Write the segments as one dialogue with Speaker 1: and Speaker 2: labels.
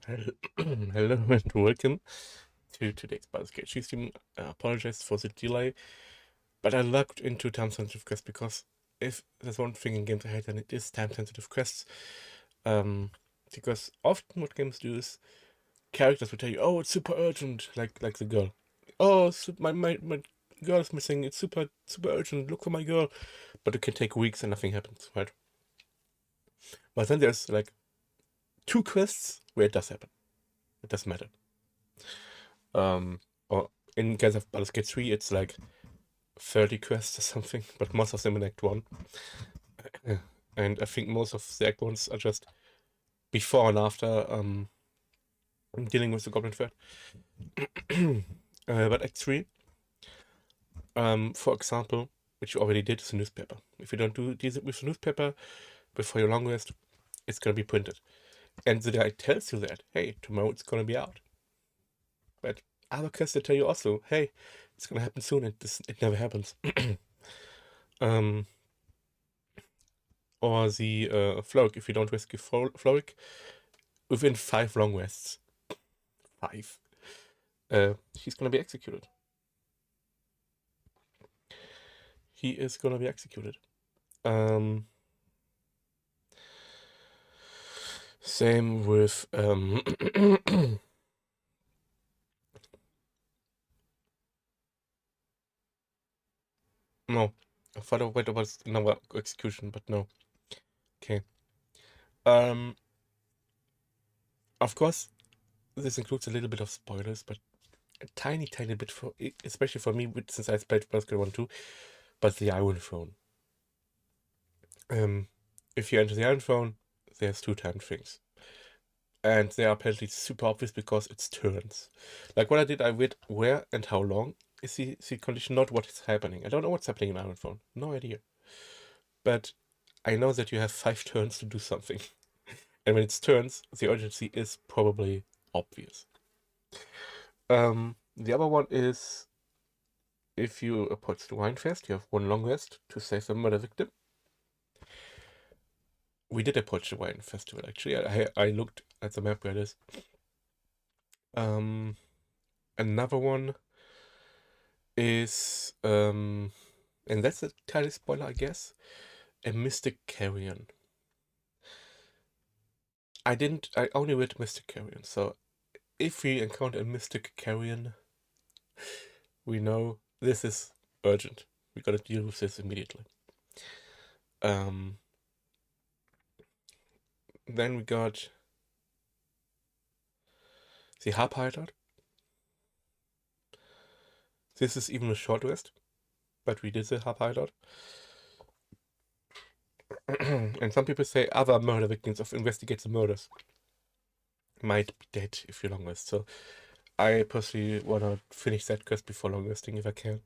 Speaker 1: Hello and welcome to today's Baldurs stream. I apologize for the delay, but I looked into time-sensitive quests because if there's one thing in games I hate, then it is time-sensitive quests. Because often what games do is characters will tell you, "Oh, it's super urgent," like the girl. "Oh, my girl is missing. It's super urgent. Look for my girl," but it can take weeks and nothing happens, right? But then there's like two quests where it does happen. It doesn't matter. Or in case of Baldur's Gate 3, it's like 30 quests or something, but most of them in Act 1. And I think most of the Act 1s are just before and after dealing with the Goblin Threat. But Act 3, for example, which you already did, is a newspaper. If you don't do this with the newspaper before your long rest, it's going to be printed. And the guy tells you that, hey, tomorrow it's going to be out. But other quests tell you also, hey, it's going to happen soon, and it never happens. Or the Floric, if you don't rescue Floric within 5 long rests. 5. He's gonna be executed. He is gonna be executed. Same with no. I thought it was another execution, but no. Okay. Of course, this includes a little bit of spoilers, but a tiny bit for, especially for me, since I played Baldur's Gate 1 too. But the Iron Throne. If you enter the Iron Throne, there's 2 time things. And they are apparently super obvious because it's turns. Like what I did, I read where and how long is the condition, not what is happening. I don't know what's happening in Iron Throne. No idea. But I know that you have 5 turns to do something. And when it's turns, the urgency is probably obvious. The other one is if you approach the Winefest, you have 1 long rest to save a murder victim. We did approach the Wine Festival, actually. I looked at the map where it is. Another one is, and that's a tiny spoiler, I guess, a Mystic Carrion. I only read Mystic Carrion, so if we encounter a Mystic Carrion, we know this is urgent. We gotta deal with this immediately. Then we got the Harp Hideout. This is even a short rest, but we did the Harp Hideout. And some people say other murder victims of investigate the murders might be dead if you long rest. So I personally wanna finish that quest before long resting if I can.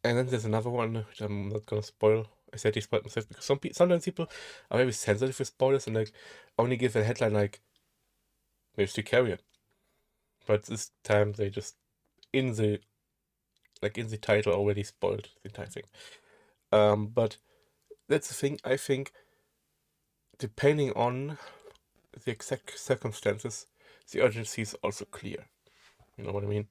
Speaker 1: And then there's another one which I'm not gonna spoil. I said I spoiled myself because sometimes people are very sensitive with spoilers and like only give a headline like Mystic Carrion. But this time they just in the title already spoiled the entire thing. But that's the thing, I think depending on the exact circumstances, the urgency is also clear. You know what I mean?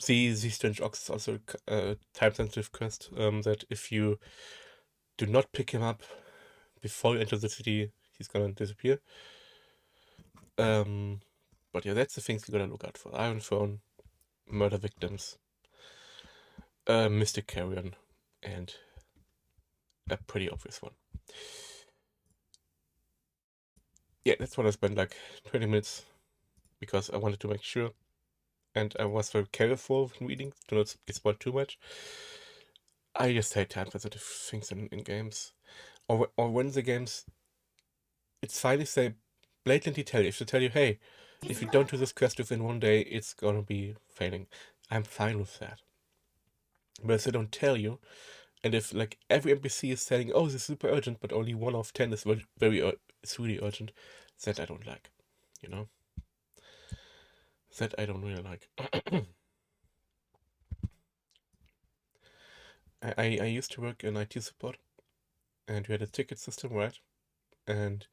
Speaker 1: The Strange Ox is also a time-sensitive quest, that if you do not pick him up before you enter the city, he's gonna disappear. But yeah, that's the things you gotta look out for. Iron Throne, murder victims, Mystic Carrion, and a pretty obvious one. Yeah, that's what I spent like 20 minutes because I wanted to make sure, and I was very careful when reading to not get spoiled too much. I just hate time-sensitive things in games. Or when the games, it's fine if they blatantly tell you, if they tell you, hey, if you don't do this quest within 1 day, it's gonna be failing. I'm fine with that. But if they don't tell you, and if like every NPC is saying, oh, this is super urgent, but only 1 of 10 is it's really urgent, that I don't like, you know? That I don't really like. I used to work in IT support, and we had a ticket system, right? And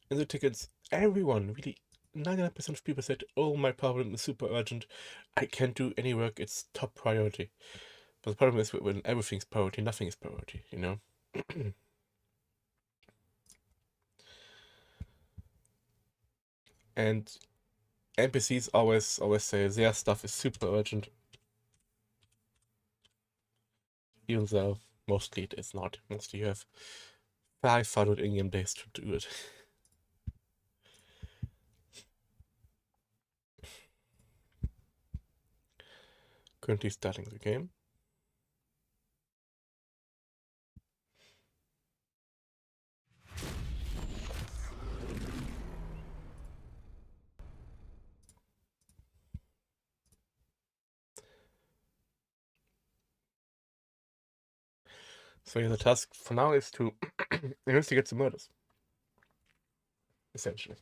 Speaker 1: in the tickets, everyone, really 99% of people said, "Oh, my problem is super urgent. I can't do any work. It's top priority." But the problem is when everything's priority, nothing is priority, you know? And NPCs always say their stuff is super urgent, even though mostly it is not. Mostly you have 500 in-game days to do it. Currently starting the game. So yeah, the task for now is to investigate the murders, essentially,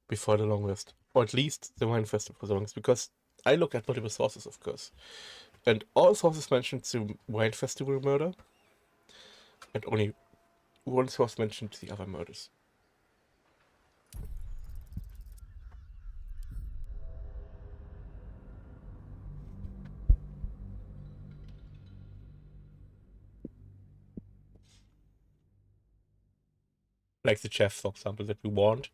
Speaker 1: before the long rest, or at least the wine festival for the longest, because I look at multiple sources, of course, and all sources mentioned the wine festival murder, and only one source mentioned the other murders. Like the chef, for example, that we warned.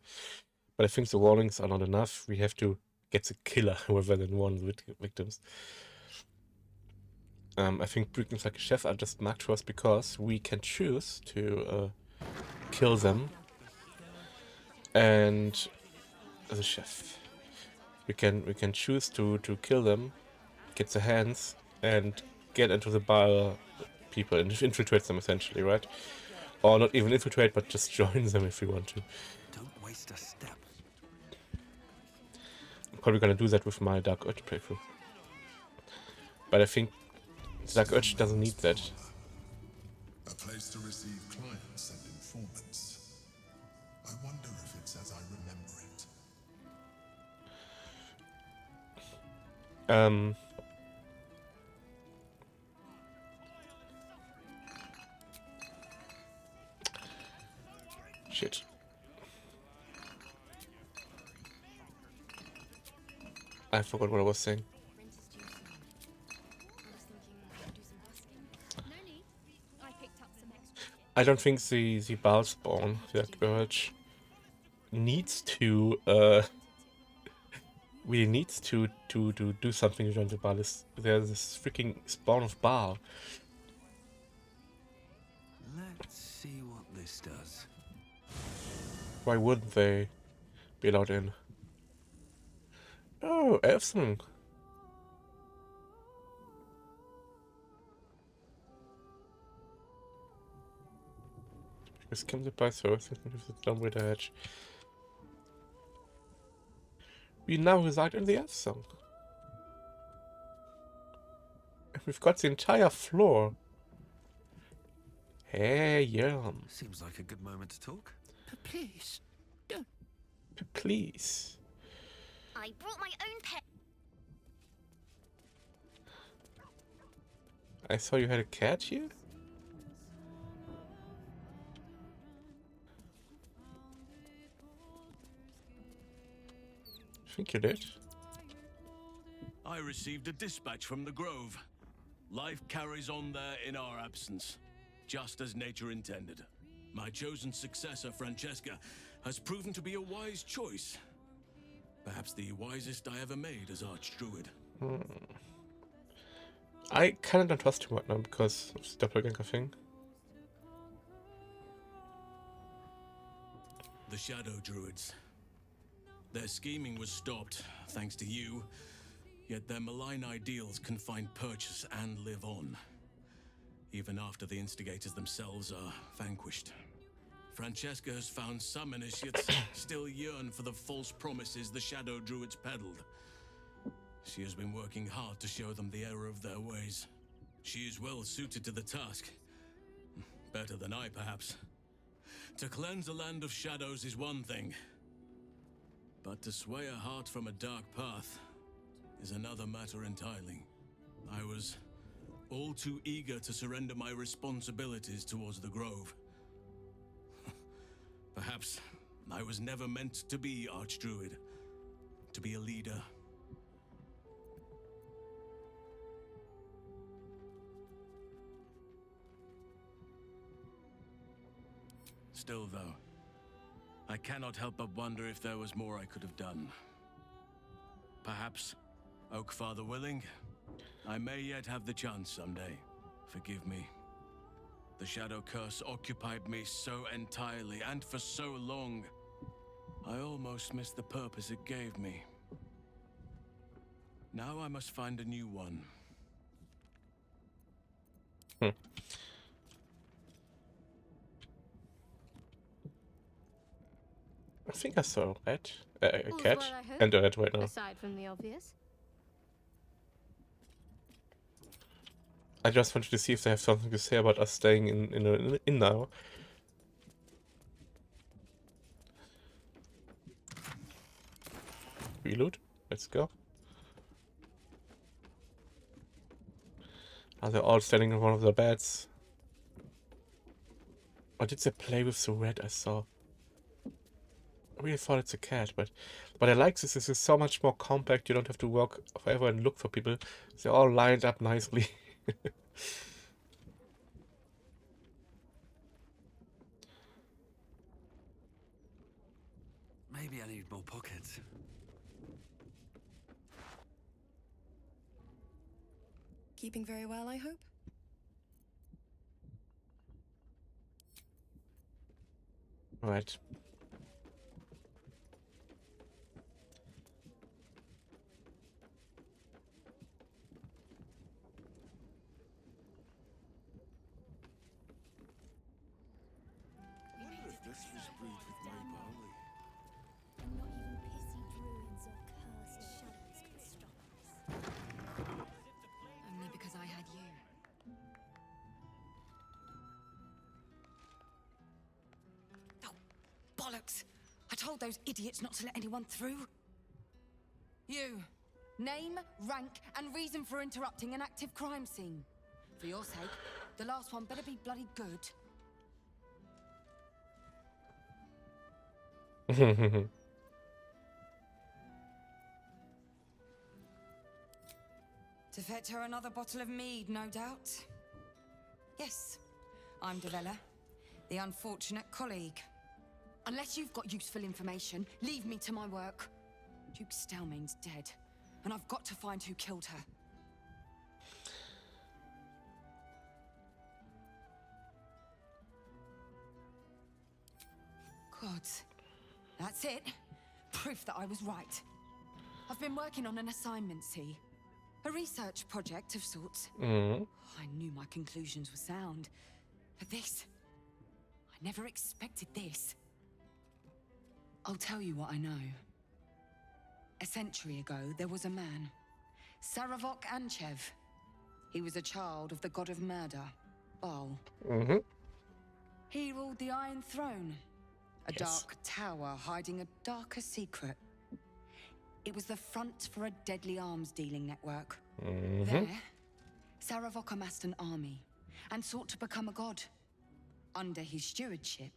Speaker 1: But I think the warnings are not enough. We have to get the killer rather than warn the victims. I think victims like a chef are just marked for us because we can choose to kill them. And as a chef, we can choose to kill them, get their hands, and get into the bar people and infiltrate them essentially, right? Or not even infiltrate, but just join them if we want to.
Speaker 2: Don't waste a step.
Speaker 1: I'm probably gonna do that with my Dark Urge playthrough. But I think Dark Urge doesn't need that.
Speaker 3: A place to receive clients and informants. I wonder if it's as I remember it.
Speaker 1: Shit. I forgot what I was saying. I don't think the Baal spawn, the Urge, needs to really needs to do something to join the Baal. There's this freaking spawn of Baal.
Speaker 2: Let's see what this does.
Speaker 1: Why wouldn't they be allowed in? Oh, Elfson. Just comes by so I think it's done with the edge. We now reside in the Elfson. And we've got the entire floor. Hey, yeah.
Speaker 2: Seems like a good moment to talk.
Speaker 4: Please, don't.
Speaker 1: Please.
Speaker 4: I brought my own pet.
Speaker 1: I saw you had a cat here? I think you did.
Speaker 5: I received a dispatch from the Grove. Life carries on there in our absence, just as nature intended. My chosen successor, Francesca, has proven to be a wise choice. Perhaps the wisest I ever made as Archdruid.
Speaker 1: I kind of don't trust him right now because of the doppelganger thing.
Speaker 5: The Shadow Druids. Their scheming was stopped, thanks to you, yet their malign ideals can find purchase and live on, even after the instigators themselves are vanquished. Francesca has found some initiates still yearn for the false promises the Shadow Druids peddled. She has been working hard to show them the error of their ways. She is well suited to the task. Better than I, perhaps. To cleanse a land of shadows is one thing, but to sway a heart from a dark path is another matter entirely. I was all too eager to surrender my responsibilities towards the Grove. Perhaps I was never meant to be Archdruid, to be a leader. Still, though, I cannot help but wonder if there was more I could have done. Perhaps, Oakfather willing, I may yet have the chance someday. Forgive me. The Shadow Curse occupied me so entirely and for so long, I almost missed the purpose it gave me. Now I must find a new one.
Speaker 1: I think I saw a rat, a
Speaker 4: All's
Speaker 1: cat,
Speaker 4: well, I hope?
Speaker 1: and a rat right now.
Speaker 4: Aside from the obvious.
Speaker 1: I just wanted to see if they have something to say about us staying in now. Reload. Let's go. Are they all standing in one of the beds? Or did they play with the rat I saw? I really thought it's a cat, but I like this. This is so much more compact. You don't have to walk forever and look for people. They're all lined up nicely.
Speaker 2: Maybe I need more pockets.
Speaker 6: Keeping very well, I hope?
Speaker 1: Right.
Speaker 2: Wonder if this was brewed with my barley.
Speaker 4: And not even pissy druids or cursed shadows could stop us.
Speaker 6: Only because I had you. Oh, bollocks! I told those idiots not to let anyone through. You. Name, rank, and reason for interrupting an active crime scene. For your sake, the last one better be bloody good. To fetch her another bottle of mead, no doubt. Yes, I'm Devella, the unfortunate colleague. Unless you've got useful information, leave me to my work. Duke Stelmane's dead, and I've got to find who killed her. Gods, that's it. Proof that I was right. I've been working on an assignment, see? A research project of sorts.
Speaker 1: Mm.
Speaker 6: I knew my conclusions were sound. But this... I never expected this. I'll tell you what I know. A century ago, there was a man. Saravok Anchev. He was a child of the god of murder, Baal.
Speaker 1: Mm-hmm.
Speaker 6: He ruled the Iron Throne. A
Speaker 1: Yes.
Speaker 6: dark tower hiding a darker secret. It was the front for a deadly arms dealing network.
Speaker 1: Mm-hmm.
Speaker 6: There, Saravok amassed an army and sought to become a god. Under his stewardship,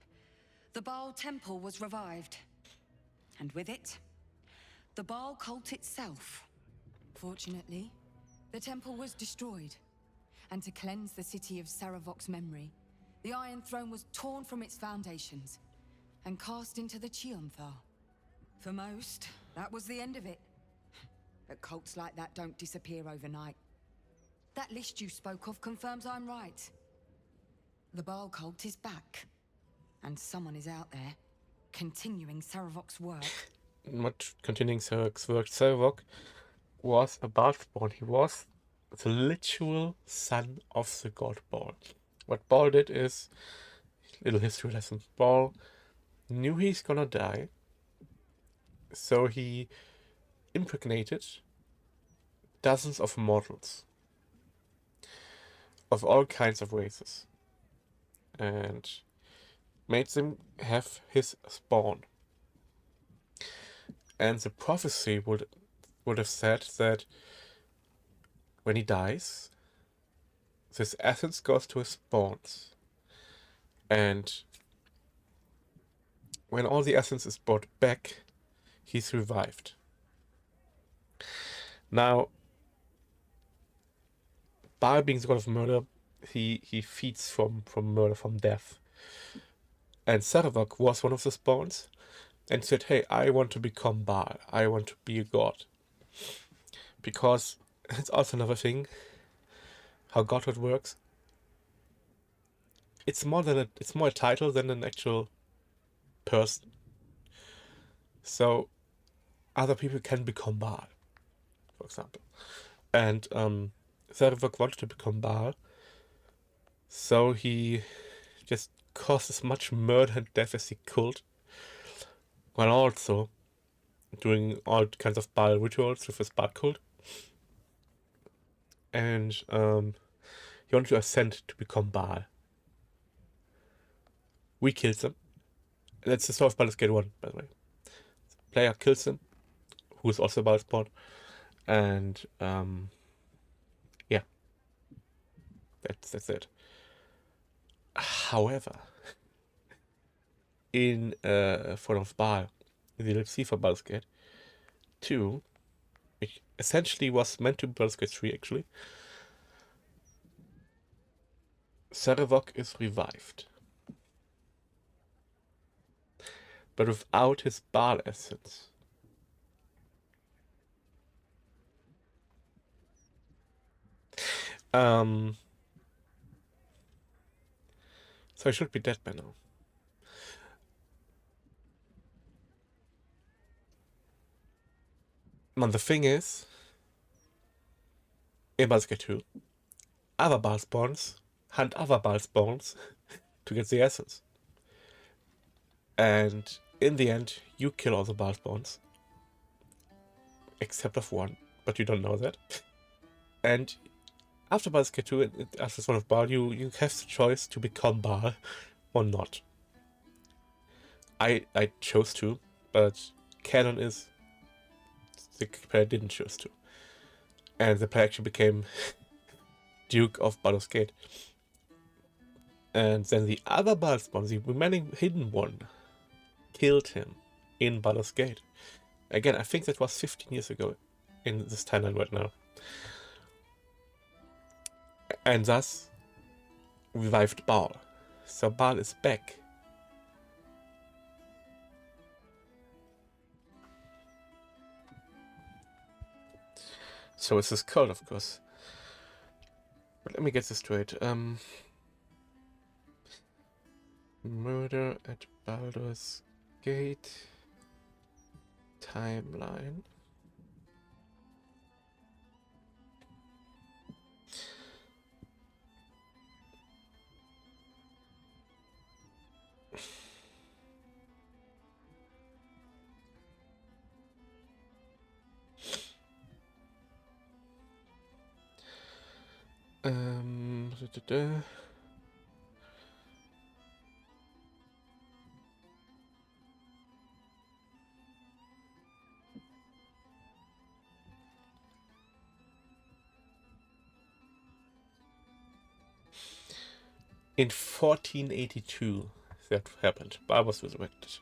Speaker 6: the Baal temple was revived. And with it, the Baal cult itself. Fortunately, the temple was destroyed. And to cleanse the city of Saravok's memory, the Iron Throne was torn from its foundations and cast into the Chionthar. For most, that was the end of it. But cults like that don't disappear overnight. That list you spoke of confirms I'm right. The Baal cult is back. And someone is out there, continuing Saravok's work.
Speaker 1: Not continuing Saravok's work. Saravok was a Baldborn. He was the literal son of the god Baal. What Baal did is, little history lesson. Baal knew he's gonna die, so he impregnated dozens of mortals of all kinds of races and made them have his spawn. And the prophecy would have said that when he dies, this essence goes to his spawns. And when all the essence is brought back, he's revived. Now, Baal being the god of murder, he feeds from murder, from death. And Sarevok was one of the spawns and said, hey, I want to become Baal. I want to be a god. Because it's also another thing, how godhood works. It's more a title than an actual person. So other people can become Baal, for example. And Sarevok wanted to become Baal, so he just caused as much murder and death as he could, while also doing all kinds of Baal rituals with his Baal cult. And he wanted to ascend to become Baal. We killed him. That's the story of Baldur's Gate 1, by the way. The player kills him, who is also a Baal spawn, and yeah, that's it. However, in Fall of Baal, in the DLC for Baldur's Gate 2, which essentially was meant to be Baldur's Gate 3 actually, Sarevok is revived. But without his Baal essence. So he should be dead by now. And the thing is, in Baldur's Gate 2, other Baal spawns hunt other Baal spawns to get the essence. And in the end, you kill all the Baal spawns. Except of one, but you don't know that. And after Baldur's Gate 2, after Son of Baal, you have the choice to become Baal or not. I chose to, but canon is the player didn't choose to. And the player actually became Duke of Baldur's Gate. And then the other Baal spawn, the remaining hidden one, killed him in Baldur's Gate. Again, I think that was 15 years ago in this timeline right now. And thus revived Baal. So Baal is back. So is this cult, of course. But let me get this straight. Murder at Baldur's Gate timeline. Da, da, da. In 1482, that happened. Baal was resurrected.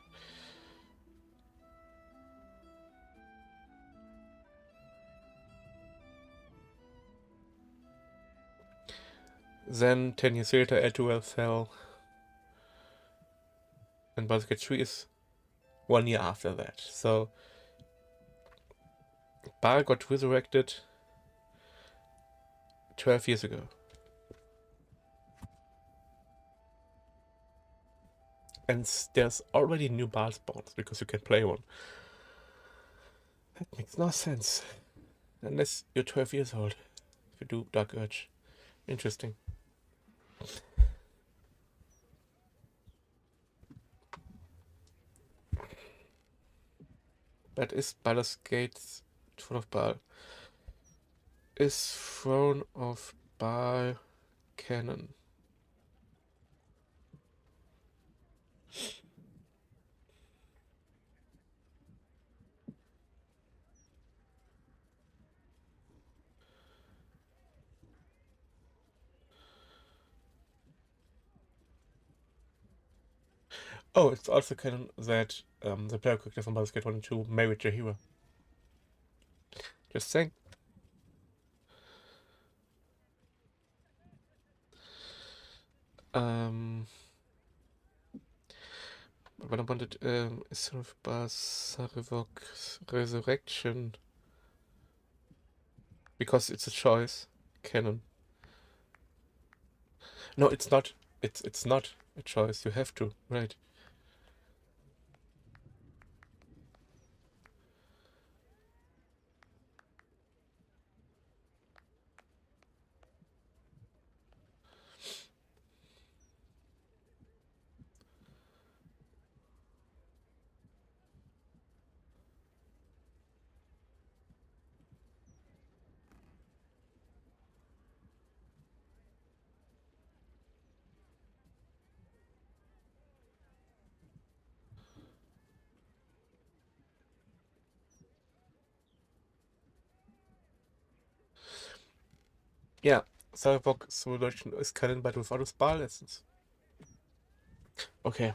Speaker 1: Then 10 years later, Elturel fell. And Baldur's Gate 3 is 1 year after that. So Baal got resurrected 12 years ago. And there's already new Baal spawns because you can play one. That makes no sense. Unless you're 12 years old. If you do Dark Urge. Interesting. But is Baldur's Gate's Throne of Baal? Is Throne of Baal canon? Oh, it's also canon that the player character from Baldur's Gate 1 and 2 married their hero. Just saying. But I wanted sort of Sarevok's resurrection because it's a choice. Canon. No, it's not. It's not a choice. You have to, right? Yeah, Sarevok's resurrection is canon, but without a spell essence. Okay.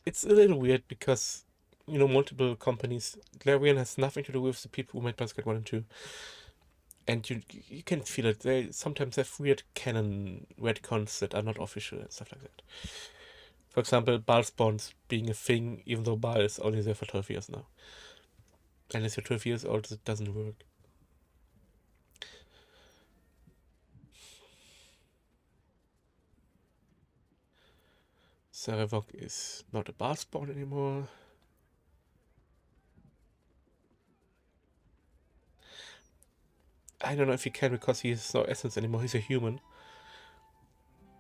Speaker 1: It's a little weird because, multiple companies. Larian has nothing to do with the people who made Baldur's Gate 1 and 2. And you can feel it. They sometimes have weird canon retcons that are not official and stuff like that. For example, Baal spawns being a thing, even though Baal is only there for 12 years now. And if you're 12 years old, it doesn't work. Sarevok is not a Baal spawn anymore. I don't know if he can because he has no essence anymore. He's a human.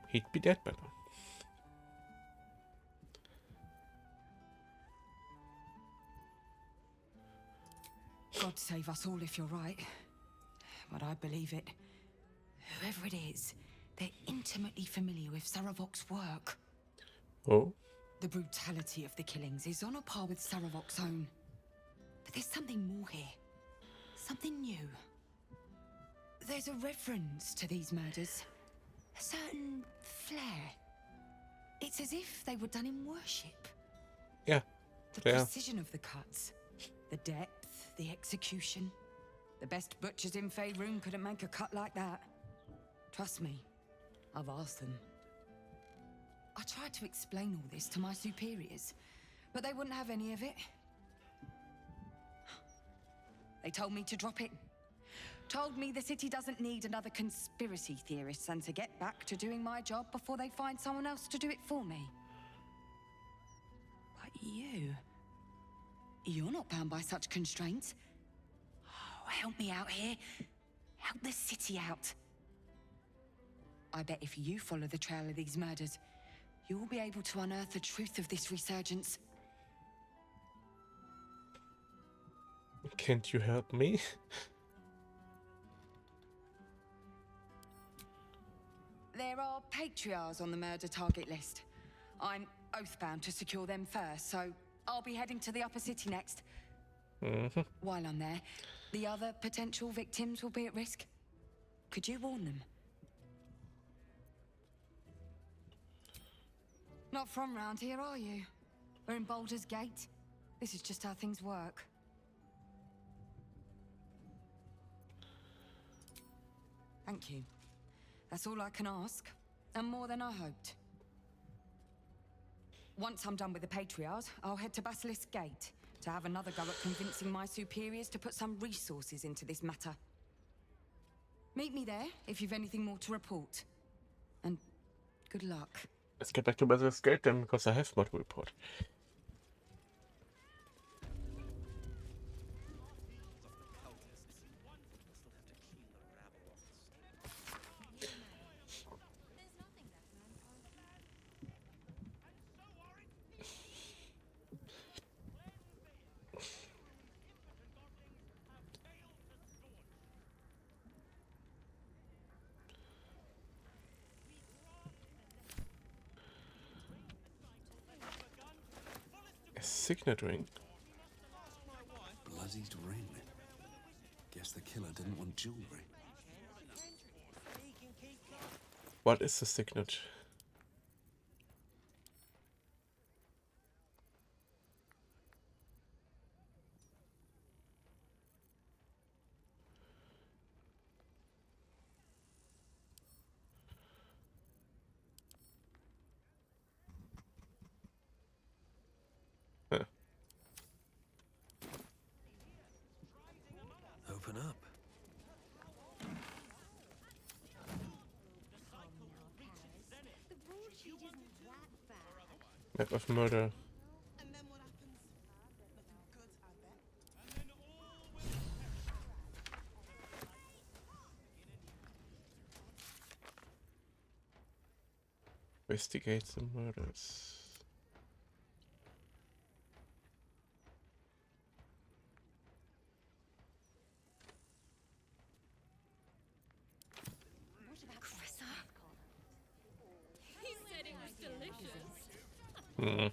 Speaker 1: He'd be dead by now.
Speaker 6: God save us all if you're right. But I believe it. Whoever it is, they're intimately familiar with Saravok's work.
Speaker 1: Oh?
Speaker 6: The brutality of the killings is on a par with Saravok's own. But there's something more here. Something new. There's a reference to these murders. A certain flair. It's as if they were done in worship.
Speaker 1: Yeah.
Speaker 6: The
Speaker 1: Yeah.
Speaker 6: precision of the cuts. The depth, the execution. The best butchers in Faerun couldn't make a cut like that. Trust me, I've asked them. I tried to explain all this to my superiors, but they wouldn't have any of it. They told me to drop it. Told me the city doesn't need another conspiracy theorist and to get back to doing my job before they find someone else to do it for me. But you're not bound by such constraints. Oh, help me out here. Help the city out. I bet if you follow the trail of these murders, you'll be able to unearth the truth of this resurgence.
Speaker 1: Can't you help me?
Speaker 6: There are patriarchs on the murder target list. I'm oathbound to secure them first, so I'll be heading to the upper city next. While I'm there, the other potential victims will be at risk. Could you warn them? Not from round here, are you? We're in Baldur's Gate. This is just how things work. Thank you. That's all I can ask, and more than I hoped. Once I'm done with the Patriarchs, I'll head to Basilisk Gate to have another go at convincing my superiors to put some resources into this matter. Meet me there if you've anything more to report. And good luck.
Speaker 1: Let's get back to Basilisk Gate then, because I have more to report. A signet ring?
Speaker 2: Bloodied ring. Guess the killer didn't want jewelry.
Speaker 1: What is the signet? Type of murder.
Speaker 7: And then what happens? Nothing good, I bet.
Speaker 1: Investigate the murders.
Speaker 4: He said it was delicious.
Speaker 1: Hmm.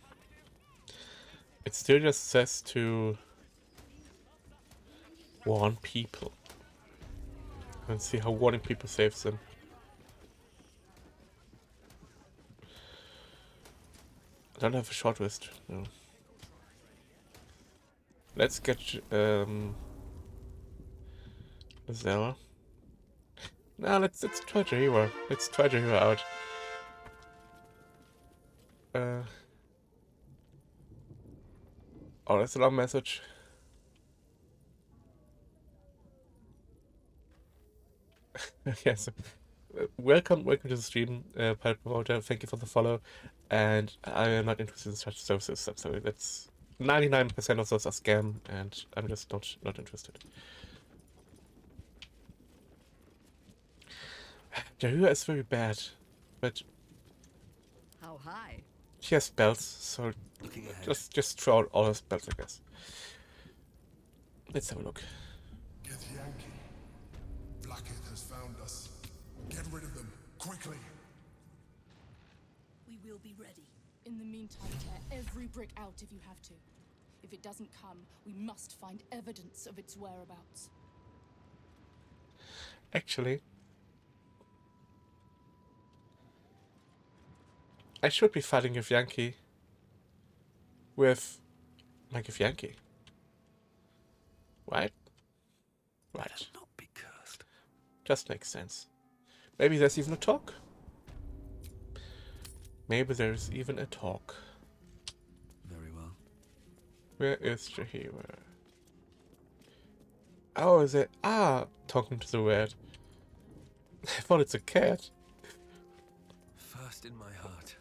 Speaker 1: It still just says to warn people. And see how warning people saves them. I don't have a short wrist. No. Let's get Zella. Nah, let's try Jahira. Let's try Jahira out. Oh, that's a long message. Yes. Welcome to the stream, Pirate Promoter. Thank you for the follow. And I am not interested in such services. I'm sorry, that's 99% of those are scam, and I'm just not interested. Jahira is very bad, but
Speaker 6: How high?
Speaker 1: she has spells, so
Speaker 2: Looking ahead.
Speaker 1: just throw out all her spells, I guess. Let's have a look.
Speaker 3: Get Yankee. Blackheath has found us. Get rid of them, quickly.
Speaker 8: We will be ready. In the meantime, tear every brick out if you have to. If it doesn't come, we must find evidence of its whereabouts.
Speaker 1: Actually, I should be fighting with Yankee. With Yankee. Right? Right.
Speaker 2: Not be cursed.
Speaker 1: Just makes sense. Maybe there's even a talk. Maybe there's even a talk.
Speaker 2: Very well.
Speaker 1: Where is Jahira? Oh, is it? Ah, talking to the red. I thought it's a cat.
Speaker 2: First in my heart.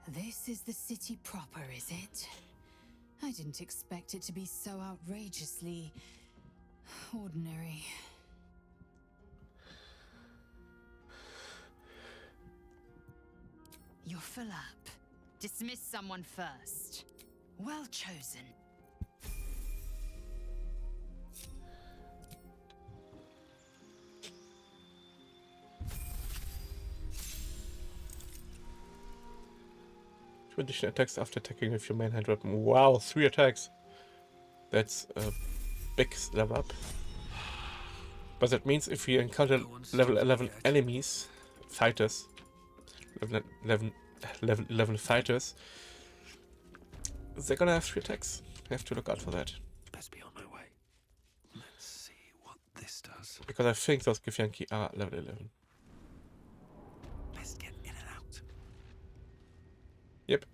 Speaker 9: This is the city proper, is it? I didn't expect it to be so outrageously ordinary. You're full up. Dismiss someone first. Well chosen.
Speaker 1: Two additional attacks after attacking with your main hand weapon. Wow, 3 attacks. That's a big level up. But that means if we encounter level 11 enemies, fighters, level 11 fighters, they're gonna have 3 attacks. I have to look out for that.
Speaker 2: Best be on my way. Let's see what this does.
Speaker 1: Because I think those Githyanki are level 11.
Speaker 2: Best get in and out.
Speaker 1: Yep.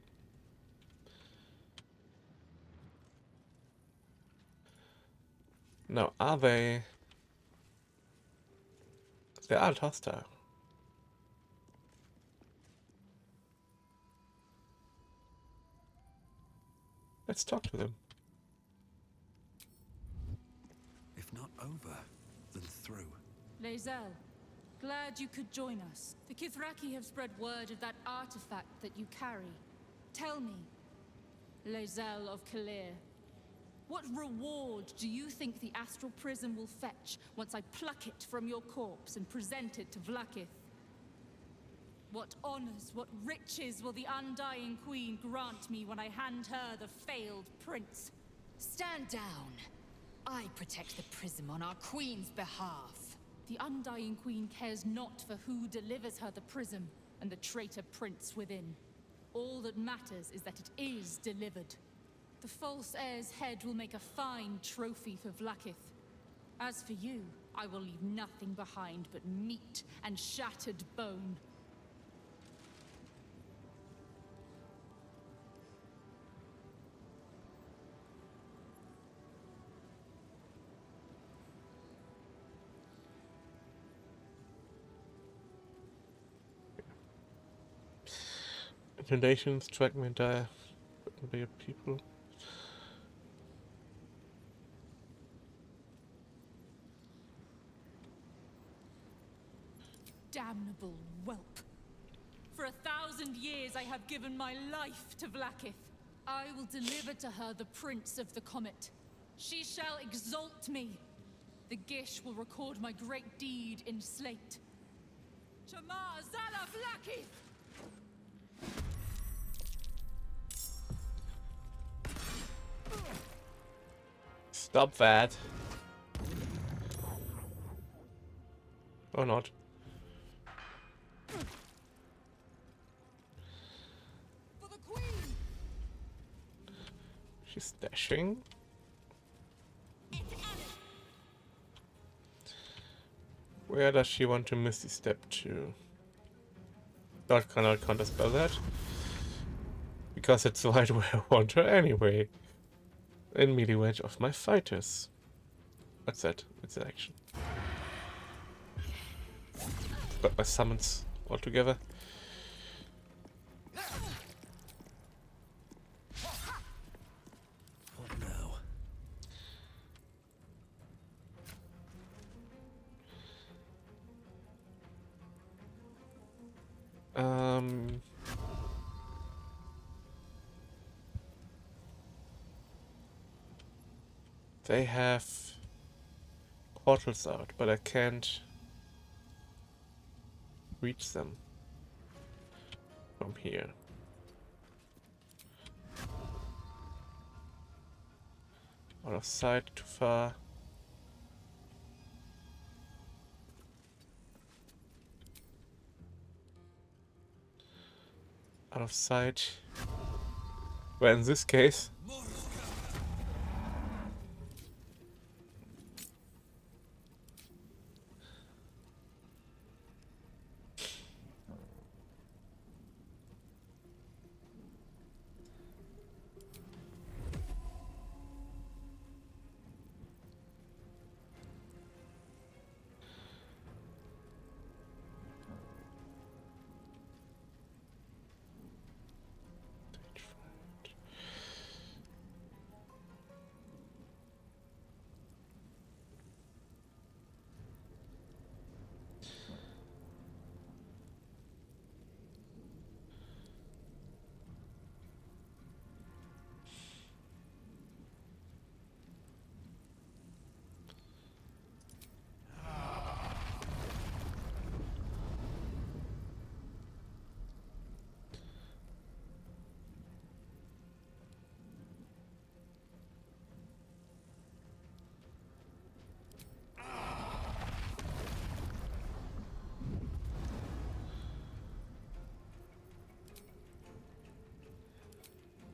Speaker 1: Now, are they... They are hostile. Let's talk to them.
Speaker 2: If not over, then through.
Speaker 8: Lae'zel, glad you could join us. The Kithraki have spread word of that artifact that you carry. Tell me, Lae'zel of Kalir, what reward do you think the astral prism will fetch once I pluck it from your corpse and present it to Vlaakith? What honors, what riches will the Undying Queen grant me when I hand her the failed prince?
Speaker 9: Stand down. I protect the prism on our queen's behalf.
Speaker 8: The Undying Queen cares not for who delivers her the prism and the traitor prince within. All that matters is that it is delivered. The false heir's head will make a fine trophy for Vlaakith. As for you, I will leave nothing behind but meat and shattered bone.
Speaker 1: Inundations, strike me and die. Their people.
Speaker 8: Damnable whelp. For 1,000 years I have given my life to Vlaakith. I will deliver to her the Prince of the Comet. She shall exalt me. The Gish will record my great deed in slate. Shema Zala Vlaakith!
Speaker 1: Stop that. Or not.
Speaker 8: For the Queen!
Speaker 1: She's dashing. Where does she want to Misty Step to? Not cannot counterspell that. Because it's right where I want her anyway. In melee range of my fighters. What's that? It's an action. Got my summons all together.
Speaker 2: What now?
Speaker 1: They have portals out, but I can't reach them from here. Out of sight, too far. Out of sight. Well, in this case,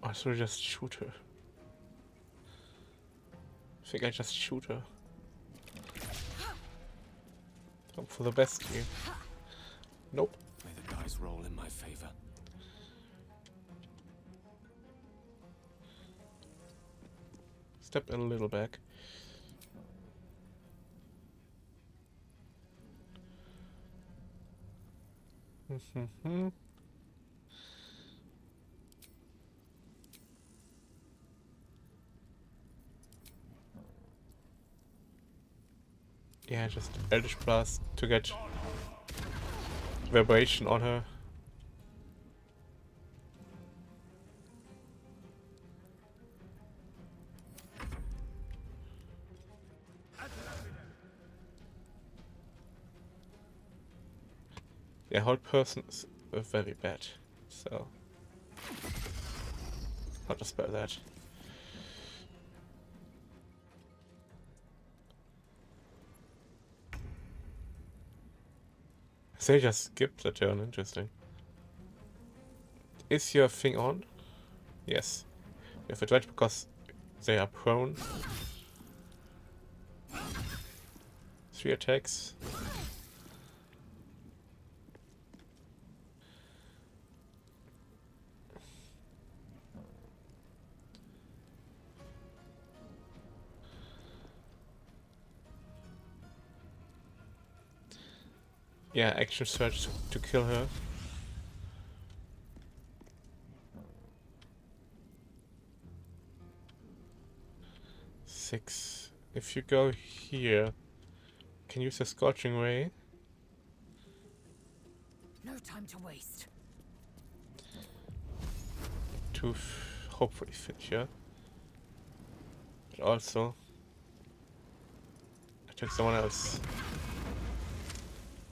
Speaker 1: I should just shoot her. I think I just shoot her. Hope for the best here. Nope.
Speaker 2: May the dice roll in my favor.
Speaker 1: Step a little back. Yeah, just Eldritch Blast to get vibration on her. Yeah, hold person is very bad, so how to spell that? They just skipped the turn, interesting. Is your thing on? Yes. You have advantage because they are prone. 3 attacks. Yeah, action search to kill her. 6. If you go here, can use a scorching ray.
Speaker 9: No time to waste.
Speaker 1: To hopefully finish here. But also attack someone else.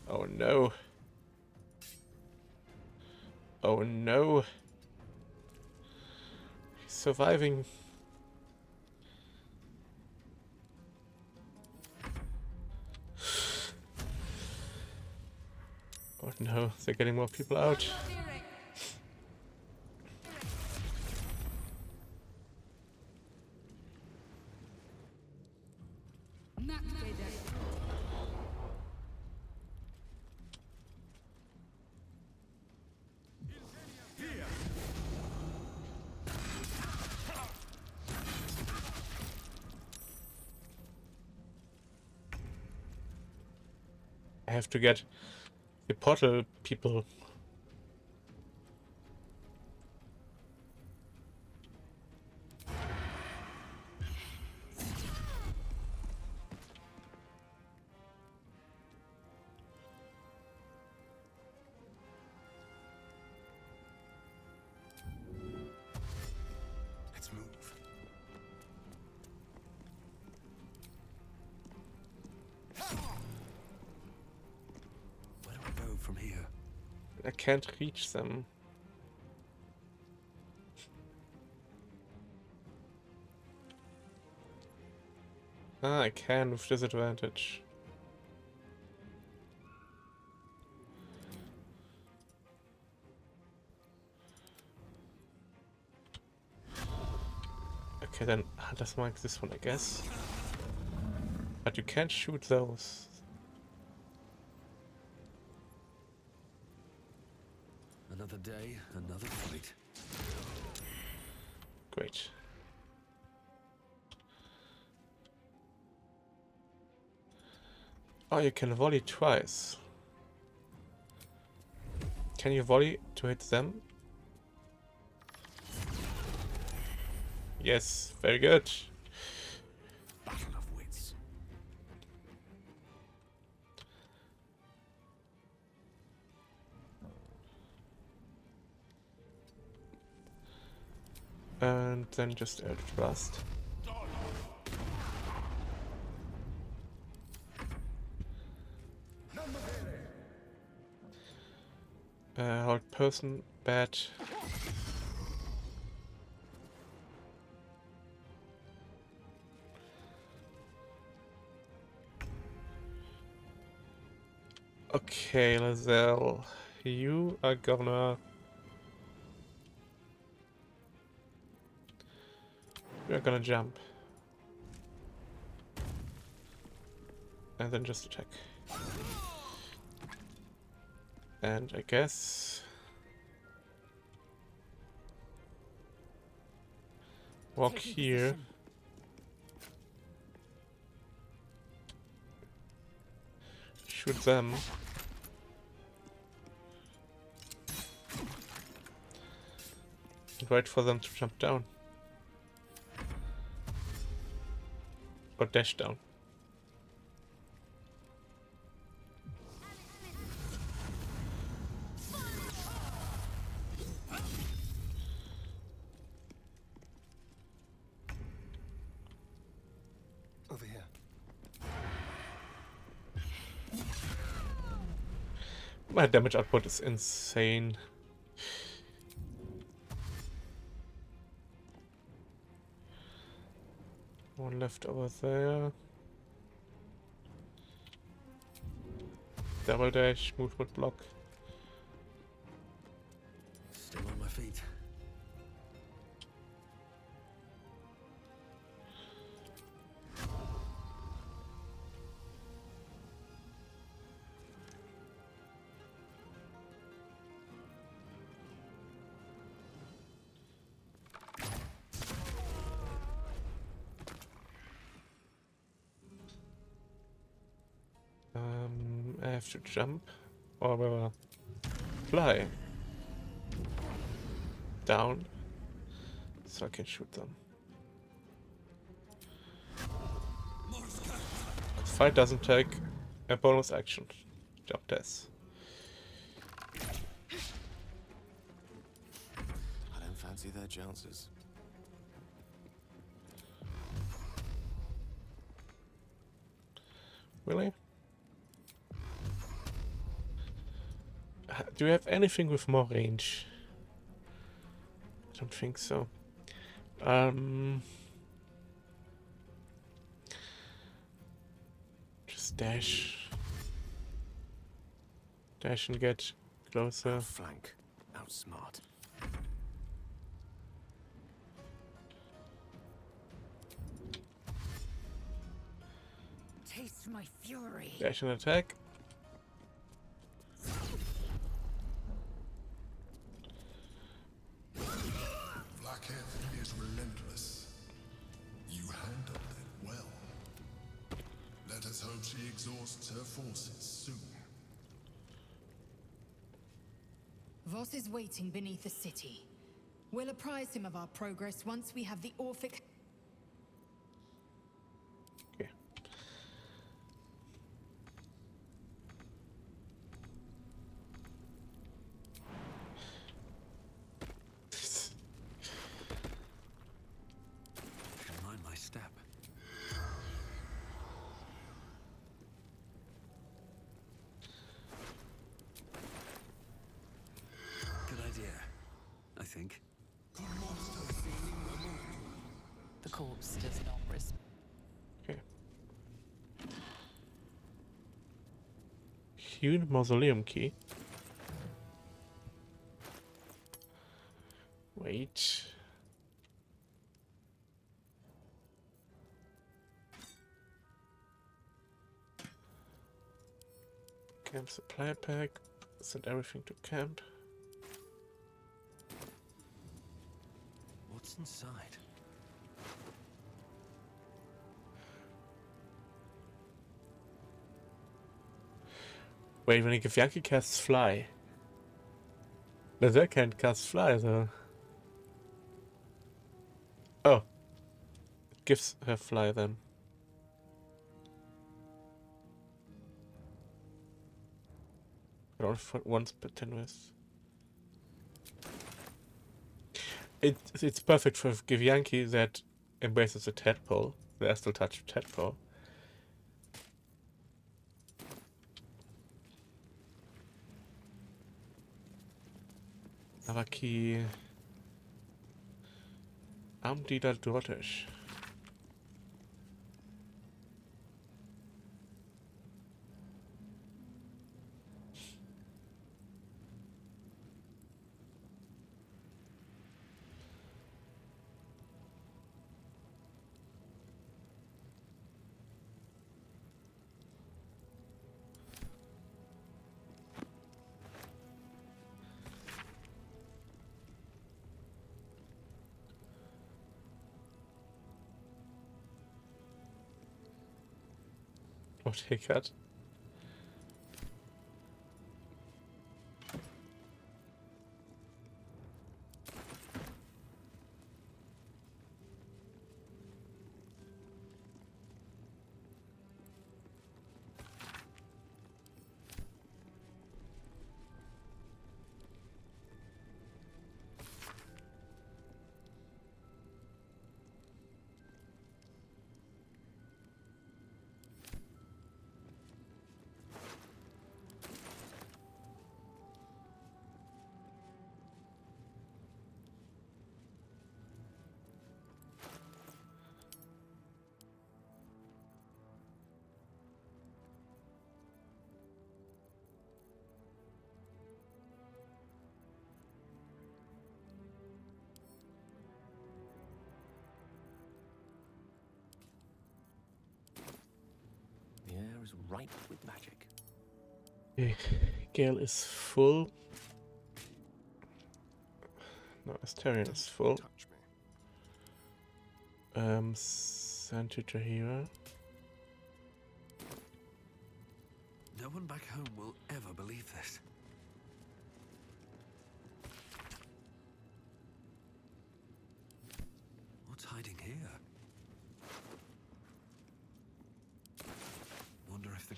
Speaker 1: Oh no. Oh no. He's surviving. Oh no, they're getting more people out. I have to get the portal people.
Speaker 2: Let's move. Where do I go from here?
Speaker 1: I can't reach them. Ah, I can with disadvantage. Okay, then Hunter's Mark this one, I guess. But you can't shoot those.
Speaker 2: Another day, another fight.
Speaker 1: Great. Oh, you can volley twice. Can you volley to hit them? Yes, very good.
Speaker 2: Battle of wits.
Speaker 1: And then just Eldritch Blast. Hold person, bad. Okay, Lazelle, you are gonna... We're gonna jump. And then just attack. And I guess... walk here. Shoot them. And wait for them to jump down. Or dash down.
Speaker 2: Over here.
Speaker 1: My damage output is insane. One left over there. Double dash, movement block.
Speaker 2: Still on my feet.
Speaker 1: I have to jump or fly down so I can shoot them. fight doesn't take a bonus action. Jump test.
Speaker 2: I don't fancy their chances.
Speaker 1: Really? Do you have anything with more range? I don't think so. Just dash. Dash and get closer.
Speaker 2: Outflank. Outsmart.
Speaker 9: Taste my fury.
Speaker 1: Dash and attack.
Speaker 3: Blackhead is relentless. You handled it well. Let us hope she exhausts her forces soon.
Speaker 9: Voss is waiting beneath the city. We'll apprise him of our progress once we have the Orphic.
Speaker 1: Okay.
Speaker 2: Mind my step. Good idea, I think.
Speaker 10: The corpse does not respond.
Speaker 1: Okay. Hewn mausoleum key. Wait. Camp supply pack. Send everything to camp.
Speaker 2: What's inside?
Speaker 1: Wait, when a Githyanki casts fly. But that can't cast fly though. Oh. It gives her fly then. But only for once per 10 minutes. It's perfect for Githyanki that embraces the tadpole. The astral touch of tadpole. Navaki Amdida Dortish. What he cut?
Speaker 2: The air is ripe with magic.
Speaker 1: Okay. Gale is full. No, Astarion is full.
Speaker 3: Touch me.
Speaker 1: Send to Jahira.
Speaker 2: No one back home will ever believe this. What's hiding here?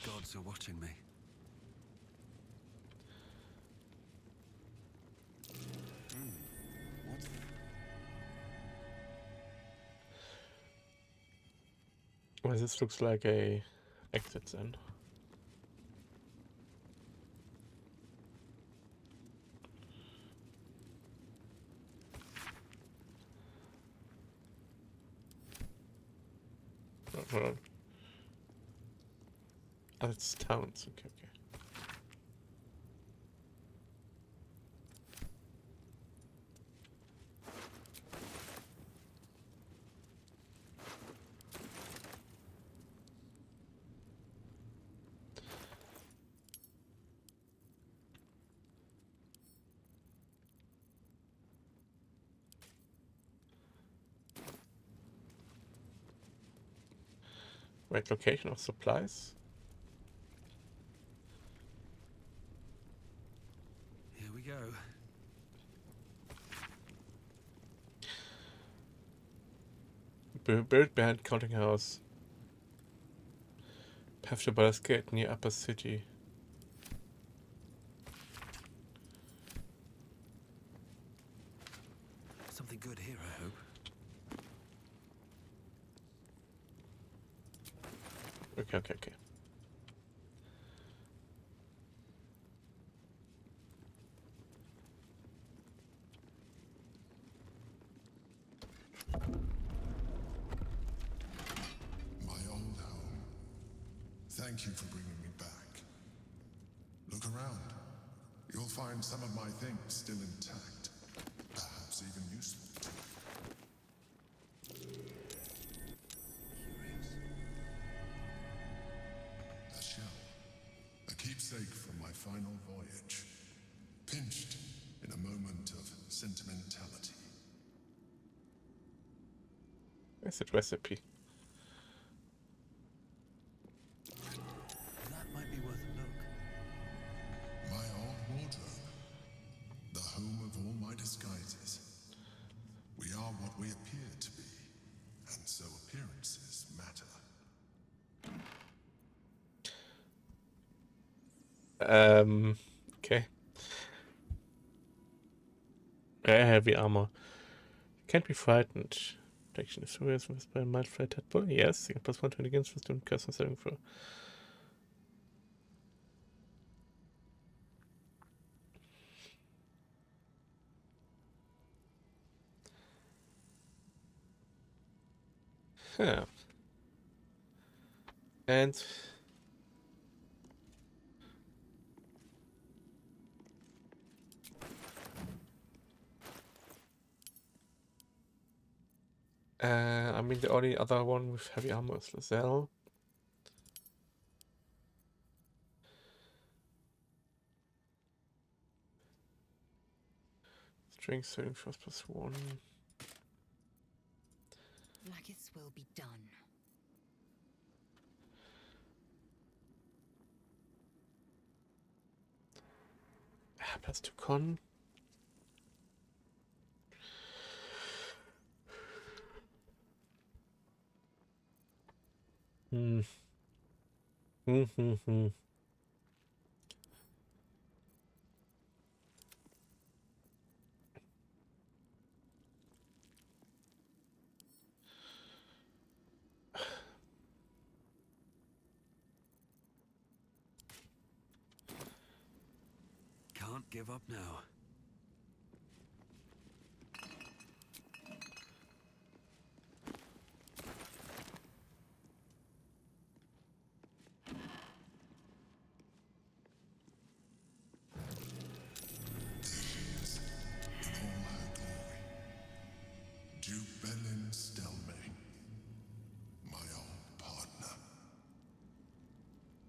Speaker 2: The gods are watching me. What?
Speaker 1: Well, this looks like a exit then. Oh, hold on. Oh, it's towns. Okay, okay. Right location of supplies.
Speaker 2: Here we go.
Speaker 1: Built behind counting house. Path to Baldur's Gate near Upper City.
Speaker 2: Something good here, I hope.
Speaker 1: Okay, okay, okay.
Speaker 3: My old home. Thank you for bringing me back. Look around. You'll find some of my things still intact. Perhaps even useful. A shell. A keepsake from my final voyage. Pinched in a moment of sentimentality.
Speaker 1: Where's that recipe?
Speaker 2: That might be worth a look.
Speaker 3: My old wardrobe. The home of all my disguises. We are what we appear to be, and so appearances matter.
Speaker 1: Okay. Heavy armor. Can't be frightened. Protection is serious with by a mild flight tadpole. Yes, you can plus 120 against wisdom custom saving throw. Huh. And I mean the only other one with heavy armor is Lizelle. Strength saving first plus 1.
Speaker 6: Blackith's will be done.
Speaker 1: Plus 2 con. Hmm.
Speaker 2: Can't give up now.
Speaker 3: In all her glory. Duke Belin Stelmane. My old partner.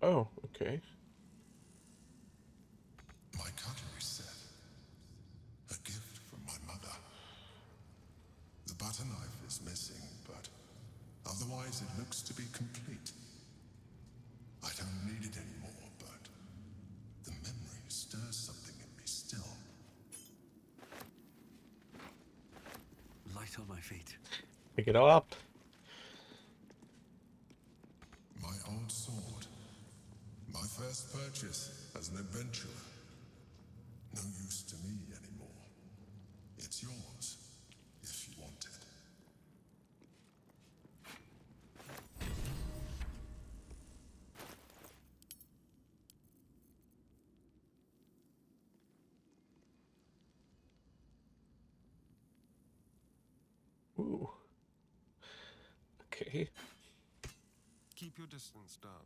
Speaker 1: Oh, okay.
Speaker 3: My cutlery set. A gift from my mother. The butter knife is missing, but otherwise it looks to be complete. I don't need it anymore, but the memory stirs something in me still.
Speaker 2: Light on my feet.
Speaker 1: Pick it up.
Speaker 3: My old sword. first purchase as an adventurer. No use to me anymore. It's yours, if you want it.
Speaker 1: Ooh. Okay.
Speaker 11: Keep your distance, darling.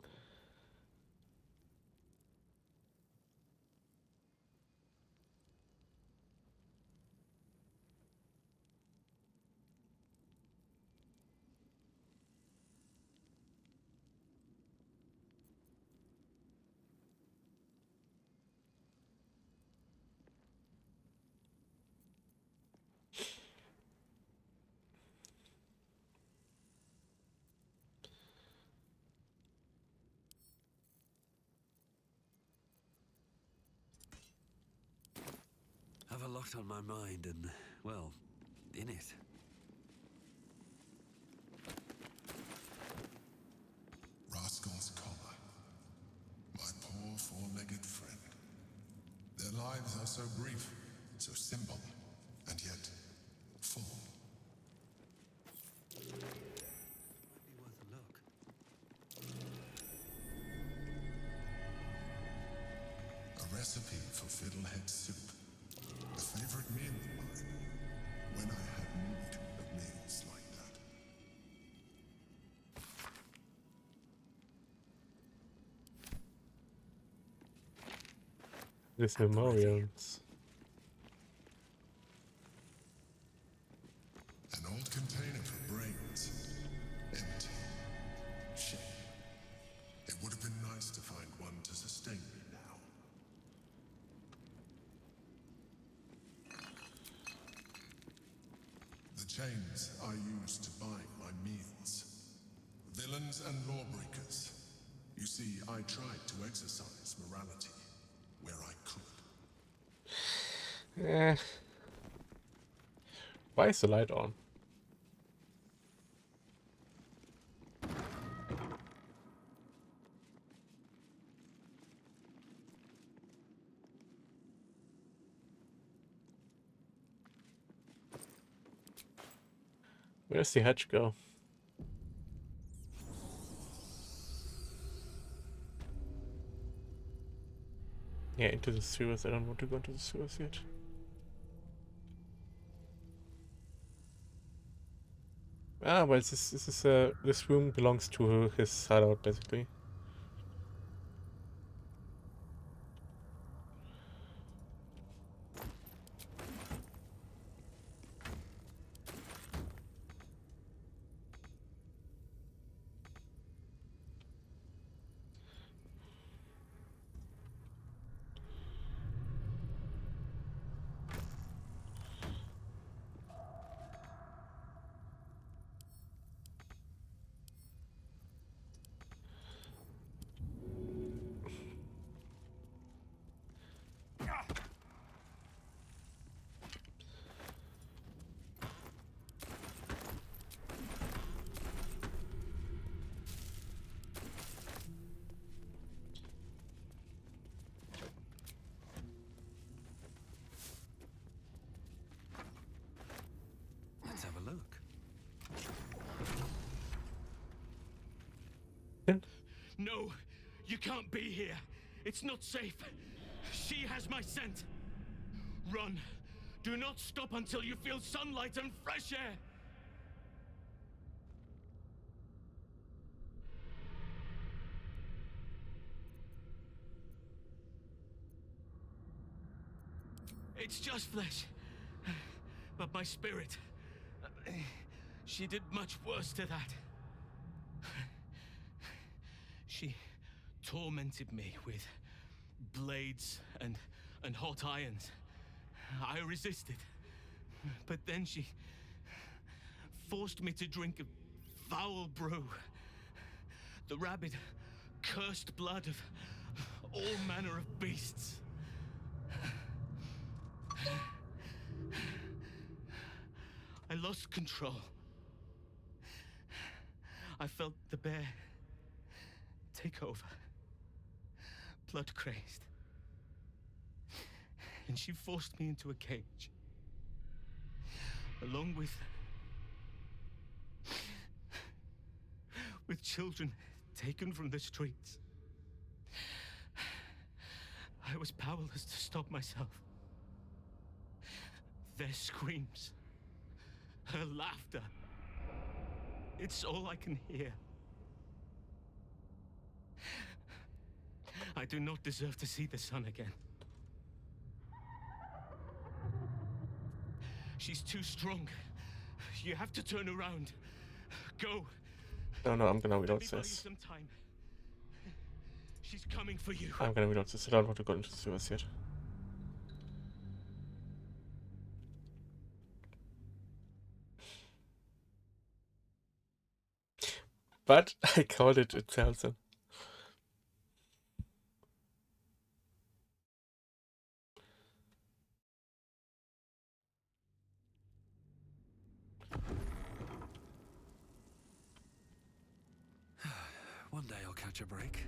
Speaker 2: Have a lot on my mind and, well, in it.
Speaker 3: Rascal's collar. My poor four-legged friend. Their lives are so brief, so simple, and yet full.
Speaker 2: Might be worth a look.
Speaker 3: A recipe for fiddlehead soup. A favorite meal of mine. When I had need of meals like that.
Speaker 1: These memorials.
Speaker 3: An old container for brains. Empty. Shame. It would have been nice to find one to sustain me now. The chains I use to buy my meals. Villains and lawbreakers. You see, I tried to exercise morality where I could.
Speaker 1: Eh. Why is the light on? Where's the hatch go? Yeah, into the sewers. I don't want to go into the sewers yet. Ah, well, this room belongs to his hideout, basically.
Speaker 2: Let's have a look.
Speaker 5: No, you can't be here. It's not safe. She has my scent. Run. Do not stop until you feel sunlight and fresh air. It's just flesh. But my spirit. She did much worse to that. She tormented me with blades and hot irons. I resisted. But then she forced me to drink a foul brew. The rabid, cursed blood of all manner of beasts. I lost control. I felt the bear take over.
Speaker 12: blood crazed. And she forced me into a cage. Along with children taken from the streets. I was powerless to stop myself. Their screams, her laughter, it's all I can hear. I do not deserve to see the sun again. She's too strong. You have to turn around. Go.
Speaker 1: No, I'm gonna reload
Speaker 12: Let me buy you
Speaker 1: this.
Speaker 12: some time. She's coming for you.
Speaker 1: I'm gonna reload this. I don't want to go into the sewers yet. But I called it itself.
Speaker 2: One day I'll catch a break.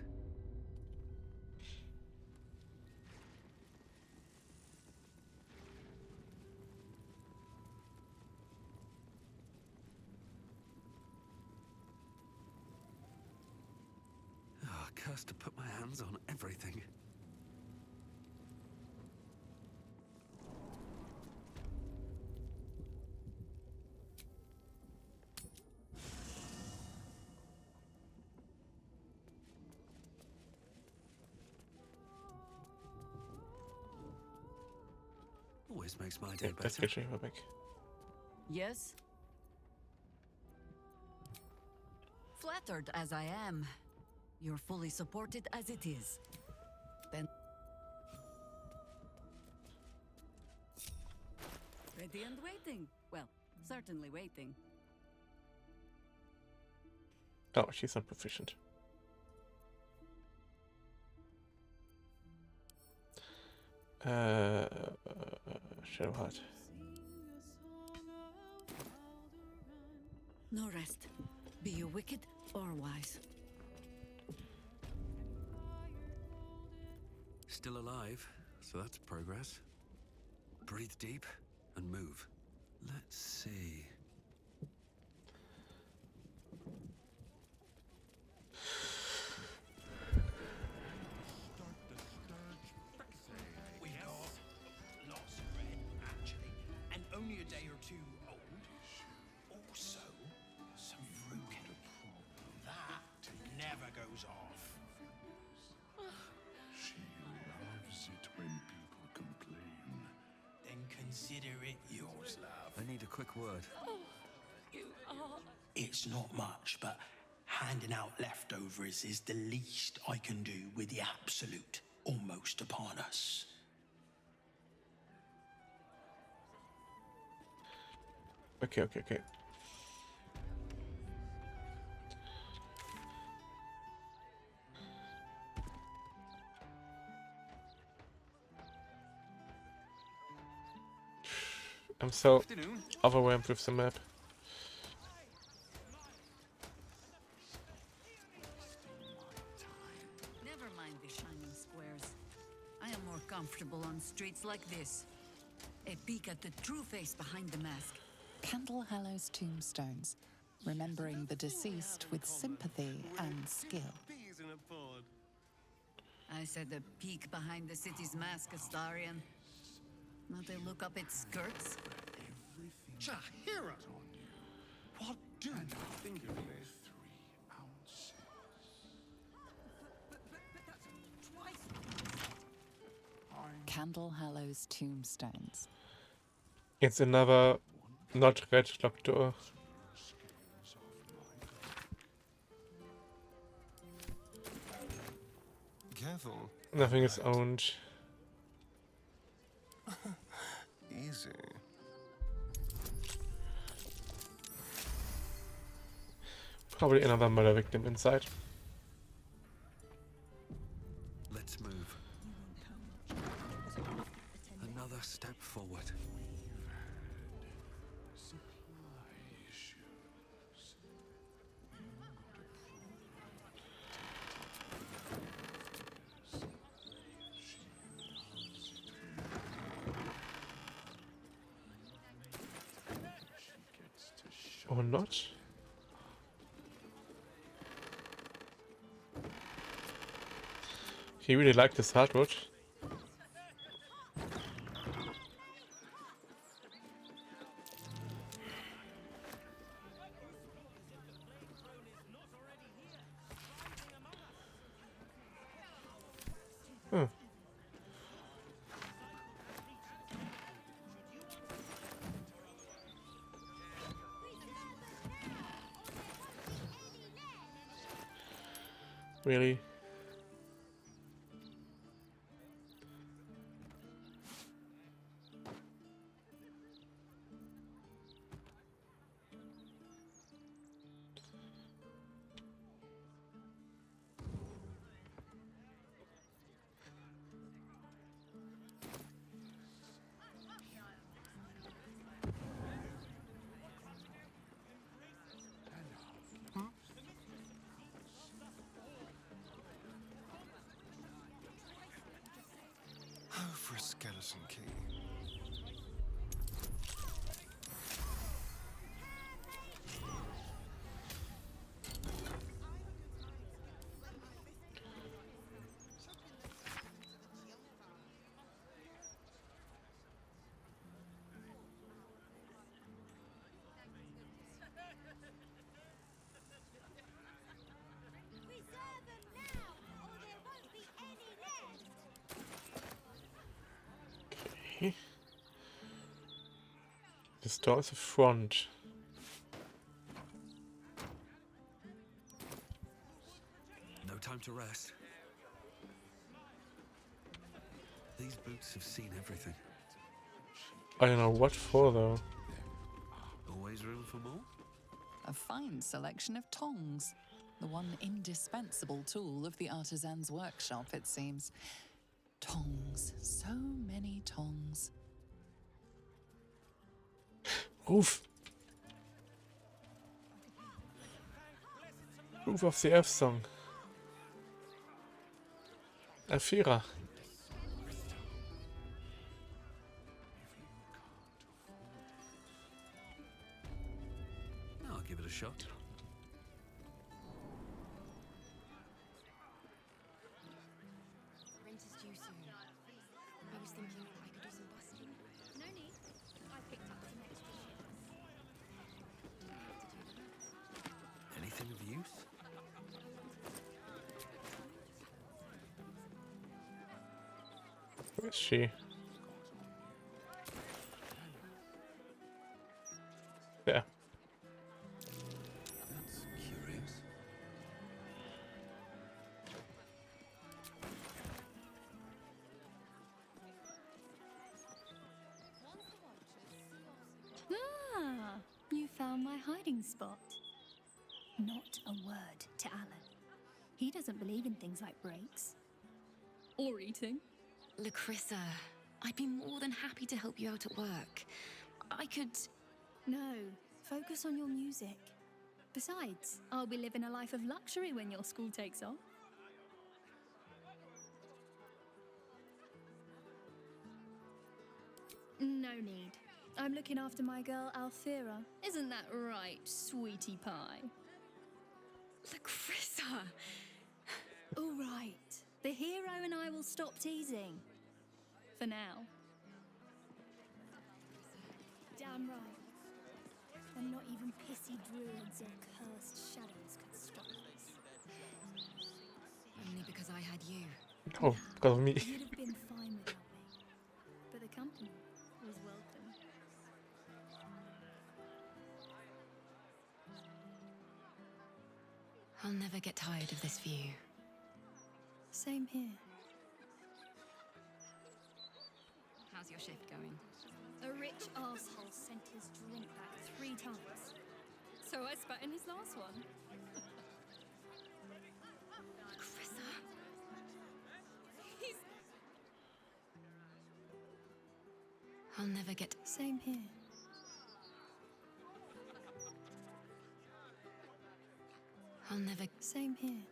Speaker 2: Ah, cursed to put my hands on everything. Always makes my day
Speaker 1: That's
Speaker 2: better.
Speaker 1: catching her back.
Speaker 10: Yes? Flattered as I am, you're fully supported as it is. Then... Ready and waiting. Well, certainly waiting.
Speaker 1: Oh, she's not proficient. Shadowheart.
Speaker 10: No rest. Be you wicked or wise.
Speaker 2: Still alive, so that's progress. Breathe deep and move. Let's see.
Speaker 13: We got lots of bread, actually, and only a day or two old. Also, some fruit. That never goes off.
Speaker 3: She loves it when people complain.
Speaker 13: Then consider it yours, love.
Speaker 2: I need a quick word.
Speaker 13: It's not much, but handing out leftovers is the least I can do with the absolute almost upon us.
Speaker 1: Okay. I'm so overwhelmed with the map.
Speaker 10: Never mind the shining squares. I am more comfortable on streets like this. A peek at the true face behind the mask.
Speaker 14: Candlehallow's tombstones, remembering the deceased with sympathy and skill.
Speaker 11: Bees in a pod.
Speaker 10: I said a peek behind the city's mask, Astarion. Not a look up its skirts.
Speaker 11: Shahira! What do you think of me?
Speaker 3: 3 ounces.
Speaker 14: Candlehallow's tombstones.
Speaker 1: It's another not red locked door.
Speaker 11: Careful.
Speaker 1: Nothing is owned.
Speaker 11: Easy.
Speaker 1: Probably another murder victim inside.
Speaker 2: Let's move. Another step forward.
Speaker 1: Or not? He really liked this hardwood. Huh. Really?
Speaker 11: Oh, for a skeleton key.
Speaker 4: Preserve them now, or there won't be any left.
Speaker 1: Okay. This door is a front.
Speaker 2: No time to rest. These boots have seen everything.
Speaker 1: I don't know what for though.
Speaker 2: Always room for more?
Speaker 14: A fine selection of tongs. The one indispensable tool of the artisan's workshop, it seems. Tongs. So many tongs.
Speaker 1: Roof! Roof of the Elf Song. Alfira.
Speaker 2: I'll give it a shot.
Speaker 15: Rent is due soon. I was thinking I could do some busking.
Speaker 4: No need. I picked up some extra shifts.
Speaker 2: Anything of use?
Speaker 1: Where is she? Yeah.
Speaker 2: That's curious.
Speaker 4: Ah, you found my hiding spot. Not a word to Alan. He doesn't believe in things like breaks. Or eating.
Speaker 15: Lacrissa, I'd be more than happy to help you out at work. I could...
Speaker 4: No, focus on your music. Besides, I'll be living a life of luxury when your school takes off. No need. I'm looking after my girl Alfira. Isn't that right, sweetie pie?
Speaker 15: Lacrissa!
Speaker 4: All right. The hero and I will stop teasing. For now. Damn right. And not even pissy druids or cursed shadows could stop us.
Speaker 15: Only because I had you.
Speaker 1: Oh, because of me.
Speaker 4: You'd have been fine without me. But the company was welcome.
Speaker 15: I'll never get tired of this view.
Speaker 4: Same here.
Speaker 15: How's your shift going?
Speaker 4: A rich arsehole sent his drink back 3 times. So I spat in his last one.
Speaker 15: Lacrissa!
Speaker 4: He's...
Speaker 15: I'll never get...
Speaker 4: Same here.
Speaker 15: I'll never...
Speaker 4: Same here.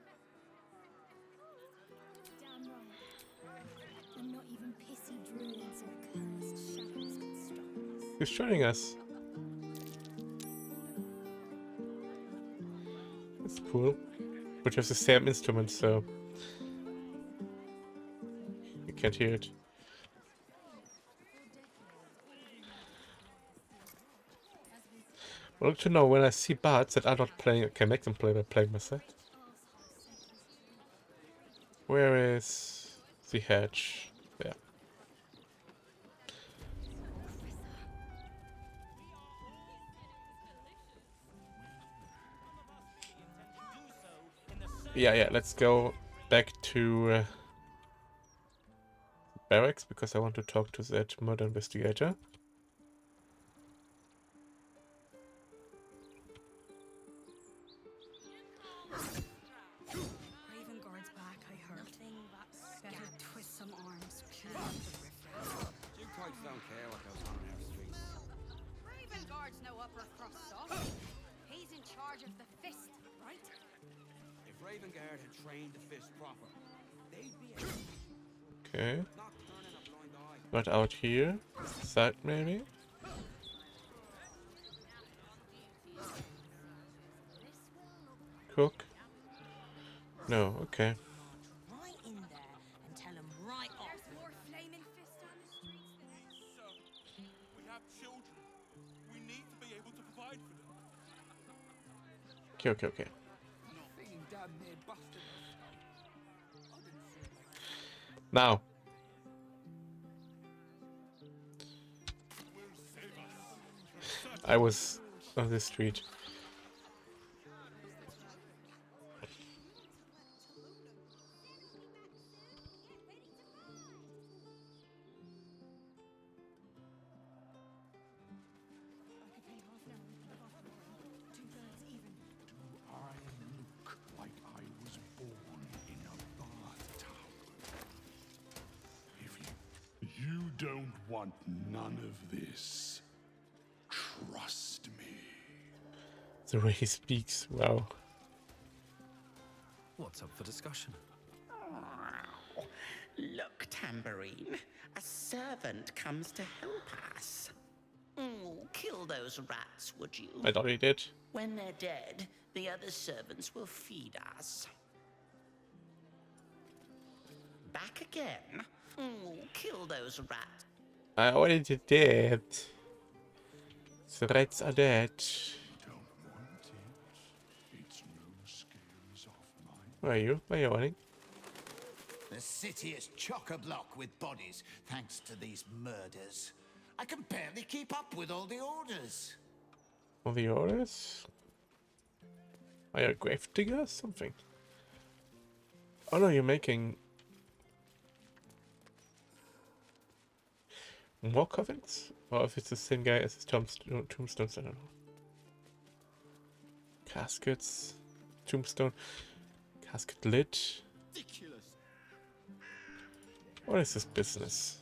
Speaker 4: Damn right. And not even pissy druids or cursed shadows could stop us.
Speaker 1: He's showing us. cool. Which has the same instrument, so you can't hear it. Well, to know when I see bards that are not playing, I can make them play by playing myself. Where is the hedge? There. Yeah, let's go back to barracks because I want to talk to that murder investigator.
Speaker 6: Raven guards back, I heard. Better twist some arms, clear up the riffraff.
Speaker 16: You types don't care what goes on in our streets.
Speaker 6: Raven guards no upper crust sauce. He's in charge of the fist, right?
Speaker 16: If Raven Guard had trained the fist proper, they'd be able
Speaker 1: Okay.
Speaker 16: not turning a blind eye.
Speaker 1: Not out here. Side maybe. Cook. No, okay.
Speaker 13: Right in there and tell them right off.
Speaker 6: There's more flaming fists on the streets than ever.
Speaker 17: Sir, we have children. We need to be able to provide for them.
Speaker 1: Okay.
Speaker 16: Feeding damn near busted
Speaker 1: Now. I was on this street.
Speaker 17: Like I was born in a bath towel. If you don't want none of this, trust me.
Speaker 1: The way he speaks, wow.
Speaker 2: What's up for discussion?
Speaker 18: Look, Tambourine, a servant comes to help us. Kill those rats, would you?
Speaker 1: I thought he did.
Speaker 18: When they're dead, the other servants will feed us. Back again. Kill those rats.
Speaker 1: I already did that. The rats are dead. Where are you? Where are you running?
Speaker 19: The city is chock-a-block with bodies, thanks to these murders. I can barely keep up with all the orders.
Speaker 1: All the orders? Are you a grave digger or something? Oh no, you're making more coffins? Or if it's the same guy as his tombstones, I don't know. Caskets, tombstone, casket lid.
Speaker 19: Ridiculous.
Speaker 1: What is this business?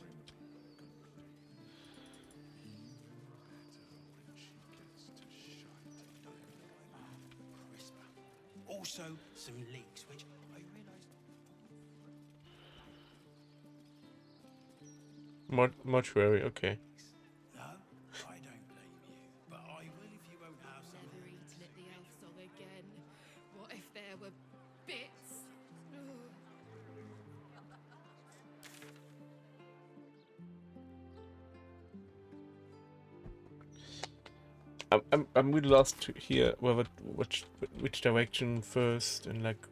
Speaker 13: Also, some leaks, which I realised.
Speaker 1: Mortuary, okay.
Speaker 13: No, I don't blame you, but I will if you won't have some.
Speaker 8: Never eaten at the elf song again. What if there were bits?
Speaker 1: I'm really lost to hear which direction first and like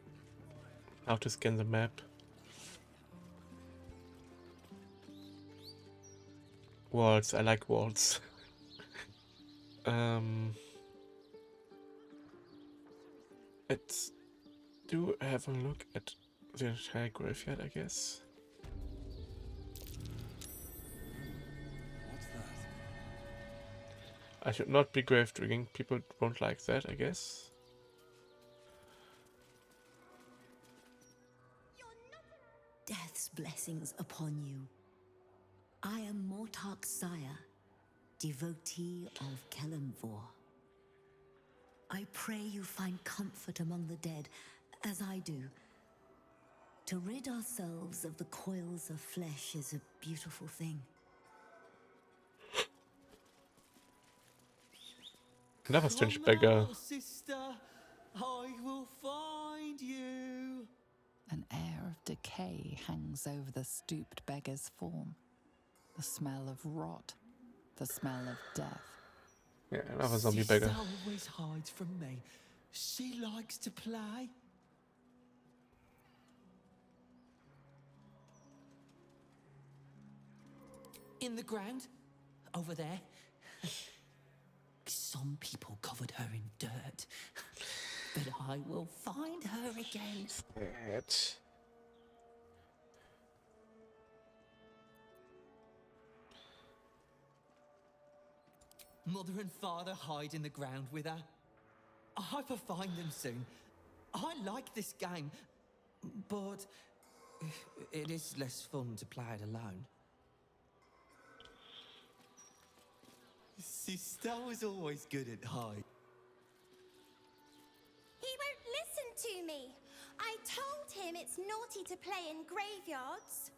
Speaker 1: how to scan the map. Walls, I like walls. Let's do have a look at the entire graveyard, I guess. I should not be grave digging. People won't like that, I guess.
Speaker 20: Death's blessings upon you. I am Mortark's sire, devotee of Kelemvor. I pray you find comfort among the dead, as I do. To rid ourselves of the coils of flesh is a beautiful thing.
Speaker 1: Another strange beggar.
Speaker 21: Sister, I will find you.
Speaker 14: An air of decay hangs over the stooped beggar's form. The smell of rot, the smell of death.
Speaker 1: Yeah, another zombie
Speaker 21: Sister
Speaker 1: beggar.
Speaker 21: always hides from me. She likes to play. In the ground, over there. Some people covered her in dirt, but I will find her again.
Speaker 1: That.
Speaker 21: Mother and father hide in the ground with her. I hope I find them soon. I like this game, but it is less fun to play it alone. Sister was always good at hide.
Speaker 22: He won't listen to me. I told him it's naughty to play in graveyards.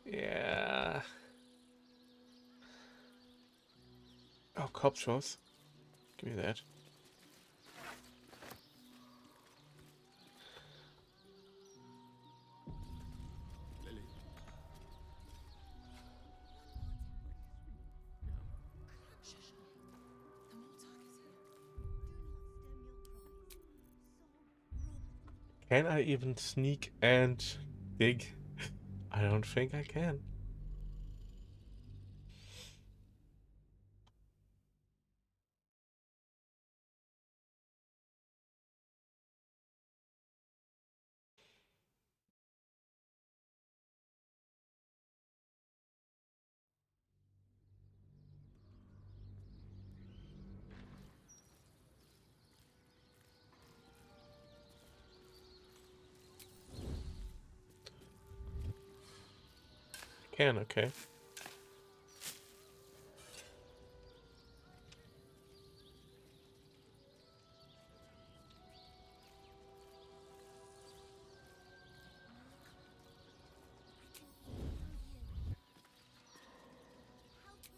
Speaker 1: Yeah. Oh, cop shows. Give me that. Can I even sneak and dig? I don't think I can. Can, okay.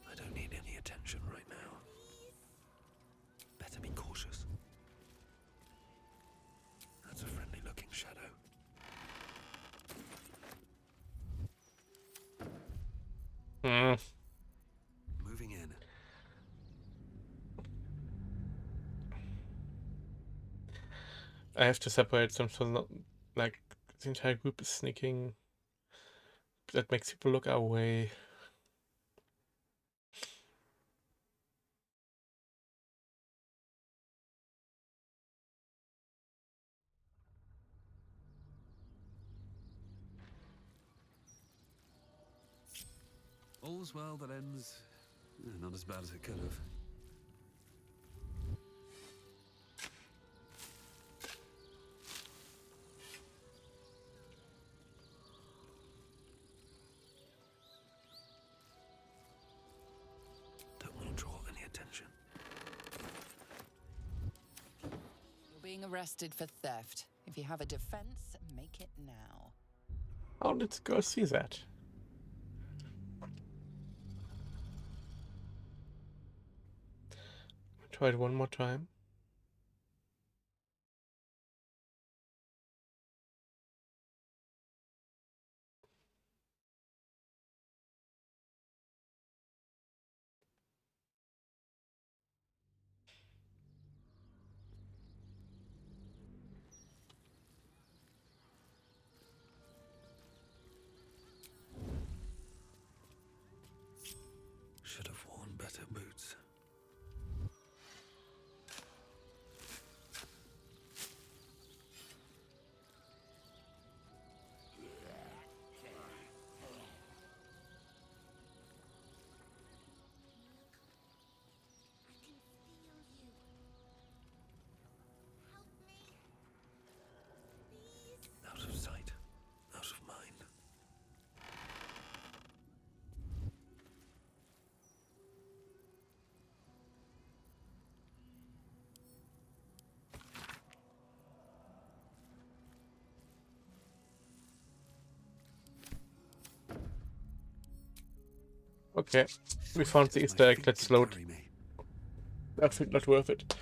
Speaker 2: I don't need any attention right now. Better be cautious. That's a friendly-looking shadow. Moving in.
Speaker 1: I have to separate them so not like the entire group is sneaking. That makes people look our way.
Speaker 2: All's well that ends not as bad as it could have. Don't want to draw any attention.
Speaker 14: You're being arrested for theft. If you have a defense, make it now.
Speaker 1: Oh, let's go see that. Try it one more time.
Speaker 2: Should have worn better boots. Out of sight, out of mind.
Speaker 1: Okay, we found the Easter egg. Let's load. I think not worth it.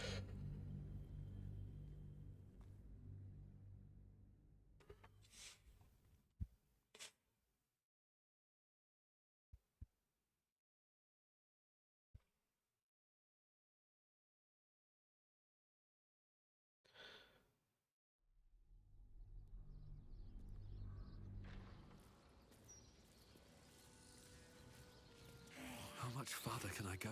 Speaker 2: much farther can I go?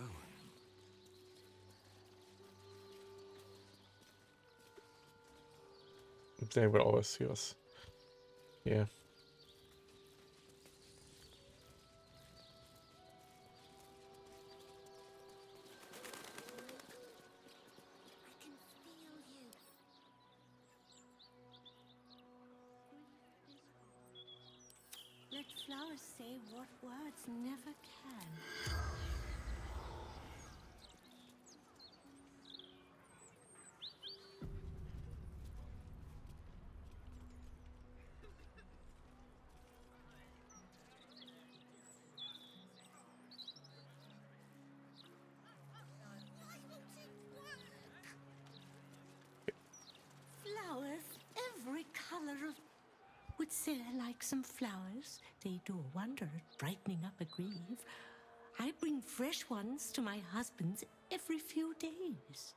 Speaker 1: They will always see us. Yeah.
Speaker 22: Let flowers say what words never can. Flowers, every color of... Would Sarah like some flowers? They do a wonder at brightening up a grave. I bring fresh ones to my husband's every few days.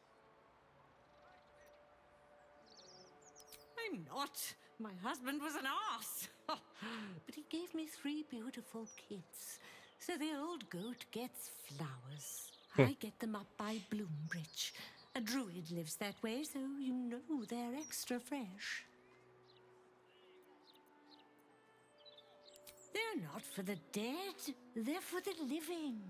Speaker 22: I'm not. My husband was an arse. But he gave me 3 beautiful kids. So the old goat gets flowers. I get them up by Bloombridge. A druid lives that way, so you know they're extra fresh. They're not for the dead. They're for the living.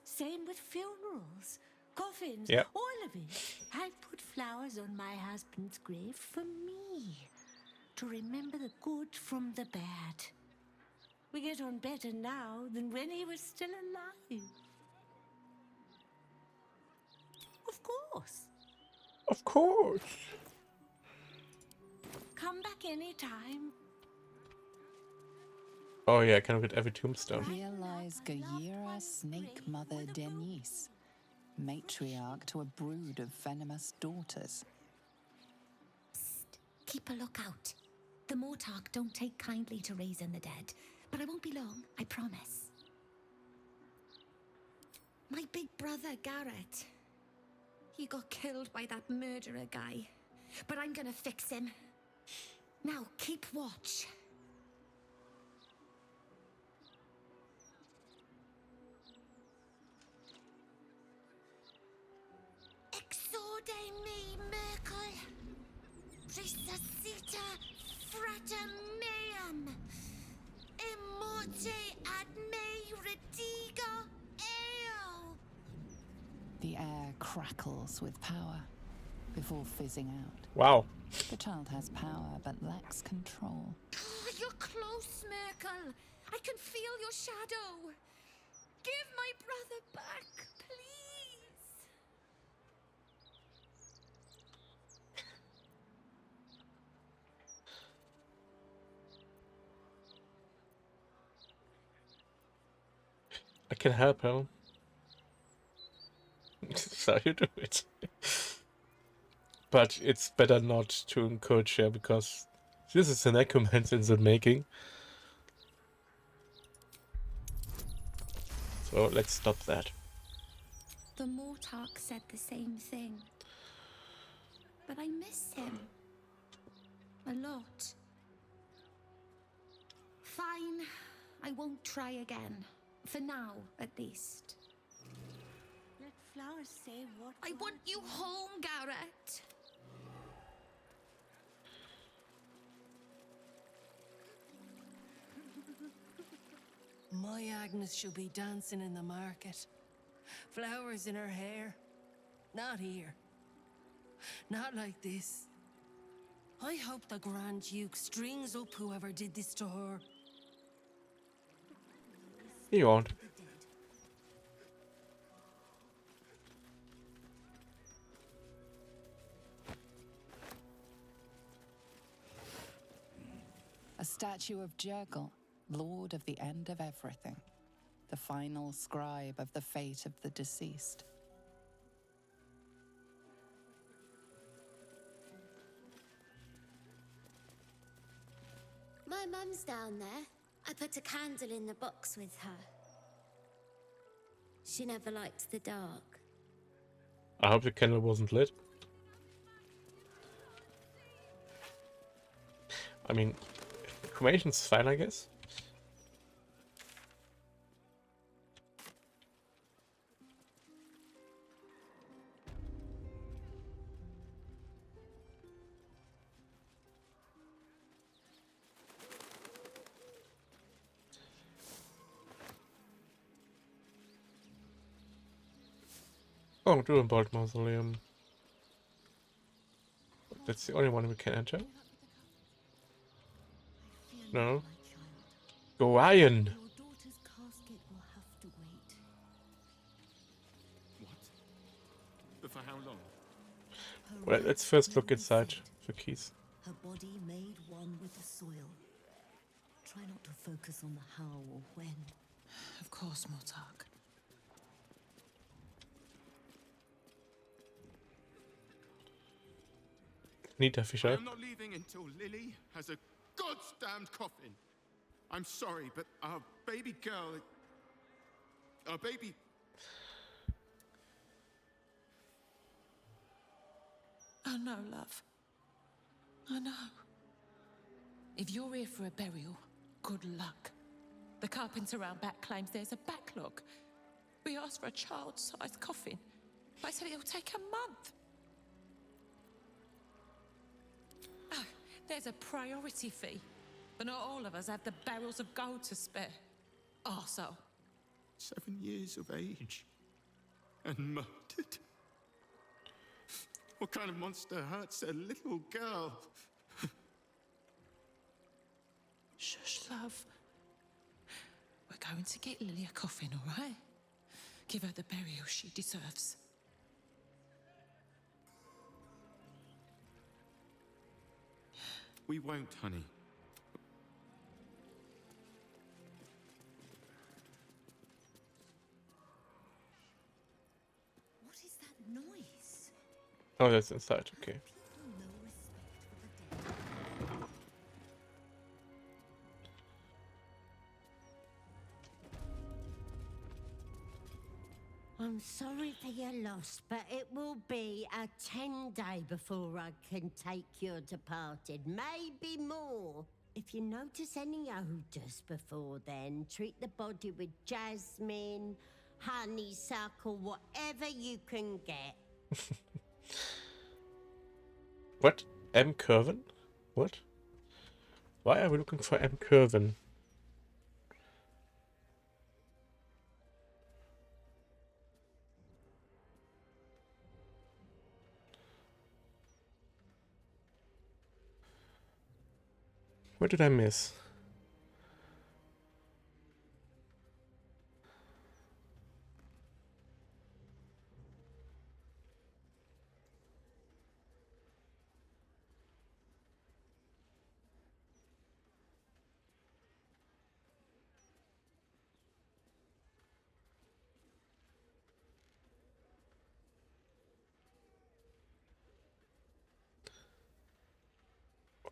Speaker 22: Same with funerals, coffins,
Speaker 1: Yep.
Speaker 22: all of it. I put flowers on my husband's grave for me, to remember the good from the bad. We get on better now than when he was still alive. Of course.
Speaker 1: Of course.
Speaker 22: Come back anytime.
Speaker 1: Oh yeah, I can look at every tombstone.
Speaker 14: Here lies GER Snake Mother Denise, matriarch to a brood of venomous daughters.
Speaker 15: Psst. Keep a lookout. The Mortark don't take kindly to raising the dead, but I won't be long, I promise. My big brother, Garrett. He got killed by that murderer guy, but I'm gonna fix him. Now, keep watch.
Speaker 22: Exorde me, Merkel. Resuscita frater meum. Immorte ad me redigo eo.
Speaker 14: The air crackles with power before fizzing out.
Speaker 1: Wow.
Speaker 14: The child has power but lacks control.
Speaker 15: Oh, you're close, Merkel. I can feel your shadow. Give my brother back, please.
Speaker 1: I can help him. So you do it. But it's better not to encourage her, because this is an necromancer in the making. So let's stop that.
Speaker 15: The Mortark said the same thing. But I miss him. A lot. Fine. I won't try again. For now, at least.
Speaker 22: Let flowers say what...
Speaker 15: I want you home, Garrett.
Speaker 7: My Agnes shall be dancing in the market. Flowers in her hair. Not here. Not like this. I hope the Grand Duke strings up whoever did this to her.
Speaker 1: He won't.
Speaker 14: A statue of Jurgle, lord of the end of everything, the final scribe of the fate of the deceased.
Speaker 22: My mum's down there. I put a candle in the box with her. She never liked the dark.
Speaker 1: I hope the candle wasn't lit. I mean, cremation's fine, I guess. Oh, Durenbold Mausoleum. That's the only one we can enter. No. Gorion!
Speaker 20: Your daughter's casket will have to wait.
Speaker 12: What? But for how long?
Speaker 1: Well, let's first look inside for keys.
Speaker 20: Her body made one with the soil. Try not to focus on the how or when.
Speaker 14: Of course, Mortark.
Speaker 1: Nita
Speaker 12: I
Speaker 1: Fischer.
Speaker 12: am not leaving until Lily has a goddamned coffin. I'm sorry, but our baby girl... Our baby...
Speaker 14: I know, love. I know. If you're here for a burial, good luck. The carpenter around back claims there's a backlog. We asked for a child-sized coffin. They said it'll take a month. Oh, there's a priority fee. But not all of us have the barrels of gold to spare. Arsehole.
Speaker 12: 7 years of age. And murdered. What kind of monster hurts a little girl?
Speaker 14: Shush, love. We're going to get Lily a coffin, all right? Give her the burial she deserves.
Speaker 12: We won't, honey.
Speaker 20: What is that noise?
Speaker 1: Oh, that's inside, okay.
Speaker 5: I'm sorry for your loss, but it will be a 10-day before I can take your departed. Maybe more. If you notice any odours before then, treat the body with jasmine, honeysuckle, whatever you can get.
Speaker 1: What? M. Curvin? What? Why are we looking for M. Curvin? What did I miss?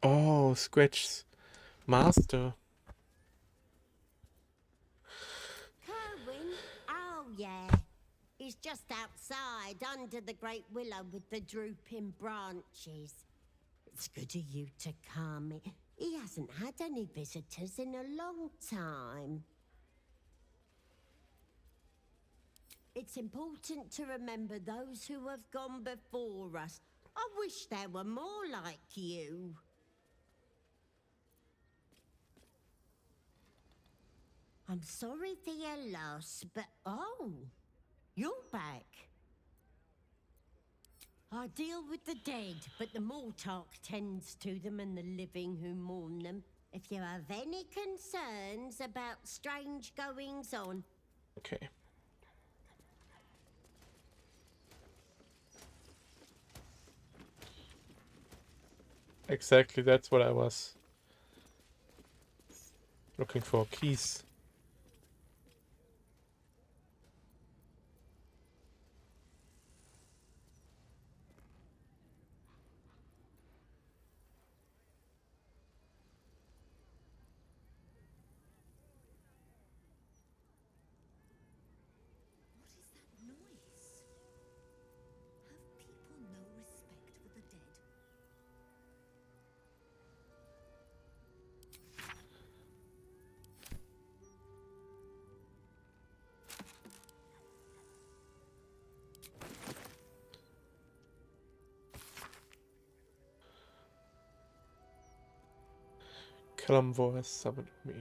Speaker 1: Oh, Scratch's master.
Speaker 5: Kerwin? Oh, yeah. He's just outside, under the great willow with the drooping branches. It's good of you to come. He hasn't had any visitors in a long time. It's important to remember those who have gone before us. I wish there were more like you. I'm sorry for your loss, but oh, you're back. I deal with the dead, but the Mortark tends to them and the living who mourn them. If you have any concerns about strange goings on.
Speaker 1: Okay. Exactly, that's what I was looking for. Keys. Kalamvor has summoned me.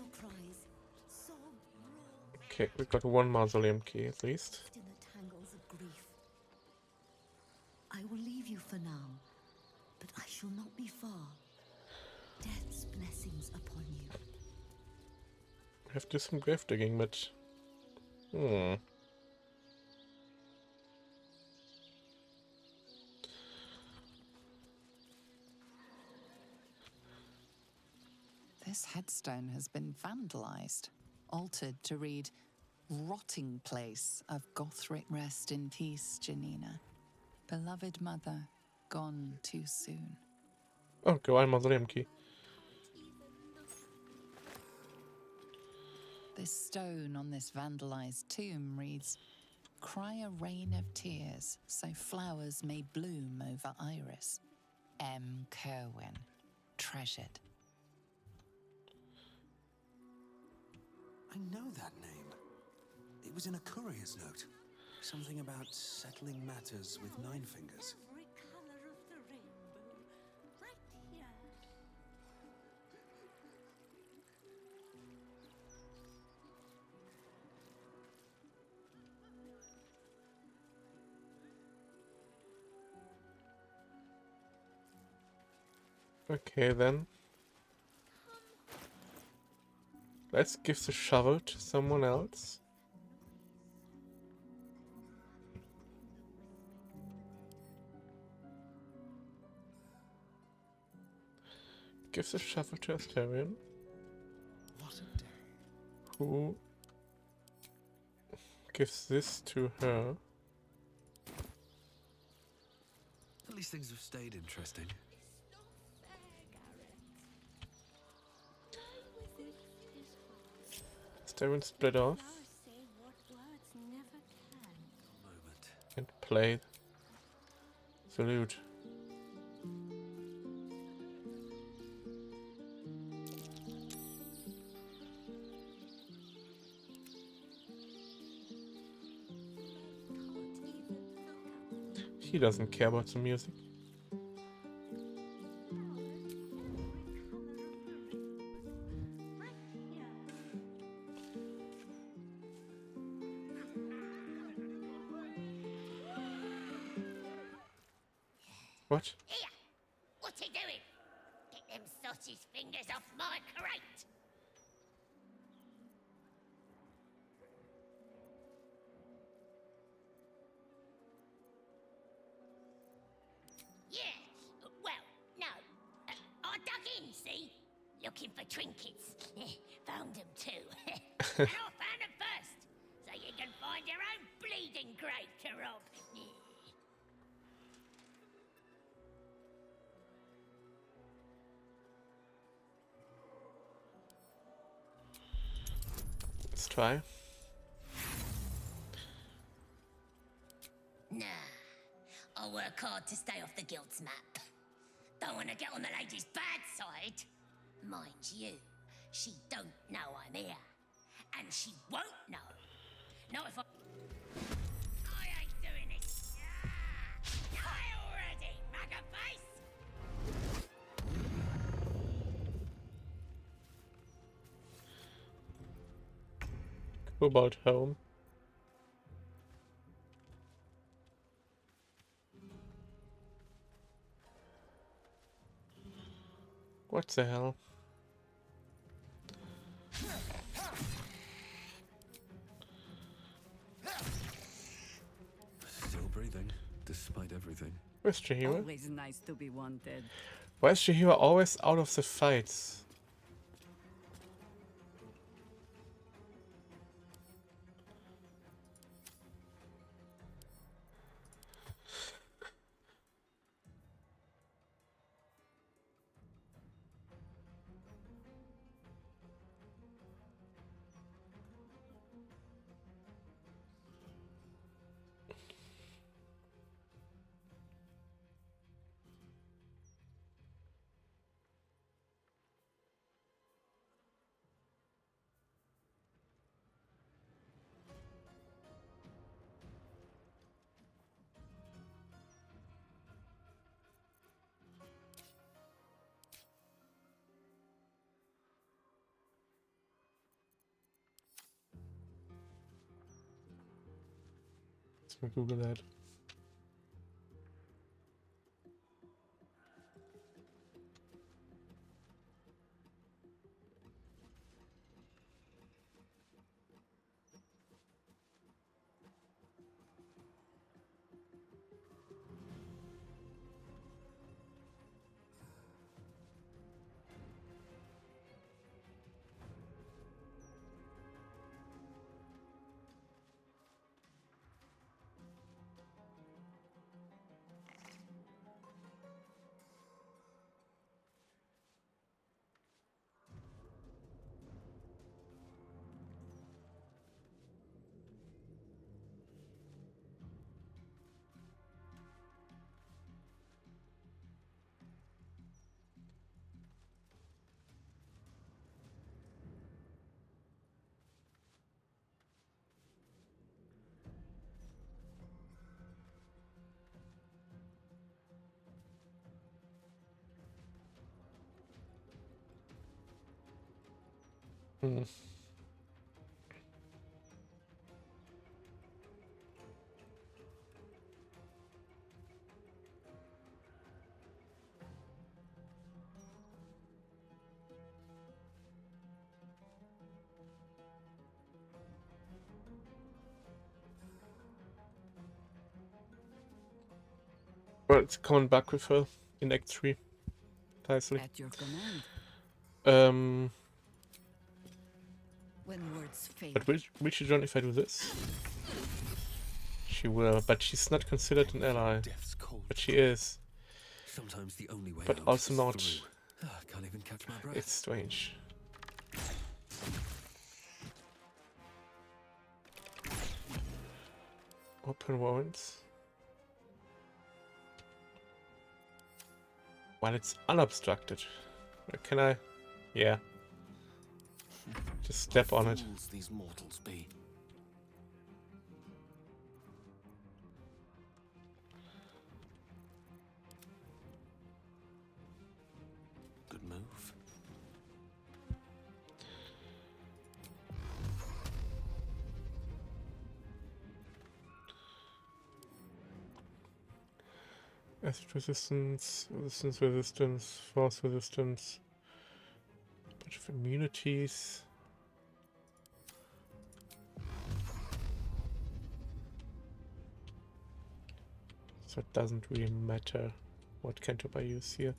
Speaker 20: your cries, so raw.
Speaker 1: Okay, we've got one mausoleum key at least.
Speaker 20: In the tangles of grief. I will leave you for now, but I shall not be far. Death's blessings upon you.
Speaker 1: I have to do some grave digging, but...
Speaker 9: This headstone has been vandalized, altered to read, "Rotting place of Gothric rest in peace, Janina. Beloved mother, gone too soon."
Speaker 1: Oh, go on, mausoleum key.
Speaker 9: This stone on this vandalized tomb reads, "Cry a rain of tears, so flowers may bloom over Iris. M. Kerwin, treasured."
Speaker 13: I know that name. It was in a courier's note. Something about settling matters with Nine Fingers.
Speaker 5: Every color of the rainbow, right here.
Speaker 1: Okay, then. Let's give the shovel to someone else. Give the shovel to Astarion.
Speaker 13: What a day.
Speaker 1: Who gives this to her.
Speaker 2: At least things have stayed interesting.
Speaker 1: Astarion split off
Speaker 5: Say what words never can.
Speaker 2: Moment.
Speaker 1: and played the lute. He doesn't care about the music. What?
Speaker 5: Here! What's he doing? Get them sausage fingers off my crate! Yeah, well, no. I dug in, see? Looking for trinkets. Found them too. And I found them first, so you can find your own bleeding grave to rob.
Speaker 1: Let's try.
Speaker 5: Nah, I'll work hard to stay off the guild's map. Don't want to get on the lady's bad side. Mind you, she don't know I'm here. And she won't know. Not if I ain't doing this. Die already, maggot-face!
Speaker 1: Go about home. What the hell?
Speaker 2: Still breathing, despite everything.
Speaker 1: Where's Chihiro?
Speaker 10: Always nice to be wanted.
Speaker 1: Why is Chihiro always out of the fights? Let's Google that. Hmm. Well, it's coming back with her in Act 3. Nicely.
Speaker 10: At your command. When words fail.
Speaker 1: But will she join if I do this? She will, but she's not considered an ally. But she is.
Speaker 2: Sometimes the only way
Speaker 1: But
Speaker 2: out
Speaker 1: also
Speaker 2: is
Speaker 1: not.
Speaker 2: through. Can't even catch my breath.
Speaker 1: It's strange. Open warrants. While it's unobstructed. Can I? Yeah. Just step on it.
Speaker 2: Fools these mortals be. Good move.
Speaker 1: Acid resistance, resistance, force resistance, bunch of immunities. So it doesn't really matter what cantrip I use here.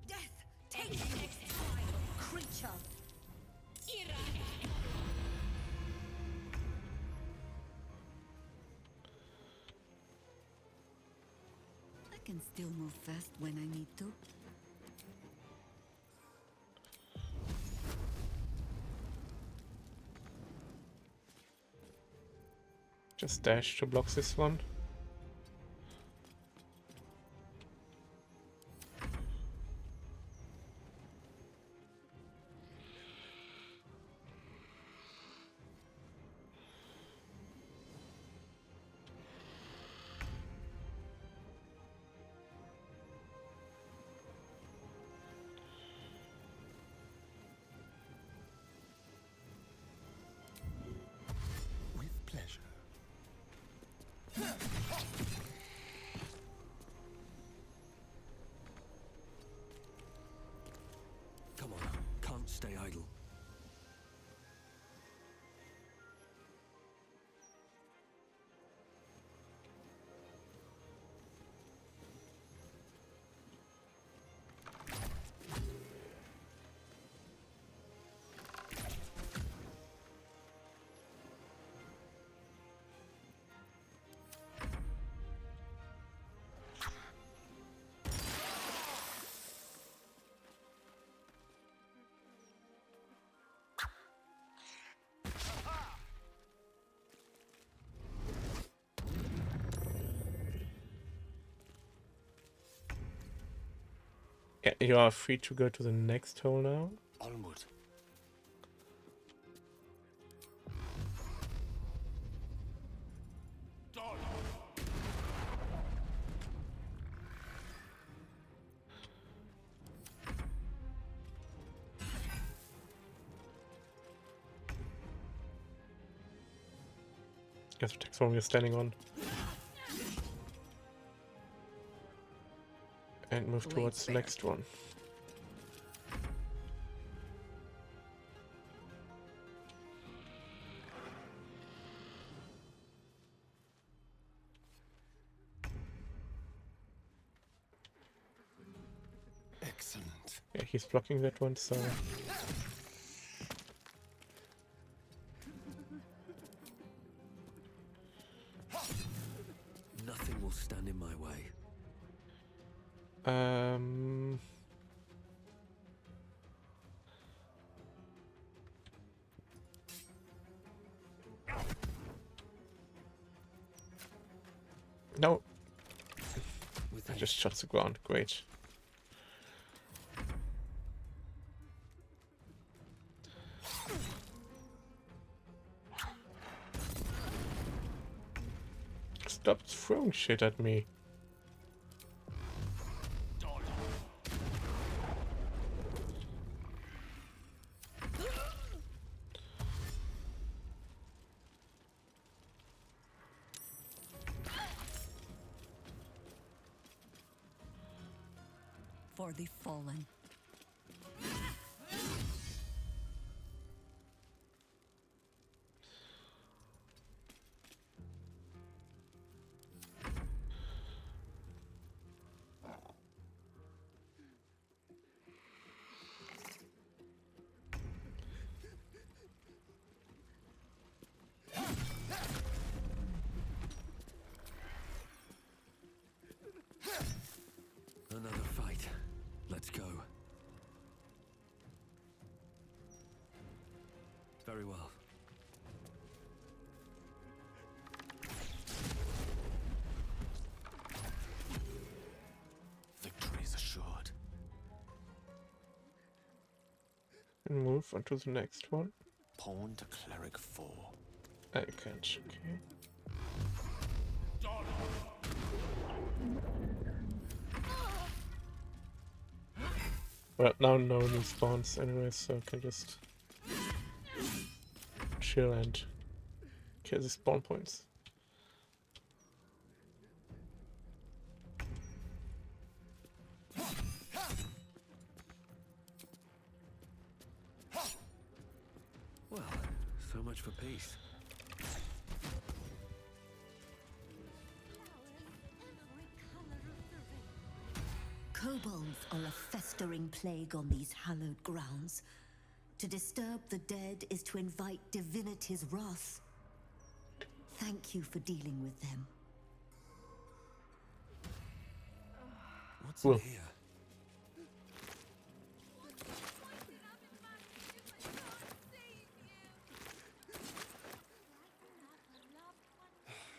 Speaker 5: Death, take the next time, creature.
Speaker 10: I can still move fast when I need to.
Speaker 1: Just dash to block this one.
Speaker 2: With pleasure. Come on, can't stay idle.
Speaker 1: Yeah, you are free to go to the next hole now.
Speaker 2: Onward.
Speaker 1: Guess the text form you're standing on. And move towards the next one.
Speaker 13: Excellent.
Speaker 1: Yeah, he's blocking that one, so...
Speaker 2: Nothing will stand in my way.
Speaker 1: No! I just shot the ground, great. Stop throwing shit at me.
Speaker 10: For the fallen.
Speaker 2: Another fight. Let's go. Very well.
Speaker 13: Victory is assured.
Speaker 1: And move on to the next one.
Speaker 13: Pawn to cleric 4.
Speaker 1: I can't, okay. Well, now no new spawns anyway, so I can just chill and kill the spawn points.
Speaker 2: Well, so much for peace.
Speaker 20: Kobolds are a festering plague on these hallowed grounds. To disturb the dead is to invite divinity's wrath. Thank you for dealing with them.
Speaker 2: What's in here?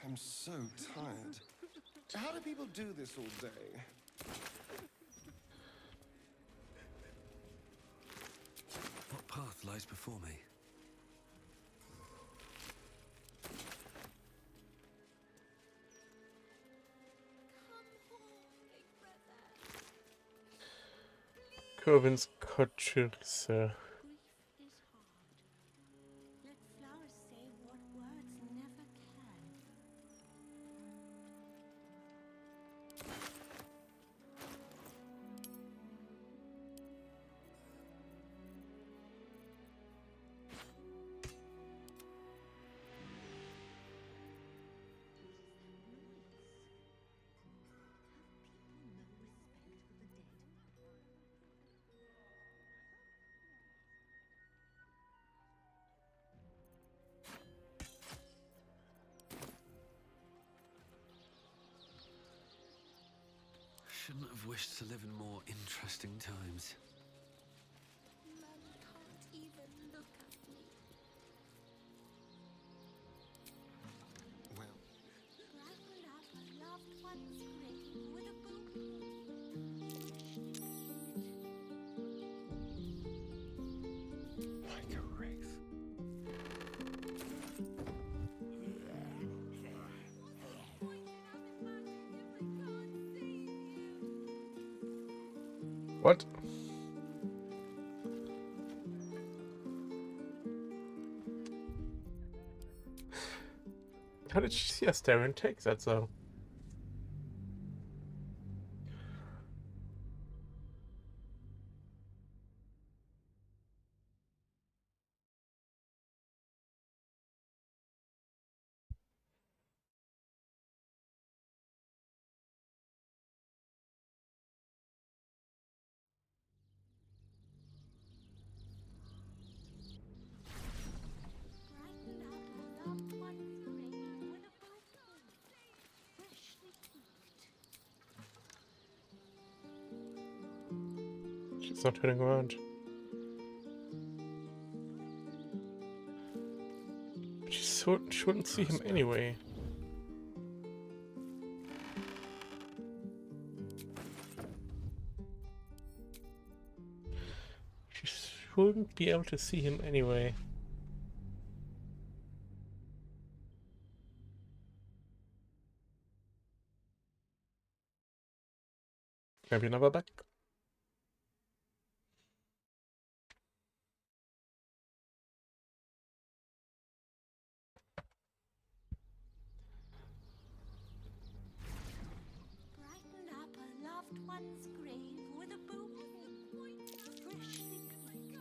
Speaker 3: I'm so tired. How do people do this all day?
Speaker 2: What path lies before me?
Speaker 1: Corbin's Kotchilse.
Speaker 5: Let flowers say what words never can.
Speaker 2: Shouldn't have wished to live in more interesting times.
Speaker 15: Mum can't even look at me.
Speaker 3: Well,
Speaker 15: Rattle up a loved one's grave with a book.
Speaker 3: like a wraith.
Speaker 1: What? How did she see Astarion take that though? She's not turning around. She shouldn't see him anyway. She shouldn't be able to see him anyway. Maybe another back.
Speaker 5: Brighten up a loved one's grave with a booming point freshly clicked.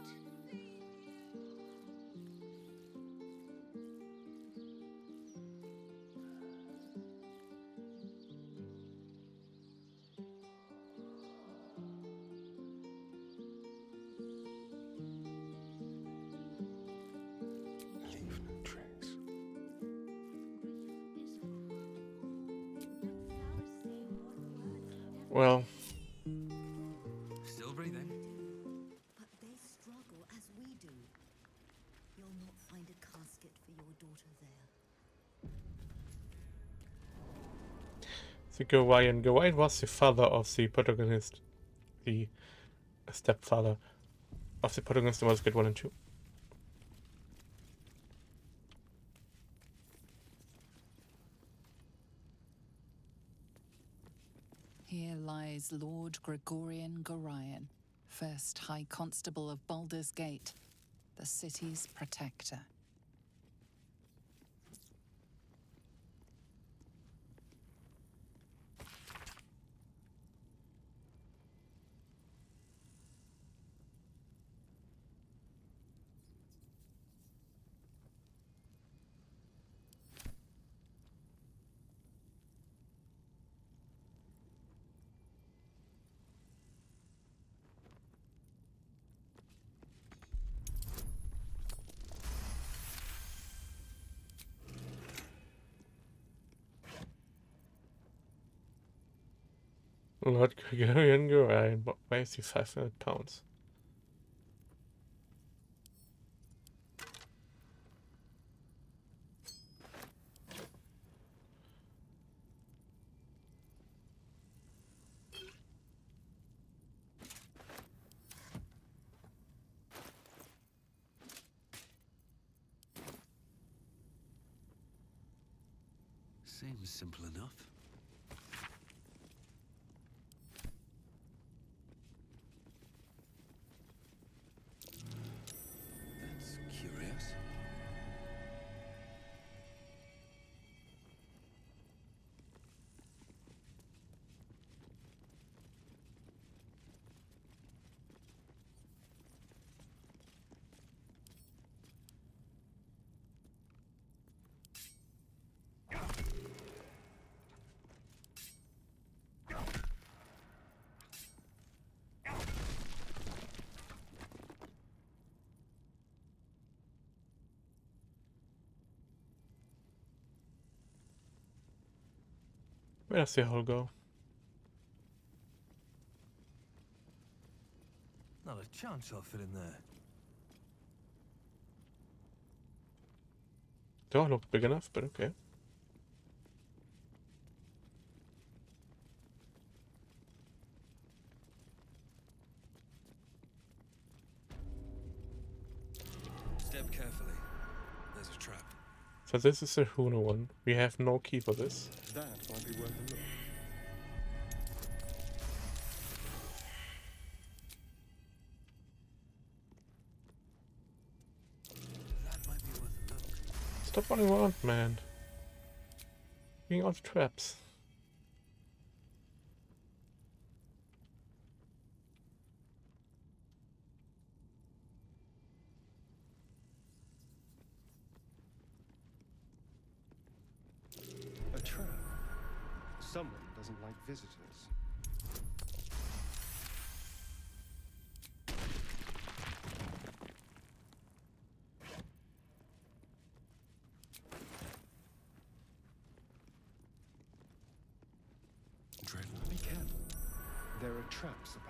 Speaker 17: Leave no trace.
Speaker 1: Well,
Speaker 2: Still breathing.
Speaker 20: But they struggle as we do. You'll not find a casket for your daughter there.
Speaker 1: the Gawain. Gawain was the father of the protagonist. The stepfather of the protagonist in Baldur's Gate 1 and 2.
Speaker 9: Here lies Lord Gregorian Gorion, first High Constable of Baldur's Gate, the city's protector.
Speaker 1: Lord Gregorian Gorion weighs you 500 pounds.
Speaker 2: Seems simple enough. That's curious.
Speaker 1: Where does the hole go?
Speaker 2: Not a chance I'll fit in there.
Speaker 1: Don't look big enough, but okay.
Speaker 2: Step carefully. There's a trap.
Speaker 1: So this is the Huno one. We have no key for this.
Speaker 4: That might be worth a look.
Speaker 2: That might be worth a look.
Speaker 1: Stop running around, man. Checking out traps.
Speaker 4: A trap. Someone doesn't like visitors. Be careful. There are traps about.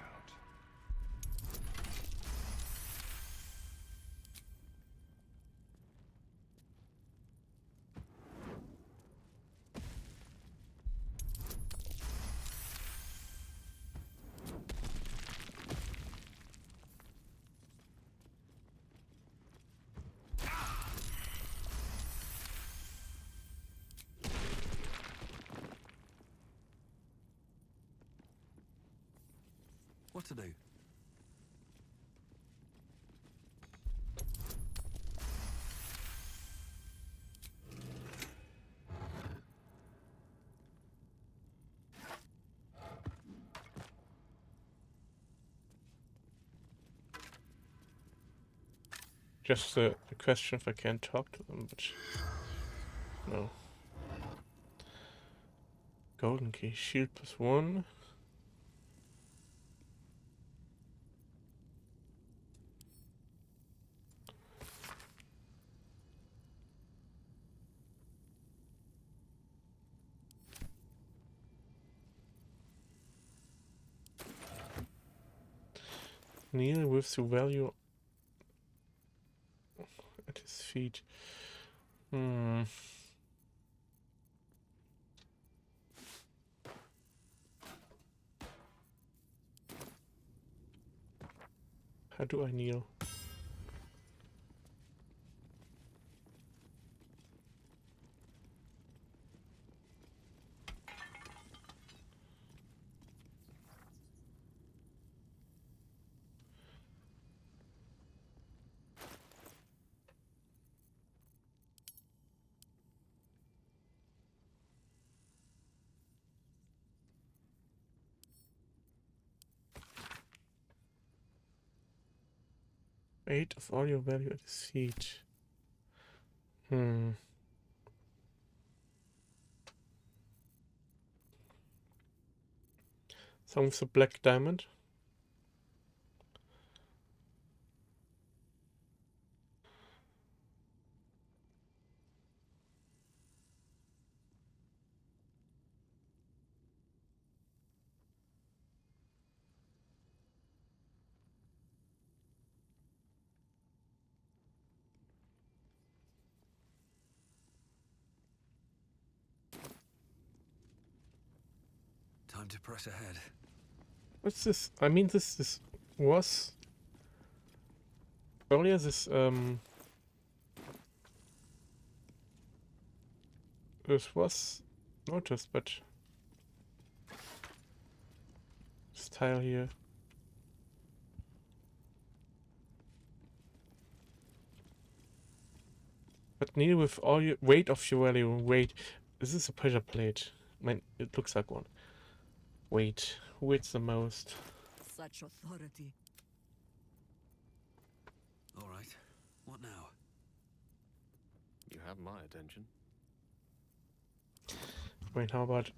Speaker 2: What to do?
Speaker 1: Just a question if I can talk to them, but no. Golden key, shield +1. Kneel with the value at his feet. How do I kneel? Weight of all your value at his feet. Some with the black diamond.
Speaker 2: Time to press ahead.
Speaker 1: What's this? I mean, this was earlier. This was noticed, but this tile here. But kneel with all your weight of your value. Weight. This is a pressure plate. I mean, it looks like one. Weight. Who weighs the most?
Speaker 10: Such authority.
Speaker 2: All right. What now?
Speaker 4: You have my attention.
Speaker 1: I mean, how about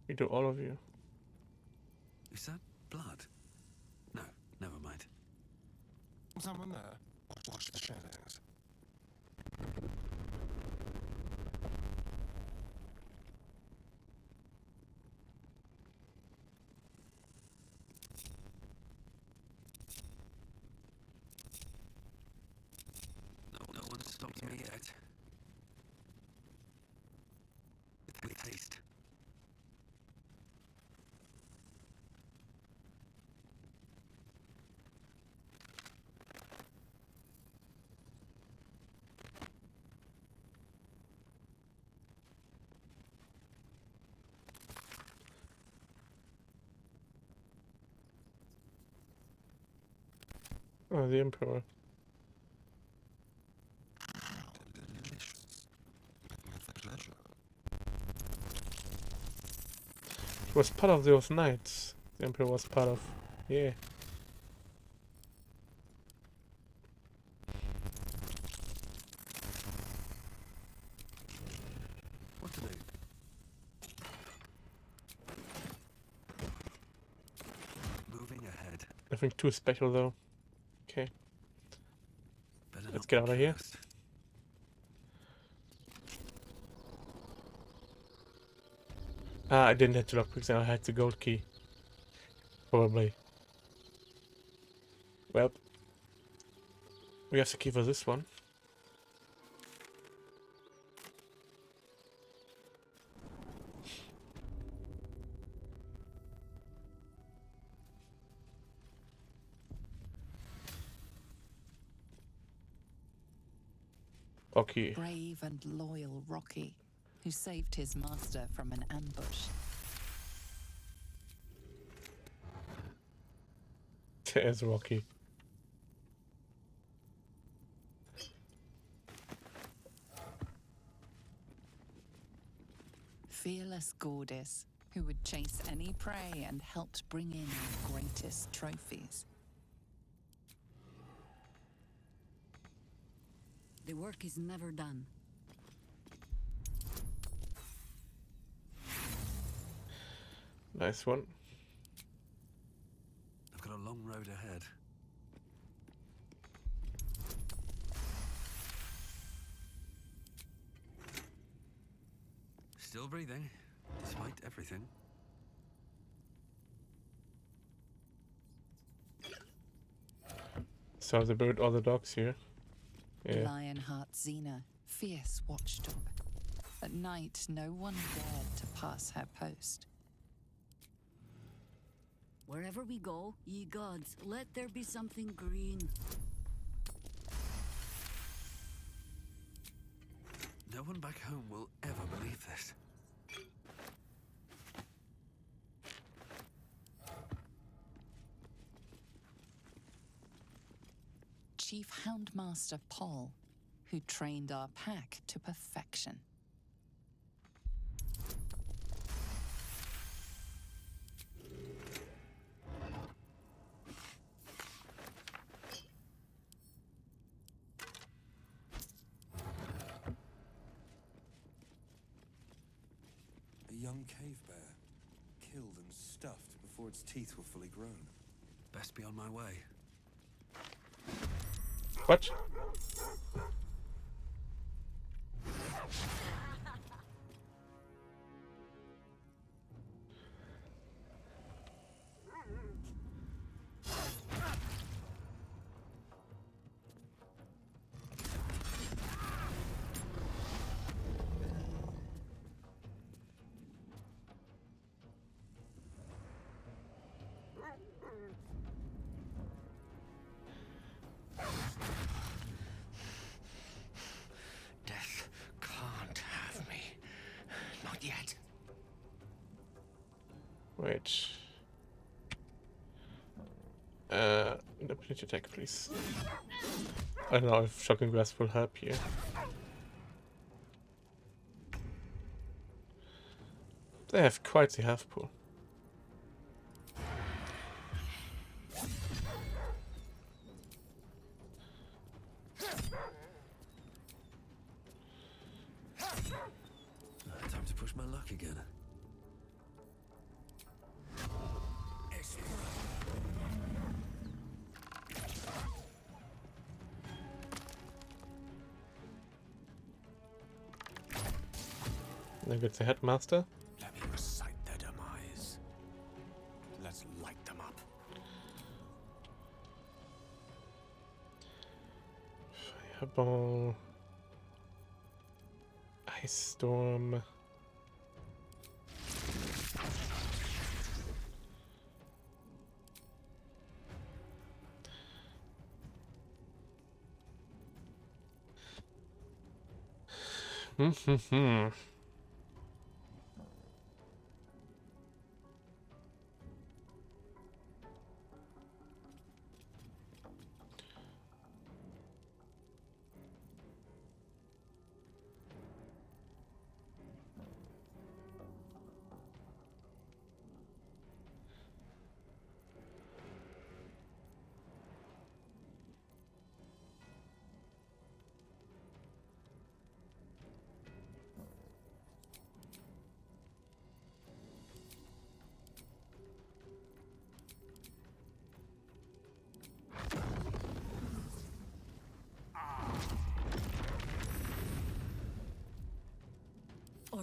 Speaker 1: we do all of you?
Speaker 2: Is that blood? No, never mind.
Speaker 4: Someone there. Watch the shadows.
Speaker 2: No one stopped me yet. With haste.
Speaker 1: Oh, the Emperor. He was part of those knights. The Emperor was part of. Yeah.
Speaker 2: What to do? Moving ahead.
Speaker 1: Nothing too special though. Okay.
Speaker 2: Better
Speaker 1: Let's
Speaker 2: not
Speaker 1: get
Speaker 2: be
Speaker 1: out of here.
Speaker 2: cursed.
Speaker 1: Ah, I didn't have to lockpicks, I had the gold key. Probably. Well, we have the key for this one. Okay.
Speaker 9: Brave and loyal Rocky, who saved his master from an ambush.
Speaker 1: There's Rocky.
Speaker 9: Fearless Gordis, who would chase any prey and helped bring in the greatest trophies.
Speaker 10: The work is never done.
Speaker 1: Nice one.
Speaker 2: I've got a long road ahead. Still breathing, despite everything.
Speaker 1: So they buried all the dogs here. Yeah.
Speaker 9: Lionheart Xena, fierce watchdog. At night, no one dared to pass her post.
Speaker 10: Wherever we go, ye gods, let there be something green.
Speaker 2: No one back home will ever believe this.
Speaker 9: Chief Houndmaster Paul, who trained our pack to perfection.
Speaker 6: A young cave bear, killed and stuffed before its teeth were fully grown.
Speaker 2: Best be on my way.
Speaker 1: What?
Speaker 13: Death can't have me. Not yet.
Speaker 1: Wait. An opportunity attack, please. I don't know if Shocking Grasp will help here. They have quite the health pool.
Speaker 2: Time to push my luck again.
Speaker 1: Then get the Headmaster.
Speaker 6: Let me recite their demise. Let's light them up.
Speaker 1: Fireball. Ice Storm. Hmm.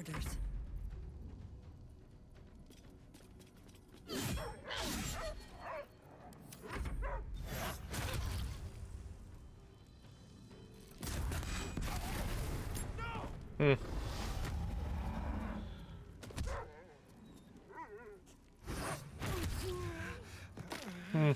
Speaker 10: Baldurs.
Speaker 1: Hmm. Hmm.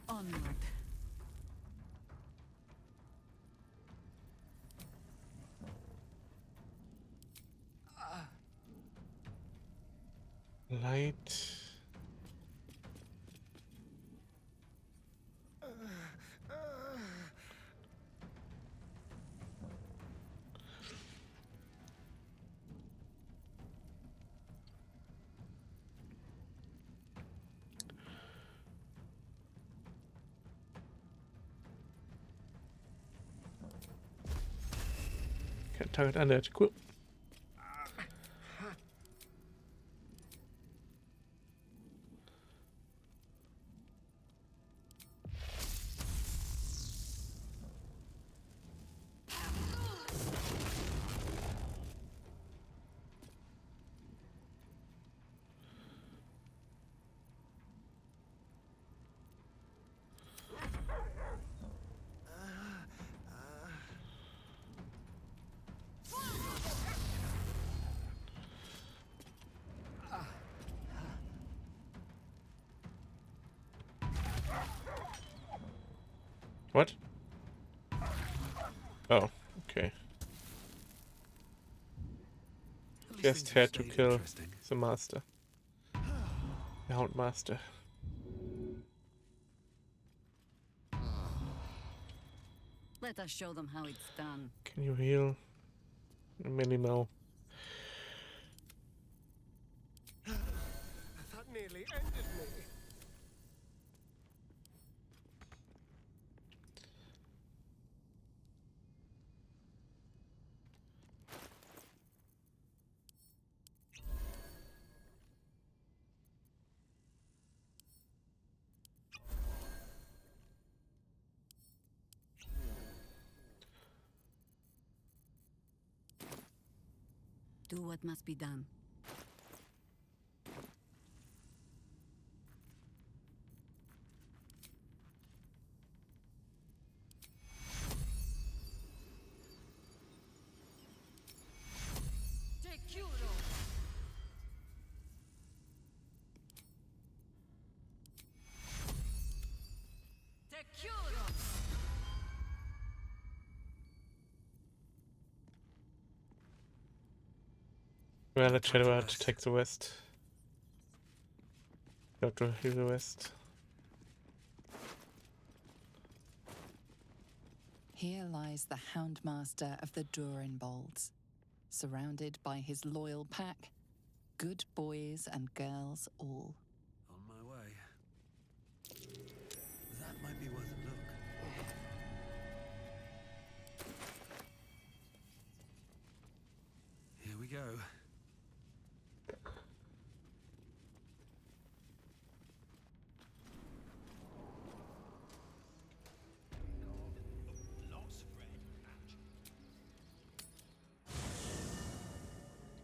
Speaker 10: Onward.
Speaker 1: Light. Can't target undead. Cool. What? Oh, okay. Just had to kill the master. The Hound Master.
Speaker 10: Let us show them how it's done.
Speaker 1: Can you heal? Minimal.
Speaker 4: That nearly ended me.
Speaker 10: Do what must be done.
Speaker 1: Well, let's try to take the west. Go to the west.
Speaker 9: Here lies the Houndmaster of the Durinbolds, surrounded by his loyal pack, good boys and girls all.
Speaker 2: On my way. That might be worth a look. Here we go.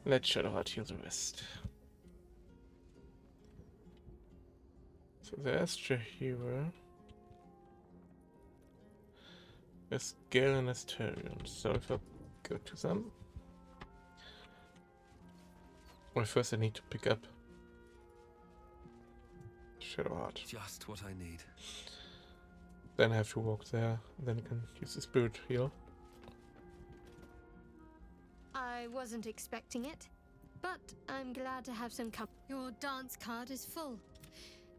Speaker 1: Let's Shadowheart heal the rest. So there's Jahira. There's GER and Asterion. So if I go to them. Well, first I need to pick up Shadowheart.
Speaker 2: Just what I need.
Speaker 1: Then I have to walk there. Then I can use the spirit heal.
Speaker 15: I wasn't expecting it, but I'm glad to have some company. Your dance card is full.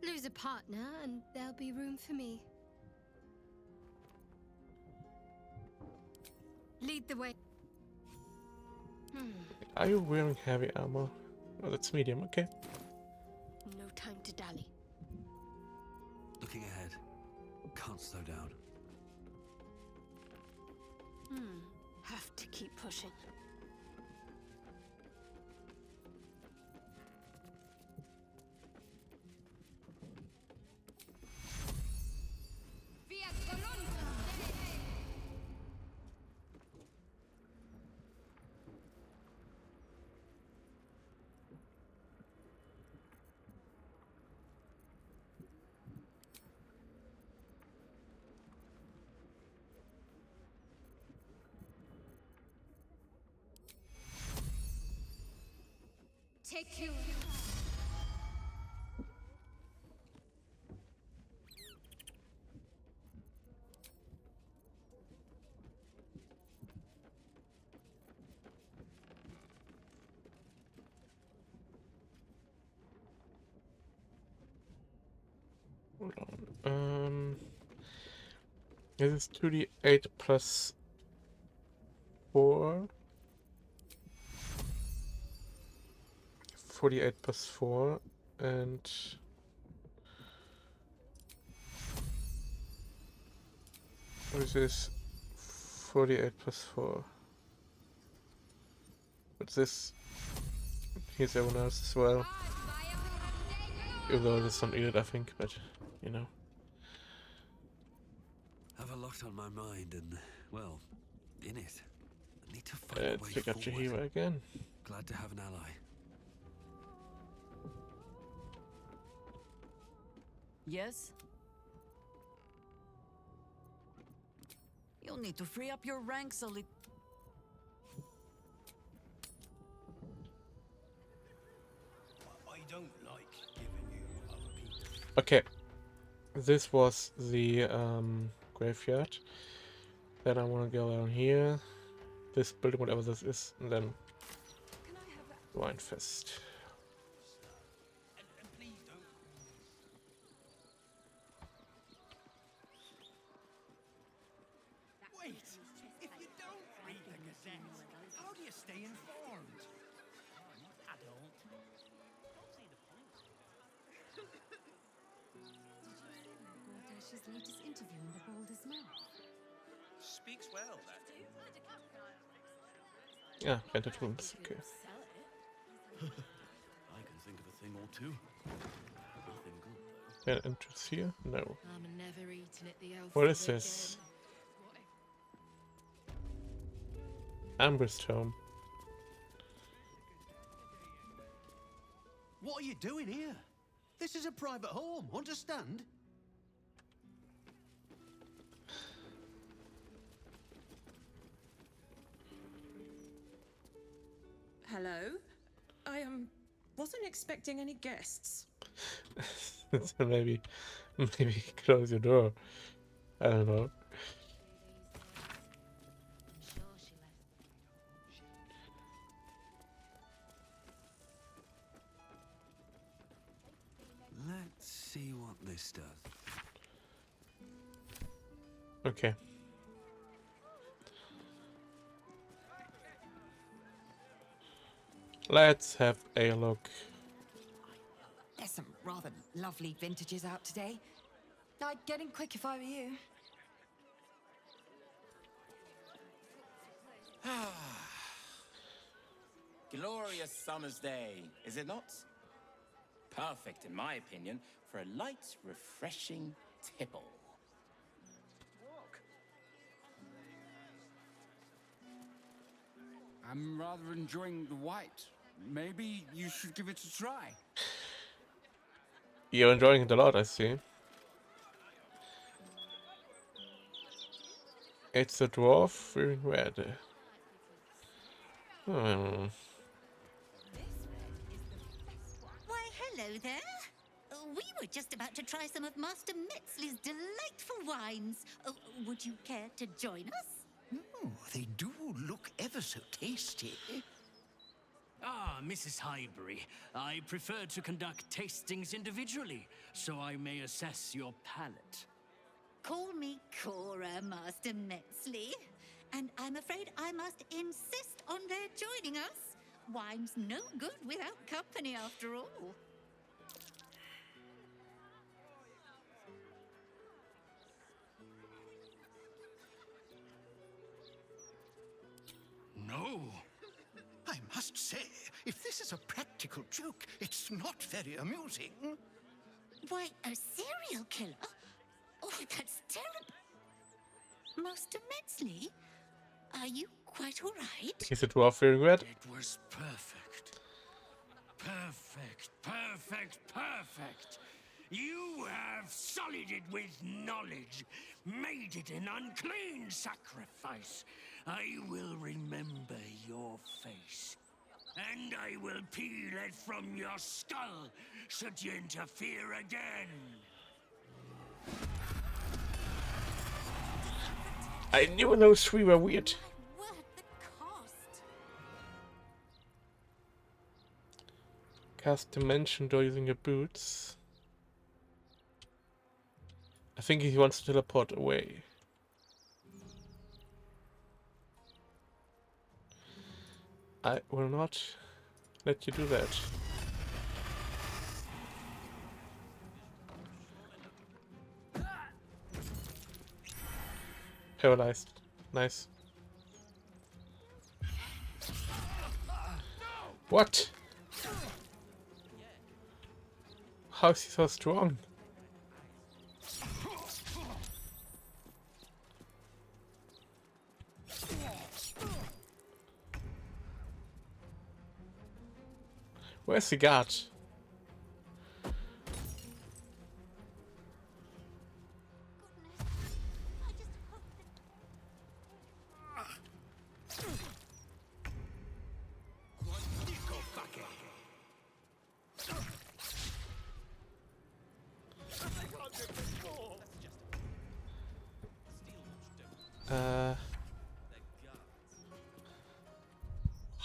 Speaker 15: Lose a partner and there'll be room for me. Lead the way.
Speaker 1: Are you wearing heavy armor? Oh, that's medium, okay.
Speaker 15: No time to dally.
Speaker 2: Looking ahead. slow down.
Speaker 10: Have to keep pushing.
Speaker 15: Take you.
Speaker 1: Hold on. This is 2d8 plus 4. 48 plus 4, and what is this? 48 plus 4. But this, here's everyone else as well. Even though this not needed, I think, but you know.
Speaker 2: Have a lot on my mind and, well, in it. I need to find a way
Speaker 1: Pick up
Speaker 2: forward.
Speaker 1: Jahira again.
Speaker 2: Glad to have an ally.
Speaker 10: Yes? You'll need to free up your ranks a little.
Speaker 13: I don't like giving you other people.
Speaker 1: Okay, this was the graveyard. Then I want to go down here, this building, whatever this is, and then Winefest.
Speaker 13: And please don't. Wait! If you don't read the Gazette, how do you stay informed? Adult.
Speaker 5: Baldurs' latest interview in the Baldurs mouth.
Speaker 13: Speaks well, that.
Speaker 1: Yeah, rented rooms, okay.
Speaker 11: I can think of a thing or two. Nothing good though.
Speaker 1: An entrance here? No.
Speaker 7: I'm never eating at the elf
Speaker 1: What is this? Amber's home.
Speaker 13: What are you doing here? This is a private home, understand?
Speaker 16: Hello? I wasn't expecting any guests.
Speaker 1: So maybe close your door. I don't know.
Speaker 2: Let's see what this does.
Speaker 1: Okay. Let's have a look.
Speaker 23: There's some rather lovely vintages out today. I'd get in quick if I were you.
Speaker 24: Glorious summer's day, is it not? Perfect, in my opinion, for a light, refreshing tipple.
Speaker 25: I'm rather enjoying the white. Maybe you should give it a try.
Speaker 1: You're enjoying it a lot, I see. It's a dwarf wearing red. Hmm.
Speaker 26: Why, hello there. We were just about to try some of Master Metzley's delightful wines. Would you care to join us?
Speaker 13: Oh, they do look ever so tasty.
Speaker 27: Ah, Mrs. Highbury, I prefer to conduct tastings individually, so I may assess your palate.
Speaker 26: Call me Cora, Master Metzley. And I'm afraid I must insist on their joining us. Wine's no good without company, after all.
Speaker 13: no. I must say, if this is a practical joke, it's not very amusing.
Speaker 26: Why, a serial killer? Oh, that's terrible. Master Metzley, are you quite all right?
Speaker 1: Is it worth fearing red?
Speaker 27: It was perfect. Perfect, perfect, perfect. You have sullied it with knowledge, made it an unclean sacrifice. I will remember your face, and I will peel it from your skull should you interfere again.
Speaker 1: I knew those three were weird. Cast Dimension Door using your boots. I think he wants to teleport away. I will not let you do that. Paralyzed. Nice. What? How is he so strong? Where's the guard?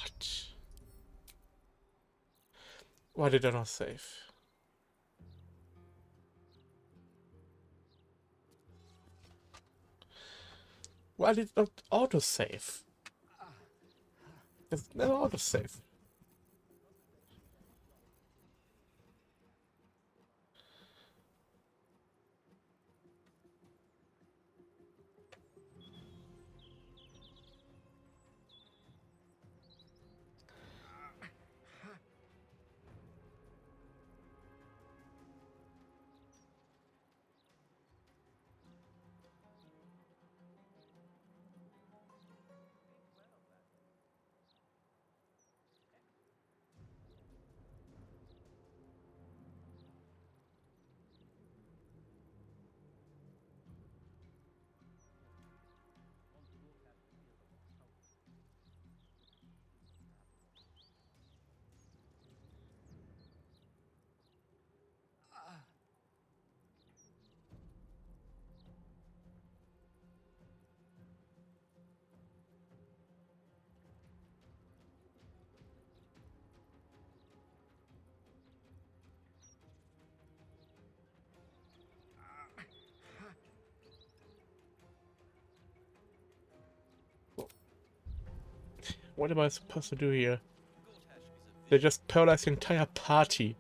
Speaker 1: What? Why did I not save? Why did it not autosave? It's never autosave. What am I supposed to do here? They just paralyzed the entire party.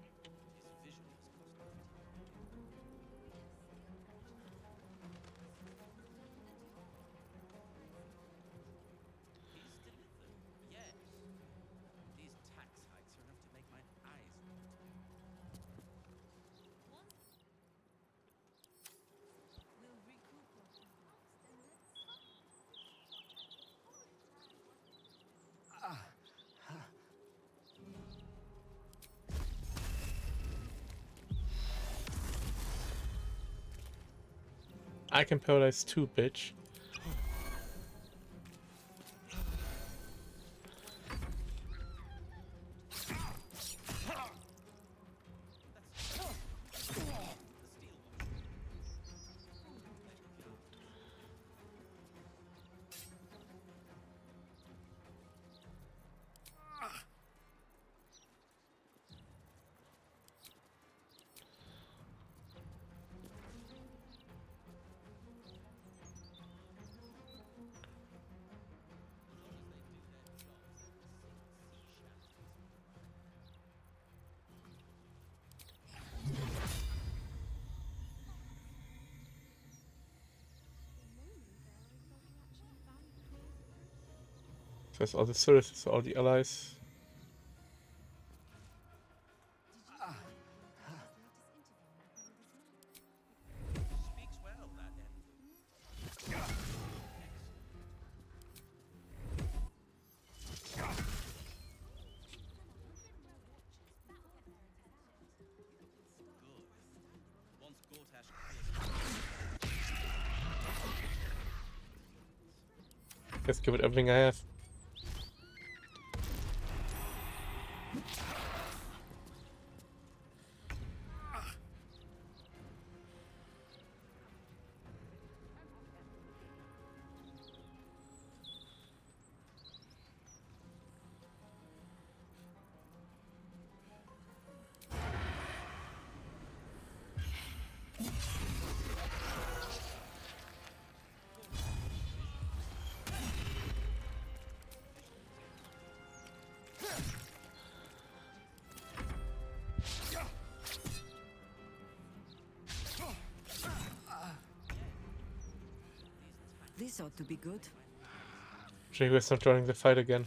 Speaker 1: I can paralyze too, bitch. There's all the services, all the allies. Just give it everything I have.
Speaker 7: This ought to be good.
Speaker 1: Jaguar's not joining the fight again.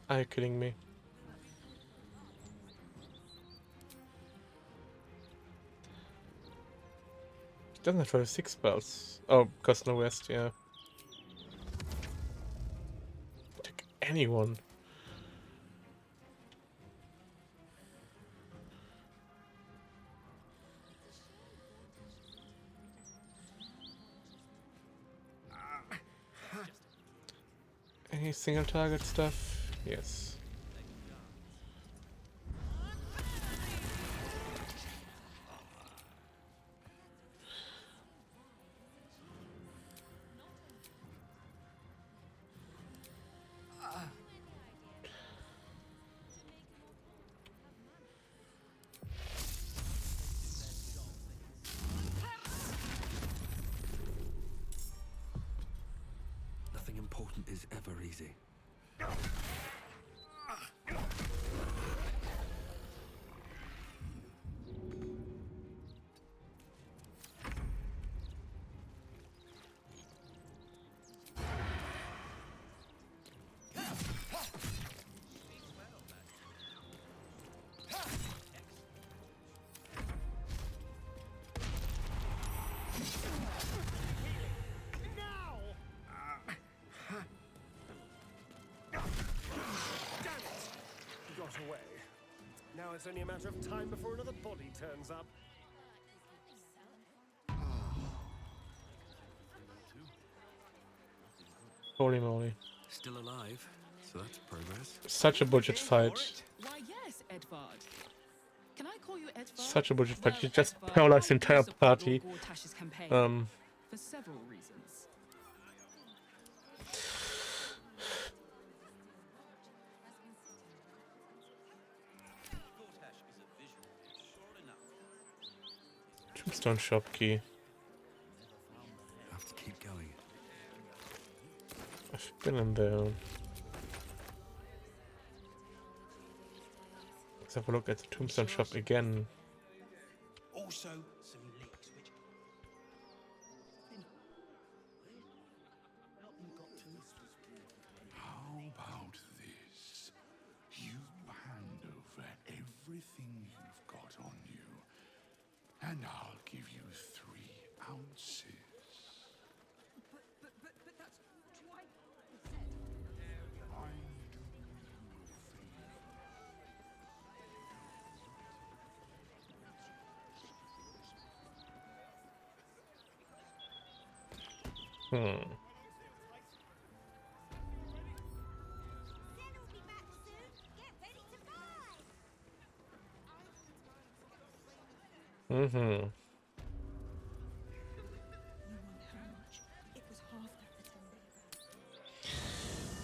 Speaker 1: Are you kidding me? He doesn't have 6 spells. Oh, because no rest, yeah. Take anyone. Any single target stuff? Yes.
Speaker 2: Nothing important is ever easy.
Speaker 8: Away. Now it's only a matter of time before another body turns up.
Speaker 1: Holy moly.
Speaker 2: Still alive, so that's progress.
Speaker 1: Such a budget fight.
Speaker 12: Why, yes, Edvard. Can I call you Edvard?
Speaker 1: Such a budget fight. You just paralyzed the entire party.
Speaker 12: For several reasons.
Speaker 1: Tombstone shop key.
Speaker 2: Have to keep going.
Speaker 1: I've been in there. Let's have a look at the Tombstone shop again.
Speaker 13: Also, some leaks which.
Speaker 17: How about this? You hand over everything you've got on you, and I'll give you 3 ounces.
Speaker 12: But that's twice.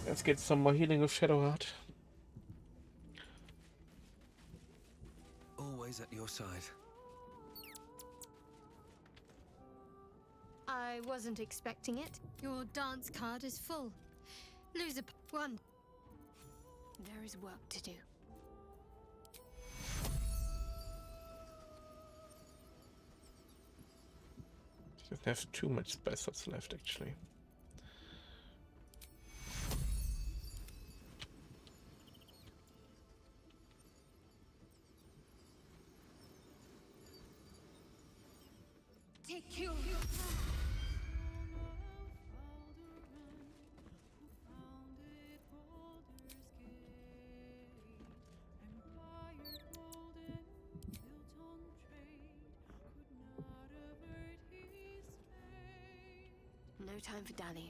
Speaker 1: Let's get some more healing with Shadowheart.
Speaker 2: Always at your side.
Speaker 15: I wasn't expecting it. Your dance card is full. Lose one. There is work to do.
Speaker 1: Doesn't have too much spell slots left, actually.
Speaker 15: Take you.
Speaker 3: No time for dallying.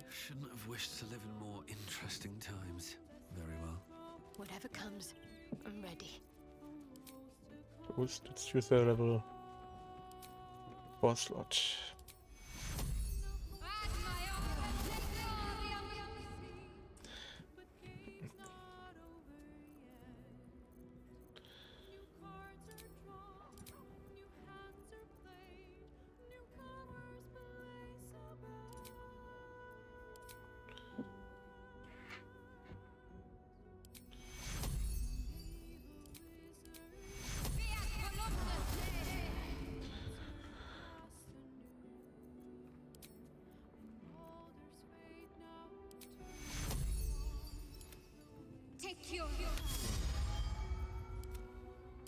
Speaker 2: Shouldn't have wished to live in more interesting times. Very well.
Speaker 3: Whatever comes, I'm ready.
Speaker 1: Boost, let's choose a level 4 slot.
Speaker 15: Take you.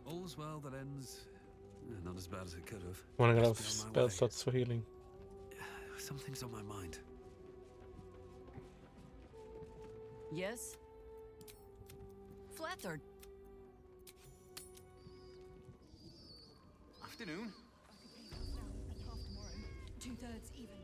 Speaker 2: All's well that ends. Not as bad as it could have.
Speaker 1: Wanna get
Speaker 2: Best
Speaker 1: off
Speaker 2: be on my
Speaker 1: spell
Speaker 2: way.
Speaker 1: slots for healing.
Speaker 2: Something's on my mind.
Speaker 7: Yes?
Speaker 3: Flattered.
Speaker 13: Afternoon.
Speaker 12: 2/3 even.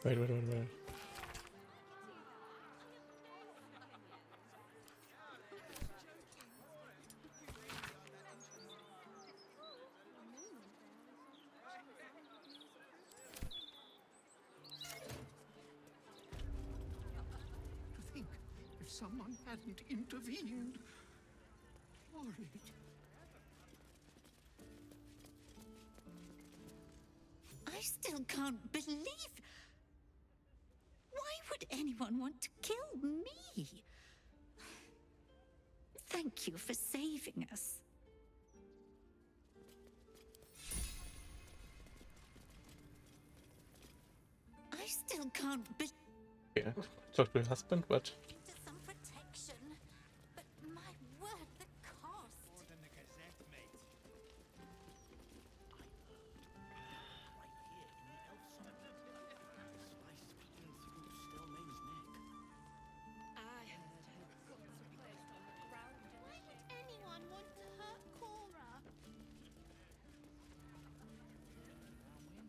Speaker 1: Wait.
Speaker 17: To think if someone hadn't intervened. Worried.
Speaker 26: I still can't believe. Why would anyone want to kill me? Thank you for saving us. I still can't believe.
Speaker 1: Yeah, talk to your husband, but
Speaker 26: Into some protection, but my word, the cost.
Speaker 13: More than the Gazette, mate.
Speaker 5: I heard her guts were placed on the ground. Why would anyone want to hurt Cora?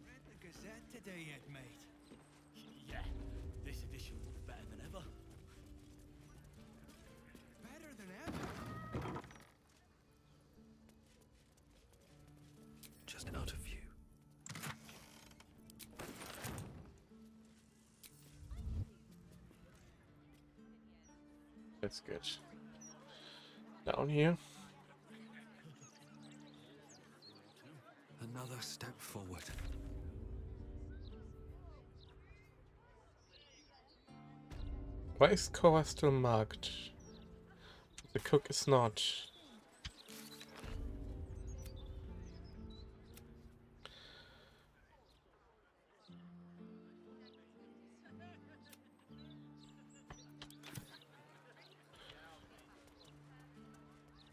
Speaker 13: Read the Gazette today yet, mate?
Speaker 11: Yeah, this edition looks better than ever.
Speaker 13: Better than ever?
Speaker 2: Just out of view.
Speaker 1: that's good. Down here.
Speaker 2: Another step forward.
Speaker 1: Why is Cora still marked? The cook is not.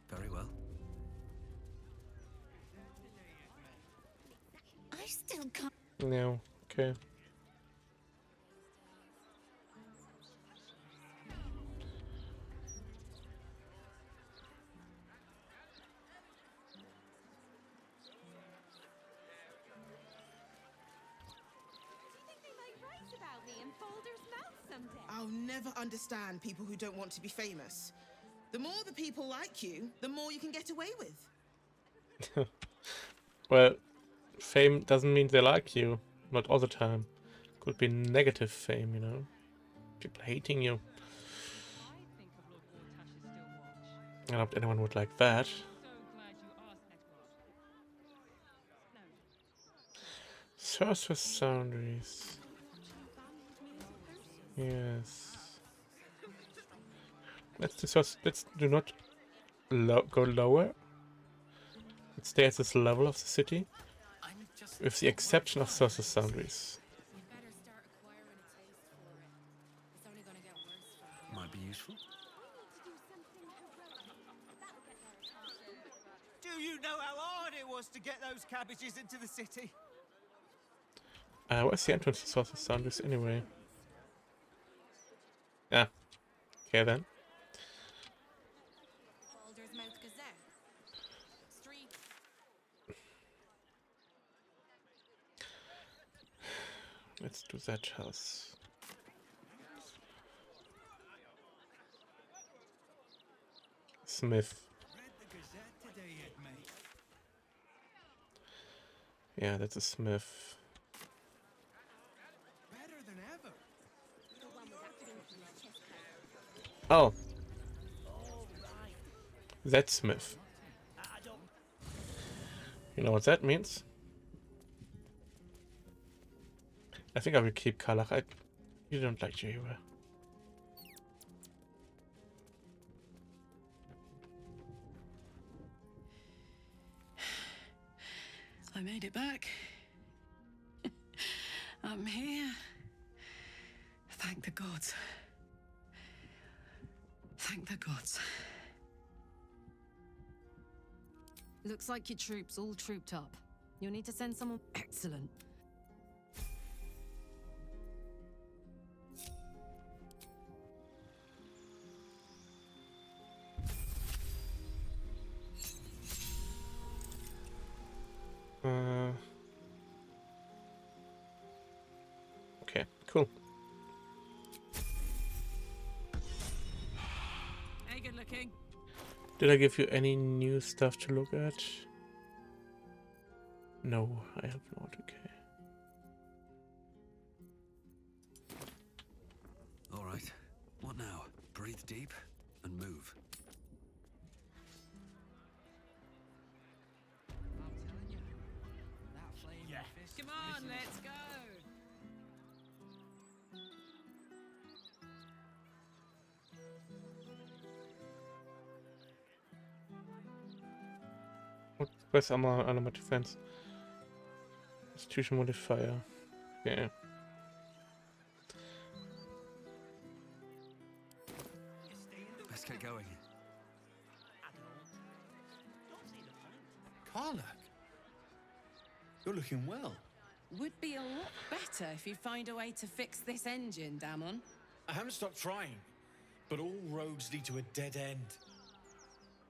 Speaker 2: Very well.
Speaker 26: I still can't.
Speaker 1: No, okay.
Speaker 12: I'll never understand people who don't want to be famous. The more the people like you, the more you can get away with.
Speaker 1: Well, fame doesn't mean they like you. Not all the time. Could be negative fame, you know? People hating you. I don't know anyone would like that. Surface Sounderies. Yes. Let's do not go lower. Let's stay at this level of the city. With the exception of Surface Sounderies.
Speaker 2: Might be useful.
Speaker 13: Do you know how hard it was to get those cabbages into the city?
Speaker 1: Where's the entrance to Surface Sounderies anyway? Ah. Okay then.
Speaker 7: Baldurs Mouth Gazette. Street.
Speaker 1: Let's do that house. Smith. Yeah, that's a Smith.
Speaker 13: Better than ever.
Speaker 1: Oh. That's Smith. You know what that means? I think I will keep Kalach. You don't like GER.
Speaker 7: I made it back. I'm here. Thank the gods. Thank the gods.
Speaker 10: Looks like your troops all trooped up. You'll need to send someone. Excellent.
Speaker 1: Okay, cool.
Speaker 12: Hey, good looking.
Speaker 1: Did I give you any new stuff to look at? No, I have not. Okay.
Speaker 2: All right. What now? Breathe deep and move.
Speaker 12: Come on, let's go.
Speaker 1: Where's armor defense? Institution modifier. Yeah.
Speaker 2: Let's get going.
Speaker 6: Karlach, you're looking well.
Speaker 7: Would be a lot better if you find a way to fix this engine, Damon.
Speaker 6: I haven't stopped trying, but all roads lead to a dead end.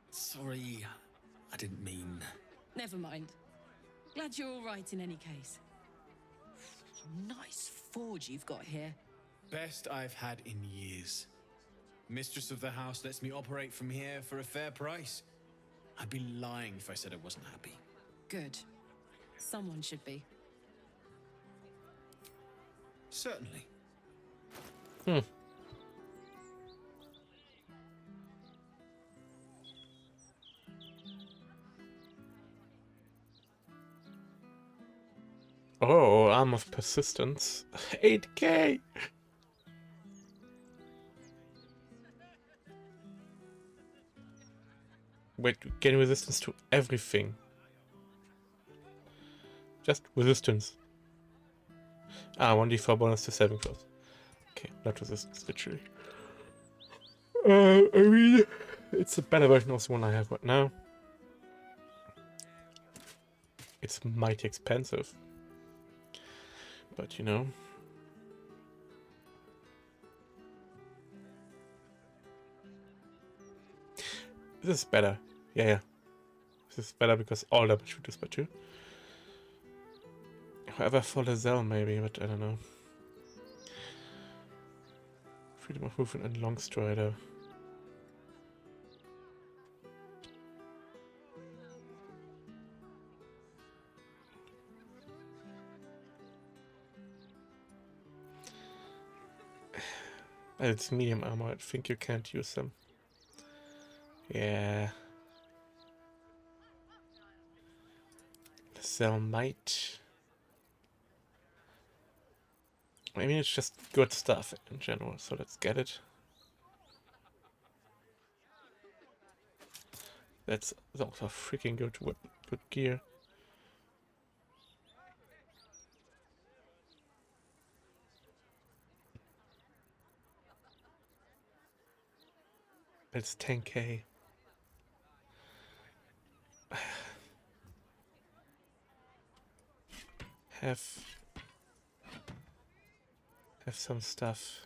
Speaker 6: Sorry, I didn't mean...
Speaker 7: Never mind. Glad you're all right in any case. Nice forge you've got here.
Speaker 6: Best I've had in years. Mistress of the house lets me operate from here for a fair price. I'd be lying if I said I wasn't happy.
Speaker 7: Good. Someone should be.
Speaker 6: Certainly.
Speaker 1: Oh, Arm of Persistence. 8k! Wait, gain resistance to everything. Just resistance. 1d4 bonus to saving throws. Okay, not resistance, literally. I mean, it's a better version of the one I have right now. It's mighty expensive. But you know. This is better. Yeah. This is better because all double shooters by 2. However, for Lazelle maybe, but I don't know. Freedom of movement and long strider. It's medium armor. I think you can't use them. Yeah. Sell might. I mean, it's just good stuff in general, so let's get it. That's also freaking good gear. It's 10k. Have some stuff.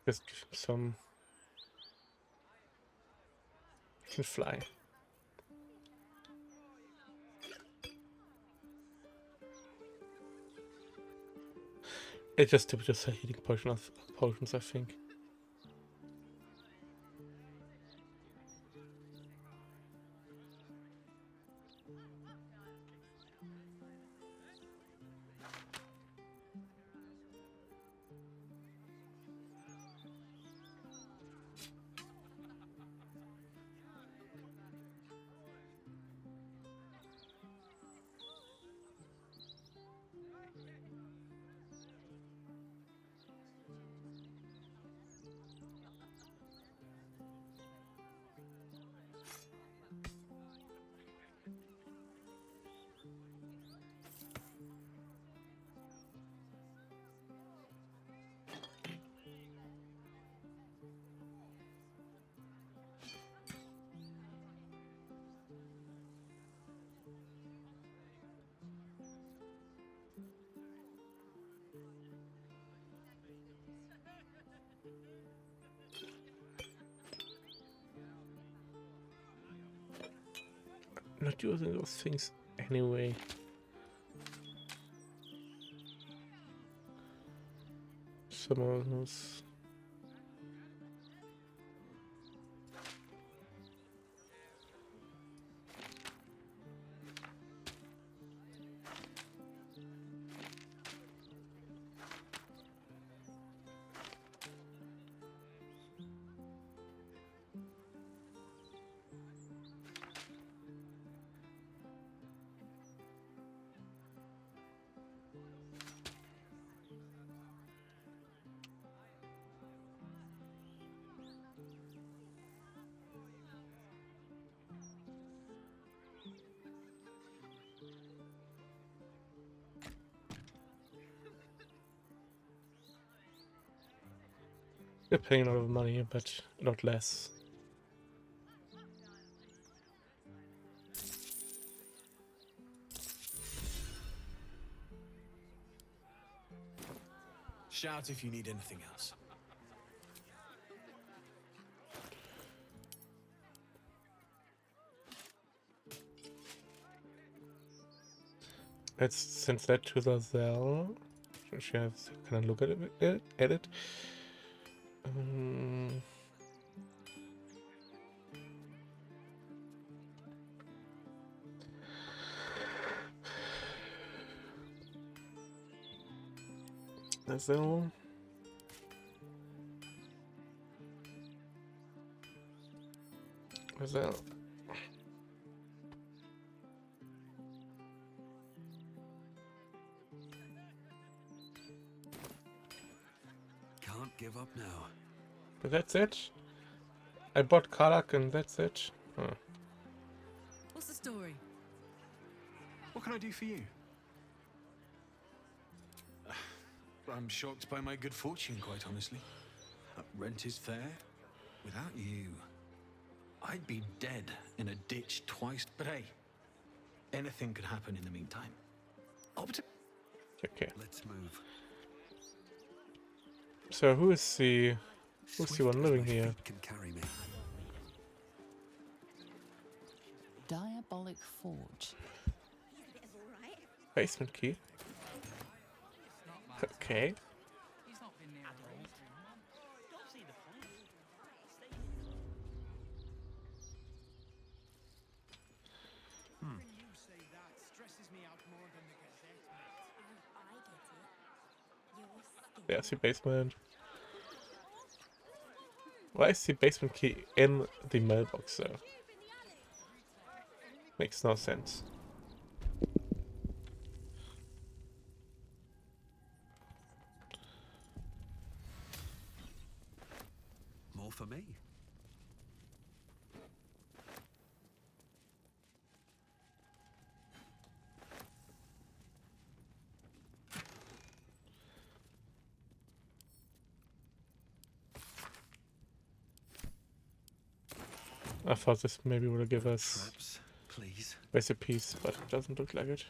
Speaker 1: Just some. Can fly. It's just a healing potions, I think. Not using those things anyway. Some of those. They're paying a lot of money, but a lot less.
Speaker 6: Shout if you need anything else.
Speaker 1: Let's send that to the Zell. She has kind of look at it. The Zell. The Zell.
Speaker 2: give up now.
Speaker 1: But that's it? I bought Karlak and that's it? Huh.
Speaker 7: What's the story?
Speaker 6: What can I do for you? I'm shocked by my good fortune, quite honestly. Rent is fair. Without you, I'd be dead in a ditch twice. But hey, anything could happen in the meantime.
Speaker 1: Okay.
Speaker 2: Let's move.
Speaker 1: So who's the one living here?
Speaker 2: Feet can carry me.
Speaker 9: Diabolic Forge.
Speaker 1: Basement key. Okay. There's the basement. Why is the basement key in the mailbox though? Makes no sense.
Speaker 2: More for me.
Speaker 1: I thought this maybe would give us
Speaker 2: Traps, please.
Speaker 1: recipes, but it doesn't look like it.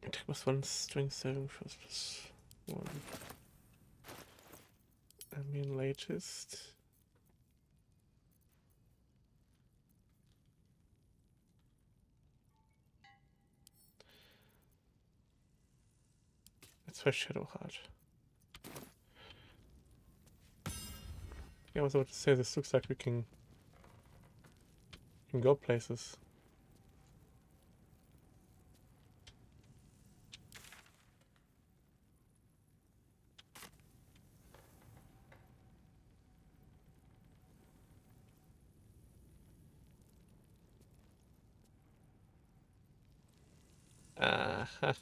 Speaker 1: Attack plus 1, strength 7, first plus 1. I mean, latest. That's for Shadowheart. Yeah, I was about to say, this looks like we can go places. Aha.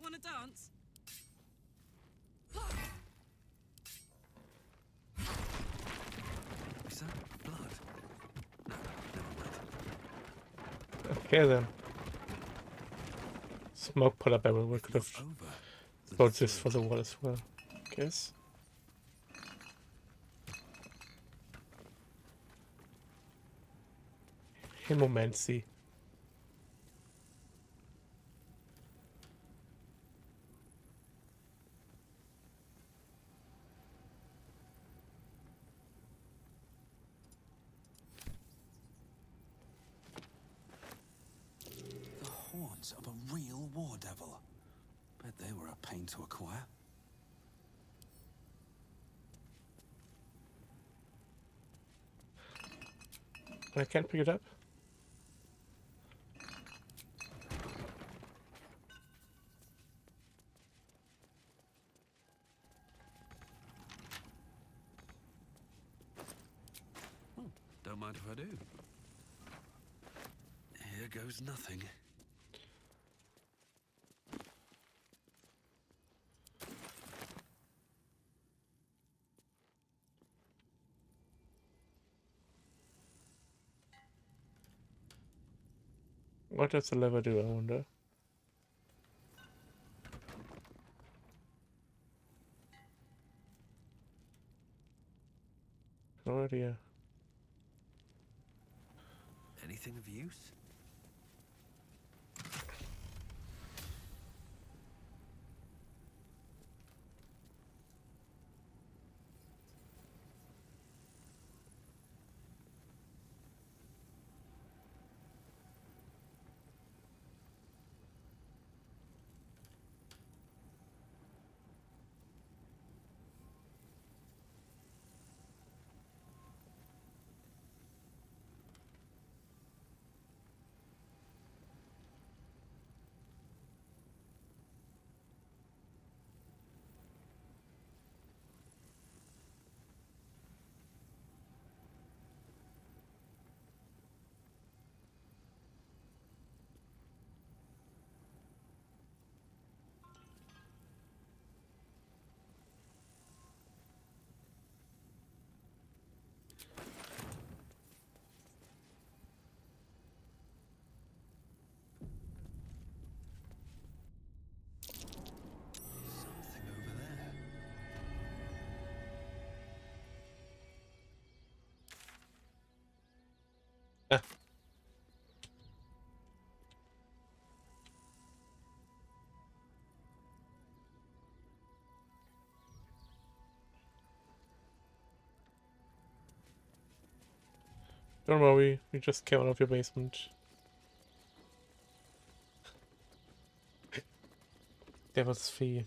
Speaker 7: Wanna dance?
Speaker 2: Is that blood? No, never mind.
Speaker 1: Okay then. Smoke put up everywhere. Could have bought this for the wall as well, I guess. Hemomancy.
Speaker 2: The horns of a real war devil. Bet they were a pain to acquire.
Speaker 1: I can't pick it up.
Speaker 2: Oh, don't mind if I do. Here goes nothing.
Speaker 1: What does the lever do, I wonder? No idea.
Speaker 2: Anything of use?
Speaker 1: Don't worry, we just came out of your basement. Devil's Fee.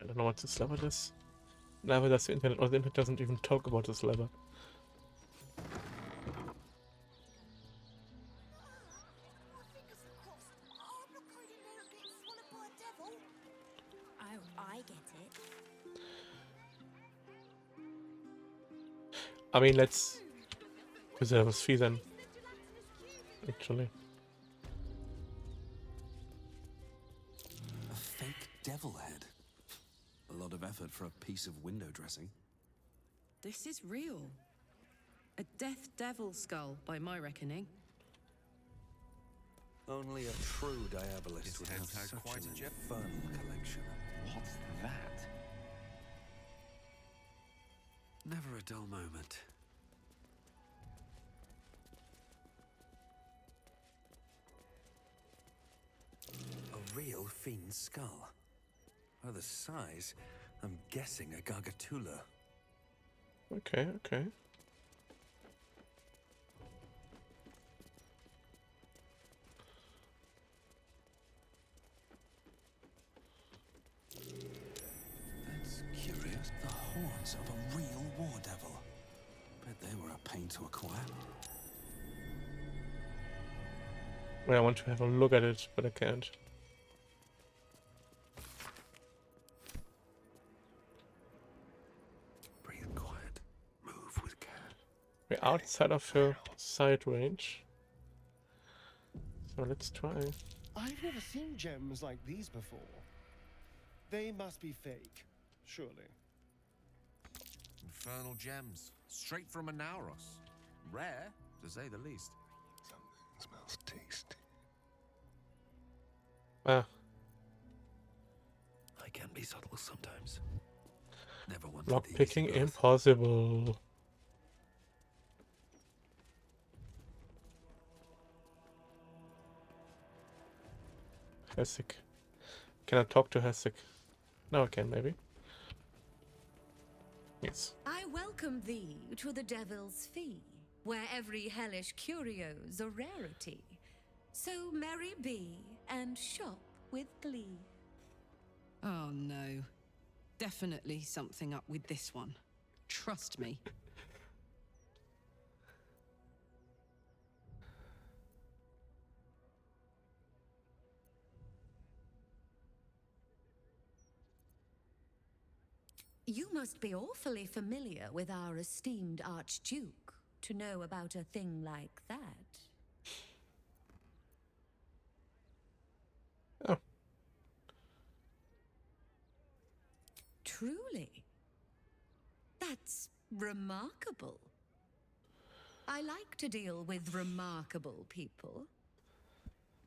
Speaker 1: I don't know what this level is. Neither does the internet, or the internet doesn't even talk about this level.
Speaker 15: I get it.
Speaker 1: I mean, let's use Devil's Fee then. Actually.
Speaker 2: A fake devil head. A lot of effort for a piece of window dressing.
Speaker 10: This is real. A death devil skull, by my reckoning.
Speaker 2: Only a true diabolist would have
Speaker 13: had
Speaker 2: such
Speaker 13: quite
Speaker 2: an
Speaker 13: a
Speaker 2: infernal collection.
Speaker 13: What's that?
Speaker 2: Never a dull moment. A real fiend's skull. By the size, I'm guessing a Gargatula.
Speaker 1: Okay, okay.
Speaker 2: That's curious. The horns of a real war devil. Bet they were a pain to acquire.
Speaker 1: Well, I want to have a look at it, but I can't.
Speaker 2: Breathe quiet. Move with care.
Speaker 1: We're outside of her sight range. So let's try.
Speaker 8: I've never seen gems like these before. They must be fake, surely.
Speaker 13: Infernal gems, straight from Anauros. Rare, to say the least.
Speaker 17: Something smells tasty.
Speaker 1: Ah.
Speaker 2: I can be subtle sometimes. Never wanted
Speaker 1: Lock
Speaker 2: the easy
Speaker 1: picking
Speaker 2: path.
Speaker 1: impossible. Hessig. Can I talk to Hessig? No, I can, maybe. Yes.
Speaker 4: I welcome thee to the Devil's Fee, where every hellish curio's a rarity. So merry be and shop with glee.
Speaker 10: Oh no. Definitely something up with this one. Trust me.
Speaker 4: You must be awfully familiar with our esteemed Archduke to know about a thing like that.
Speaker 1: Oh.
Speaker 4: Truly. That's remarkable. I like to deal with remarkable people.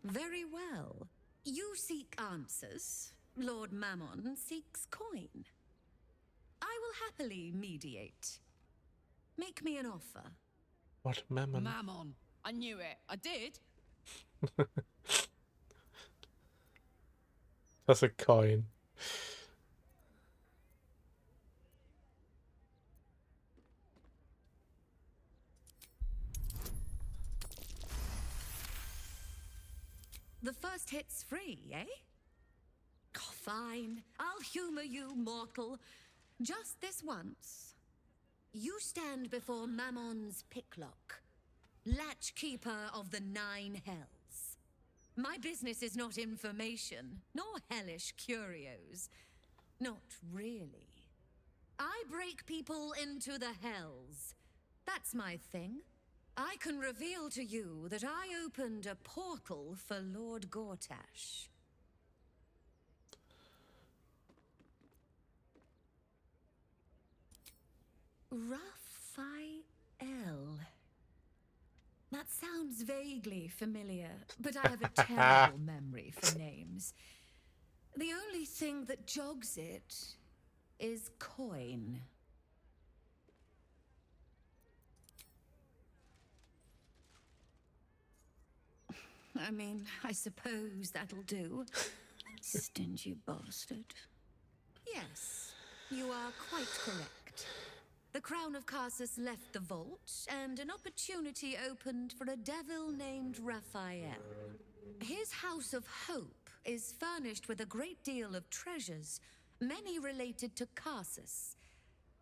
Speaker 4: Very well. You seek answers. Lord Mammon seeks coin. I will happily mediate. Make me an offer.
Speaker 1: What mammon?
Speaker 10: Mammon. I knew it. I did.
Speaker 1: That's a coin.
Speaker 4: The first hit's free, eh? Oh, fine. I'll humor you, mortal. Just this once. You stand before Mammon's picklock, latchkeeper of the 9 hells. My business is not information, nor hellish curios. Not really. I break people into the hells. That's my thing. I can reveal to you that I opened a portal for Lord Gortash. Raphael. That sounds vaguely familiar, but I have a terrible memory for names. The only thing that jogs it is coin. I mean, I suppose that'll do. Stingy bastard. Yes, you are quite correct. The Crown of Carsus left the vault, and an opportunity opened for a devil named Raphael. His House of Hope is furnished with a great deal of treasures, many related to Carsus.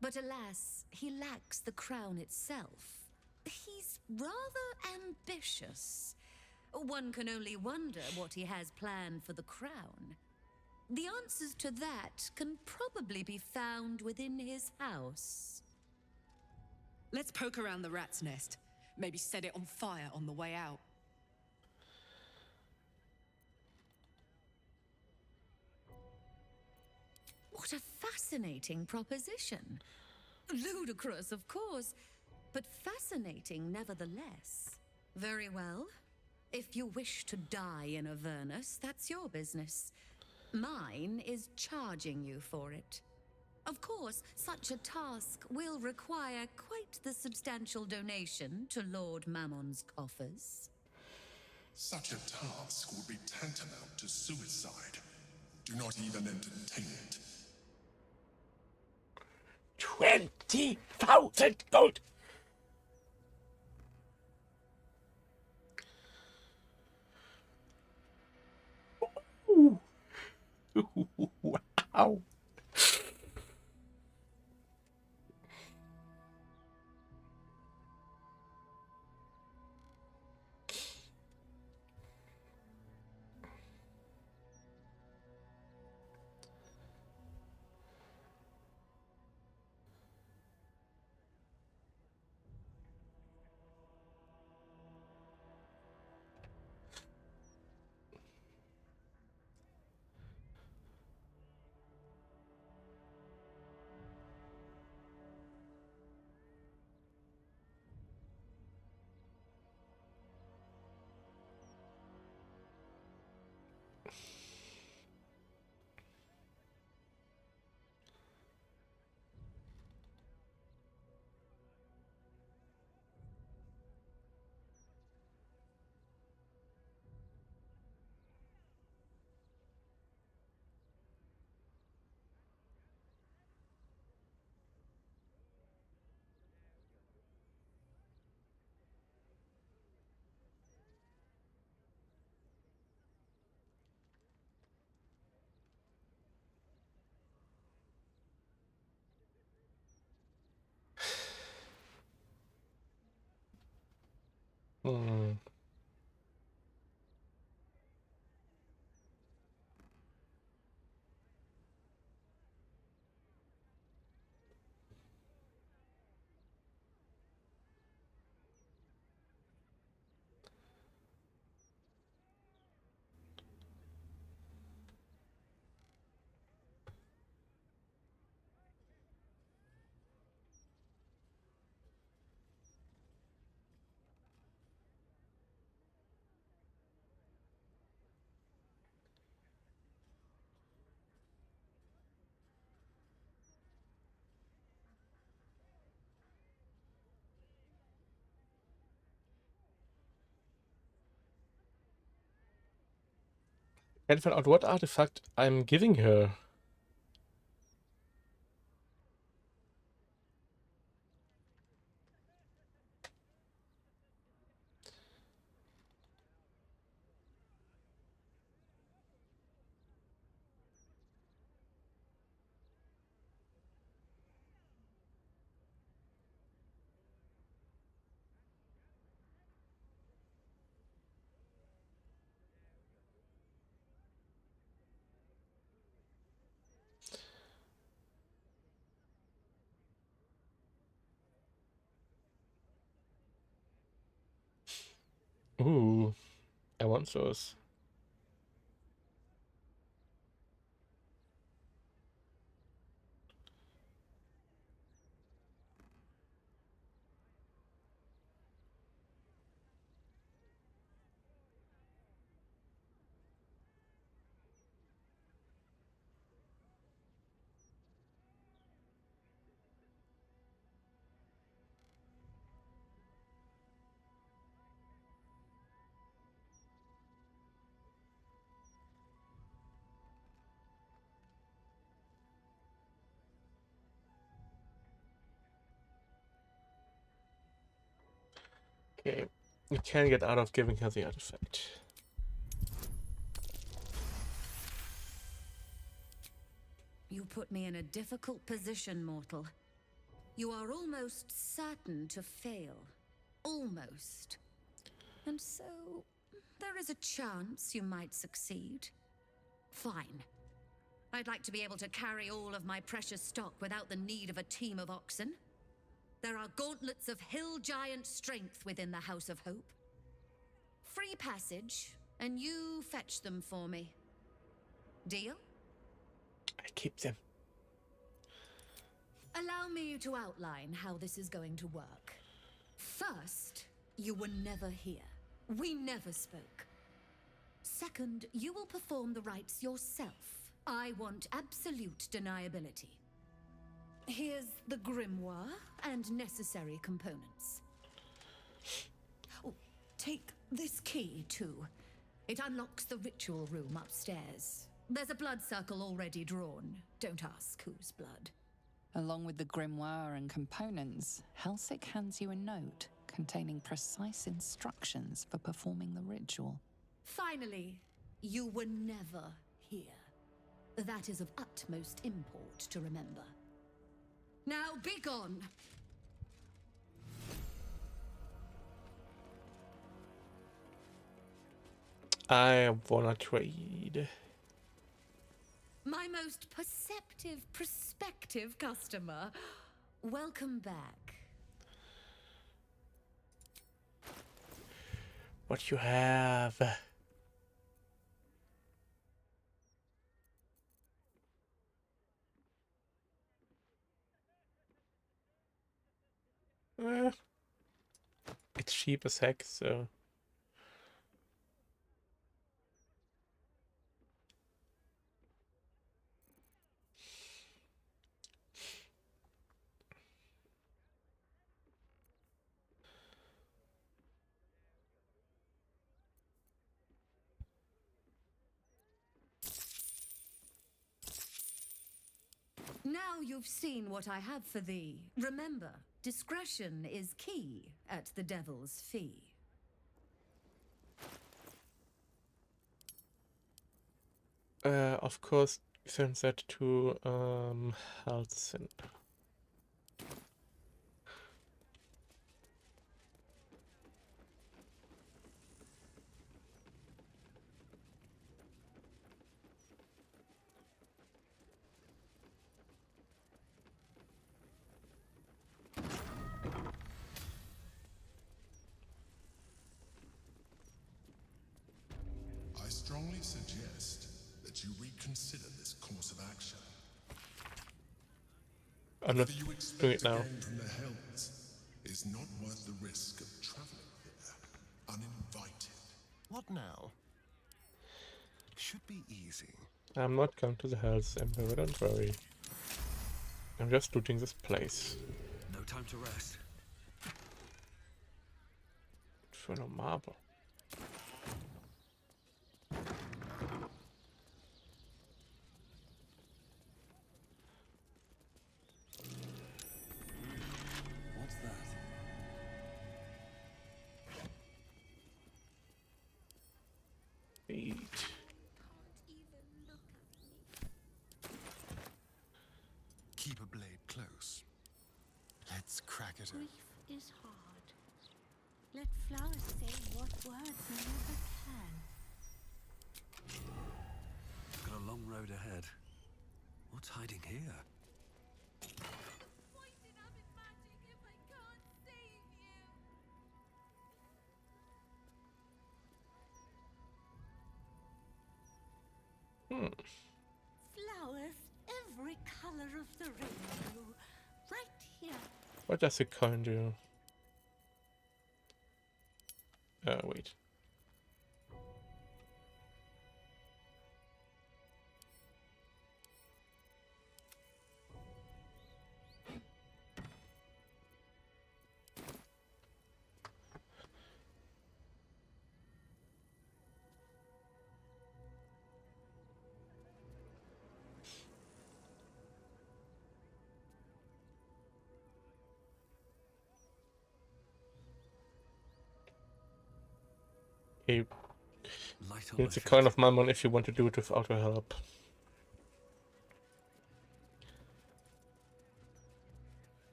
Speaker 4: But alas, he lacks the crown itself. He's rather ambitious. One can only wonder what he has planned for the crown. The answers to that can probably be found within his house.
Speaker 10: Let's poke around the rat's nest. Maybe set it on fire on the way out.
Speaker 4: What a fascinating proposition. Ludicrous, of course, but fascinating nevertheless. Very well. If you wish to die in Avernus, that's your business. Mine is charging you for it. Of course, such a task will require quite the substantial donation to Lord Mammon's coffers.
Speaker 17: Such a task would be tantamount to suicide. Do not even entertain it.
Speaker 1: 20,000 gold! Ooh. Wow. Hmm. Can't find out what artifact I'm giving her. Ooh, I want those. Okay, you can get out of giving her the artifact.
Speaker 4: You put me in a difficult position, mortal. You are almost certain to fail. Almost. And so, there is a chance you might succeed. Fine. I'd like to be able to carry all of my precious stock without the need of a team of oxen. There are gauntlets of hill giant strength within the House of Hope. Free passage, and you fetch them for me. Deal?
Speaker 1: I keep them.
Speaker 4: Allow me to outline how this is going to work. First, you were never here. We never spoke. Second, you will perform the rites yourself. I want absolute deniability. Here's the grimoire and necessary components. Oh, take this key, too. It unlocks the ritual room upstairs. There's a blood circle already drawn. Don't ask whose blood.
Speaker 9: Along with the grimoire and components, Helsik hands you a note containing precise instructions for performing the ritual.
Speaker 4: Finally, you were never here. That is of utmost import to remember. Now be gone!
Speaker 1: I wanna trade.
Speaker 4: My most prospective customer. Welcome back.
Speaker 1: What you have? It's cheap as heck, so.
Speaker 4: Now you've seen what I have for thee. Remember, discretion is key at the Devil's Fee.
Speaker 1: Of course, send that to Halsin.
Speaker 17: I strongly suggest that you reconsider this course of action.
Speaker 1: I'm not
Speaker 17: Whatever you
Speaker 1: doing
Speaker 17: expect
Speaker 1: it
Speaker 17: to
Speaker 1: now.
Speaker 17: gain from the Hells is not worth the risk of traveling here uninvited.
Speaker 8: What now? Should be easy.
Speaker 1: I'm not going to the Hells Emperor, don't worry. I'm just looting this place.
Speaker 2: No time to rest.
Speaker 1: For no marble.
Speaker 2: What's that?
Speaker 1: Eat.
Speaker 8: Keep a blade close. Let's crack it
Speaker 5: Grief is hard. Let flowers say what words never can.
Speaker 2: Got a long road ahead. What's hiding here?
Speaker 5: Flowers, every color of the rainbow, right here.
Speaker 1: What does the coin do? Wait. Okay. It's a coin of mammon if you want to do it without her help.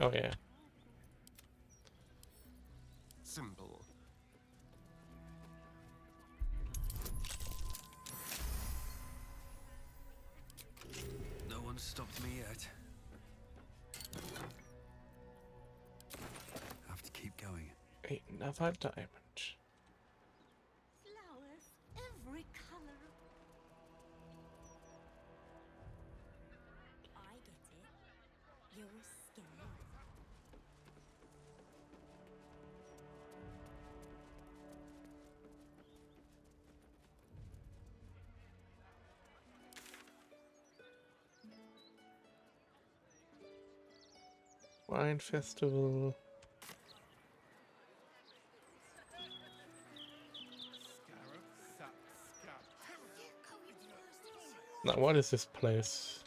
Speaker 1: Oh yeah.
Speaker 14: Simple.
Speaker 2: No one stopped me yet. Have to keep going.
Speaker 1: Another diamond.
Speaker 5: Flowers, every color. I get it. You're scared.
Speaker 1: Wine festival. Now, what is this place?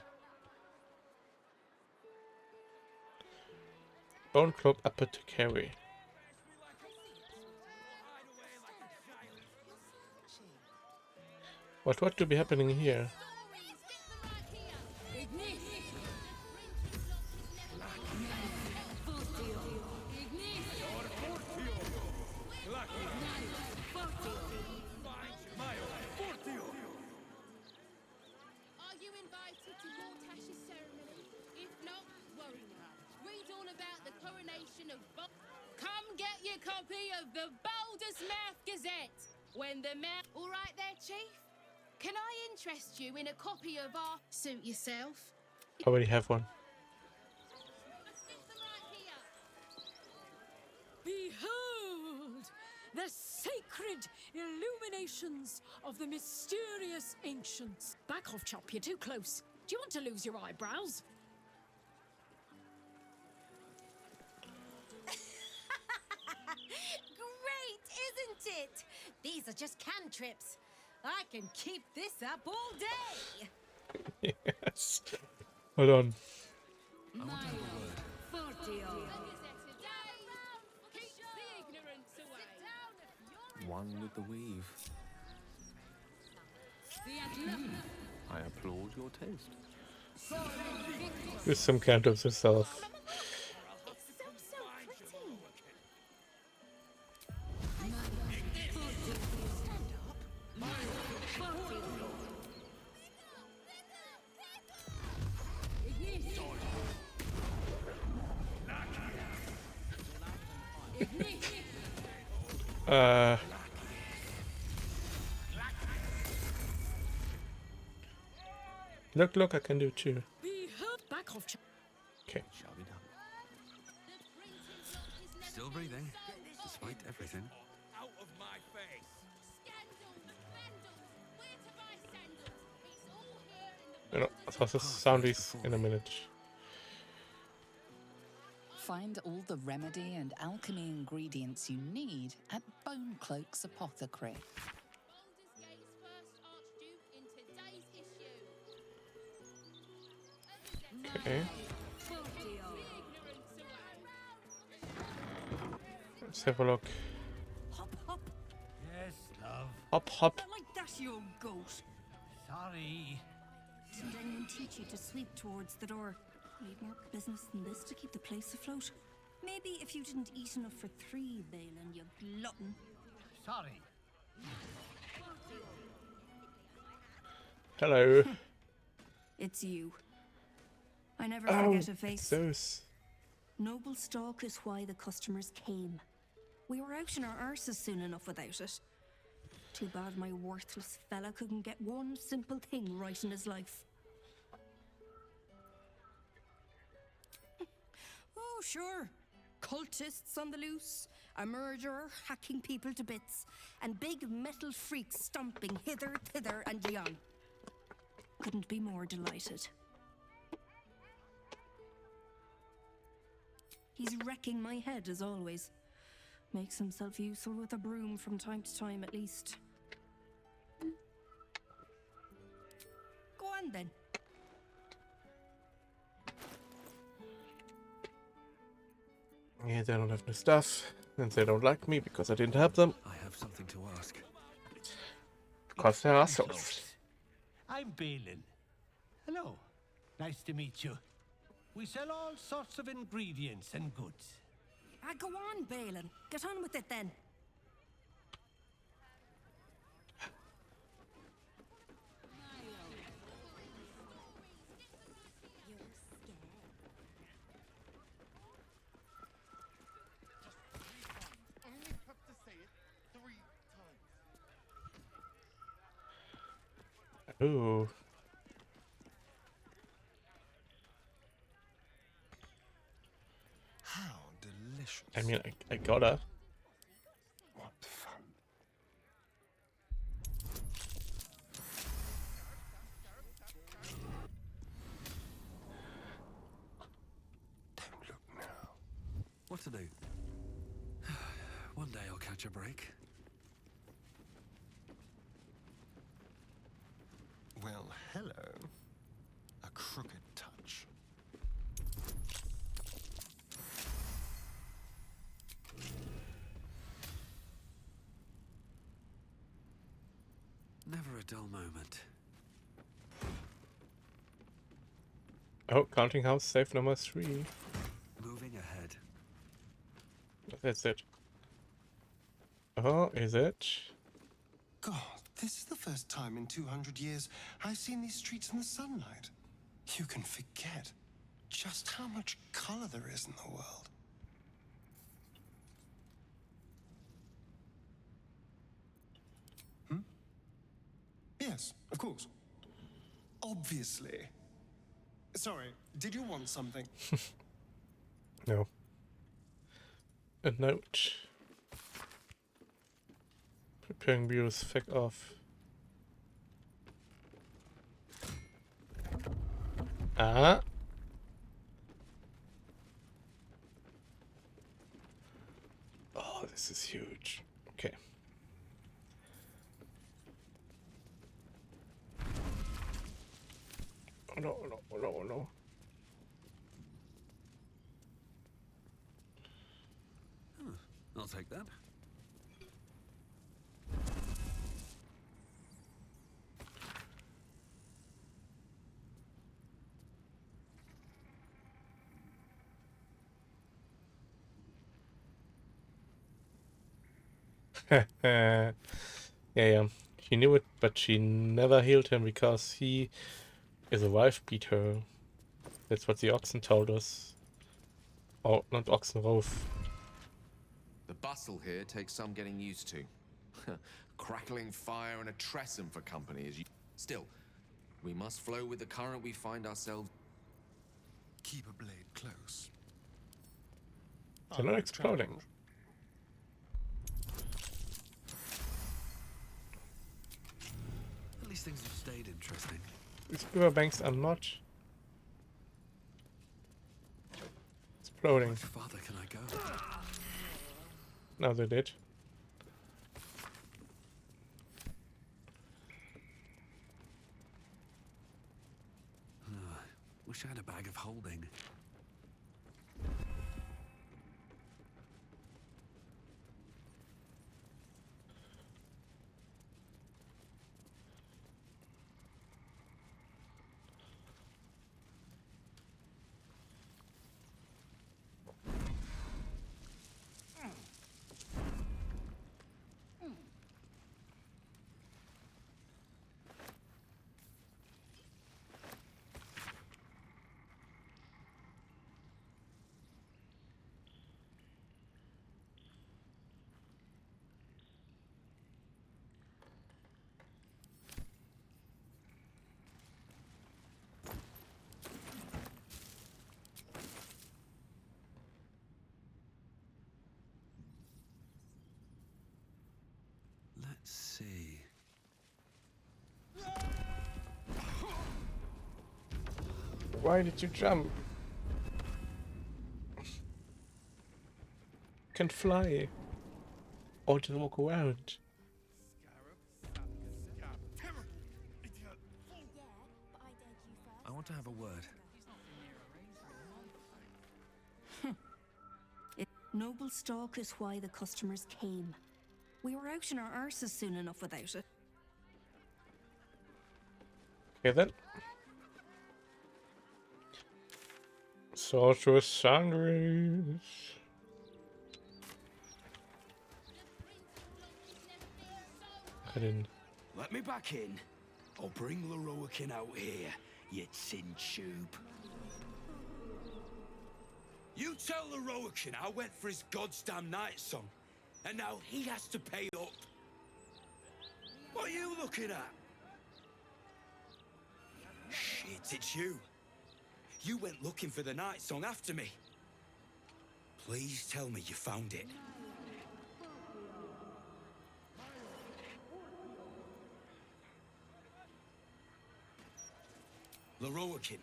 Speaker 1: Bone Club Apothecary. What to be happening here?
Speaker 16: Are you invited to Mortash's ceremony? If not, worry not. Read all about the coronation of Come get your copy of the Baldurs Mouth Gazette. When the mouth... All right there, Chief? Can I interest you in a copy of our... Suit yourself?
Speaker 1: I already have one.
Speaker 18: Behold! The sacred illuminations of the mysterious ancients. Back off, Chop, you're too close. Do you want to lose your eyebrows?
Speaker 5: Great, isn't it? These are just cantrips. I can keep this up all day.
Speaker 1: Yes. Hold on.
Speaker 2: I want to have a word.
Speaker 11: One with the weave. I applaud your taste.
Speaker 1: With some cantrips herself. Look, I can do it too.
Speaker 18: Back off.
Speaker 1: Okay.
Speaker 11: Shall be done.
Speaker 2: Still breathing, despite everything.
Speaker 13: Out of my face.
Speaker 1: You know, I'll sound these in a minute.
Speaker 9: Find all the remedy and alchemy ingredients you need at Bone Cloak's Apothecary.
Speaker 1: Okay. Let's have a look.
Speaker 13: Hop, hop. Yes, love.
Speaker 1: Hop, hop.
Speaker 13: Like that's your goat. Sorry.
Speaker 19: Didn't anyone teach you to sweep towards the door? Need more business than this to keep the place afloat? Maybe if you didn't eat enough for 3, Balin, you glutton.
Speaker 13: Sorry.
Speaker 1: Hello.
Speaker 19: It's you. I never forget a face.
Speaker 1: Those.
Speaker 19: Noble stock is why the customers came. We were out in our arses soon enough without it. Too bad my worthless fella couldn't get one simple thing right in his life. Oh, sure. Cultists on the loose, a murderer hacking people to bits, and big metal freaks stomping hither, thither, and yon. Couldn't be more delighted. He's wrecking my head as always. Makes himself useful with a broom from time to time at least. Go on then.
Speaker 1: Yeah, they don't have the stuff, and they don't like me because I didn't have them.
Speaker 2: I have something to ask.
Speaker 1: Because they're assholes.
Speaker 13: I'm Balin. Hello. Nice to meet you. We sell all sorts of ingredients and goods.
Speaker 19: Go on, Balin. Get on with it then.
Speaker 1: Ooh.
Speaker 20: How delicious.
Speaker 1: I mean, I gotta.
Speaker 20: What fun. Don't look now.
Speaker 2: What to do? One day I'll catch a break.
Speaker 20: Well, hello. A crooked touch.
Speaker 2: Never a dull moment.
Speaker 1: Oh, counting house safe number 3.
Speaker 2: Moving ahead.
Speaker 1: That's it. Oh, is it?
Speaker 20: God, this is the first time in 200 years I've seen these streets in the sunlight. You can forget just how much color there is in the world. Hmm? Yes, of course. Obviously. Sorry, did you want something?
Speaker 1: No. A note. Preparing views, feck off. Ah. Oh, this is huge. Okay. Oh no, no, no, no.
Speaker 2: I'll take that.
Speaker 1: Yeah. She knew it, but she never healed him because he is a wife beater. That's what the oxen told us. Oh, not oxen, Rolf.
Speaker 21: The bustle here takes some getting used to. Crackling fire and a tresson for company as you... Still, we must flow with the current we find ourselves...
Speaker 20: Keep a blade close.
Speaker 1: They're not exploding.
Speaker 2: At least things have stayed interesting.
Speaker 1: These riverbanks are not exploding.
Speaker 2: How much farther can I go?
Speaker 1: No, they did.
Speaker 2: Wish I had a bag of holding.
Speaker 1: Why did you jump? Can fly. Or just walk around.
Speaker 2: I want to have a word.
Speaker 19: Noble stock is why the customers came. We were out in our arses soon enough without it.
Speaker 1: Okay then. Sorcerer's Sunrise. Get in.
Speaker 13: Let me back in, or bring Leroican out here, you tin tube. You tell Leroican I went for his goddamn night song, and now he has to pay up. What are you looking at? Shit, it's you. You went looking for the night song after me. Please tell me you found it. Leroican,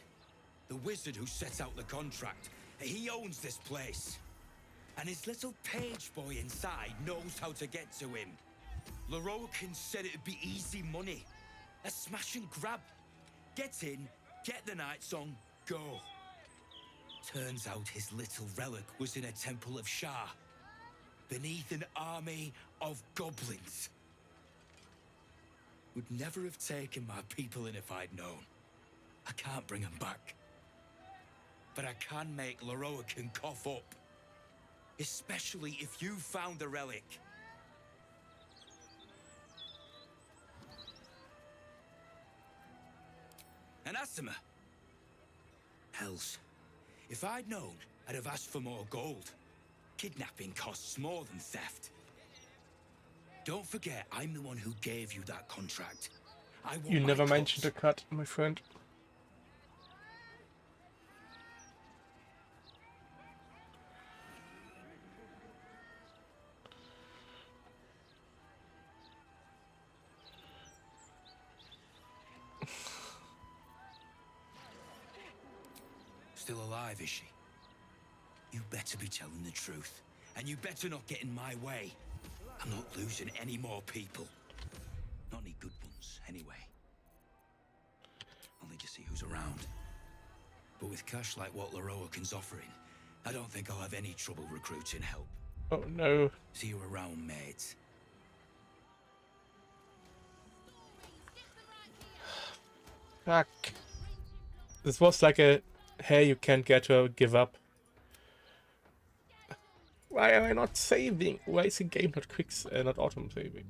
Speaker 13: the wizard who set out the contract, he owns this place. And his little page boy inside knows how to get to him. Leroican said it'd be easy money. A smash and grab. Get in, get the night song, go. Turns out his little relic was in a temple of Shah, beneath an army of goblins. Would never have taken my people in if I'd known. I can't bring him back. But I can make Leroican cough up. Especially if you found the relic. And Asima. Hells. If I'd known, I'd have asked for more gold. Kidnapping costs more than theft. Don't forget, I'm the one who gave you that contract. I want
Speaker 1: You
Speaker 13: my
Speaker 1: never
Speaker 13: cut.
Speaker 1: mentioned a cut, my friend.
Speaker 13: Still alive, is she? You better be telling the truth. And you better not get in my way. I'm not losing any more people. Not any good ones, anyway. I'll need to see who's around. But with cash like what Leroican's offering, I don't think I'll have any trouble recruiting help.
Speaker 1: Oh no.
Speaker 13: See you around, mate.
Speaker 1: Fuck. This was like a, hey, you can't get her, give up. Why am I not saving? Why is the game not not auto saving?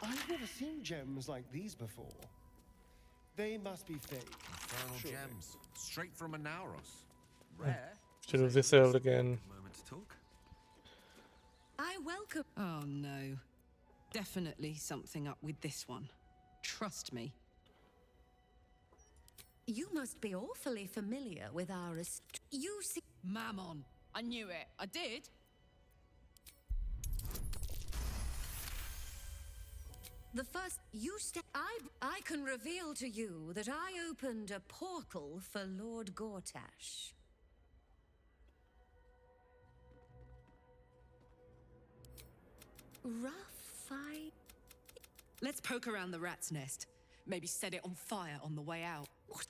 Speaker 8: I've never seen gems like these before. They must be fake.
Speaker 21: Infernal
Speaker 8: surely.
Speaker 21: gems, straight from Anauros. Rare.
Speaker 1: Should have this out again.
Speaker 2: Moment to talk.
Speaker 4: I welcome.
Speaker 10: Oh no. Definitely something up with this one. Trust me.
Speaker 4: You must be awfully familiar with our You see.
Speaker 10: Mammon. I knew it. I did.
Speaker 4: The first you step, I can reveal to you that I opened a portal for Lord Gortash. Rough fight.
Speaker 10: Let's poke around the rat's nest. Maybe set it on fire on the way out.
Speaker 4: What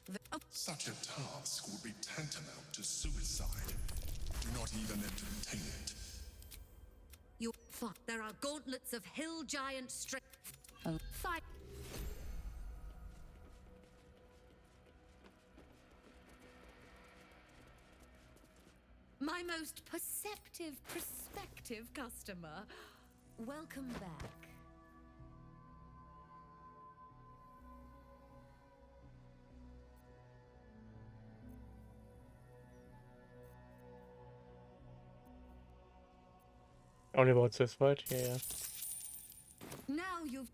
Speaker 17: Such a task would be tantamount to suicide. Do not even entertain it.
Speaker 4: You fuck. There are gauntlets of hill giant strength. Fight. My most perspective customer. Welcome back.
Speaker 1: Only about this, right? Yeah.
Speaker 4: Now you've...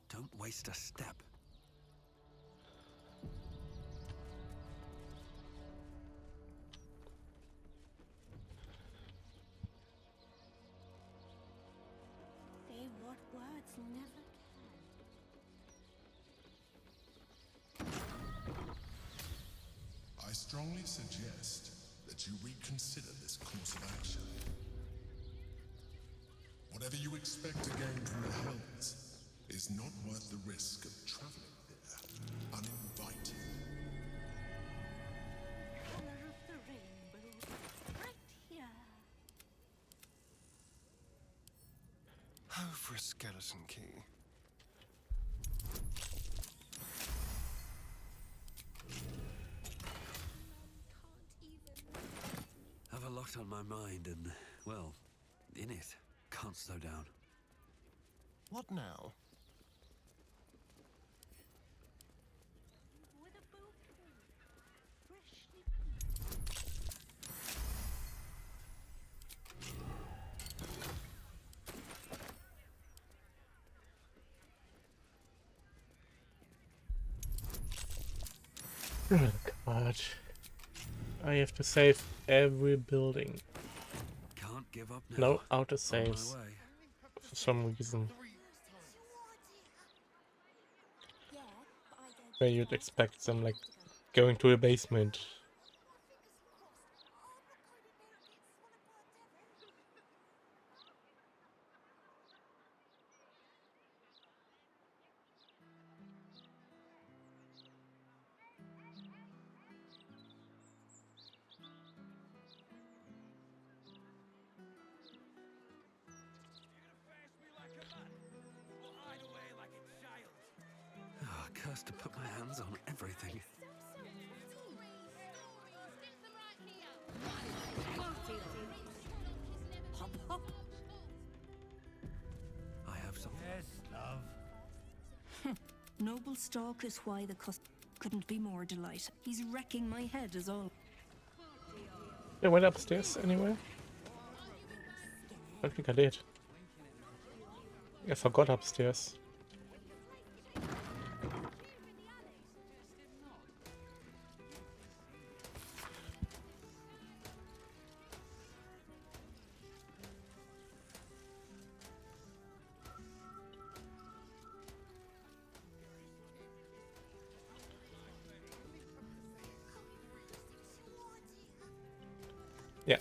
Speaker 2: Don't waste a step.
Speaker 5: Say what words never
Speaker 17: I strongly suggest that you reconsider this course of action. Whatever you expect to gain from the Hells is not worth the risk of traveling there uninvited.
Speaker 5: color of the rainbow, right here.
Speaker 20: Oh, for a skeleton key.
Speaker 2: Have a lot on my mind and, well, in it. Can't slow down.
Speaker 20: What now?
Speaker 1: Oh god. I have to save every building.
Speaker 2: Can't give up now.
Speaker 1: No auto
Speaker 2: On my
Speaker 1: saves.
Speaker 2: way.
Speaker 1: For some reason. Where you'd expect them like going to a basement.
Speaker 2: Oh, cursed to put my hands on everything.
Speaker 5: Hop, hop.
Speaker 2: I have something.
Speaker 13: Yes, love.
Speaker 19: Noble stalk is why the couldn't be more delighted. He's wrecking my head as all.
Speaker 1: They went upstairs anyway? I think I did. I forgot upstairs. Yeah.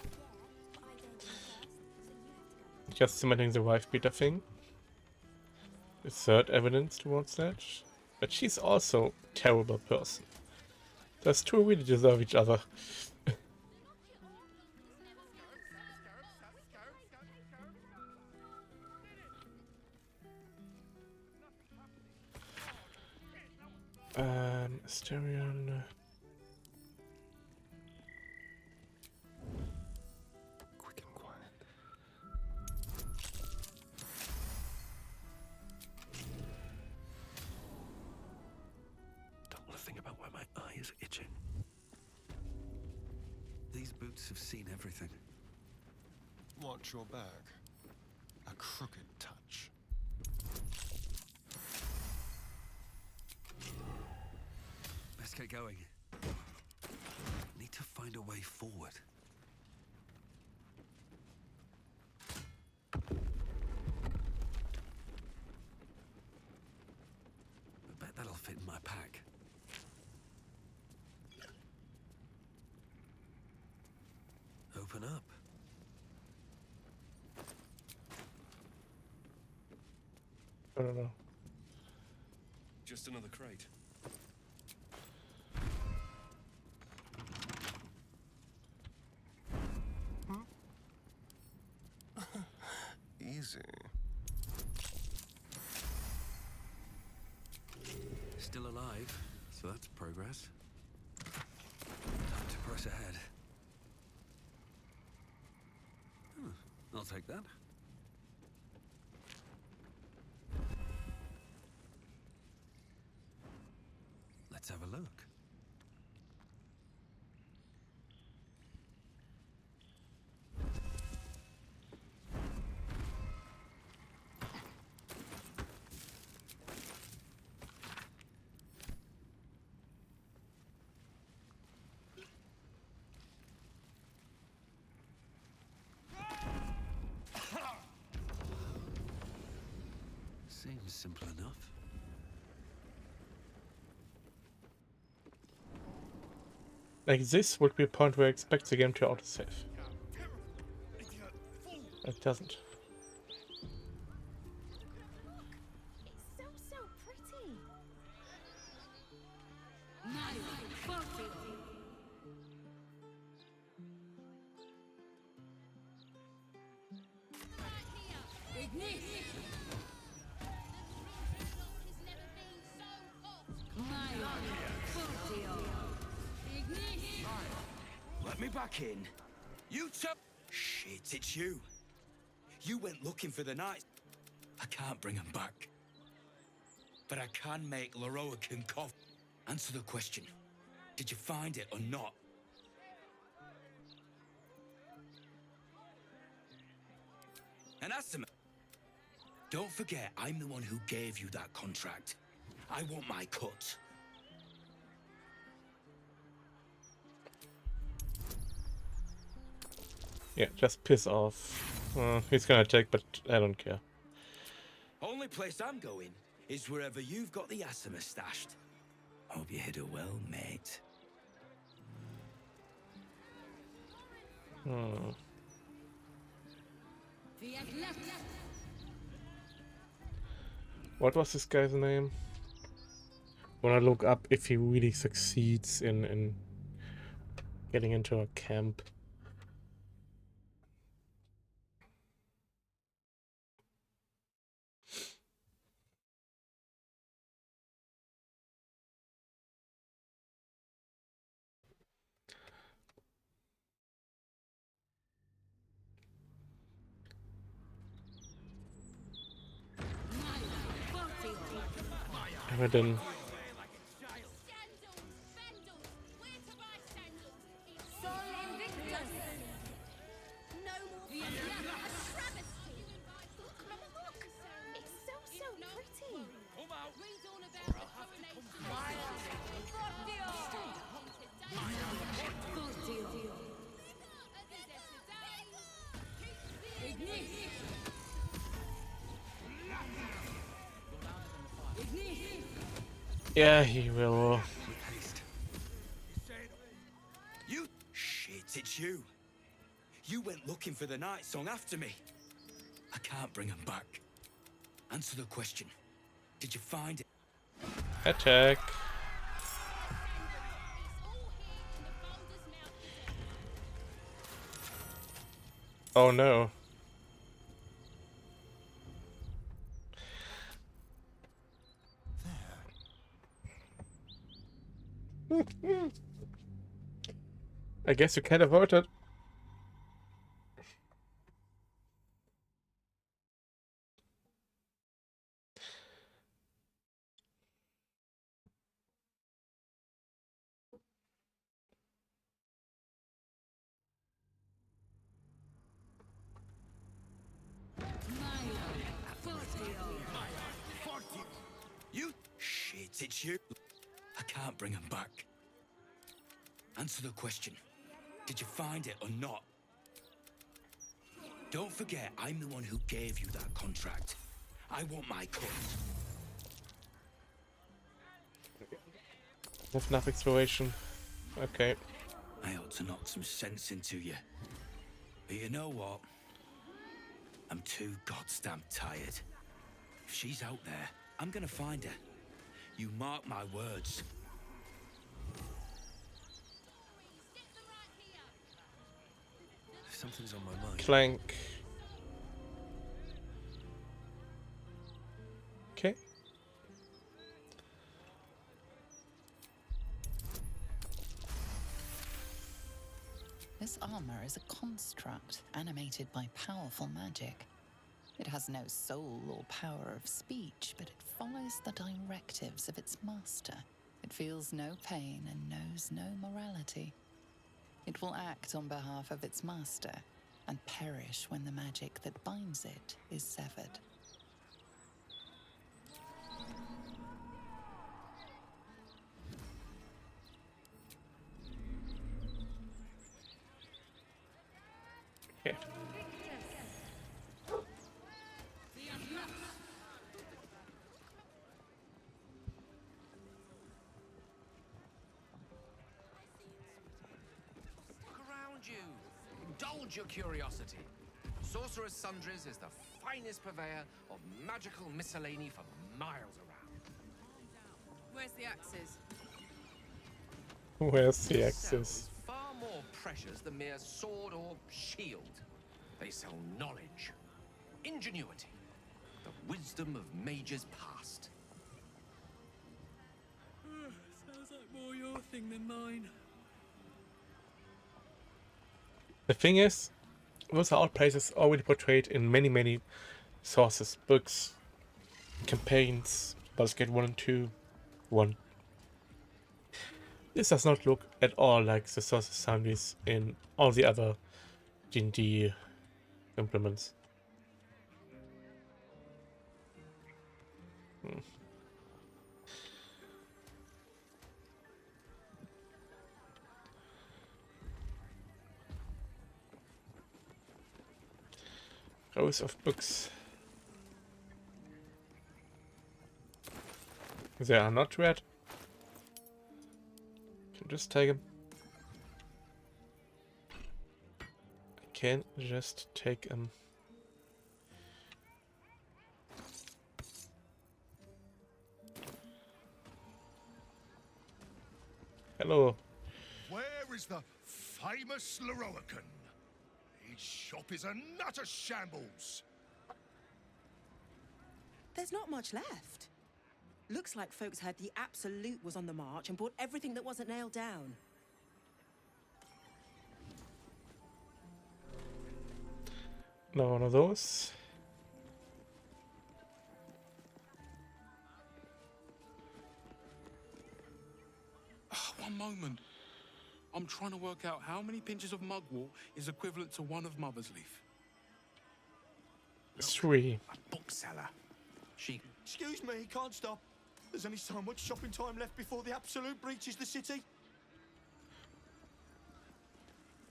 Speaker 1: Just cementing the wife beater thing. The third evidence towards that. But she's also a terrible person. Those two really deserve each other. Asterion.
Speaker 20: Quick and quiet.
Speaker 2: Don't want to think about where my eye is itching. These boots have seen everything.
Speaker 20: Watch your back. A crooked touch.
Speaker 2: Let's get going. Need to find a way forward. I bet that'll fit in my pack. Open up.
Speaker 1: I don't know.
Speaker 11: Just another crate.
Speaker 20: Easy.
Speaker 2: Still alive, so that's progress. Time to press ahead. I'll take that. Let's have a look. Seems simple enough.
Speaker 1: Like this would be a point where I expect the game to autosave. It doesn't.
Speaker 15: It's so pretty.
Speaker 13: Let me back in. You tell. Shit, it's you. You went looking for the knights. I can't bring them back. But I can make Leroican cough. Answer the question. Did you find it or not? And ask them. Don't forget, I'm the one who gave you that contract. I want my cut.
Speaker 1: Yeah, just piss off. He's gonna attack, but I don't care.
Speaker 13: Only place I'm going is wherever you've got the Asima stashed. Hope you hid her well, mate.
Speaker 1: What was this guy's name? Wanna look up if he really succeeds in getting into a camp. Abaddon. Yeah, he will.
Speaker 13: You shit, it's you. You went looking for the night song after me. I can't bring them back. Answer the question. Did you find it?
Speaker 1: Attack. Oh no. I guess you can't avoid it.
Speaker 13: You shit, it's you. I can't bring them back. Answer the question. Did you find it or not? Don't forget, I'm the one who gave you that contract. I want my cut.
Speaker 1: Have enough exploration. Okay.
Speaker 13: I ought to knock some sense into you. But you know what? I'm too goddamn tired. If she's out there, I'm gonna find her. You mark my words.
Speaker 2: Something's on my mind.
Speaker 1: Clank. Okay.
Speaker 9: This armor is a construct animated by powerful magic. It has no soul or power of speech, but it follows the directives of its master. It feels no pain and knows no morality. It will act on behalf of its master and perish when the magic that binds it is severed.
Speaker 1: Okay.
Speaker 21: indulge your curiosity. Sorcerer's Sundries is the finest purveyor of magical miscellany for miles around.
Speaker 10: Where's the axes?
Speaker 1: Where's the
Speaker 21: This
Speaker 1: axis?
Speaker 21: cell is far more precious than mere sword or shield. They sell knowledge, ingenuity, the wisdom of mages past.
Speaker 10: Sounds like more your thing than mine.
Speaker 1: The thing is, those are all places already portrayed in many sources, books, campaigns, Baldur's Gate 1 and 2, 1. This does not look at all like the sources sundries in all the other D&D implements. Rows of books. They are not read. Can just take them. I can just take them. Hello.
Speaker 17: Where is the famous Leroican? His shop is a nutter shambles.
Speaker 3: There's not much left. Looks like folks heard the Absolute was on the march and bought everything that wasn't nailed down.
Speaker 1: Now one of those.
Speaker 22: One moment. I'm trying to work out how many pinches of mugwort is equivalent to one of Mother's Leaf.
Speaker 1: 3.
Speaker 21: A bookseller. She...
Speaker 13: Excuse me, can't stop. There's only so much shopping time left before the Absolute breaches the city.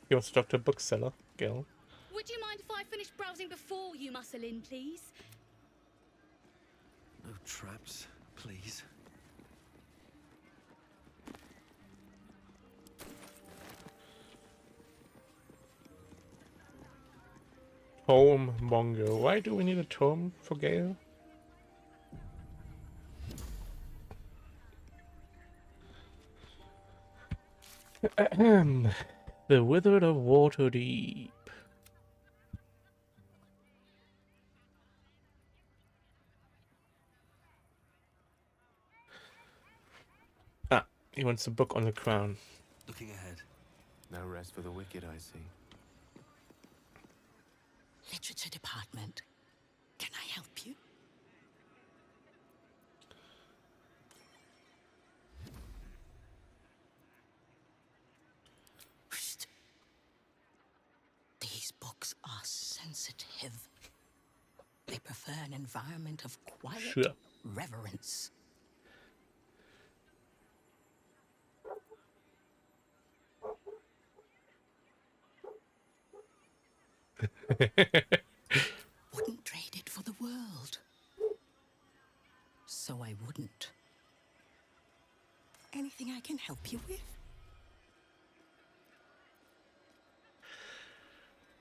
Speaker 1: You want to talk to a bookseller, Gil?
Speaker 15: Would you mind if I finished browsing before you muscle in, please?
Speaker 2: No traps, please.
Speaker 1: Tome Mongo. Why do we need a tome for Gale? The Wizard of Waterdeep. Ah, he wants a book on the crown.
Speaker 2: Looking ahead.
Speaker 11: No rest for the wicked, I see.
Speaker 23: Literature department. Can I help you? Psst. These books are sensitive. They prefer an environment of quiet reverence. Wouldn't trade it for the world. So I wouldn't. Anything I can help you with?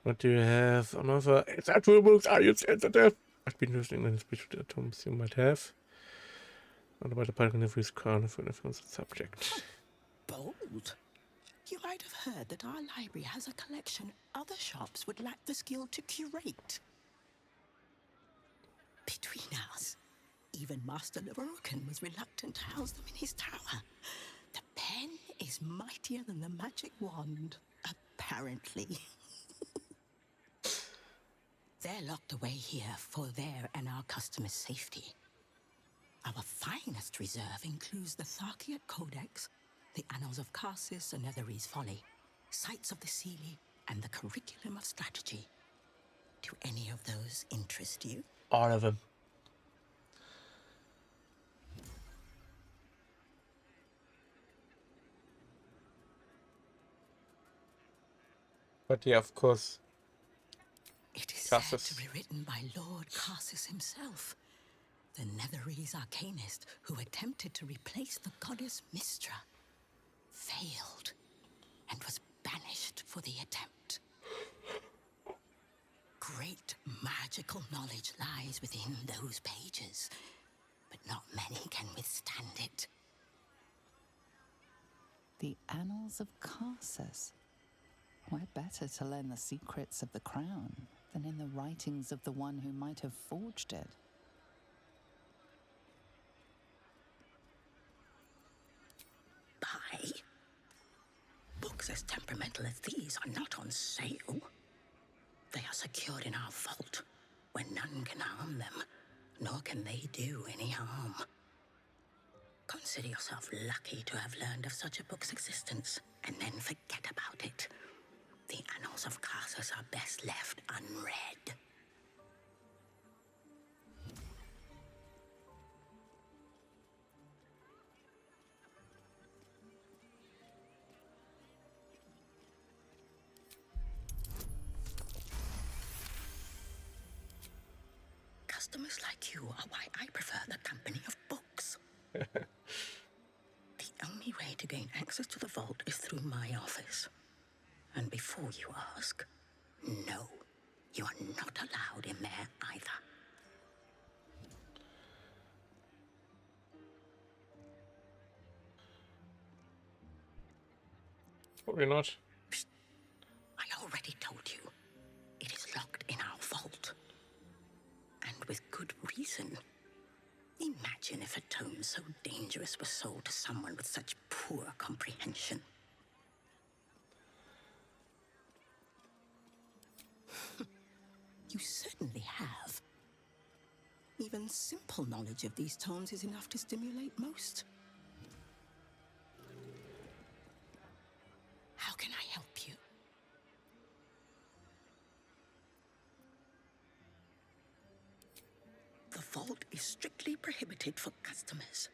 Speaker 1: What do you have? Another actual books. Are you sensitive? I've been listening in speech to the atoms you might have. What about the Pelican of his crown for an influence subject?
Speaker 23: Bold. You might have heard that our library has a collection other shops would lack the skill to curate. Between us, even Master Leroican was reluctant to house them in his tower. The pen is mightier than the magic wand, apparently. They're locked away here for their and our customers' safety. Our finest reserve includes the Tharkiat Codex, the Annals of Karsus and Netherese Folly, Sights of the Seelie, and the Curriculum of Strategy. Do any of those interest you?
Speaker 1: All of them. But yeah, of course.
Speaker 23: It is said to be written by Lord Karsus himself, the Netherese arcanist who attempted to replace the goddess Mystra, failed, and was banished for the attempt. Great magical knowledge lies within those pages, but not many can withstand it.
Speaker 9: The Annals of Carsus. Where better to learn the secrets of the crown than in the writings of the one who might have forged it?
Speaker 23: Buy? Books as temperamental as these are not on sale. They are secured in our vault, where none can harm them, nor can they do any harm. Consider yourself lucky to have learned of such a book's existence, and then forget about it. The Annals of Carsus are best left unread. Customers like you are why I prefer the company of books. The only way to gain access to the vault is through my office. And before you ask, no, you are not allowed in there either.
Speaker 1: Probably not.
Speaker 23: I already told you. It is locked in our vault. And with good reason. Imagine if a tome so dangerous was sold to someone with such poor comprehension. You certainly have. Even simple knowledge of these tomes is enough to stimulate most. How can I help you? The vault is strictly prohibited for customers.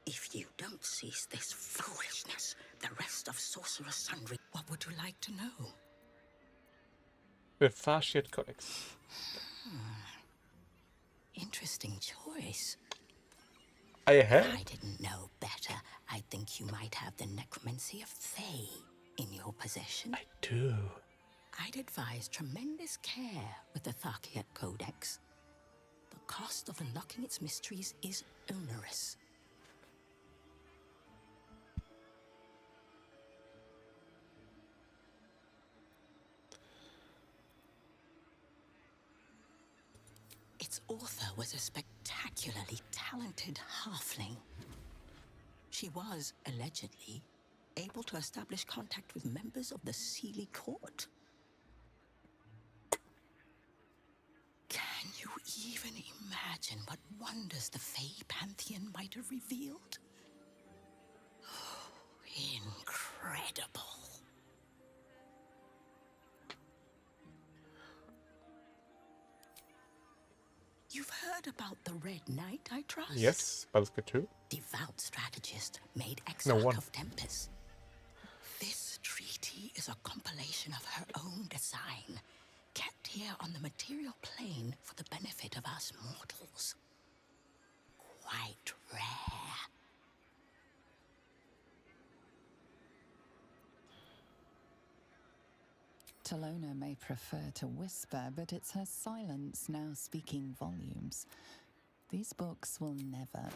Speaker 23: If you don't cease this foolishness, the rest of Sorcerer's Sundry, what would you like to know?
Speaker 1: The Fasciate Codex.
Speaker 23: Interesting choice.
Speaker 1: I
Speaker 23: If
Speaker 1: have.
Speaker 23: I didn't know better, I'd think you might have the necromancy of Thay in your possession.
Speaker 1: I do.
Speaker 23: I'd advise tremendous care with the Tharkiat Codex. The cost of unlocking its mysteries is onerous. Its author was a spectacularly talented halfling. She was, allegedly, able to establish contact with members of the Sealy court. Can you even imagine what wonders the Fey Pantheon might have revealed? Oh, incredible. You've heard about the Red Knight, I trust?
Speaker 1: Yes, Baldur's 2.
Speaker 23: Devout strategist made
Speaker 1: No,
Speaker 23: exarch
Speaker 1: 1.
Speaker 23: of Tempest. This treaty is a compilation of her own design, kept here on the material plane for the benefit of us mortals. Quite rare.
Speaker 9: Talona may prefer to whisper, but it's her silence now speaking volumes. These books will never...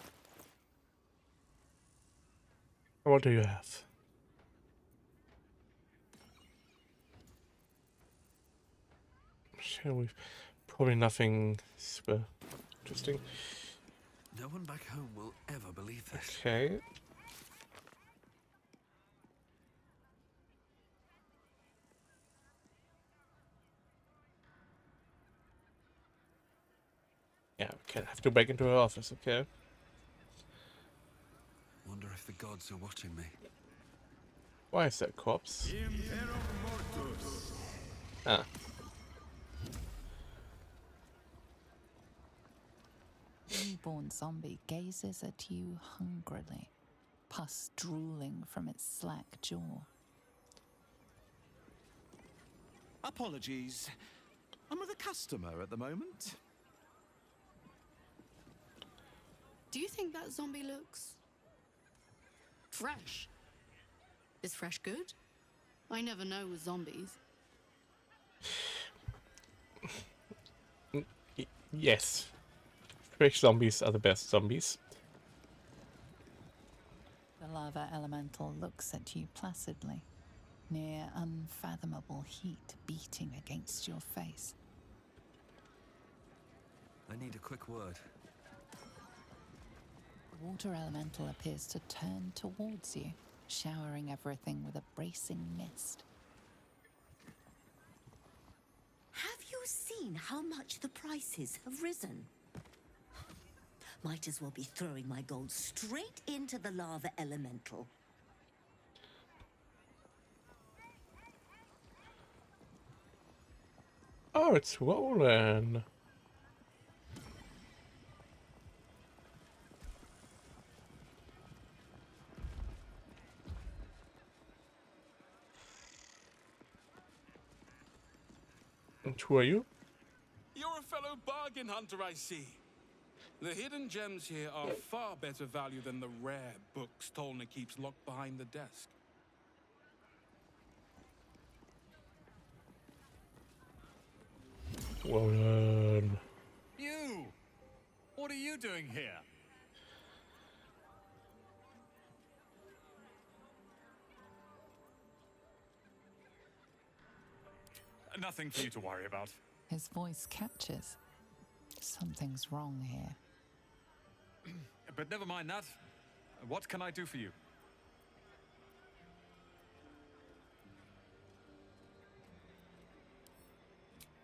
Speaker 1: What do you have? Shall we? Probably nothing super interesting.
Speaker 2: No one back home will ever believe this.
Speaker 1: Okay. Yeah, okay, I have to break into her office, okay?
Speaker 2: Wonder if the gods are watching me.
Speaker 1: Why is that a corpse? Ah.
Speaker 9: The newborn zombie gazes at you hungrily, pus drooling from its slack jaw.
Speaker 6: Apologies. I'm with a customer at the moment.
Speaker 10: Do you think that zombie looks fresh? Is fresh good? I never know with zombies.
Speaker 1: Yes. Fresh zombies are the best zombies.
Speaker 9: The lava elemental looks at you placidly, near unfathomable heat beating against your face.
Speaker 2: I need a quick word.
Speaker 9: The water elemental appears to turn towards you, showering everything with a bracing mist.
Speaker 7: Have you seen how much the prices have risen? Might as well be throwing my gold straight into the lava elemental.
Speaker 1: Oh, it's rolling. And who are you?
Speaker 22: You're a fellow bargain hunter, I see. The hidden gems here are far better value than the rare books Tolna keeps locked behind the desk.
Speaker 1: Rolling.
Speaker 12: You! What are you doing here? Nothing for you to worry about.
Speaker 9: His voice catches. Something's wrong here.
Speaker 12: But never mind that. What can I do for you?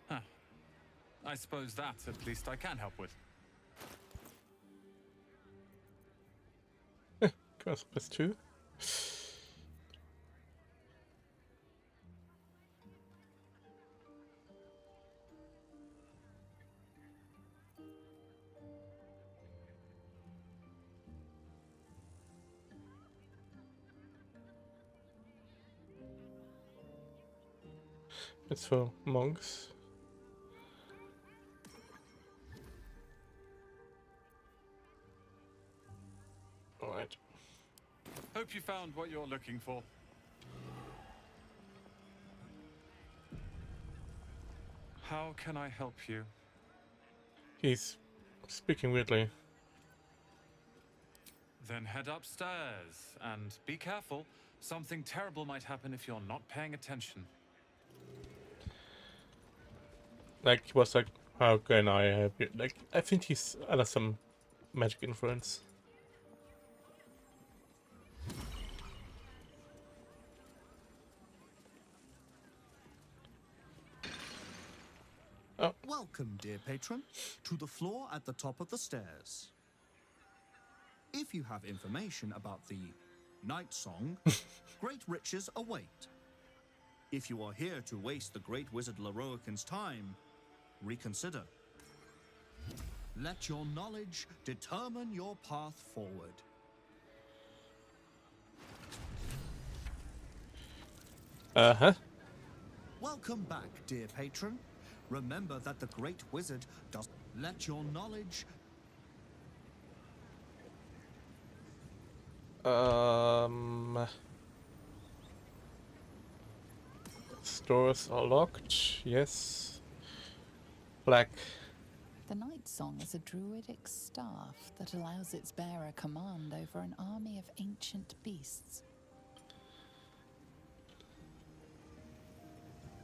Speaker 12: Huh. I suppose that, at least, I can help with.
Speaker 1: Cost +2. It's for monks. Alright.
Speaker 12: Hope you found what you're looking for. How can I help you?
Speaker 1: He's speaking weirdly.
Speaker 12: Then head upstairs and be careful. Something terrible might happen if you're not paying attention.
Speaker 1: Like, he was like, how can I help you? Like, I think he's under some magic influence. Oh.
Speaker 6: Welcome, dear patron, to the floor at the top of the stairs. If you have information about the Night Song, great riches await. If you are here to waste the great wizard Leroican's time, reconsider. Let your knowledge determine your path forward.
Speaker 1: Uh-huh.
Speaker 6: Welcome back, dear patron. Remember that the great wizard does let your knowledge...
Speaker 1: Stores are locked, yes. Black.
Speaker 9: The Night Song is a druidic staff that allows its bearer command over an army of ancient beasts.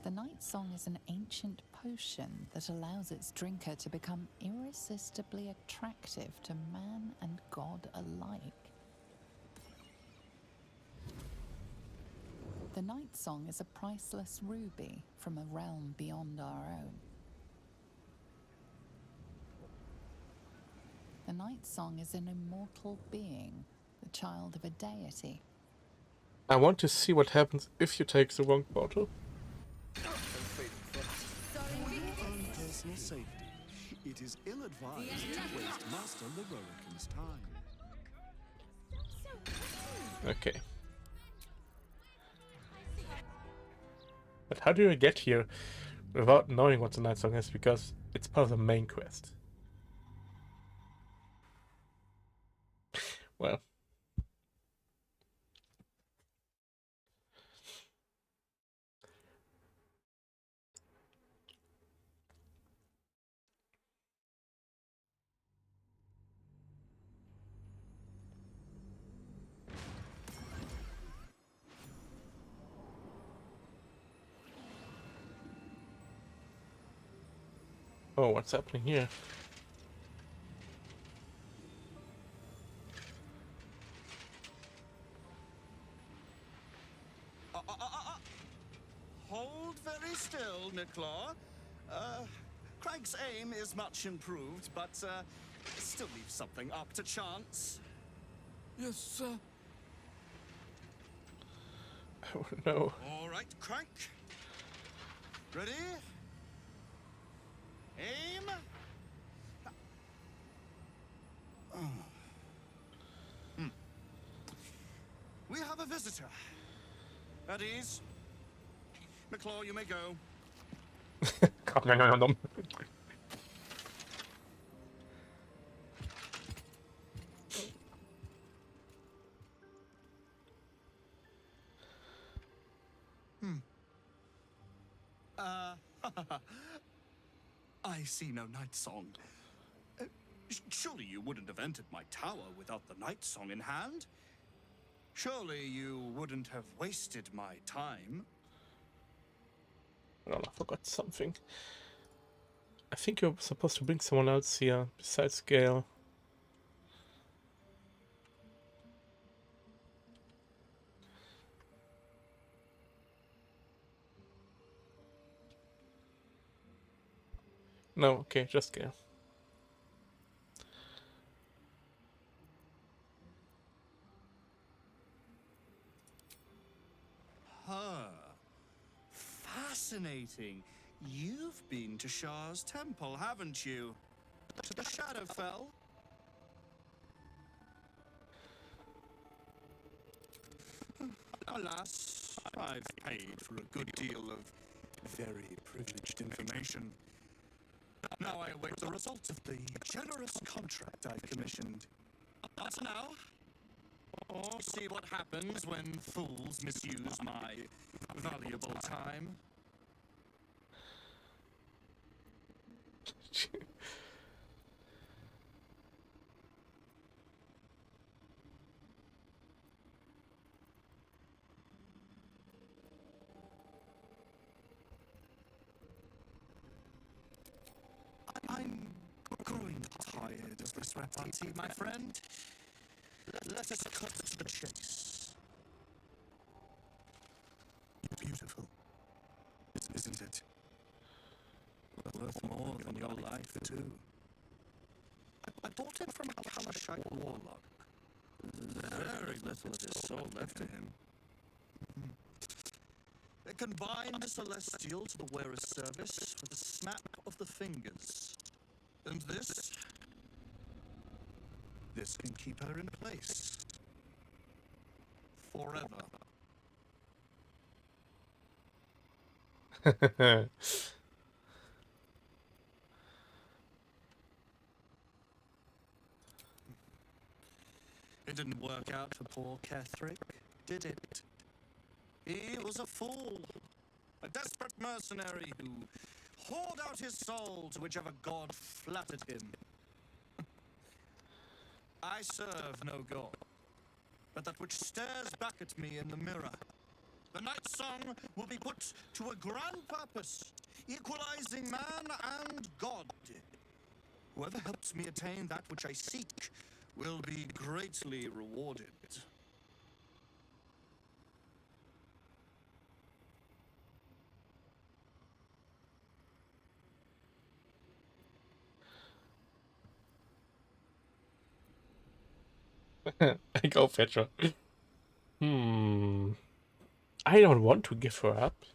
Speaker 9: The Night Song is an ancient potion that allows its drinker to become irresistibly attractive to man and god alike. The Night Song is a priceless ruby from a realm beyond our own. The Night Song is an immortal being, the child of a deity.
Speaker 1: I want to see what happens if you take the wrong bottle.
Speaker 6: Personal safety. It is ill-advised to waste Master Leroican's time.
Speaker 1: Okay. But how do you get here without knowing what the Night Song is? Because it's part of the main quest. Well. Oh, what's happening here?
Speaker 6: Hold very still, Nicklaw. Craig's aim is much improved, but still leaves something up to chance.
Speaker 22: Yes, sir.
Speaker 1: Oh no.
Speaker 6: All right, Craig. Ready? Aim. We have a visitor. At ease. Nicklaw, you may go. I see no night song. Surely you wouldn't have entered my tower without the night song in hand? Surely you wouldn't have wasted my time?
Speaker 1: Oh, I forgot something. I think you're supposed to bring someone else here besides Gale. No, okay, just Gale.
Speaker 6: Fascinating. You've been to Shah's temple, haven't you? To the Shadowfell? Alas, I've paid for a good deal of very privileged information. Now I await the results of the generous contract I've commissioned. Answer now, or see what happens when fools misuse my valuable time. I'm growing tired of this repartee, my friend. Let us cut to the chase. Beautiful, isn't it? Worth more than your life, too. I bought him from a Kalashite warlock. Very little of his soul left to him. It can bind a celestial to the wearer's service with a snap of the fingers. And this can keep her in place. Forever. It didn't work out for poor Ketherick, did it? He was a fool. A desperate mercenary who poured out his soul to whichever god flattered him. I serve no god, but that which stares back at me in the mirror. The night song will be put to a grand purpose, equalizing man and god. Whoever helps me attain that which I seek will be greatly rewarded.
Speaker 1: I go fetch her. I don't want to give her up.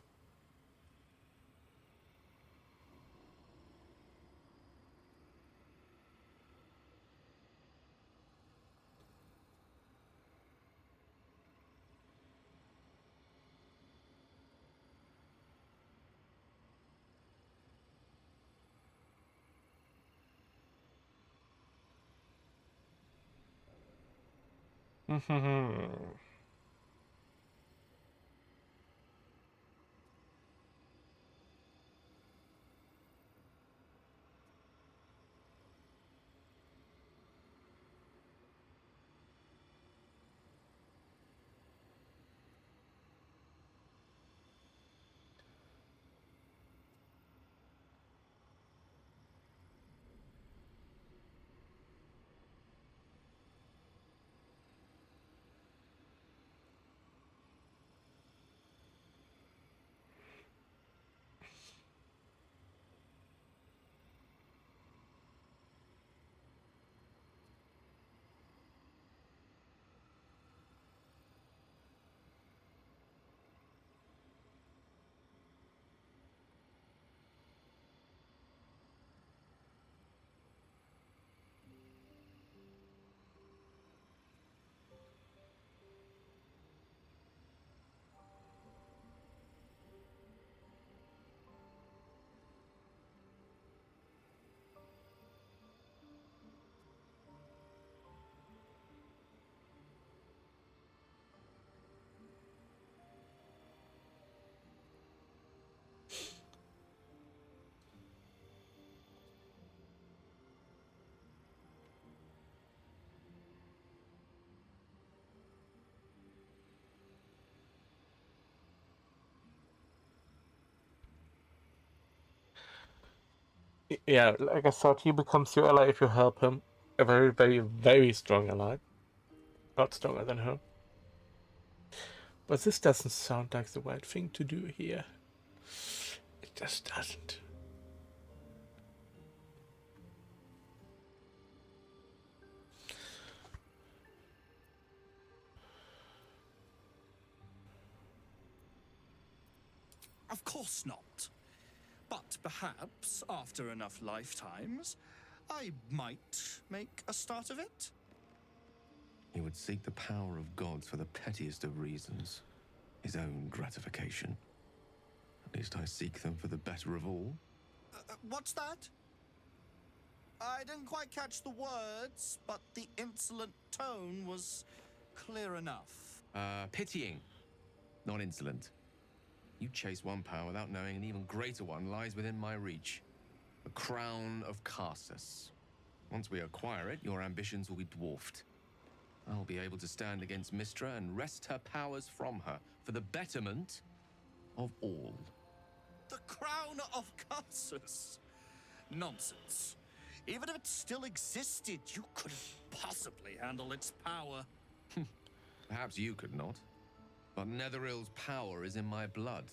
Speaker 1: Yeah, like I thought, he becomes your ally if you help him. A very, very, very strong ally. Not stronger than her. But this doesn't sound like the right thing to do here. It just doesn't.
Speaker 6: Of course not. But perhaps, after enough lifetimes, I might make a start of it.
Speaker 21: He would seek the power of gods for the pettiest of reasons. His own gratification. At least I seek them for the better of all.
Speaker 6: What's that? I didn't quite catch the words, but the insolent tone was clear enough.
Speaker 21: Pitying, not insolent. You chase one power without knowing an even greater one lies within my reach. The crown of Karsus. Once we acquire it, your ambitions will be dwarfed. I'll be able to stand against Mystra and wrest her powers from her for the betterment of all.
Speaker 6: The crown of Karsus? Nonsense. Even if it still existed, you couldn't possibly handle its power.
Speaker 21: Perhaps you could not. But Netherill's power is in my blood.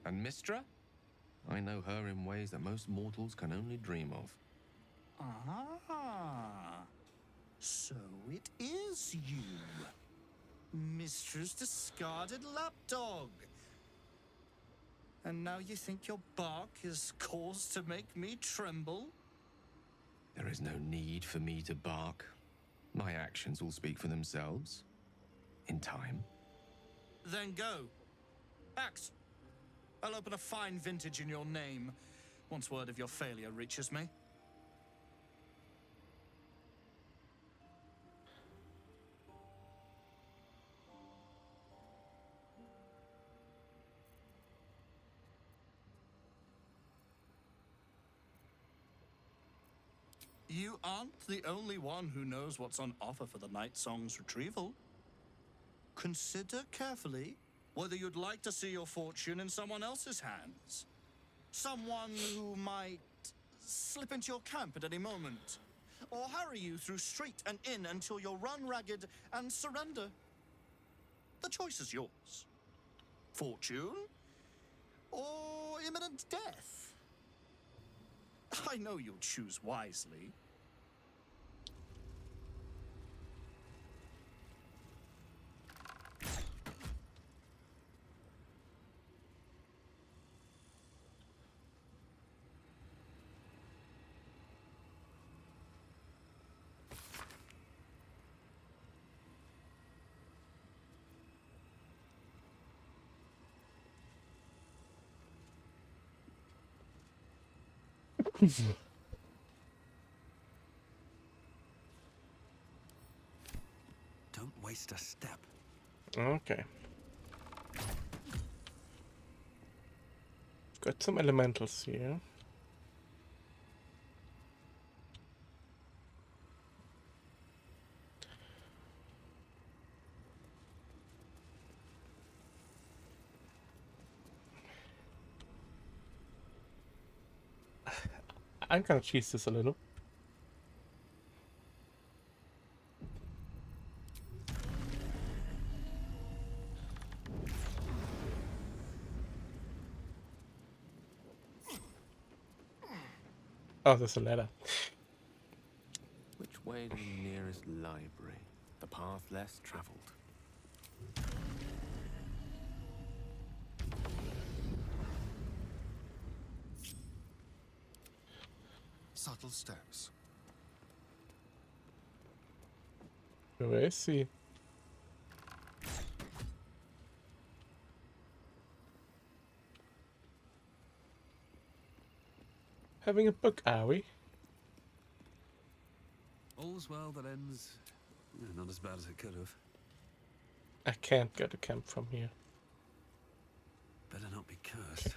Speaker 21: And Mystra? I know her in ways that most mortals can only dream of.
Speaker 6: Ah. So it is you. Mystra's discarded lapdog. And now you think your bark is cause to make me tremble?
Speaker 21: There is no need for me to bark. My actions will speak for themselves. In time.
Speaker 6: Then go. Act. I'll open a fine vintage in your name once word of your failure reaches me. You aren't the only one who knows what's on offer for the Night Song's retrieval. Consider carefully whether you'd like to see your fortune in someone else's hands. Someone who might slip into your camp at any moment, or harry you through street and inn until you're run ragged and surrender. The choice is yours. Fortune or imminent death? I know you'll choose wisely.
Speaker 2: Don't waste a step.
Speaker 1: Okay. Got some elementals here. I'm gonna cheese this a little. Oh, there's a ladder.
Speaker 21: Which way to the nearest library? The path less traveled.
Speaker 20: Subtle steps.
Speaker 1: Where is he? Having a book, are we?
Speaker 2: All's well that ends not as bad as it could have.
Speaker 1: I can't go to camp from here.
Speaker 2: Better not be cursed.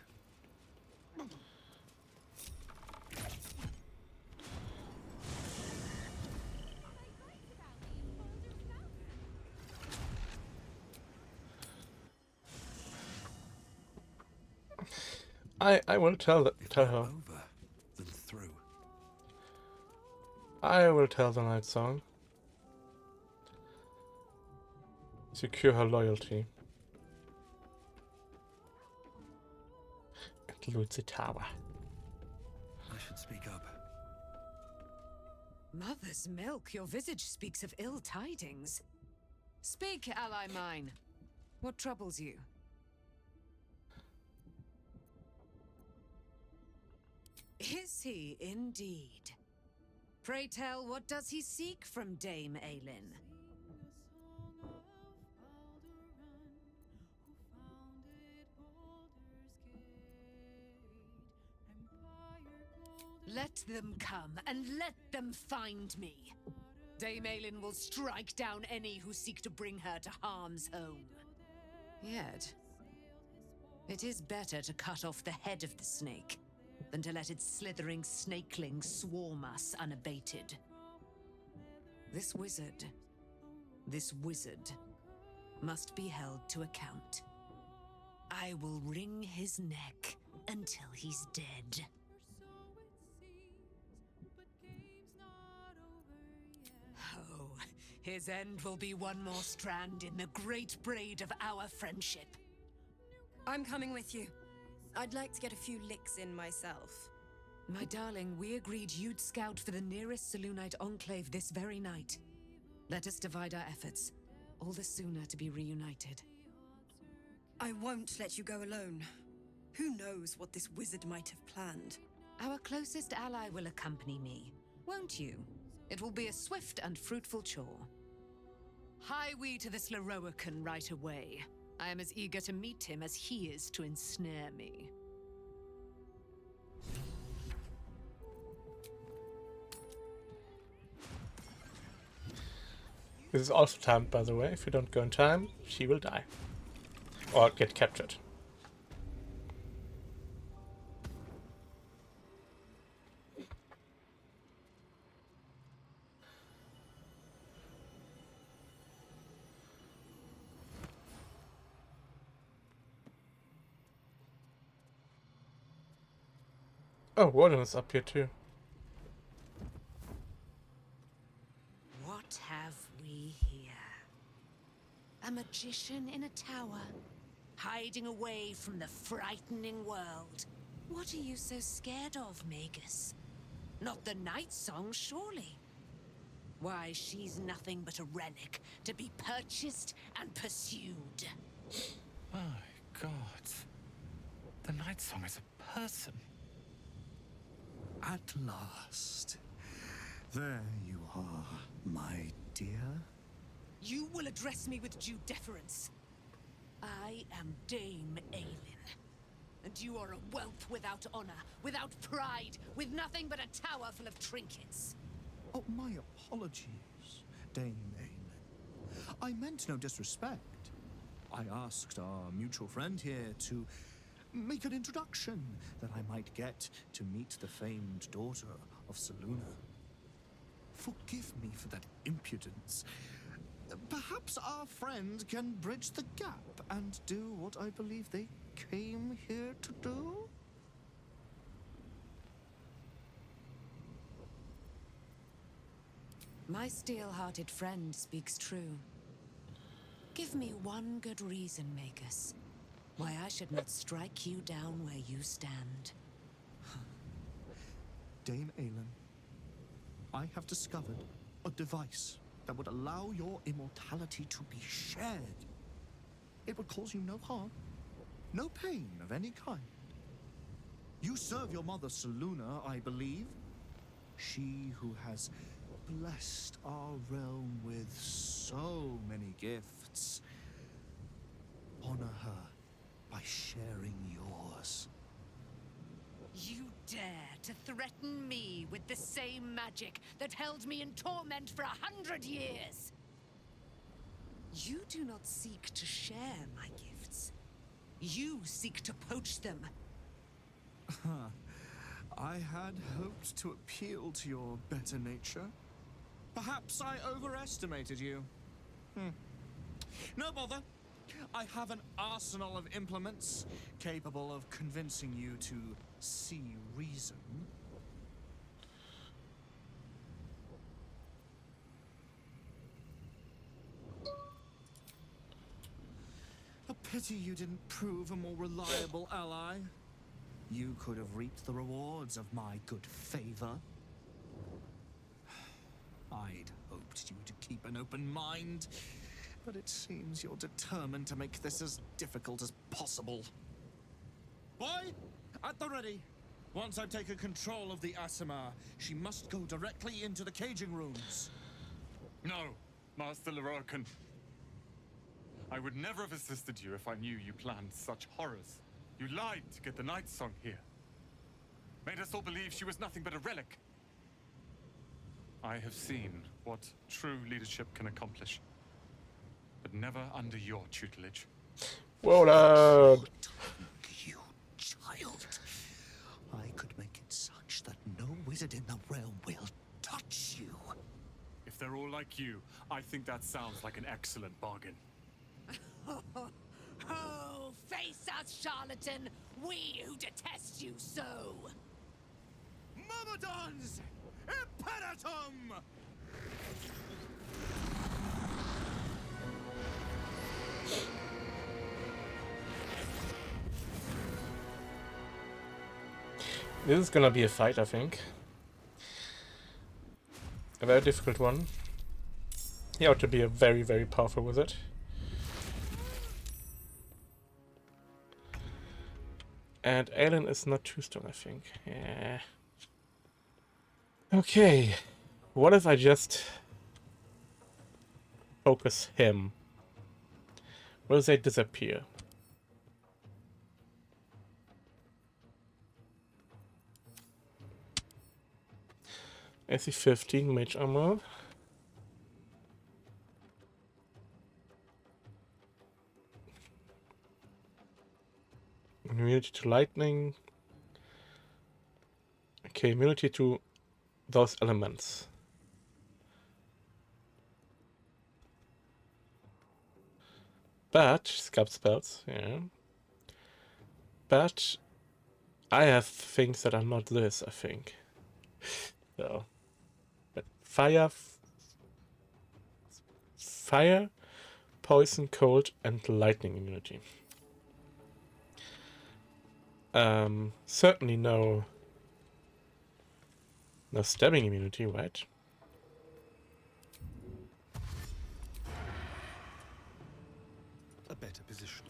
Speaker 1: I want to tell her.
Speaker 2: Over than through.
Speaker 1: I will tell the Night Song. Secure her loyalty. And loot the tower.
Speaker 2: I should speak up.
Speaker 10: Mother's milk, your visage speaks of ill tidings. Speak, ally mine. What troubles you? Is he indeed? Pray tell, what does he seek from Dame Aelin? Let them come, and let them find me. Dame Aelin will strike down any who seek to bring her to harm's home. Yet, it is better to cut off the head of the snake than to let its slithering snakelings swarm us unabated. This wizard must be held to account. I will wring his neck until he's dead. Oh, his end will be one more strand in the great braid of our friendship.
Speaker 19: I'm coming with you. I'd like to get a few licks in myself.
Speaker 10: My darling, we agreed you'd scout for the nearest Selûnite enclave this very night. Let us divide our efforts, all the sooner to be reunited.
Speaker 19: I won't let you go alone. Who knows what this wizard might have planned?
Speaker 10: Our closest ally will accompany me, won't you? It will be a swift and fruitful chore. Hie we to this Leroican right away. I am as eager to meet him as he is to ensnare me.
Speaker 1: This is also timed, by the way. If you don't go in time, she will die. Or get captured. Oh, Warden is up here too.
Speaker 10: What have we here? A magician in a tower, hiding away from the frightening world. What are you so scared of, Magus? Not the Night Song, surely? Why, she's nothing but a relic to be purchased and pursued.
Speaker 12: My God. The Night Song is a person.
Speaker 6: At last. There you are, my dear.
Speaker 10: You will address me with due deference. I am Dame Aelin. And you are a whelp without honor, without pride, with nothing but a tower full of trinkets.
Speaker 6: Oh, my apologies, Dame Aelin. I meant no disrespect. I asked our mutual friend here to make an introduction that I might get to meet the famed daughter of Selûne. Forgive me for that impudence. Perhaps our friend can bridge the gap and do what I believe they came here to do?
Speaker 10: My steel-hearted friend speaks true. Give me one good reason, Magus, why I should not strike you down where you stand.
Speaker 6: Dame Aelin, I have discovered a device that would allow your immortality to be shared. It would cause you no harm, no pain of any kind. You serve your mother Selûne, I believe. She who has blessed our realm with so many gifts. Honor her by sharing yours.
Speaker 10: You dare to threaten me with the same magic that held me in torment for 100 years? You do not seek to share my gifts. You seek to poach them.
Speaker 6: I had hoped to appeal to your better nature. Perhaps I overestimated you. No bother. I have an arsenal of implements capable of convincing you to see reason. Pity you didn't prove a more reliable ally. You could have reaped the rewards of my good favor. I'd hoped you to keep an open mind, but it seems you're determined to make this as difficult as possible. Boy, at the ready. Once I've taken control of the Asimar, she must go directly into the caging rooms.
Speaker 12: No, Master Leroycan. I would never have assisted you if I knew you planned such horrors. You lied to get the Night Song here. Made us all believe she was nothing but a relic. I have seen what true leadership can accomplish. But never under your tutelage.
Speaker 1: Well done!
Speaker 6: You child. I could make it such that no wizard in the realm will touch you.
Speaker 12: If they're all like you, I think that sounds like an excellent bargain.
Speaker 10: Oh, face us, charlatan! We who detest you so!
Speaker 6: Myrmidons! Imperatum!
Speaker 1: This is gonna be a fight, I think. A very difficult one. He ought to be a very, very powerful wizard. And Aelin is not too strong, I think. Yeah. Okay. What if I just focus him? Will they disappear? AC 15 mage armor. Immunity to lightning. Okay, immunity to those elements. But scalp spells, yeah. But I have things that are not this, I think. So, but fire, poison, cold, and lightning immunity. Certainly no stabbing immunity, right?
Speaker 8: A better position.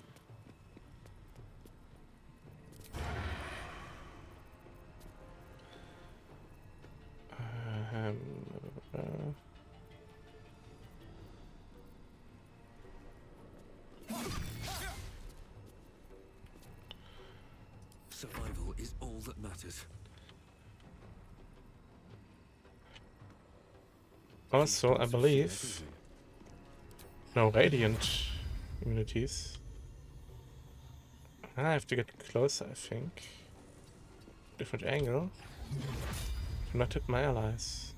Speaker 2: Survival is all that matters.
Speaker 1: Also, I believe no radiant immunities. I have to get closer, I think. Different angle. Do not hit my allies.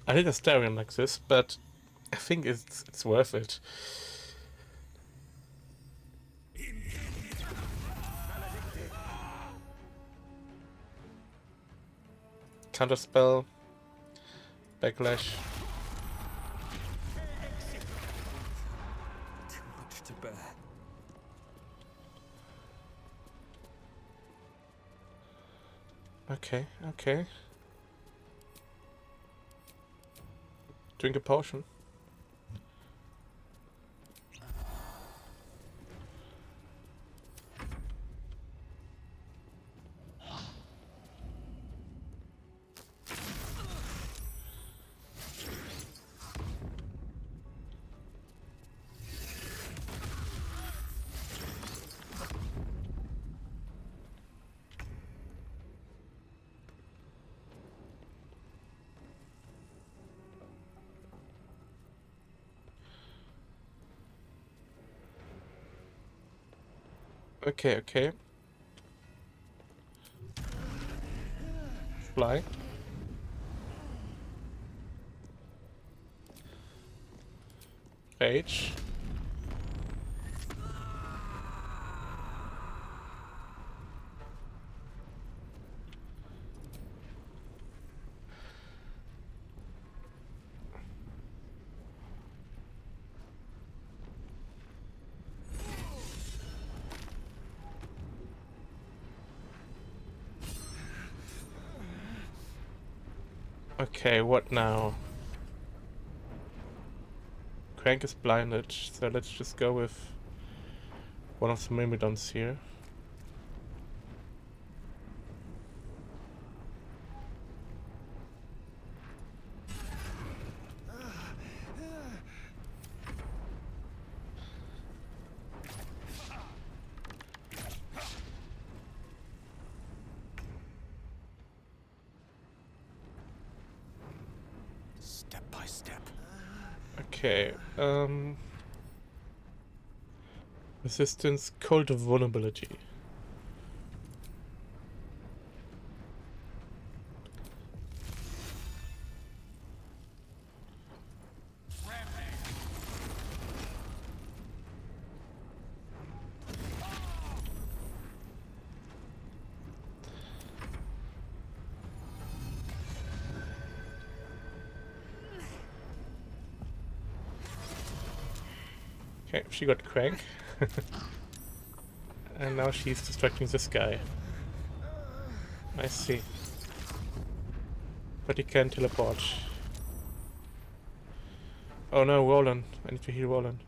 Speaker 1: I did a Starion like this, but I think it's worth it. Counterspell, backlash.
Speaker 2: Too much to bear.
Speaker 1: Okay, okay. Drink a potion. Okay, okay. Fly. Rage. Okay, what now? Crank is blinded, so let's just go with one of the Myrmidons here.
Speaker 13: Step by step.
Speaker 1: Okay, resistance, cold vulnerability. Okay, she got Crank. And now she's distracting this guy. I see. But he can't teleport. Oh no, Roland. I need to heal Roland.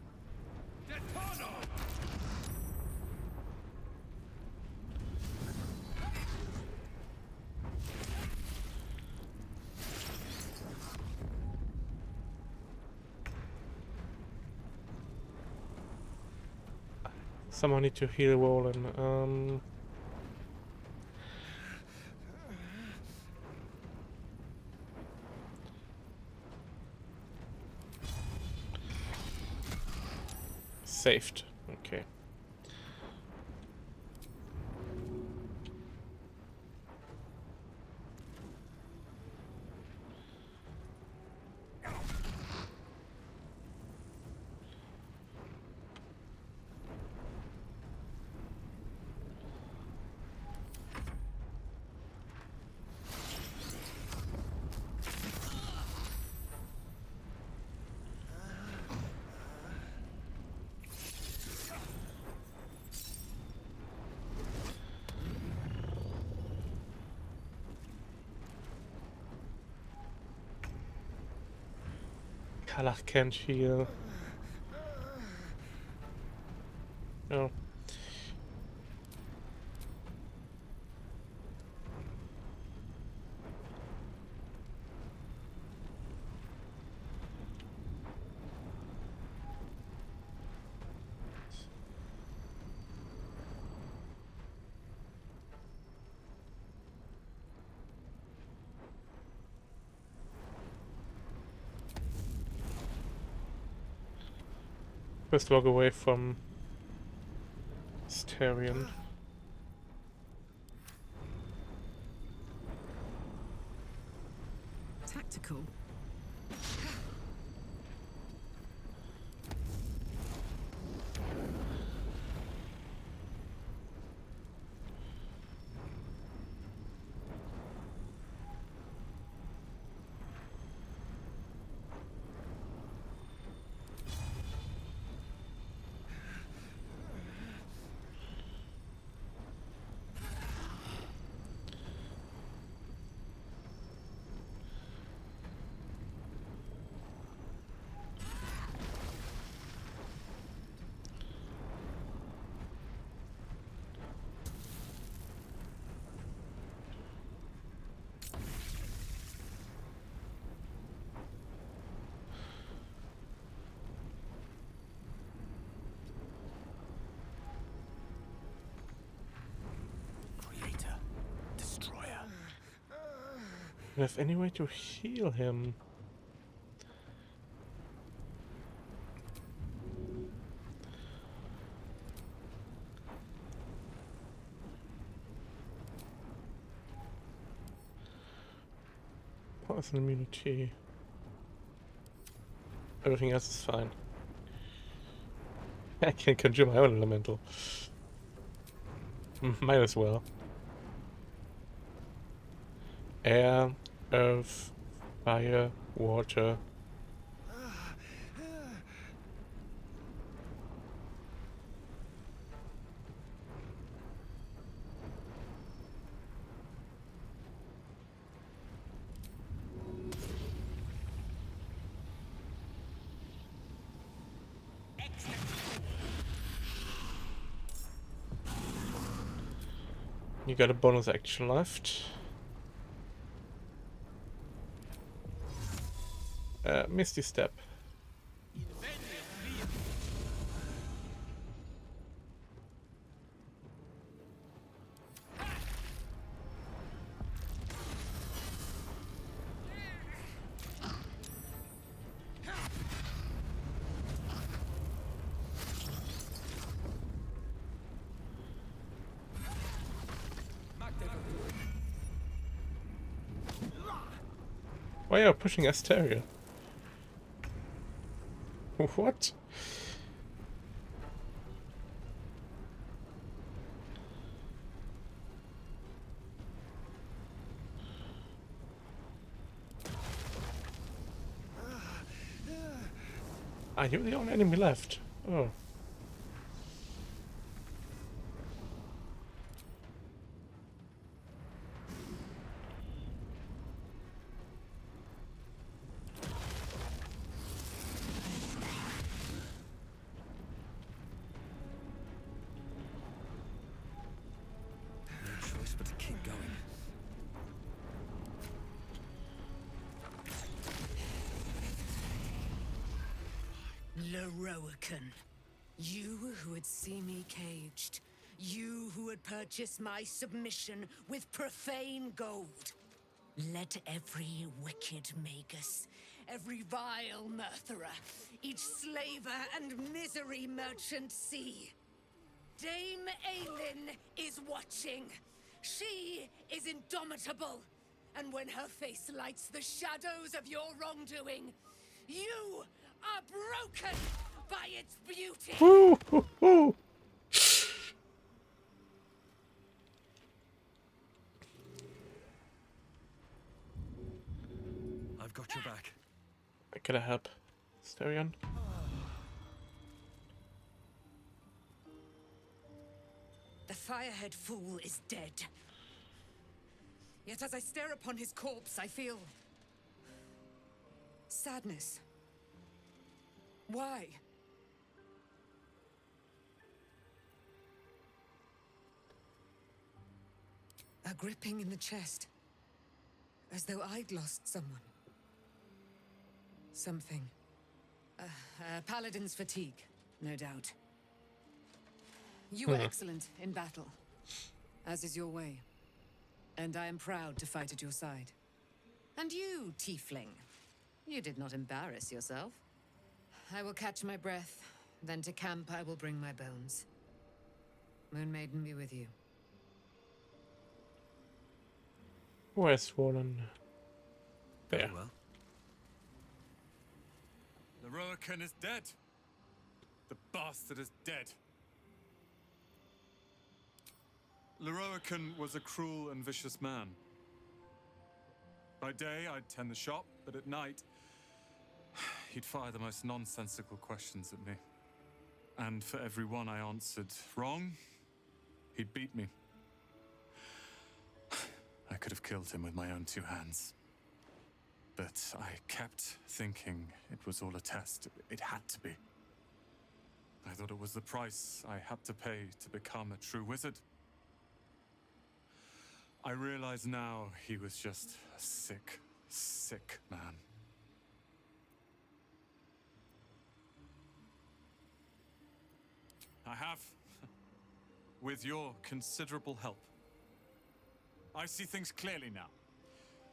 Speaker 1: Someone need to heal Roland. Saved. Okay. Kalach can't heal. No. First walk away from Starion.
Speaker 10: Tactical. Do I have any way to heal him? Poison immunity. Everything else is fine.
Speaker 1: I can conjure my own elemental. Might as well. Air, earth, fire, water. You got a bonus action left. Misty Step. Why are you pushing Asteria? What? Are you the only enemy left? Oh.
Speaker 2: No choice but to keep going.
Speaker 10: Leroican, you who would see me caged, you who would purchase my submission with profane gold. Let every wicked magus, every vile murtherer, each slaver and misery merchant see. Dame Aelin is watching. She is indomitable. And when her face lights the shadows of your wrongdoing, you are broken by its beauty.
Speaker 1: Woo, hoo, hoo.
Speaker 2: I've got your back.
Speaker 1: I gotta help Asterion.
Speaker 10: The firehead fool is dead. Yet as I stare upon his corpse, I feel sadness. Why? A gripping in the chest, as though I'd lost someone. Something. Paladin's fatigue, no doubt. You were excellent in battle, as is your way. And I am proud to fight at your side. And you, tiefling, you did not embarrass yourself. I will catch my breath, then to camp I will bring my bones. Moon Maiden be with you.
Speaker 1: Where's Swollen? There.
Speaker 2: Very well.
Speaker 12: Leroican is dead. The bastard is dead. Leroican was a cruel and vicious man. By day, I'd tend the shop, but at night, he'd fire the most nonsensical questions at me. And for every one I answered wrong, he'd beat me. I could have killed him with my own two hands. But I kept thinking it was all a test. It had to be. I thought it was the price I had to pay to become a true wizard. I realize now he was just a sick, sick man. I have, with your considerable help. I see things clearly now.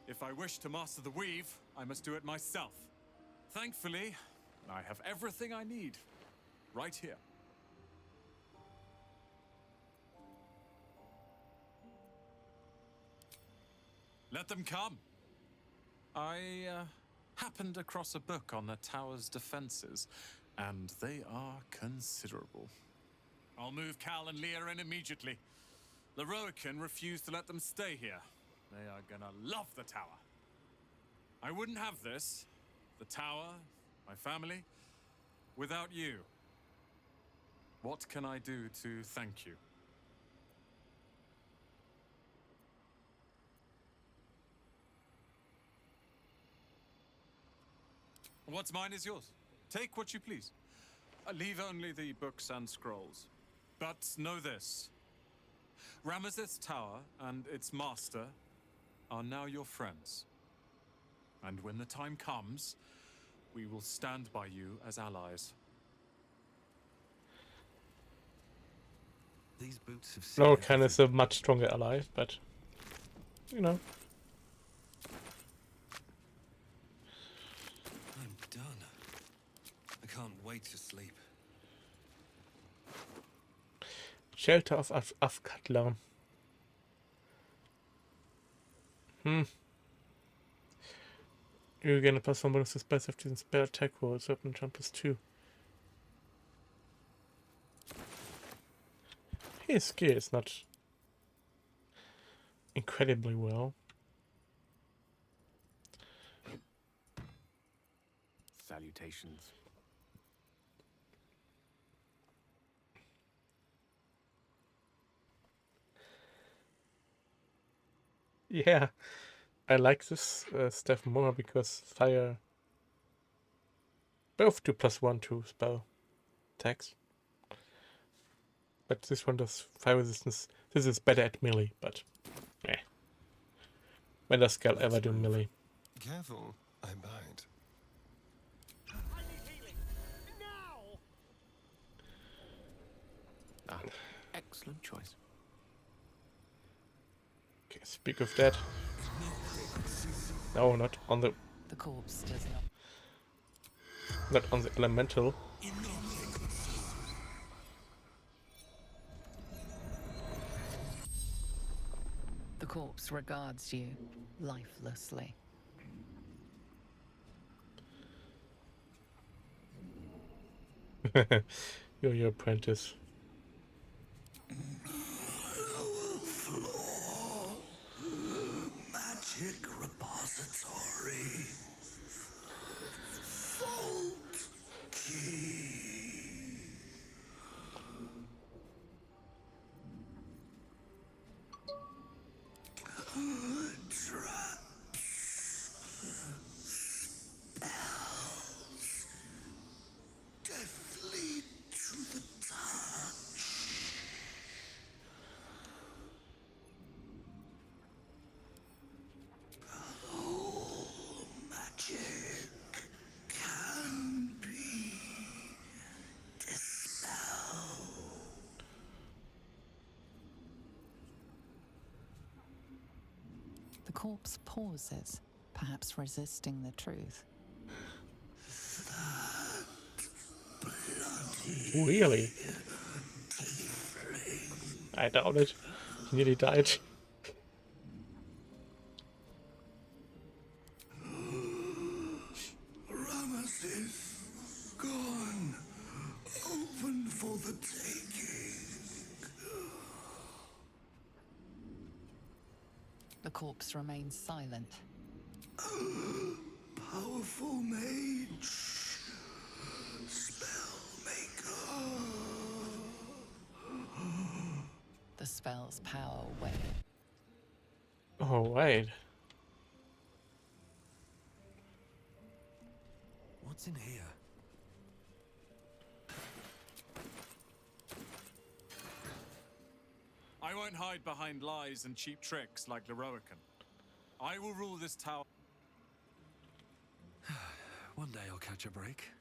Speaker 12: If I wish to master the weave, I must do it myself. Thankfully, I have everything I need, right here. Let them come. I happened across a book on the tower's defenses, And they are considerable. I'll move Cal and Leah in immediately. Leroican refused to let them stay here. They are gonna love the tower. I wouldn't have this, the tower, my family, without you. What can I do to thank you? What's mine is yours. Take what you please. Leave only the books and scrolls. But know this. Ramesses Tower and its master are now your friends. And when the time comes, we will stand by you as allies.
Speaker 2: These boots have seen
Speaker 1: Lorcan is a much stronger ally, but you know.
Speaker 2: I'm done. I can't wait to sleep.
Speaker 1: Shelter of Afkatlan. You're gonna plus 1 bonus to spell safety and spell attack rolls, weapon jump +2. His skill is not incredibly well.
Speaker 11: Salutations.
Speaker 1: Yeah, I like this stuff more because fire both do +1 to spell attacks. But this one does fire resistance. This is better at melee, but eh. When does Gal ever do melee?
Speaker 20: Careful, I bite.
Speaker 11: Ah, excellent choice.
Speaker 1: Okay, speak of that. No, not on the
Speaker 9: corpse does not.
Speaker 1: Not on the elemental.
Speaker 9: The corpse regards you lifelessly.
Speaker 1: You're your apprentice.
Speaker 13: Floor. Magic repository. Vault key. Traps. Spells. Deathly to the touch. All magic can be dispelled.
Speaker 9: The corpse pauses, perhaps resisting the truth.
Speaker 1: Really? I doubt it. He nearly died.
Speaker 13: Ramesses gone. Open for the taking.
Speaker 9: The corpse remains silent.
Speaker 13: Powerful mage. Spellmaker.
Speaker 9: The spell's power wanes.
Speaker 1: Oh, wait.
Speaker 2: What's in here?
Speaker 12: I won't hide behind lies and cheap tricks like Leroican. I will rule this tower.
Speaker 2: One day I'll catch a break.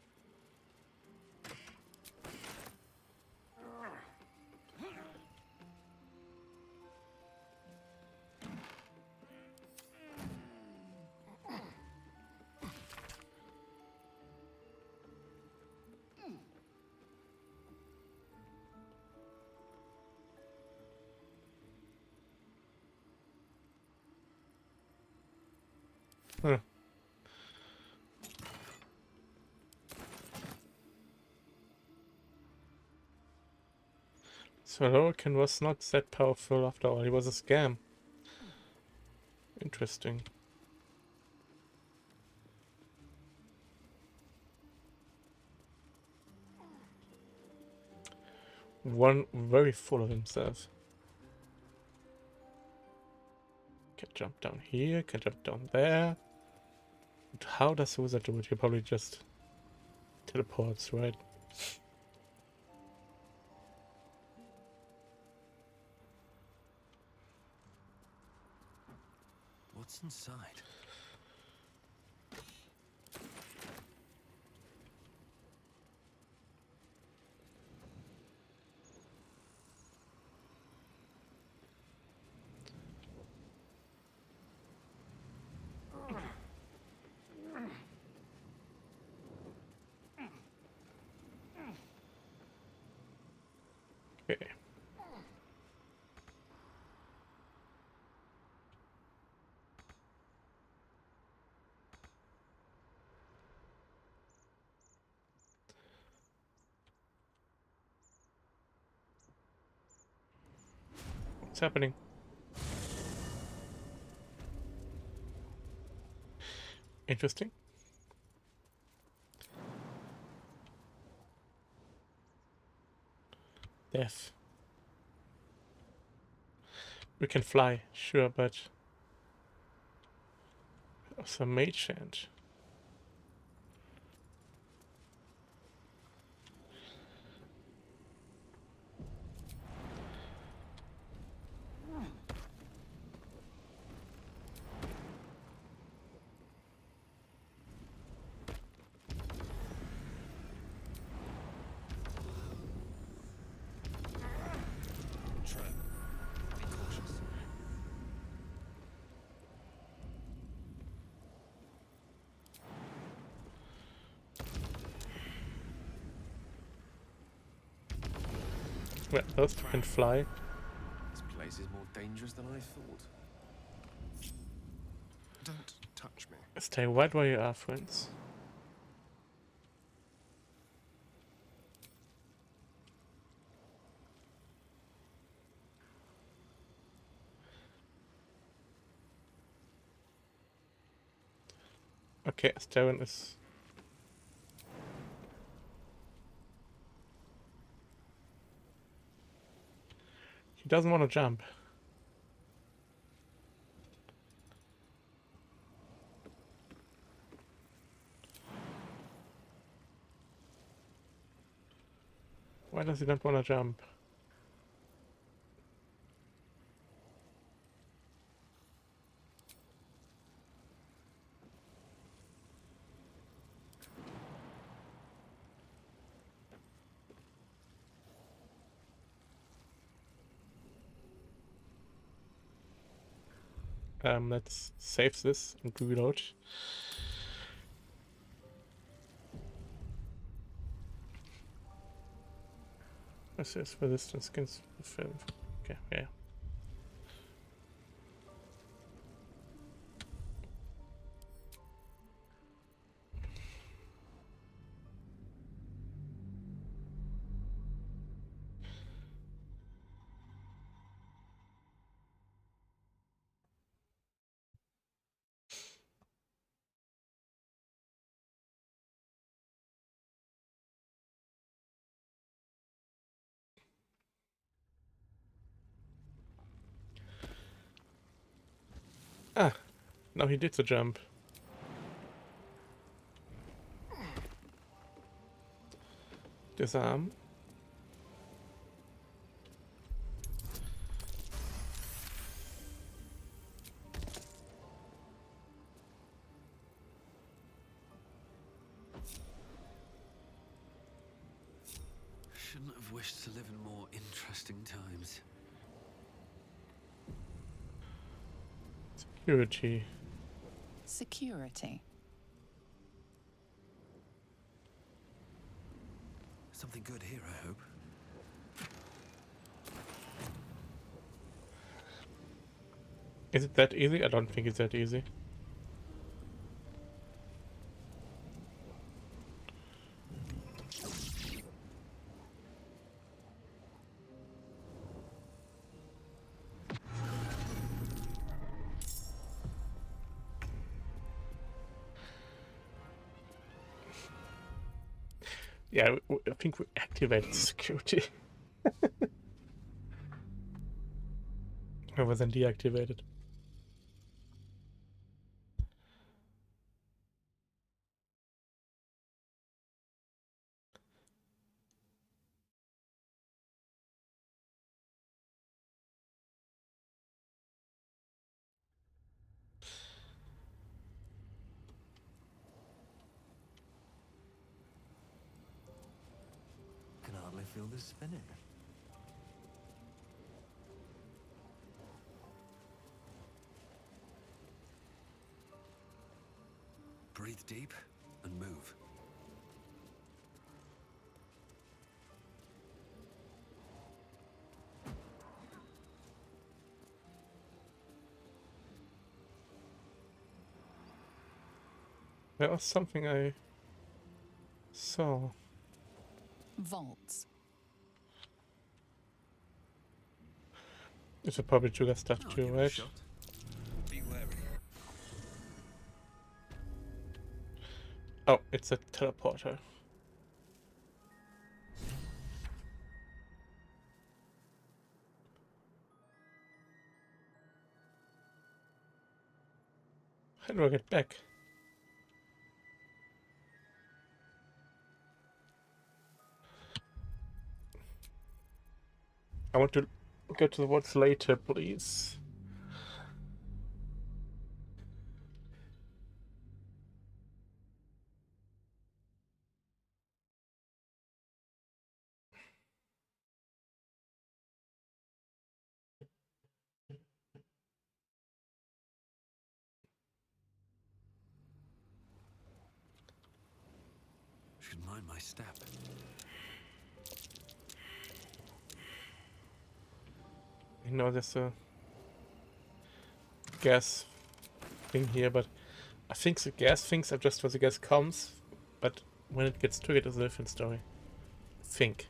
Speaker 1: So Lorcan was not that powerful after all. He was a scam. Interesting. One very full of himself. Can jump down here, can jump down there. But how does the wizard do it? He probably just teleports, right?
Speaker 2: What's inside?
Speaker 1: Okay. What's happening? Interesting. Death. We can fly, sure, but some mage hand. Well, those two can fly.
Speaker 21: This place is more dangerous than I thought.
Speaker 20: Don't touch me.
Speaker 1: Stay right where you are, friends. Okay, Sterren is... He doesn't want to jump. Why does he not want to jump? Let's save this and reload. Assess resistance skins film. Okay, yeah. Ah, now he did the jump. Disarm.
Speaker 2: Shouldn't have wished to live in more interesting times.
Speaker 1: Security.
Speaker 9: Security.
Speaker 2: Something good here, I hope.
Speaker 1: Is it that easy? I don't think it's that easy. Yeah, I think we activated security. Rather than deactivated.
Speaker 14: Can hardly feel this spinning.
Speaker 2: Breathe deep and move.
Speaker 1: That was something I saw.
Speaker 9: Vaults.
Speaker 1: It's a probably trigger stuff
Speaker 2: I'll
Speaker 1: too,
Speaker 2: give it a
Speaker 1: right?
Speaker 2: shot. Be wary.
Speaker 1: Oh, it's a teleporter. How do I get back? I want to go to the vaults later, please.
Speaker 2: Should mind my step.
Speaker 1: I know there's a gas thing here, but I think the gas things are just where the gas comes, but when it gets triggered is a different story. I think.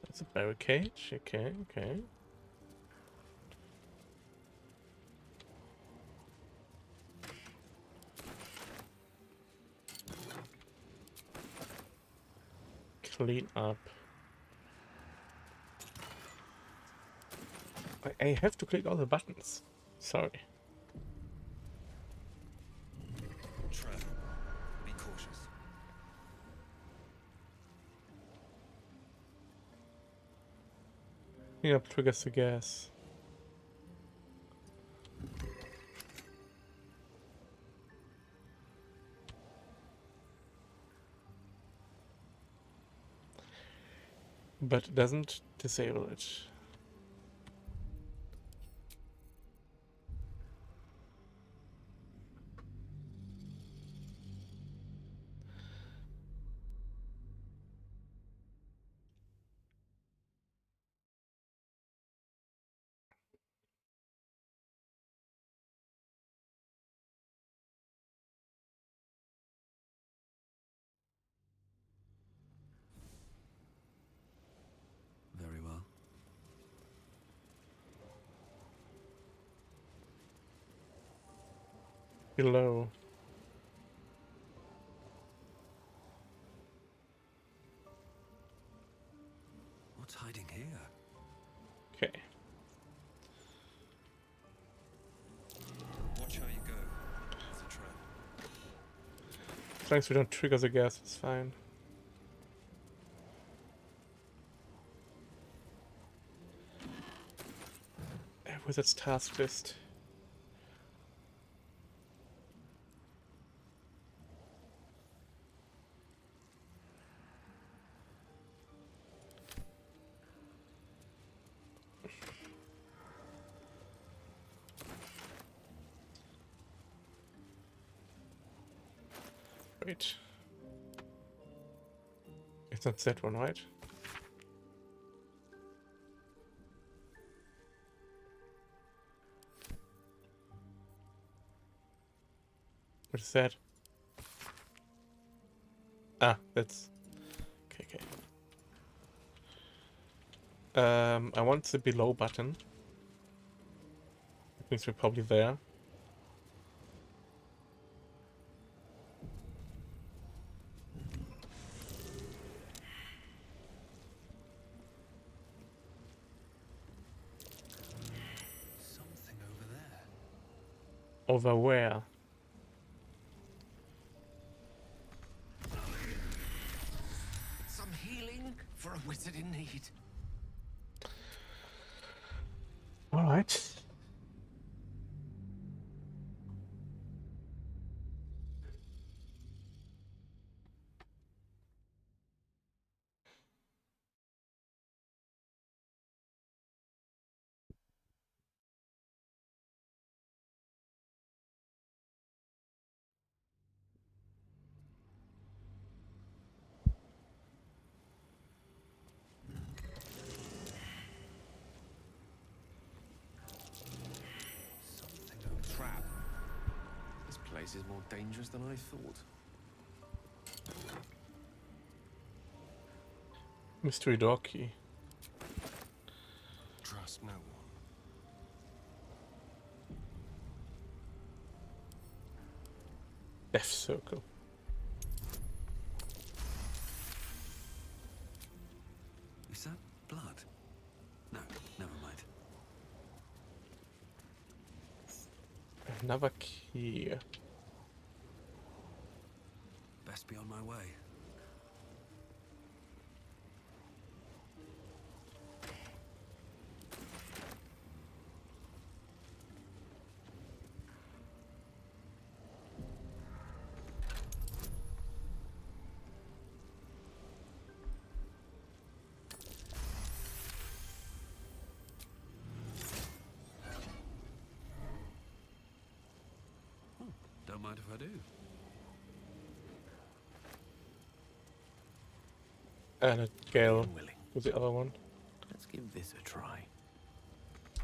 Speaker 1: That's a barricade. Okay, okay. Clean up. I have to click all the buttons. Sorry.
Speaker 2: Trev, be cautious.
Speaker 1: Clean up triggers the gas. But it doesn't disable it.
Speaker 2: Very well.
Speaker 1: Below.
Speaker 2: What's hiding here?
Speaker 1: Okay.
Speaker 2: Watch how you go. It's a trap.
Speaker 1: As long as we don't trigger the gas, it's fine. Wizard's task list. Wait. It's not that one, right? What is that? Ah, that's... Okay, okay. I want the below button. That means we're probably there. Over where?
Speaker 13: Some healing for a wizard in need.
Speaker 1: All right.
Speaker 21: Something of a trap. This place is more dangerous than I thought.
Speaker 1: Mystery door key.
Speaker 20: Trust no one.
Speaker 1: Death circle.
Speaker 2: Is that blood? No, never mind.
Speaker 1: Another key.
Speaker 2: Best be on my way. Don't mind if I do.
Speaker 1: And a Gale was the other one.
Speaker 2: Let's give this a try.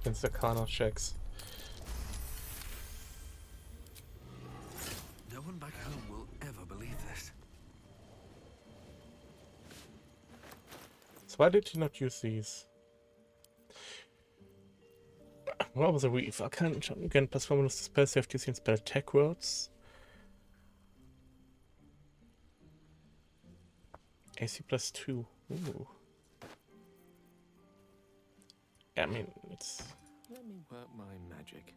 Speaker 1: Against the Arcana checks.
Speaker 2: No one back home will ever believe this.
Speaker 1: So why did you not use these? What was a reef? I can't again plus 1 minus spell safety and spell attack words. AC plus 2. Ooh. Yeah, I mean it's
Speaker 21: Let me work my magic.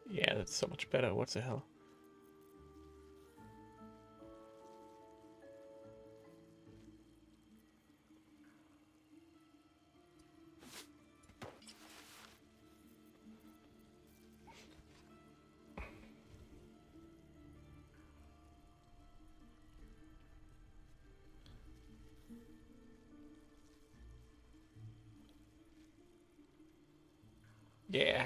Speaker 1: yeah, that's so much better. What the hell? Yeah.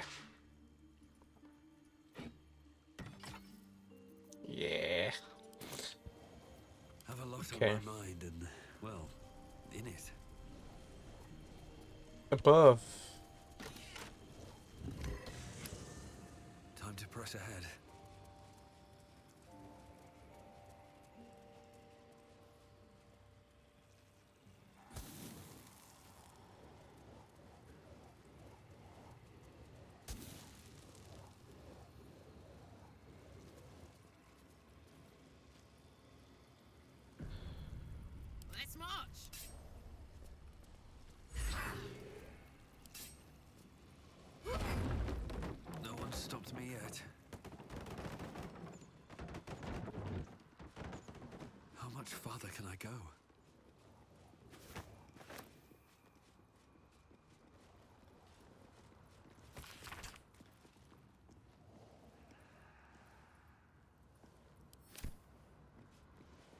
Speaker 1: Yeah.
Speaker 2: Have a lot
Speaker 1: Okay.
Speaker 2: on my mind and, well, in it.
Speaker 1: Above.
Speaker 2: Time to press ahead.
Speaker 10: Let's march!
Speaker 2: No one stopped me yet. How much farther can I go?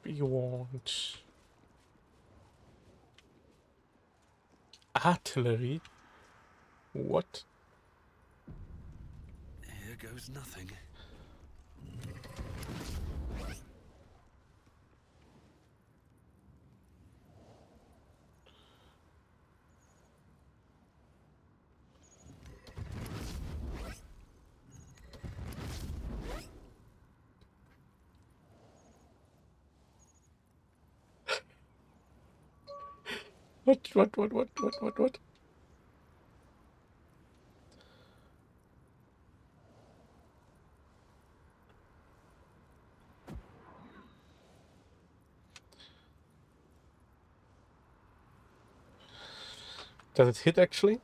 Speaker 1: You want artillery? What?
Speaker 2: Here goes nothing.
Speaker 1: What? Does it hit actually?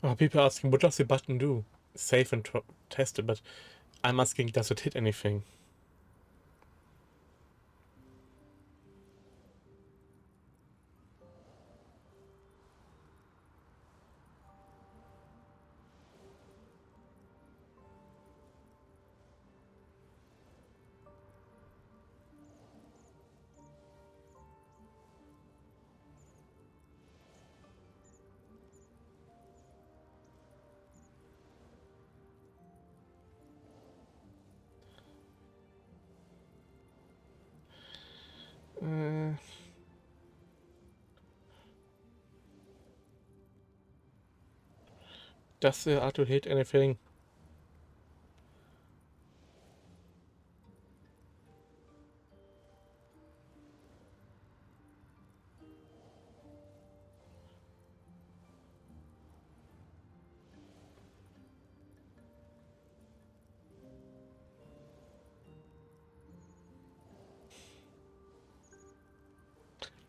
Speaker 1: Oh, people are asking, what does the button do? Save and test it, but I'm asking, does it hit anything? Does the auto hit anything?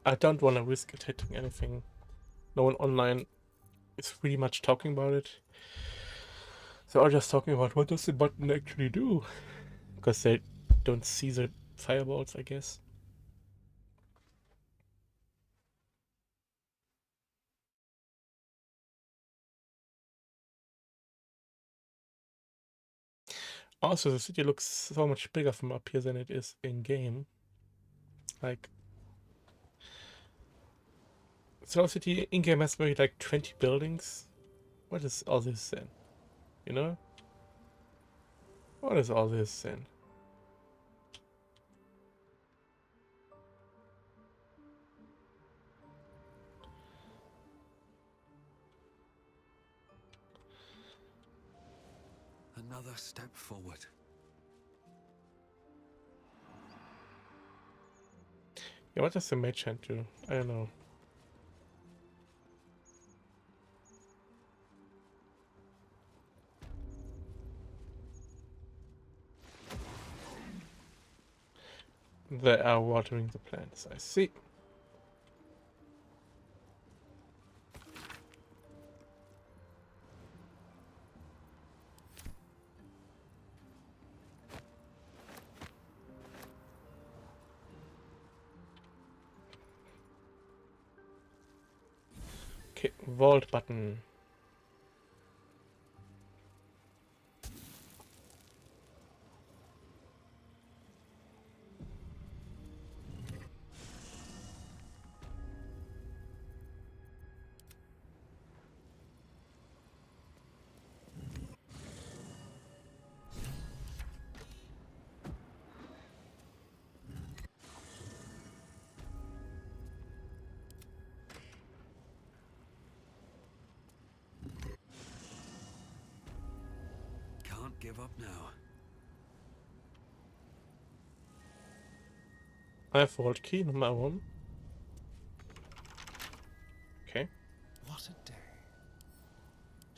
Speaker 1: I don't want to risk it hitting anything. No one online is really much talking about it. So I'm just talking about what does the button actually do? Because they don't see the fireballs, I guess. Also, the city looks so much bigger from up here than it is in game. Like, Soul City in game has maybe like 20 buildings. What is all this then? You know? What is all this then?
Speaker 2: Another step forward.
Speaker 1: Yeah, what does the mage hand do? I don't know. They are watering the plants, I see. Okay, vault button.
Speaker 2: Can't give up now.
Speaker 1: I have vault key number 1. Okay.
Speaker 20: What a day.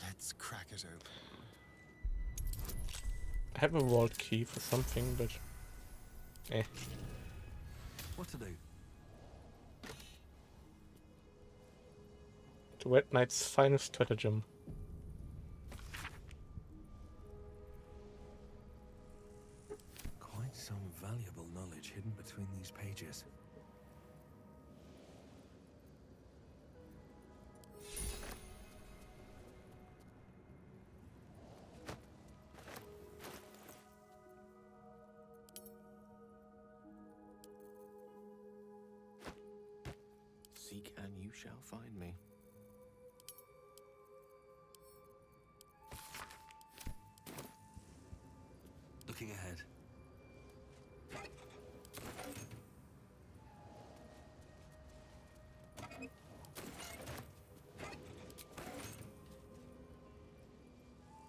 Speaker 20: Let's crack it open.
Speaker 1: I have a vault key for something, but eh.
Speaker 2: What to do?
Speaker 1: The Red Knight's finest stratagem.
Speaker 2: Quite some valuable knowledge. much hidden between these pages.
Speaker 21: Seek and you shall find me.
Speaker 2: Looking ahead.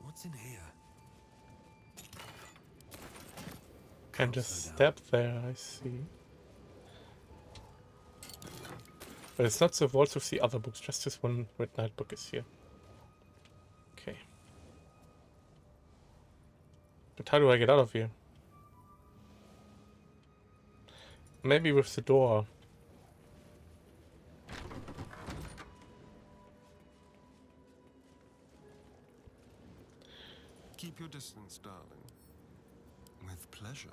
Speaker 2: What's in here?
Speaker 1: Can just step there, I see. But it's not the vaults with the other books, just this one Red Knight book is here. Okay. But how do I get out of here? Maybe with the door.
Speaker 20: Keep your distance, darling. With pleasure.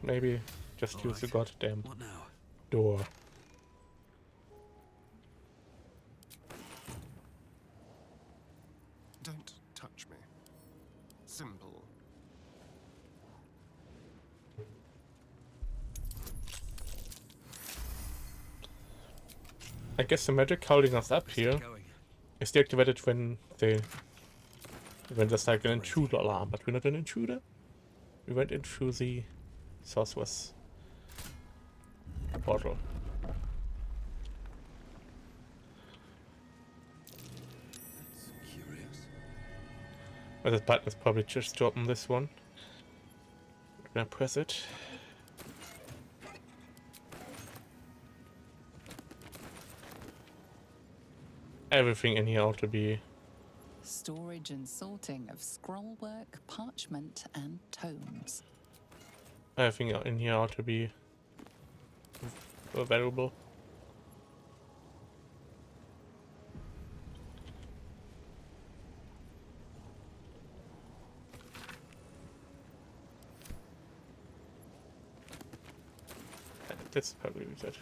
Speaker 1: Maybe just use the goddamn
Speaker 2: What now?
Speaker 1: door.
Speaker 20: Don't touch me. Simple.
Speaker 1: I guess the magic holding us up here is deactivated when there's like an intruder alarm, but we're not an intruder. We went in through the sorcerer's portal.
Speaker 2: That's curious.
Speaker 1: Well, the button is probably just to open this one. I'm gonna press it. Everything in here ought to be...
Speaker 9: Storage and sorting of scrollwork, parchment, and tomes.
Speaker 1: Everything in here ought to be available. That's probably good.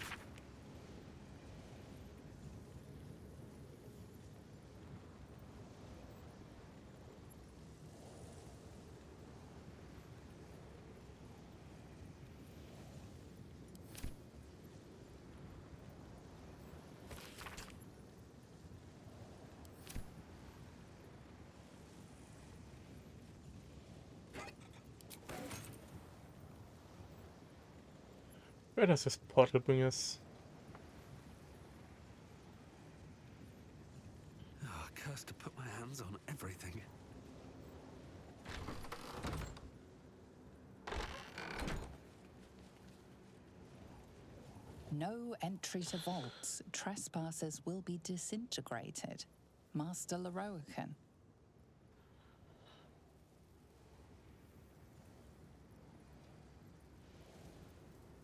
Speaker 1: Where does this portal bring us?
Speaker 2: Oh, cursed to put my hands on everything.
Speaker 9: No entry to vaults. Trespassers will be disintegrated. Master Leroican.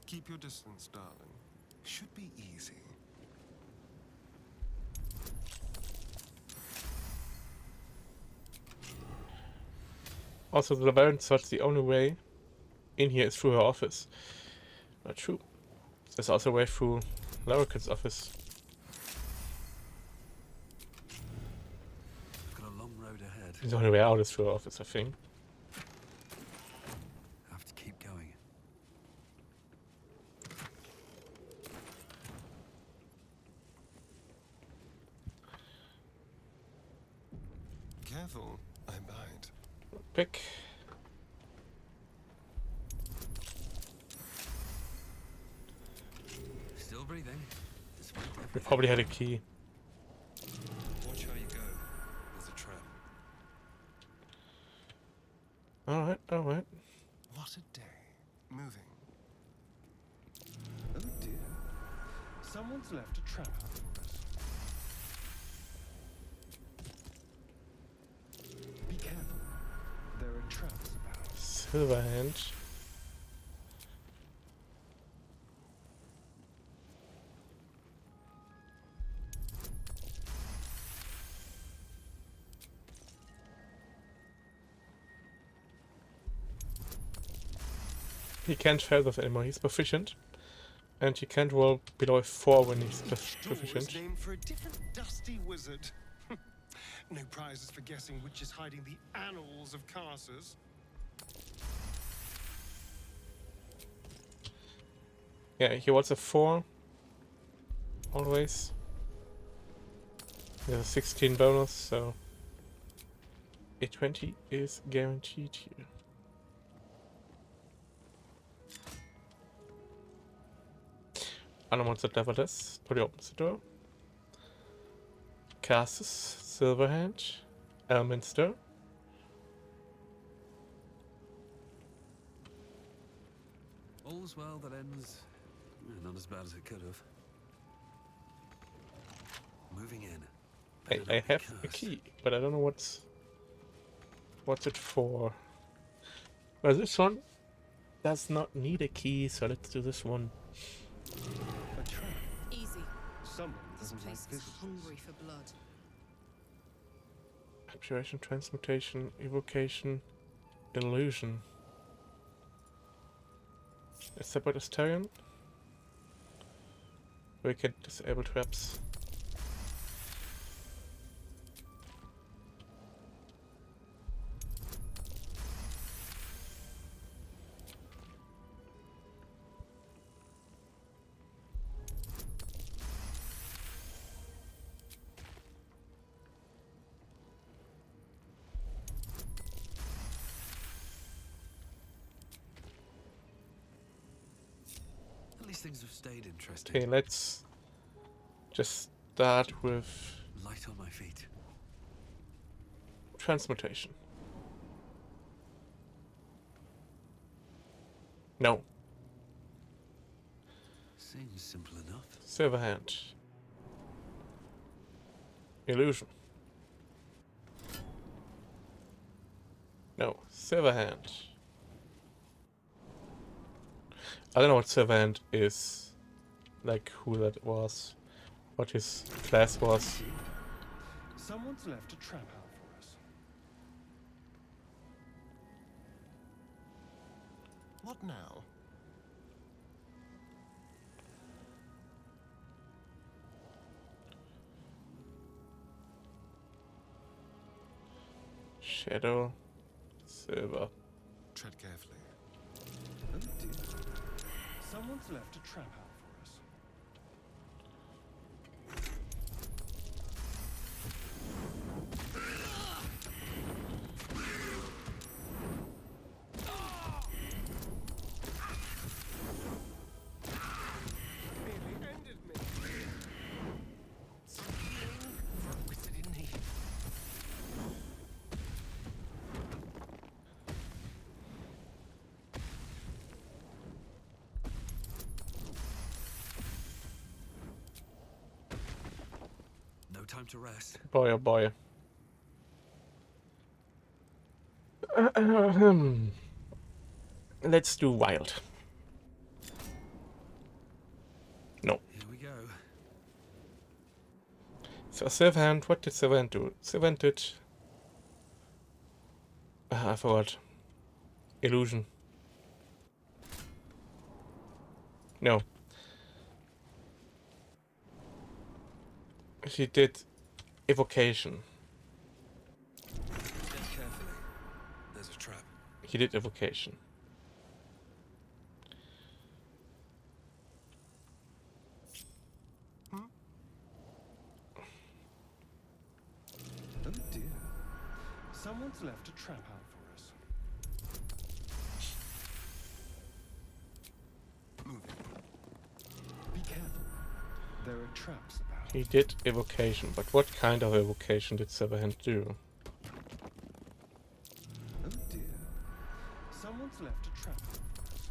Speaker 20: Keep your distance, darling. Should be easy.
Speaker 1: Also, the Baron thought the only way in here is through her office. Not true. There's also a way through Leroican's office.
Speaker 2: I've got a long road ahead.
Speaker 1: The only way out is through her office, I think.
Speaker 2: Have to keep going.
Speaker 20: Careful, I bite.
Speaker 1: Pick.
Speaker 2: Still breathing.
Speaker 1: We probably had a key.
Speaker 20: Watch how you go. There's a trap.
Speaker 1: Alright, alright.
Speaker 20: What a day. Moving. Oh dear. Someone's left a trap out for us. Be careful. There are traps about.
Speaker 1: Silverhand. he can't fail this anymore. He's proficient. And he can't roll below a 4 when he's proficient.
Speaker 20: Door is named for a different dusty wizard. No prizes for guessing which is hiding the annals of Carsus.
Speaker 1: Yeah, he rolls a 4. Always. There's a 16 bonus, so a 20 is guaranteed here. Unwanted Devilish, probably opens the door. Carsus, Silverhand, Elminster.
Speaker 2: All's well that ends not as bad as it could have. Moving in.
Speaker 1: I have a key, but I don't know what's it for. Well, this one does not need a key, so let's do this one.
Speaker 8: A trap.
Speaker 10: Easy.
Speaker 8: Someone
Speaker 10: This
Speaker 8: doesn't like
Speaker 10: place is
Speaker 8: visitors.
Speaker 10: hungry for blood.
Speaker 1: Abjuration, Transmutation, Evocation, Illusion. A separate Asterion. We can disable traps.
Speaker 2: At least things have stayed interesting.
Speaker 1: Okay, let's just start with
Speaker 2: Light on my feet.
Speaker 1: Transmutation. No.
Speaker 2: Seems simple enough.
Speaker 1: Silverhand. Illusion. No. Silverhand. I don't know what Silverhand is. Like who that was. What his class was.
Speaker 8: Someone's left a trap out for us.
Speaker 20: What now?
Speaker 1: Shadow. Silver.
Speaker 20: Tread carefully.
Speaker 8: Oh dear. Someone's left a trap out for us. Nearly ended me.
Speaker 20: Some healing for a wizard in need.
Speaker 2: No time to rest.
Speaker 1: Boy, oh boy. Let's do wild. No.
Speaker 2: Here we go.
Speaker 1: So Silverhand, what did Silverhand do? Silverhand did... I forgot. Illusion. No. He did Evocation.
Speaker 2: Step carefully. There's a trap.
Speaker 1: He did Evocation.
Speaker 8: Oh dear. Someone's left a trap out for us.
Speaker 20: Move it.
Speaker 8: Be careful. There are traps about.
Speaker 1: He did Evocation, but what kind of Evocation did Silverhand do?
Speaker 8: Oh dear. Someone's left a trap out for us.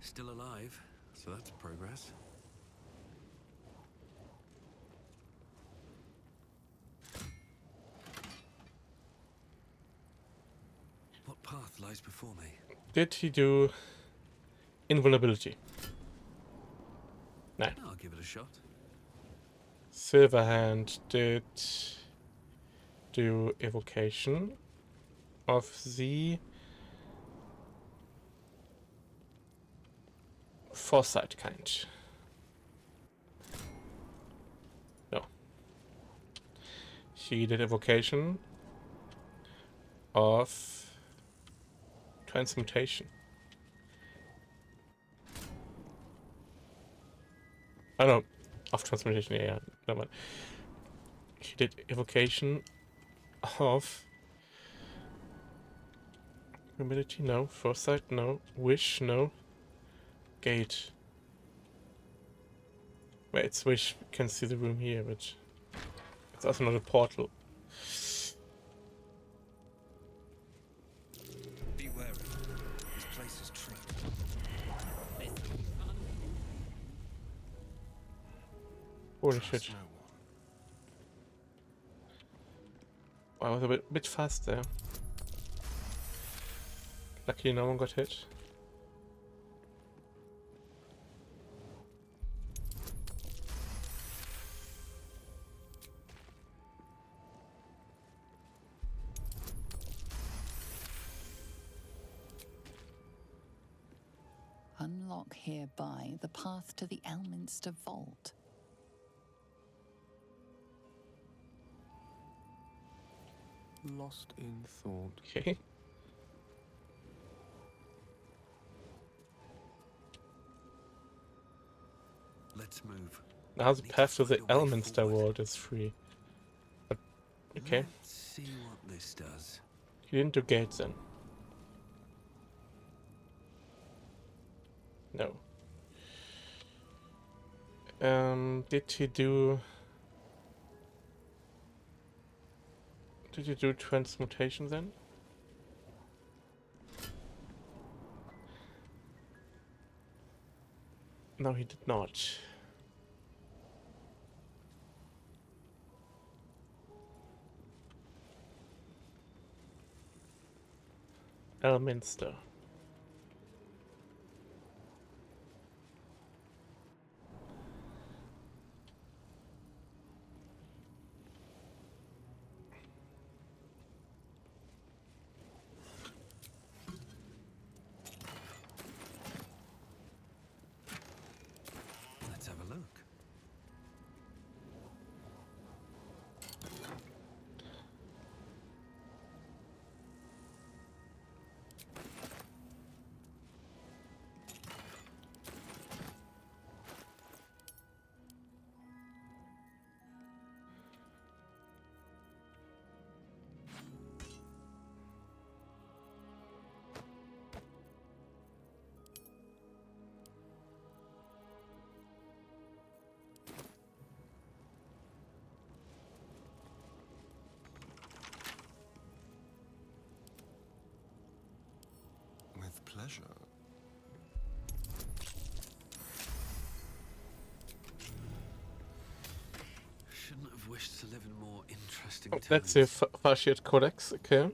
Speaker 2: Still alive, so that's progress. What path lies before me?
Speaker 1: Did he do Invulnerability? No.
Speaker 2: I'll give it a shot.
Speaker 1: Silverhand did do evocation of the foresight kind. No. She did evocation of transmutation. Oh no, of transmutation, yeah, never mind. She did evocation of humility, no. Foresight, no. Wish, no. Gate. Well, it's wish, we can see the room here, but it's also not a portal.
Speaker 13: Be wary. This place is tricky.
Speaker 1: Holy shit. I was a bit fast there. Luckily no one got hit.
Speaker 9: Unlock hereby the path to the Elminster Vault.
Speaker 11: Lost in thought.
Speaker 1: Okay.
Speaker 2: Let's move.
Speaker 1: Now the path to the Elminster Vault is free. But, okay.
Speaker 2: Let's see what this does.
Speaker 1: He didn't do gates then. No. Did he do transmutation then? No, he did not. Elminster.
Speaker 2: Let's have a look.
Speaker 20: With pleasure.
Speaker 2: Shouldn't have wished to live in more interesting
Speaker 1: Oh,
Speaker 2: times.
Speaker 1: that's the Fasciate Codex, okay.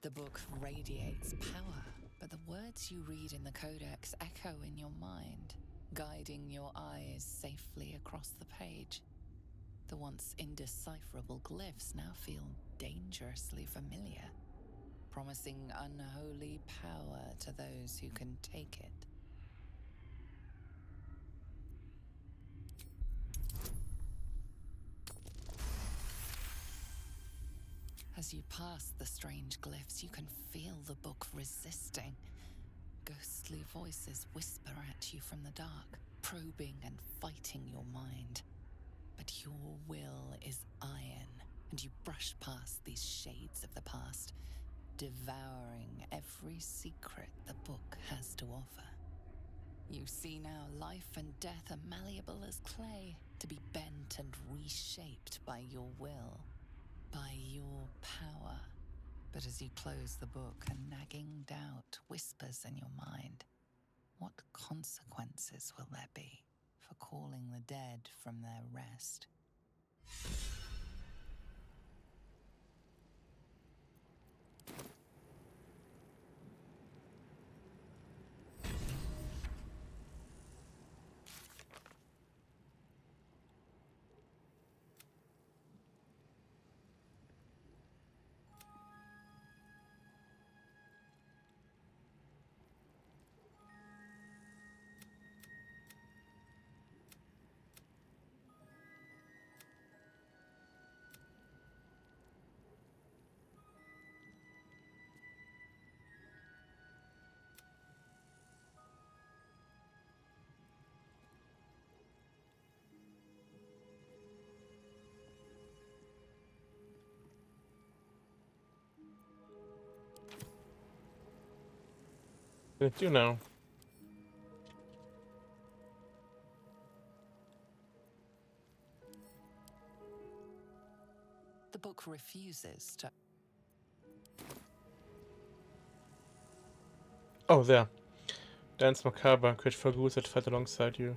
Speaker 9: The book radiates power, but the words you read in the Codex echo in your mind, guiding your eyes safely across the page. The once indecipherable glyphs now feel dangerously familiar, promising unholy power to those who can take it. As you pass the strange glyphs, you can feel the book resisting. Ghostly voices whisper at you from the dark, probing and fighting your mind. But your will is iron, and you brush past these shades of the past, devouring every secret the book has to offer. You see now life and death are malleable as clay, to be bent and reshaped by your will, by your power. But as you close the book, a nagging doubt whispers in your mind. What consequences will there be for calling the dead from their rest?
Speaker 1: What do you know?
Speaker 9: The book refuses to.
Speaker 1: Oh, there. Dance Macabre, Crit for Goose that fight alongside you.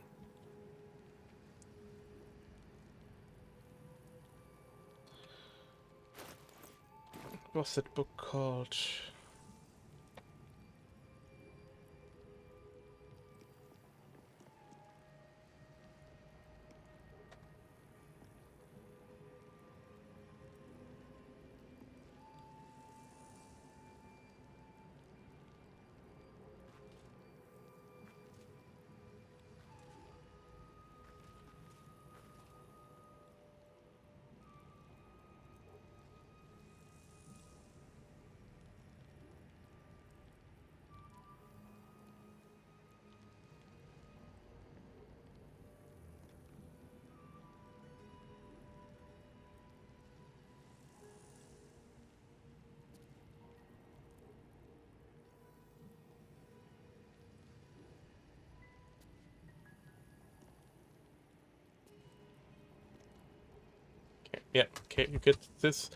Speaker 1: What's that book called? Okay, yeah, okay, you get this.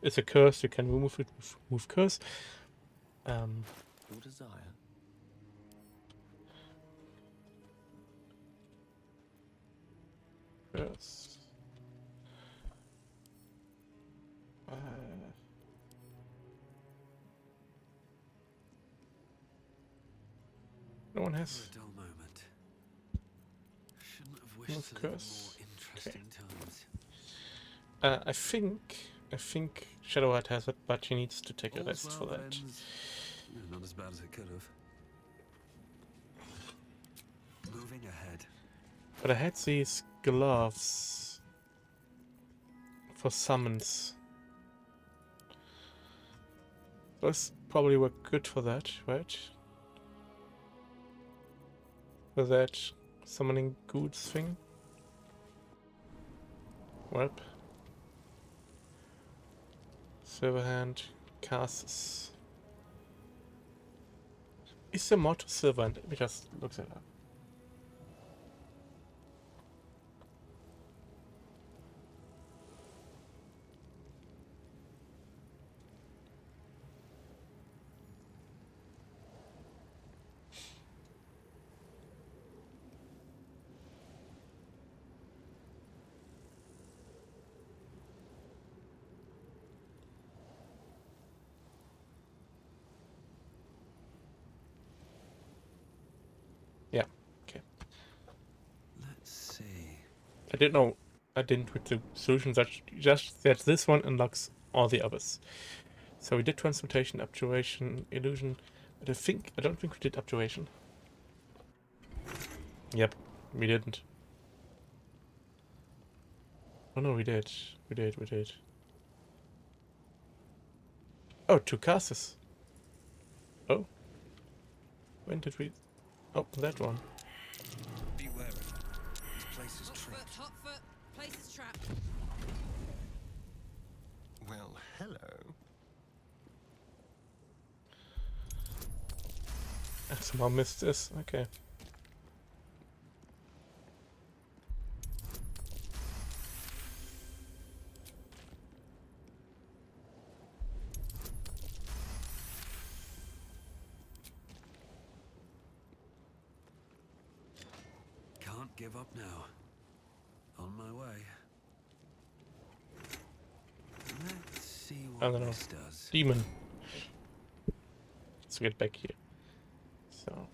Speaker 1: It's a curse, you can remove it with move curse.
Speaker 11: Your desire.
Speaker 1: Curse. No one has
Speaker 2: For a dull moment. Shouldn't have
Speaker 1: move
Speaker 2: wished to live in more
Speaker 1: curse. Okay.
Speaker 2: interesting times.
Speaker 1: I think Shadowheart has it, but he needs to take a
Speaker 2: All's
Speaker 1: rest
Speaker 2: well
Speaker 1: for
Speaker 2: that
Speaker 1: that.
Speaker 2: ends. Not as bad as it could have. Moving ahead.
Speaker 1: But I had these gloves for summons. Those probably were good for that, right? For that summoning goods thing. Well. Silverhand casts. Is there more to Silverhand? Let me just look that up. Yeah, okay.
Speaker 2: Let's see.
Speaker 1: I didn't know. I didn't read the solution. Just that this one unlocks all the others. So we did transmutation, abjuration, illusion. But I don't think we did abjuration. Yep, we didn't. Oh no, we did. We did. Oh, 2 casters. Oh. When did we... Oh, that one.
Speaker 13: Be wary. This place is tricky.
Speaker 10: Hot foot,
Speaker 19: place is trapped.
Speaker 20: Well, hello.
Speaker 1: I somehow missed this. Okay.
Speaker 2: Can't give up now. On my way. Let's see
Speaker 1: I
Speaker 2: what
Speaker 1: don't know.
Speaker 2: this does.
Speaker 1: Demon. Let's get back here. So.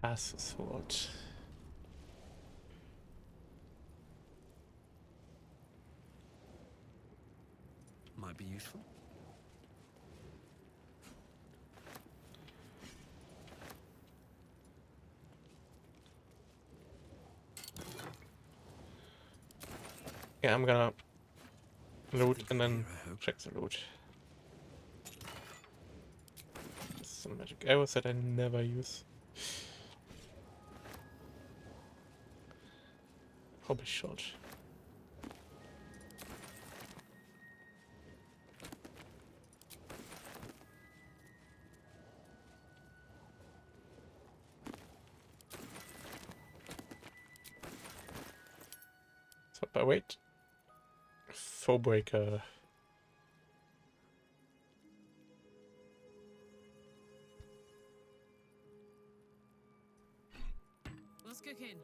Speaker 1: Castle sword.
Speaker 2: Might be useful.
Speaker 1: Yeah, I'm gonna loot and then check the loot. Some magic arrows that I never use. Hobby shot. So, but wait. Foebreaker.
Speaker 10: What's cooking?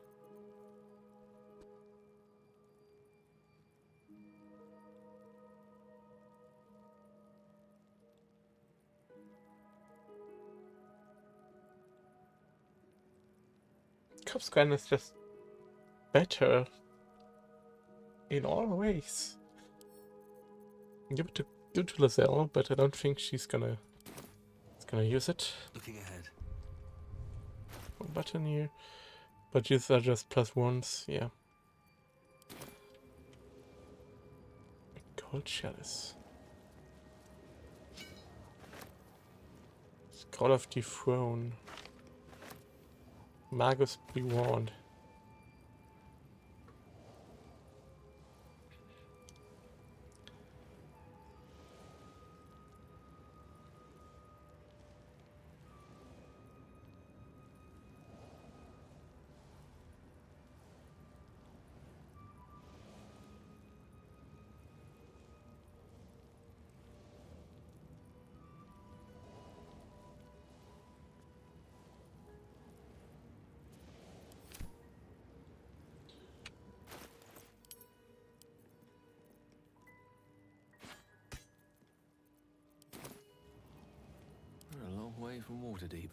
Speaker 1: Copscan is just better in all ways. Give it to Lizelle, but I don't think she's gonna use it.
Speaker 2: Looking ahead.
Speaker 1: One button here. But these are just +1s, yeah. Gold chalice. Call of the Throne. Magus be warned.
Speaker 2: We're a long way from Waterdeep.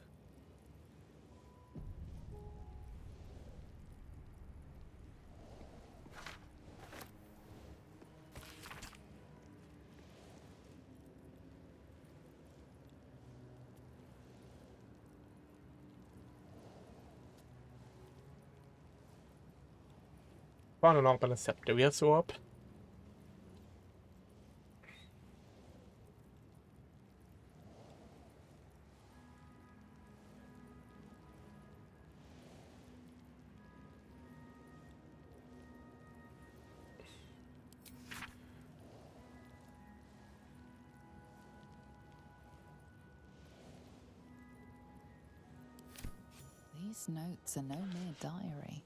Speaker 1: Found an open Septeria sword.
Speaker 9: These notes are no mere diary.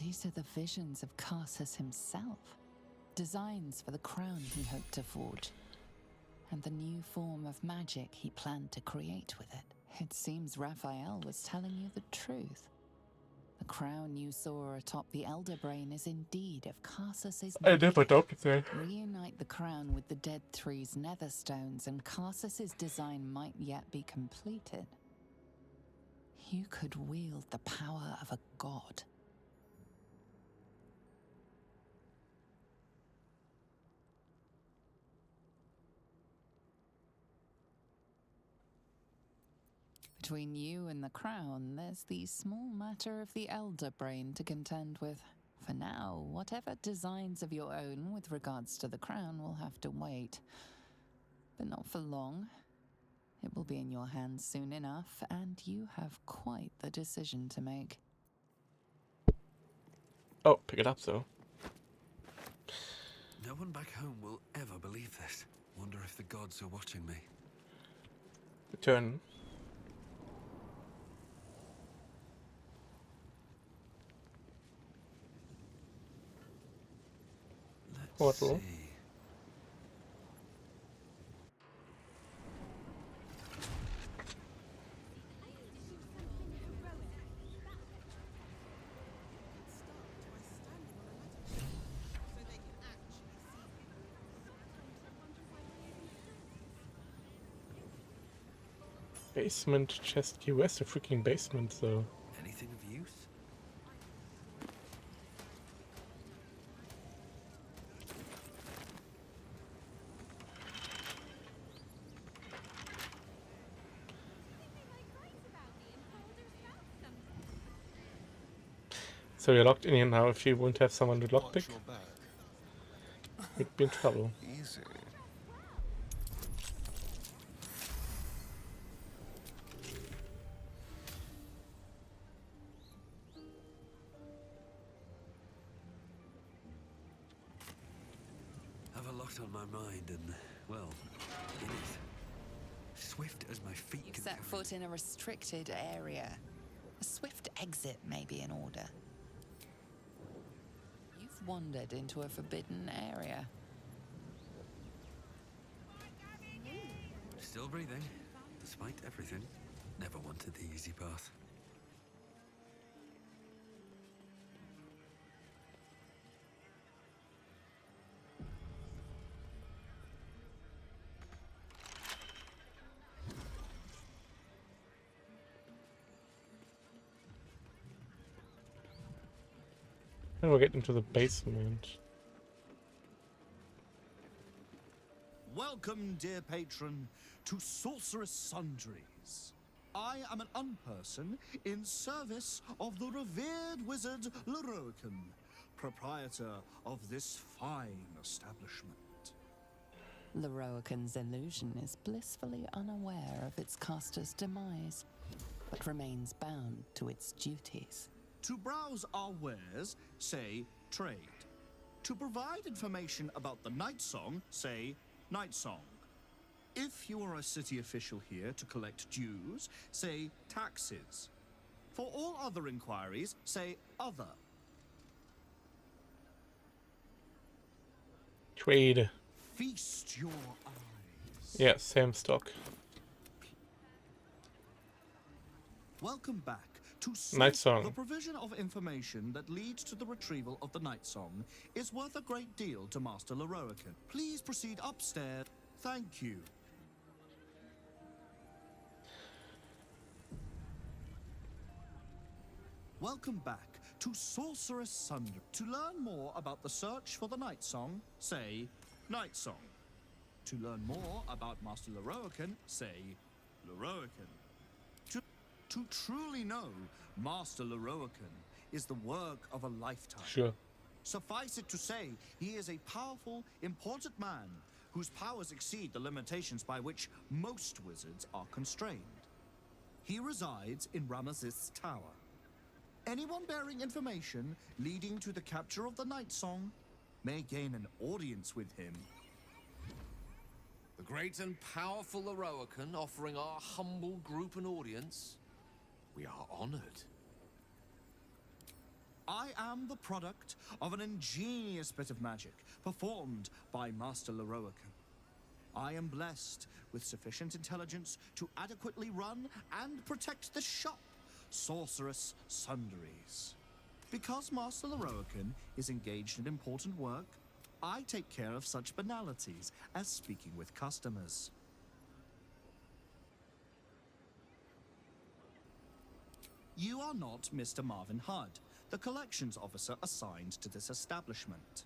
Speaker 9: These are the visions of Carsus himself. Designs for the crown he hoped to forge. And the new form of magic he planned to create with it. It seems Raphael was telling you the truth. The crown you saw atop the Elder Brain is indeed of Carsus's.
Speaker 1: I never doubted that.
Speaker 9: Reunite the crown with the Dead Three's netherstones, and Carsus's design might yet be completed. You could wield the power of a god. Between you and the crown, there's the small matter of the Elder Brain to contend with. For now, whatever designs of your own with regards to the crown will have to wait. But not for long. It will be in your hands soon enough, and you have quite the decision to make.
Speaker 1: Oh, pick it up, though.
Speaker 2: No one back home will ever believe this. Wonder if the gods are watching me.
Speaker 1: Return. Portal.
Speaker 2: See.
Speaker 1: Basement chest key. Where's the freaking basement, though?
Speaker 2: Anything of use?
Speaker 1: So you're locked in here now. If you won't have someone to lockpick, you'd be in trouble.
Speaker 20: Easy.
Speaker 2: Have a lot on my mind and, well, in it. Swift as my feet
Speaker 9: You've
Speaker 2: can
Speaker 9: set
Speaker 2: carry
Speaker 9: foot in a restricted area. A swift exit may be in order. You've wandered into a forbidden area.
Speaker 2: Still breathing, despite everything. Never wanted the easy path.
Speaker 1: And we'll get into the basement.
Speaker 6: Welcome, dear patron, to Sorceress Sundries. I am an unperson in service of the revered wizard Leroican, proprietor of this fine establishment.
Speaker 9: Leroican's illusion is blissfully unaware of its caster's demise, but remains bound to its duties.
Speaker 6: To browse our wares, say trade. To provide information about the Night Song, say Night Song. If you are a city official here to collect dues, say taxes. For all other inquiries, say other.
Speaker 1: Trade.
Speaker 6: Feast your eyes.
Speaker 1: Yeah, same stock.
Speaker 6: Welcome back to
Speaker 1: Night Song.
Speaker 6: The provision of information that leads to the retrieval of the Night Song is worth a great deal to Master Leroican. Please proceed upstairs. Thank you. Welcome back to Sorceress Sundry. To learn more about the search for the Night Song, say Night Song. To learn more about Master Leroican, say Leroican. To truly know Master Leroican is the work of a lifetime.
Speaker 1: Sure.
Speaker 6: Suffice it to say, he is a powerful, important man whose powers exceed the limitations by which most wizards are constrained. He resides in Ramesses Tower. Anyone bearing information leading to the capture of the Night Song may gain an audience with him.
Speaker 21: The great and powerful Leroican offering our humble group an audience. We are honored.
Speaker 6: I am the product of an ingenious bit of magic performed by Master Leroican. I am blessed with sufficient intelligence to adequately run and protect the shop, Sorceress Sundries. Because Master Leroican is engaged in important work, I take care of such banalities as speaking with customers. You are not Mr. Marvin Hudd, the collections officer assigned to this establishment.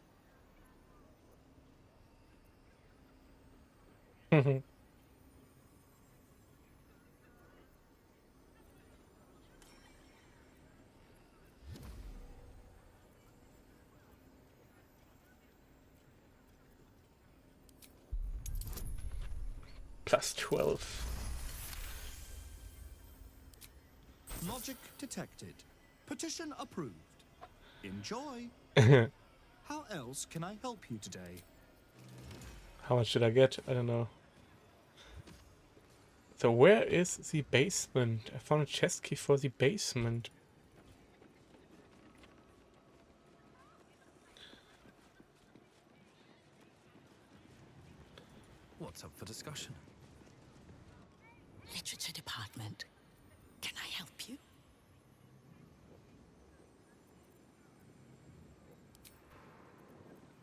Speaker 1: +12.
Speaker 6: magic detected. Petition approved. Enjoy. How else can I help you today?
Speaker 1: How much should I get? I don't know. So where is the basement? I found a chest key for the basement.
Speaker 2: What's up for discussion?
Speaker 23: Literature department. Can I help you?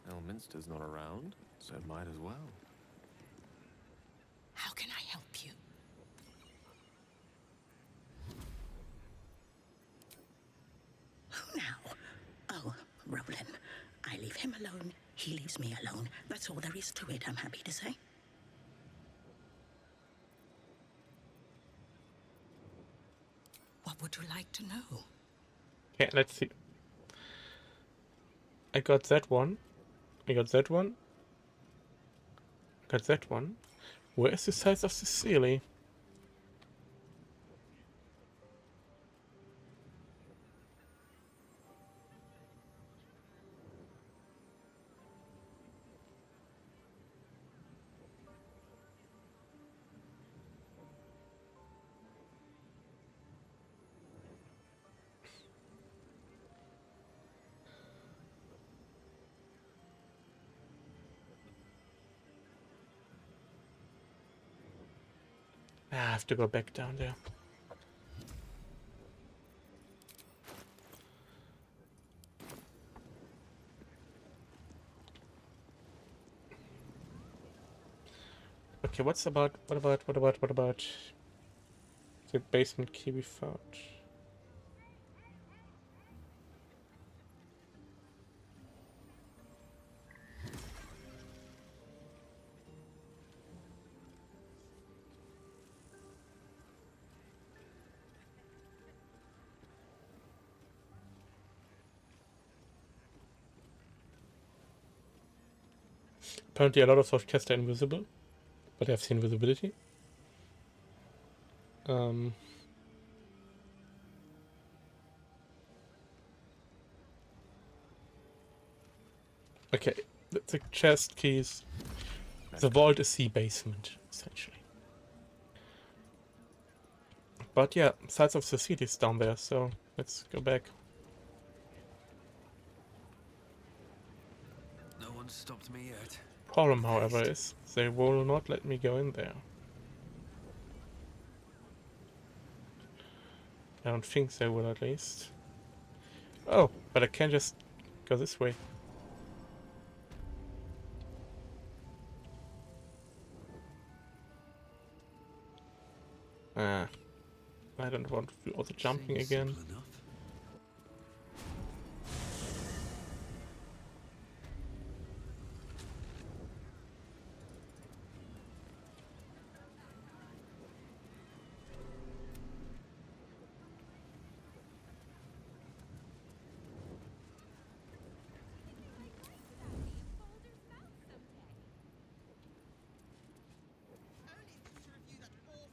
Speaker 21: Elminster's not around, so might as well.
Speaker 23: How can I help you? Who now? Oh, Roland. I leave him alone. He leaves me alone. That's all there is to it, I'm happy to say. What would you like to know?
Speaker 1: Okay, let's see. I got that one. I got that one. Got that one. Where is the size of the ceiling? I have to go back down there. Okay, what about the basement key we found? Apparently a lot of those chests are invisible, but they have the invisibility. Okay, the chest keys. The vault is the basement, essentially. But yeah, sides of the city is down there, so let's go back.
Speaker 2: No one stopped me yet.
Speaker 1: Problem, however, is they will not let me go in there. I don't think they will, at least. Oh, but I can just go this way. Ah, I don't want to do all the jumping again.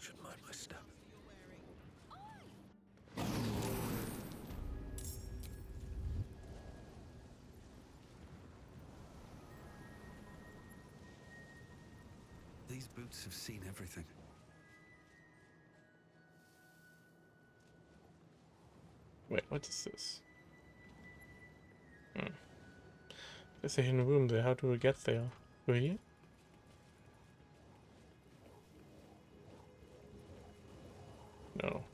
Speaker 2: Should mind my step. These boots have seen everything.
Speaker 1: Wait, what is this? There's a hidden room there. How do we get there? Over here? No.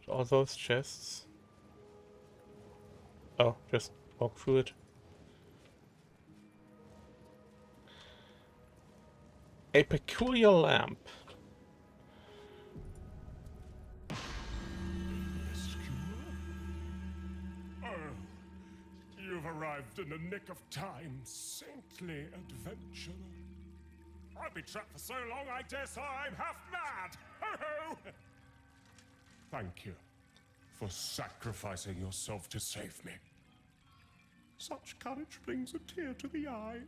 Speaker 1: All those chests. Oh, just walk through it. A peculiar lamp.
Speaker 8: Oh, you've arrived in the nick of time, saintly adventurer. I've been trapped for so long, I dare say I'm half mad. Ho ho! Thank you for sacrificing yourself to save me. Such courage brings a tear to the eye.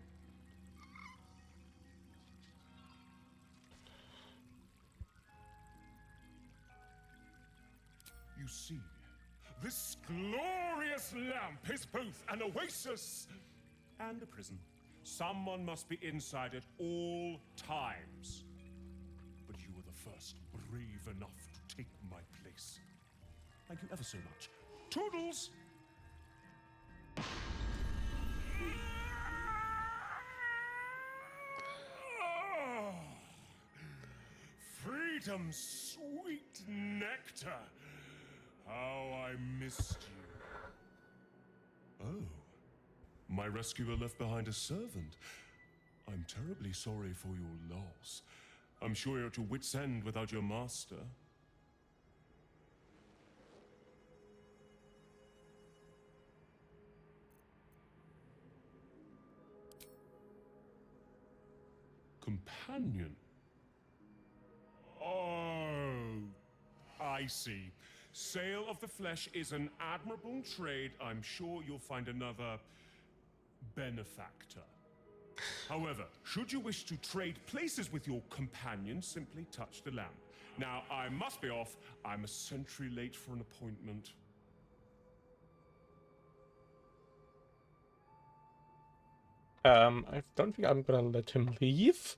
Speaker 8: You see, this glorious lamp is both an oasis and a prison. Someone must be inside at all times. But you were the first brave enough to take my place. Thank you ever so much. Toodles! Freedom's sweet nectar. How I missed you. Oh. My rescuer left behind a servant. I'm terribly sorry for your loss. I'm sure you're at your wit's end without your master. Companion? Oh, I see. Sale of the flesh is an admirable trade. I'm sure you'll find another benefactor. However, should you wish to trade places with your companion, simply touch the lamp. Now, I must be off. I'm a century late for an appointment.
Speaker 1: I don't think I'm gonna let him leave.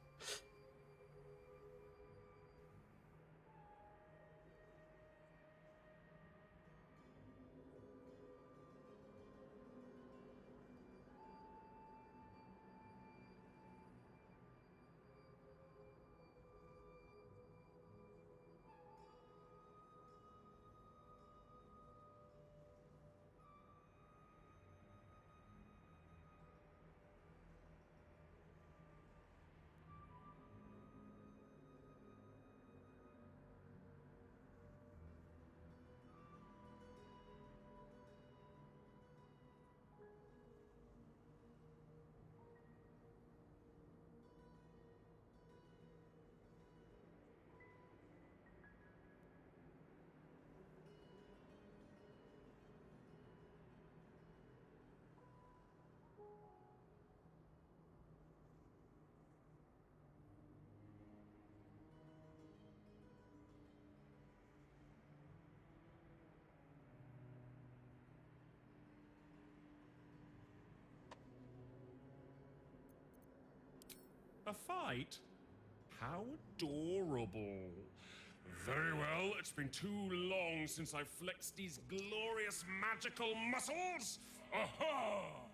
Speaker 8: A fight? How adorable. Very well, it's been too long since I flexed these glorious magical muscles. Aha!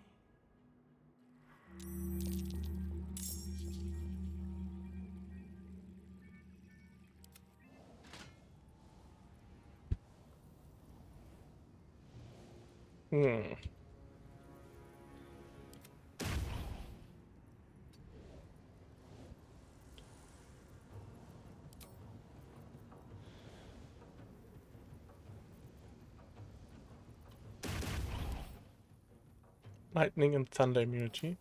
Speaker 1: Lightning and thunder immunity.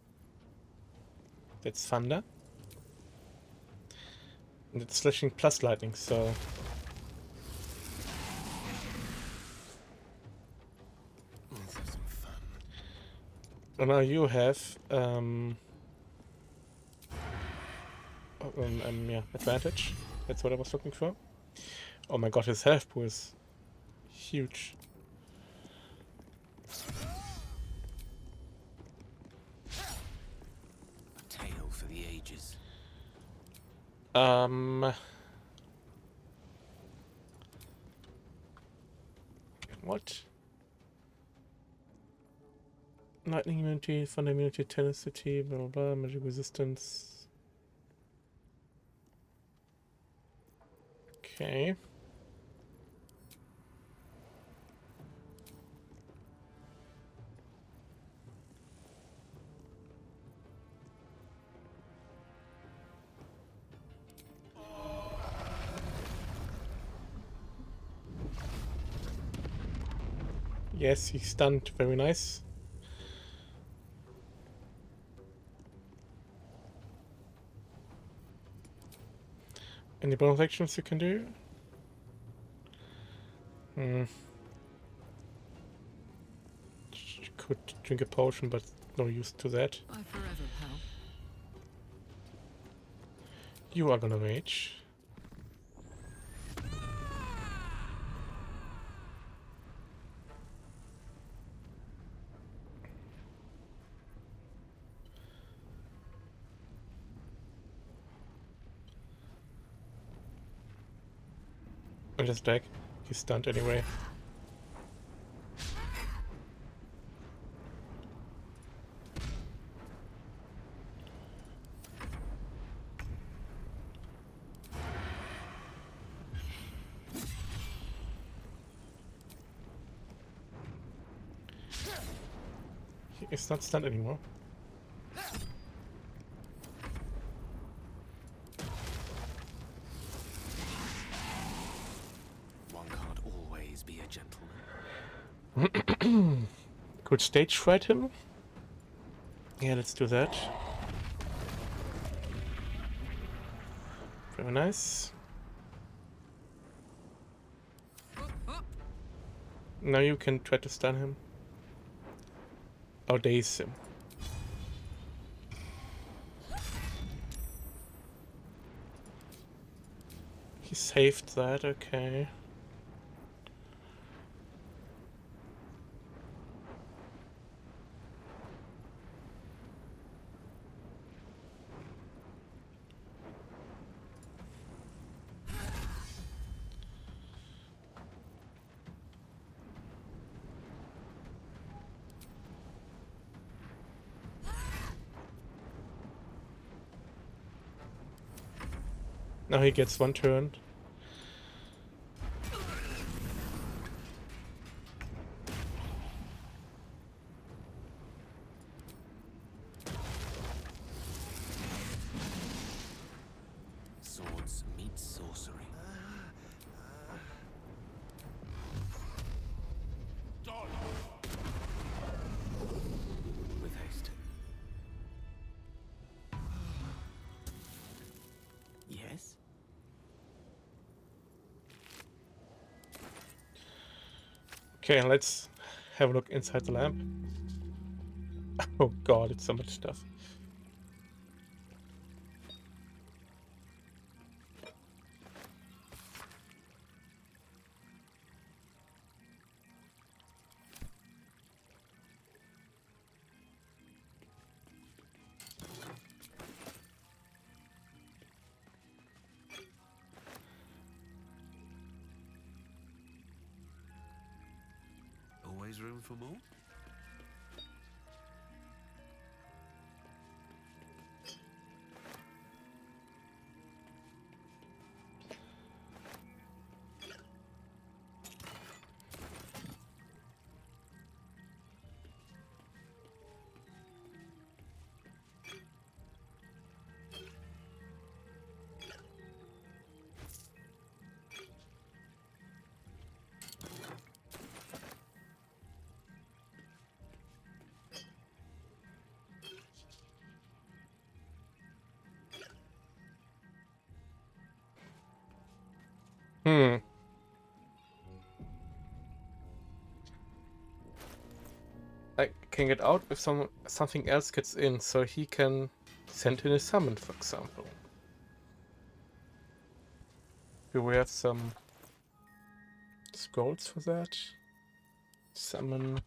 Speaker 1: That's thunder. And it's slashing plus lightning, so...
Speaker 20: Let's have some fun.
Speaker 1: And now you have, yeah, advantage. That's what I was looking for. Oh my god, his health pool is huge.
Speaker 13: A tale for the ages.
Speaker 1: What? Lightning immunity, thunder immunity, tenacity, blah blah blah, magic resistance. Okay. Yes, he's stunned. Very nice. Any bonus actions you can do? Could drink a potion, but no use to that.
Speaker 10: Bye forever, pal.
Speaker 1: You are gonna rage. I'm just like, he's stunned anyway. He's not stunned anymore.
Speaker 21: One can't always be a gentleman.
Speaker 1: Could stage fright him? Yeah, let's do that. Very nice. Now you can try to stun him. Or daze him. He saved that, okay. Now he gets one turn.
Speaker 21: Swords meet sorcery. With haste. Yes?
Speaker 1: Okay, let's have a look inside the lamp. Oh god, it's so much stuff.
Speaker 2: Always room for more? I can get out if something else gets in, so he can send in a summon, for example. Do we have some scrolls for that? Summons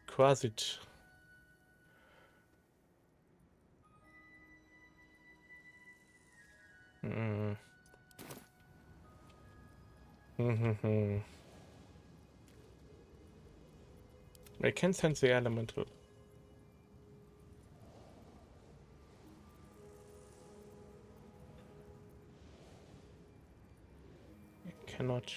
Speaker 2: Quasit. I can sense the elemental. I cannot.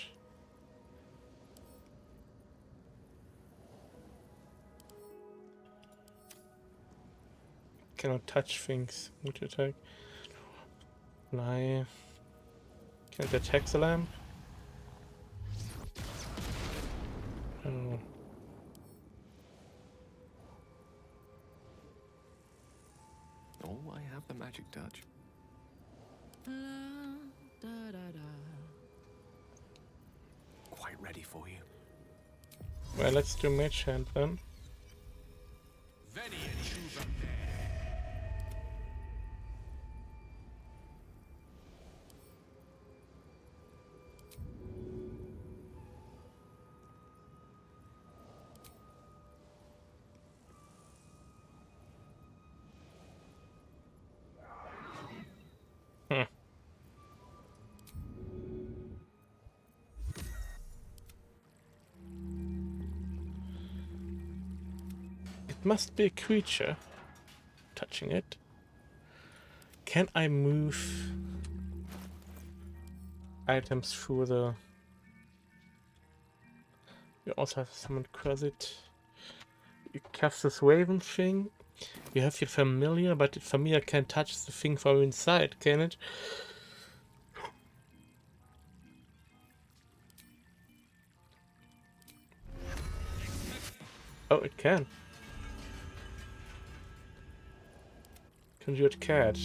Speaker 2: Cannot touch things. Need to attack. Fly. Can it attack the lamp? Oh.
Speaker 21: Oh, I have the magic touch. Quite ready for you.
Speaker 1: Well, let's do mage hand then. It must be a creature touching it. Can I move items through the... You also have someone cross it. You cast this raven thing. You have your familiar, but the familiar can't touch the thing from inside, can it? Oh, it can. Conjured cat.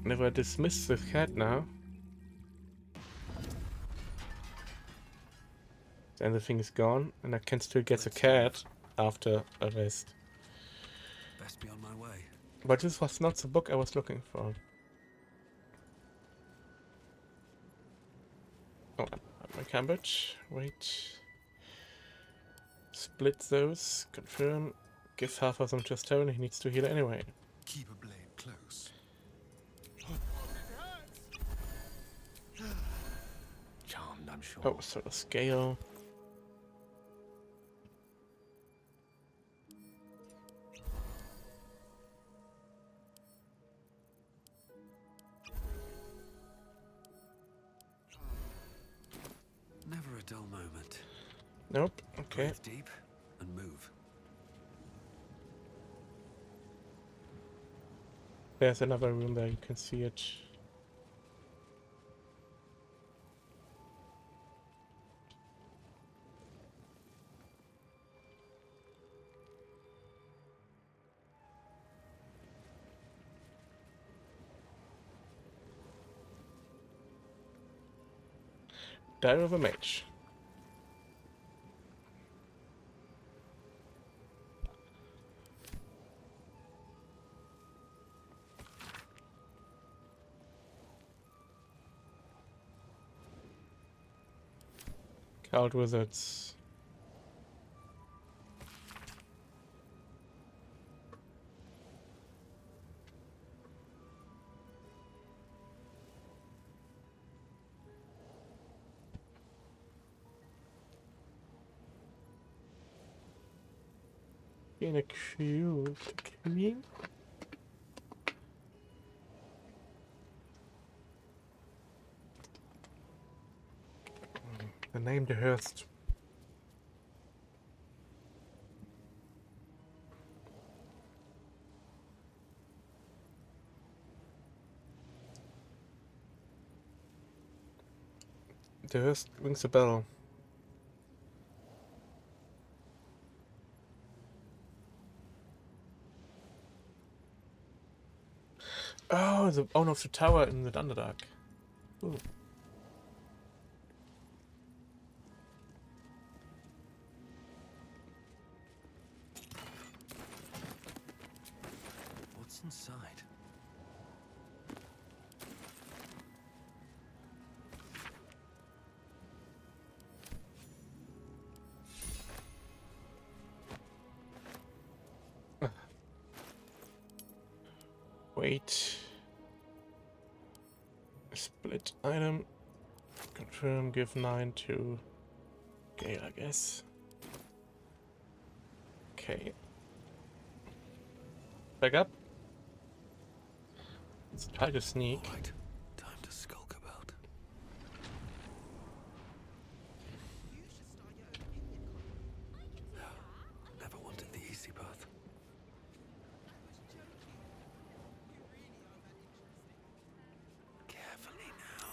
Speaker 1: Never dismiss the cat now. Then the thing is gone, and I can still get the cat after a rest.
Speaker 11: Best be on my way.
Speaker 1: But this was not the book I was looking for. Oh, my cabbage. Wait. Split those. Confirm. Give half of them to Stone. He needs to heal anyway.
Speaker 20: Keep a blade close.
Speaker 11: Charmed, I'm sure.
Speaker 1: Oh, so the scale.
Speaker 11: Never a dull moment.
Speaker 1: Nope. Okay.
Speaker 11: Breathe deep and move.
Speaker 1: There's another room there. You can see it. Diary of a Mage. Cloud Wizards. In a queue. Queen? The name the Hearst. The Hearst rings a bell. Oh, the owner of the tower in the Underdark. Ooh.
Speaker 11: What's inside?
Speaker 1: Wait. Split item. Confirm, give 9 to Gale, I guess. Okay. Back up. Let's try to sneak.
Speaker 11: Right. Time to skulk about. Never wanted the easy path. Carefully now.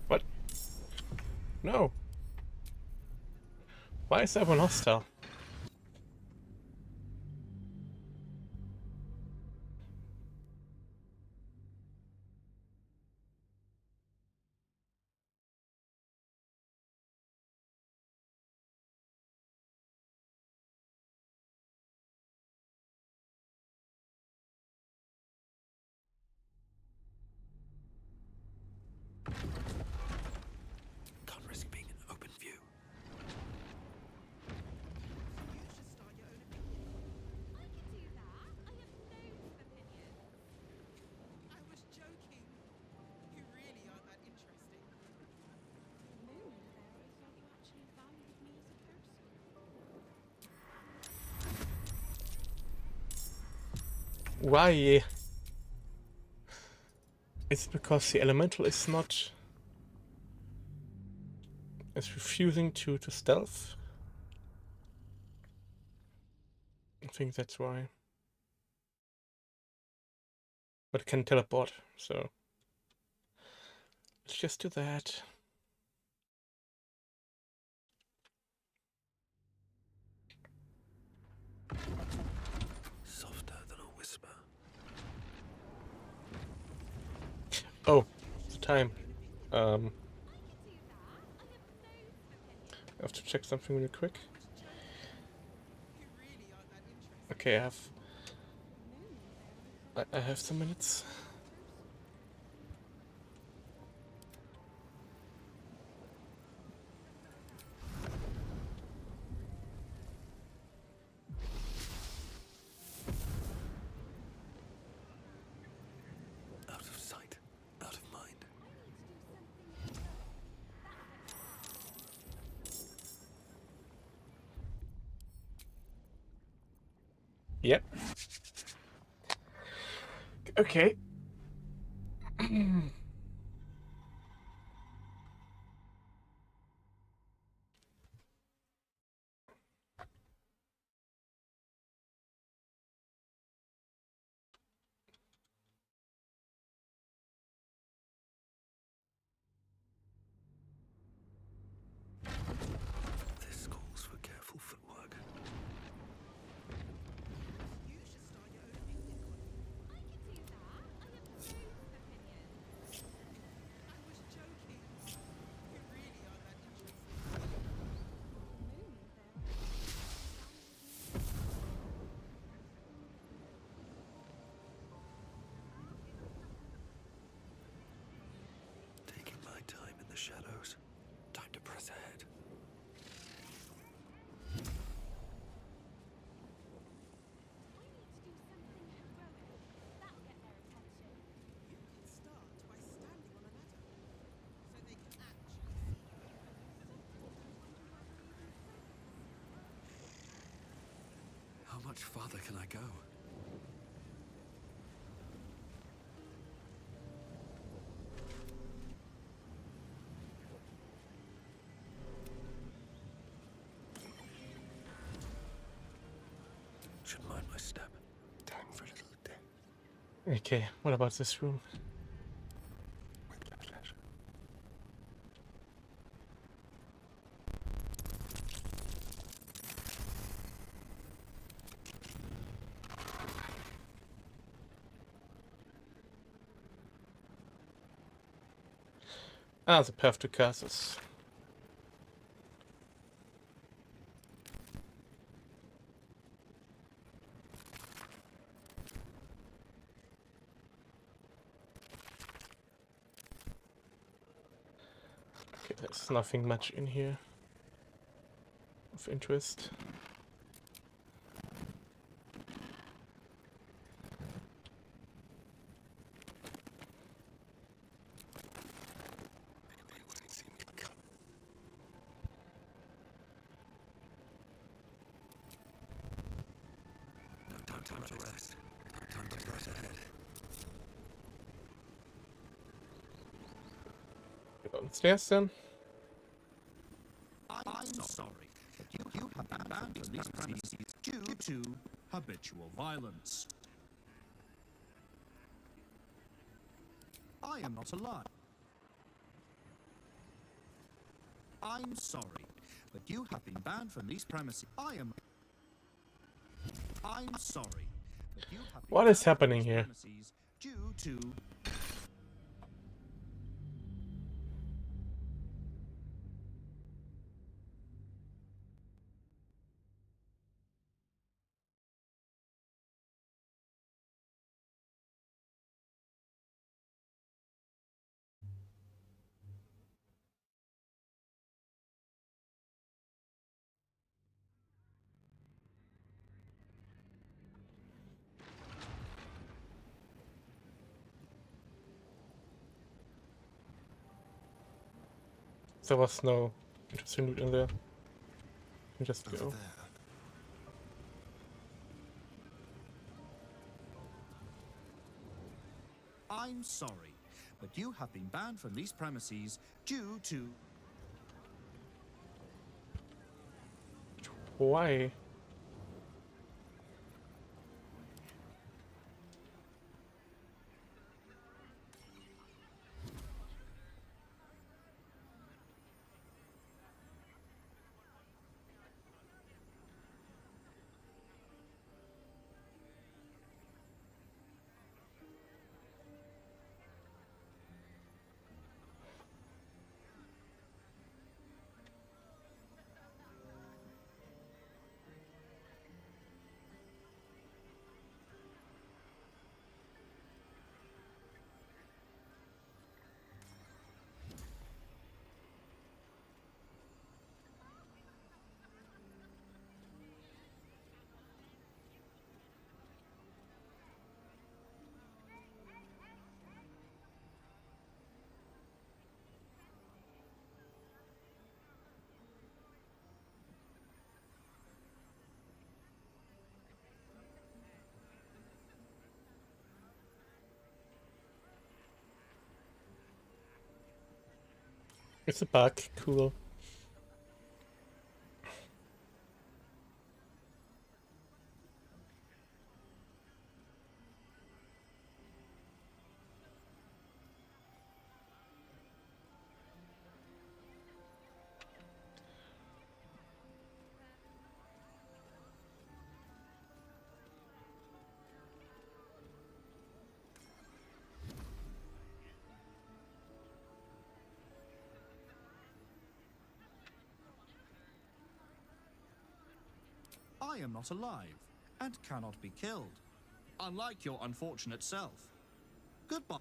Speaker 1: What? No. Why is everyone hostile?
Speaker 11: Can't risk being in open view.
Speaker 2: Why? It's because the elemental is not... is refusing to stealth. I think that's why. But it can teleport, so... let's just do that.
Speaker 11: Softer than a whisper.
Speaker 2: Oh, the time. I have to check something really quick. Okay, I have some minutes.
Speaker 11: Out of sight, out of mind.
Speaker 2: Yep. Okay.
Speaker 11: This calls for careful footwork. Taking my time in the shadows. Time to press ahead. How much farther can I go? Should mind my step. Time for a little day.
Speaker 2: Okay, what about this room?
Speaker 11: With pleasure.
Speaker 2: Ah, the path to castles. Okay, there's nothing much in here of interest.
Speaker 11: No time to rest. Time to press ahead.
Speaker 2: Go downstairs then.
Speaker 6: I'm sorry, but you have been banned from these premises due to habitual violence. I am not alive. I'm sorry, but you have been banned from these premises. I'm sorry, but you have been
Speaker 2: What is
Speaker 6: banned from
Speaker 2: happening
Speaker 6: these
Speaker 2: here?
Speaker 6: premises due to
Speaker 2: There was no interesting loot in there. You just go.
Speaker 6: I'm sorry, but you have been banned from these premises due to...
Speaker 2: Why? It's a bug. Cool.
Speaker 6: I am not alive and cannot be killed, unlike your unfortunate self. Goodbye.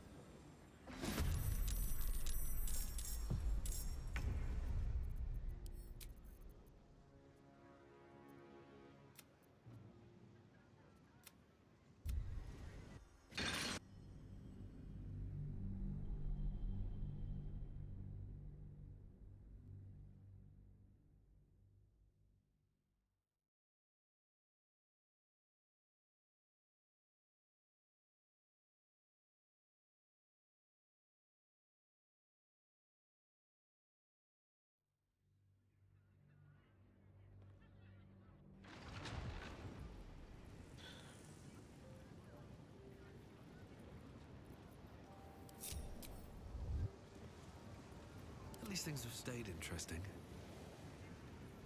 Speaker 11: At least things have stayed interesting.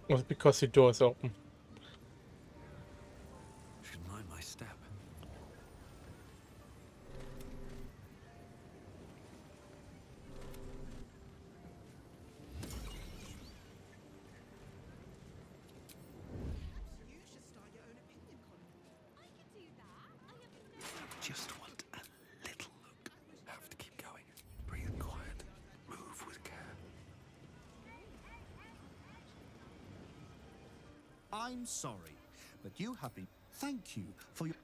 Speaker 2: Was it because the door is open?
Speaker 11: Should mind my step. Just want a little look. Have to keep going. Breathe quiet. Move with care.
Speaker 6: I'm sorry, but you have been... Thank you for your...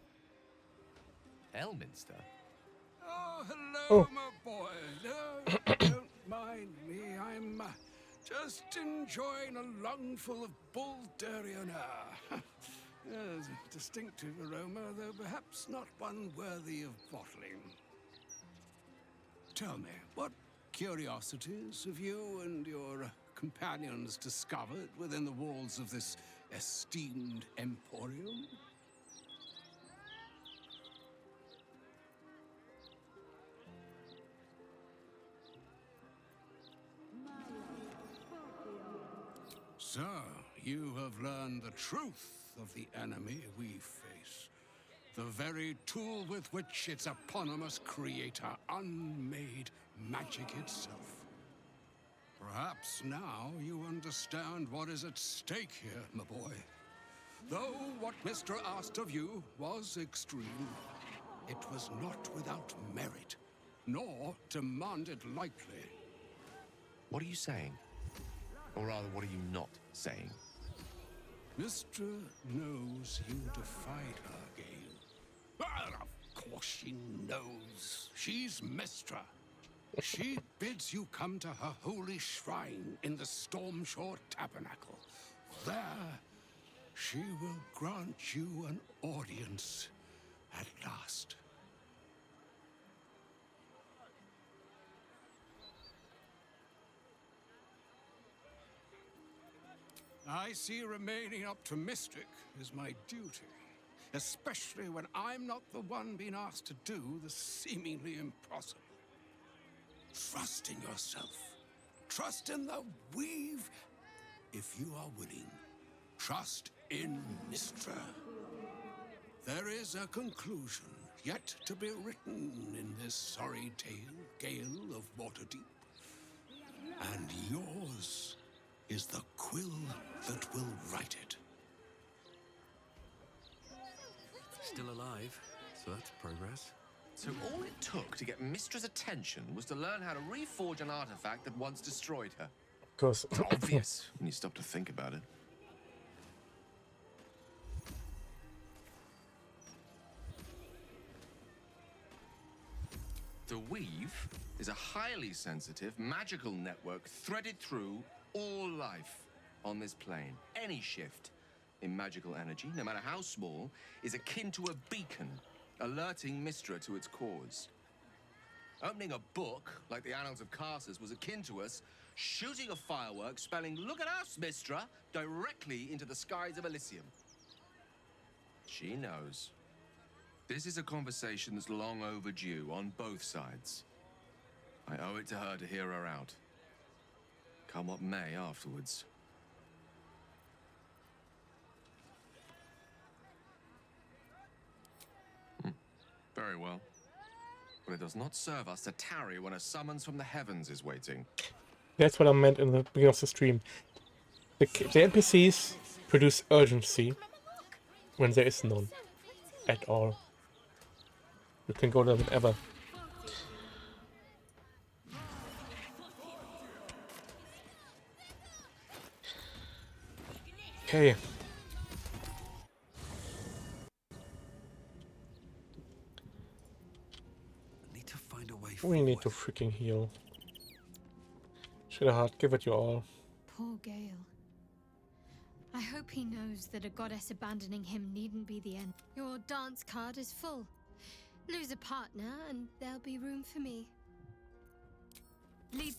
Speaker 21: Elminster?
Speaker 22: Oh, hello,
Speaker 2: Oh.
Speaker 22: my boy. No, don't mind me. I'm just enjoying a lungful of Baldurian air. Yes, a distinctive aroma, though perhaps not one worthy of bottling. Tell me, what curiosities have you and your companions discovered within the walls of this esteemed emporium? So, you have learned the truth of the enemy we face. The very tool with which its eponymous creator unmade magic itself. Perhaps now you understand what is at stake here, my boy. Though what Mr. asked of you was extreme, it was not without merit, nor demanded lightly.
Speaker 21: What are you saying? Or rather, what are you not saying?
Speaker 22: Mistress knows you defied her, Gale. Well, of course she knows. She's Mistra. She bids you come to her holy shrine in the Stormshore Tabernacle. There, she will grant you an audience at last. I see remaining optimistic is my duty, especially when I'm not the one being asked to do the seemingly impossible. Trust in yourself. Trust in the weave. If you are willing, trust in Mystra. There is a conclusion yet to be written in this sorry tale, Gale of Waterdeep. And yours is the quill that will write it.
Speaker 11: Still alive, so that's progress.
Speaker 21: So all it took to get Mistra's attention was to learn how to reforge an artifact that once destroyed her.
Speaker 2: Of course.
Speaker 21: Obvious when you stop to think about it. The Weave is a highly sensitive, magical network threaded through all life on this plane. Any shift in magical energy, no matter how small, is akin to a beacon, alerting Mystra to its cause. Opening a book, like the Annals of Karsus, was akin to us shooting a firework spelling, "Look at us, Mystra," directly into the skies of Elysium. She knows. This is a conversation that's long overdue on both sides. I owe it to her to hear her out. Come what may afterwards. Very well. But it does not serve us to tarry when a summons from the heavens is waiting.
Speaker 2: That's what I meant in the beginning of the stream. The NPCs produce urgency when there is none at all. You can go there whenever. Okay.
Speaker 11: Need to find a way
Speaker 2: We need to freaking heal. Shadowheart, give it your all.
Speaker 15: Poor Gale. I hope he knows that a goddess abandoning him needn't be the end. Your dance card is full. Lose a partner and there'll be room for me. Leave.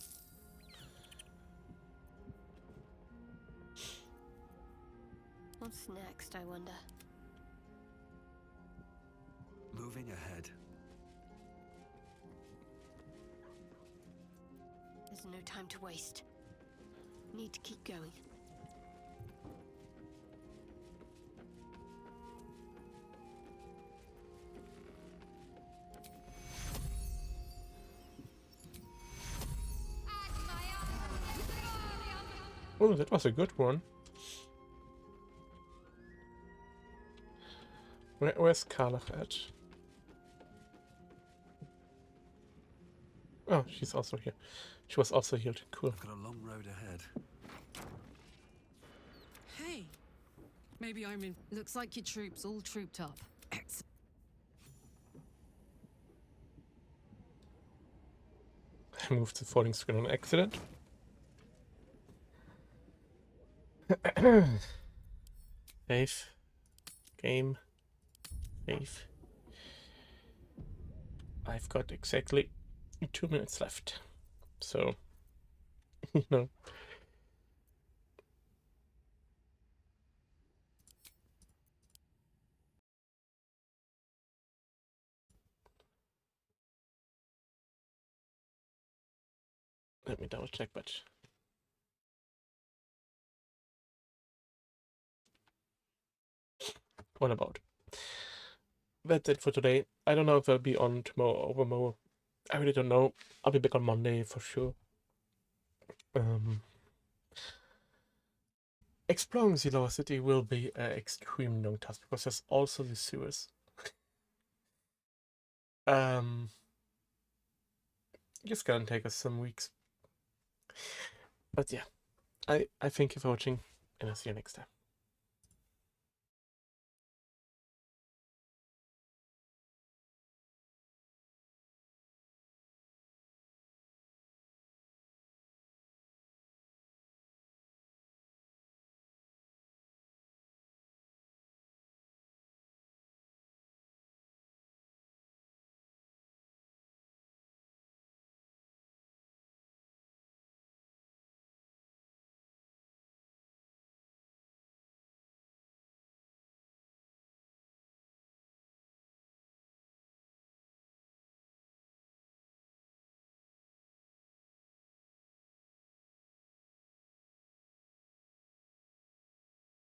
Speaker 19: What's next, I wonder?
Speaker 11: Moving ahead.
Speaker 19: There's no time to waste. Need to keep going.
Speaker 2: Oh, that was a good one. Where's Karlach at? Oh, she's also here. She was also healed. Cool.
Speaker 11: Got a long road ahead.
Speaker 10: Hey, maybe I'm in. Looks like your troops all trooped up.
Speaker 2: I moved the falling screen on accident. Save. Game. Save. I've got exactly 2 minutes left. So, you know. Let me double check, but what about? That's it for today. I don't know if I'll be on tomorrow or overmorrow. I really don't know. I'll be back on Monday for sure. Exploring the lower city will be an extremely long task because there's also the sewers. It's gonna take us some weeks. But yeah, I thank you for watching and I'll see you next time.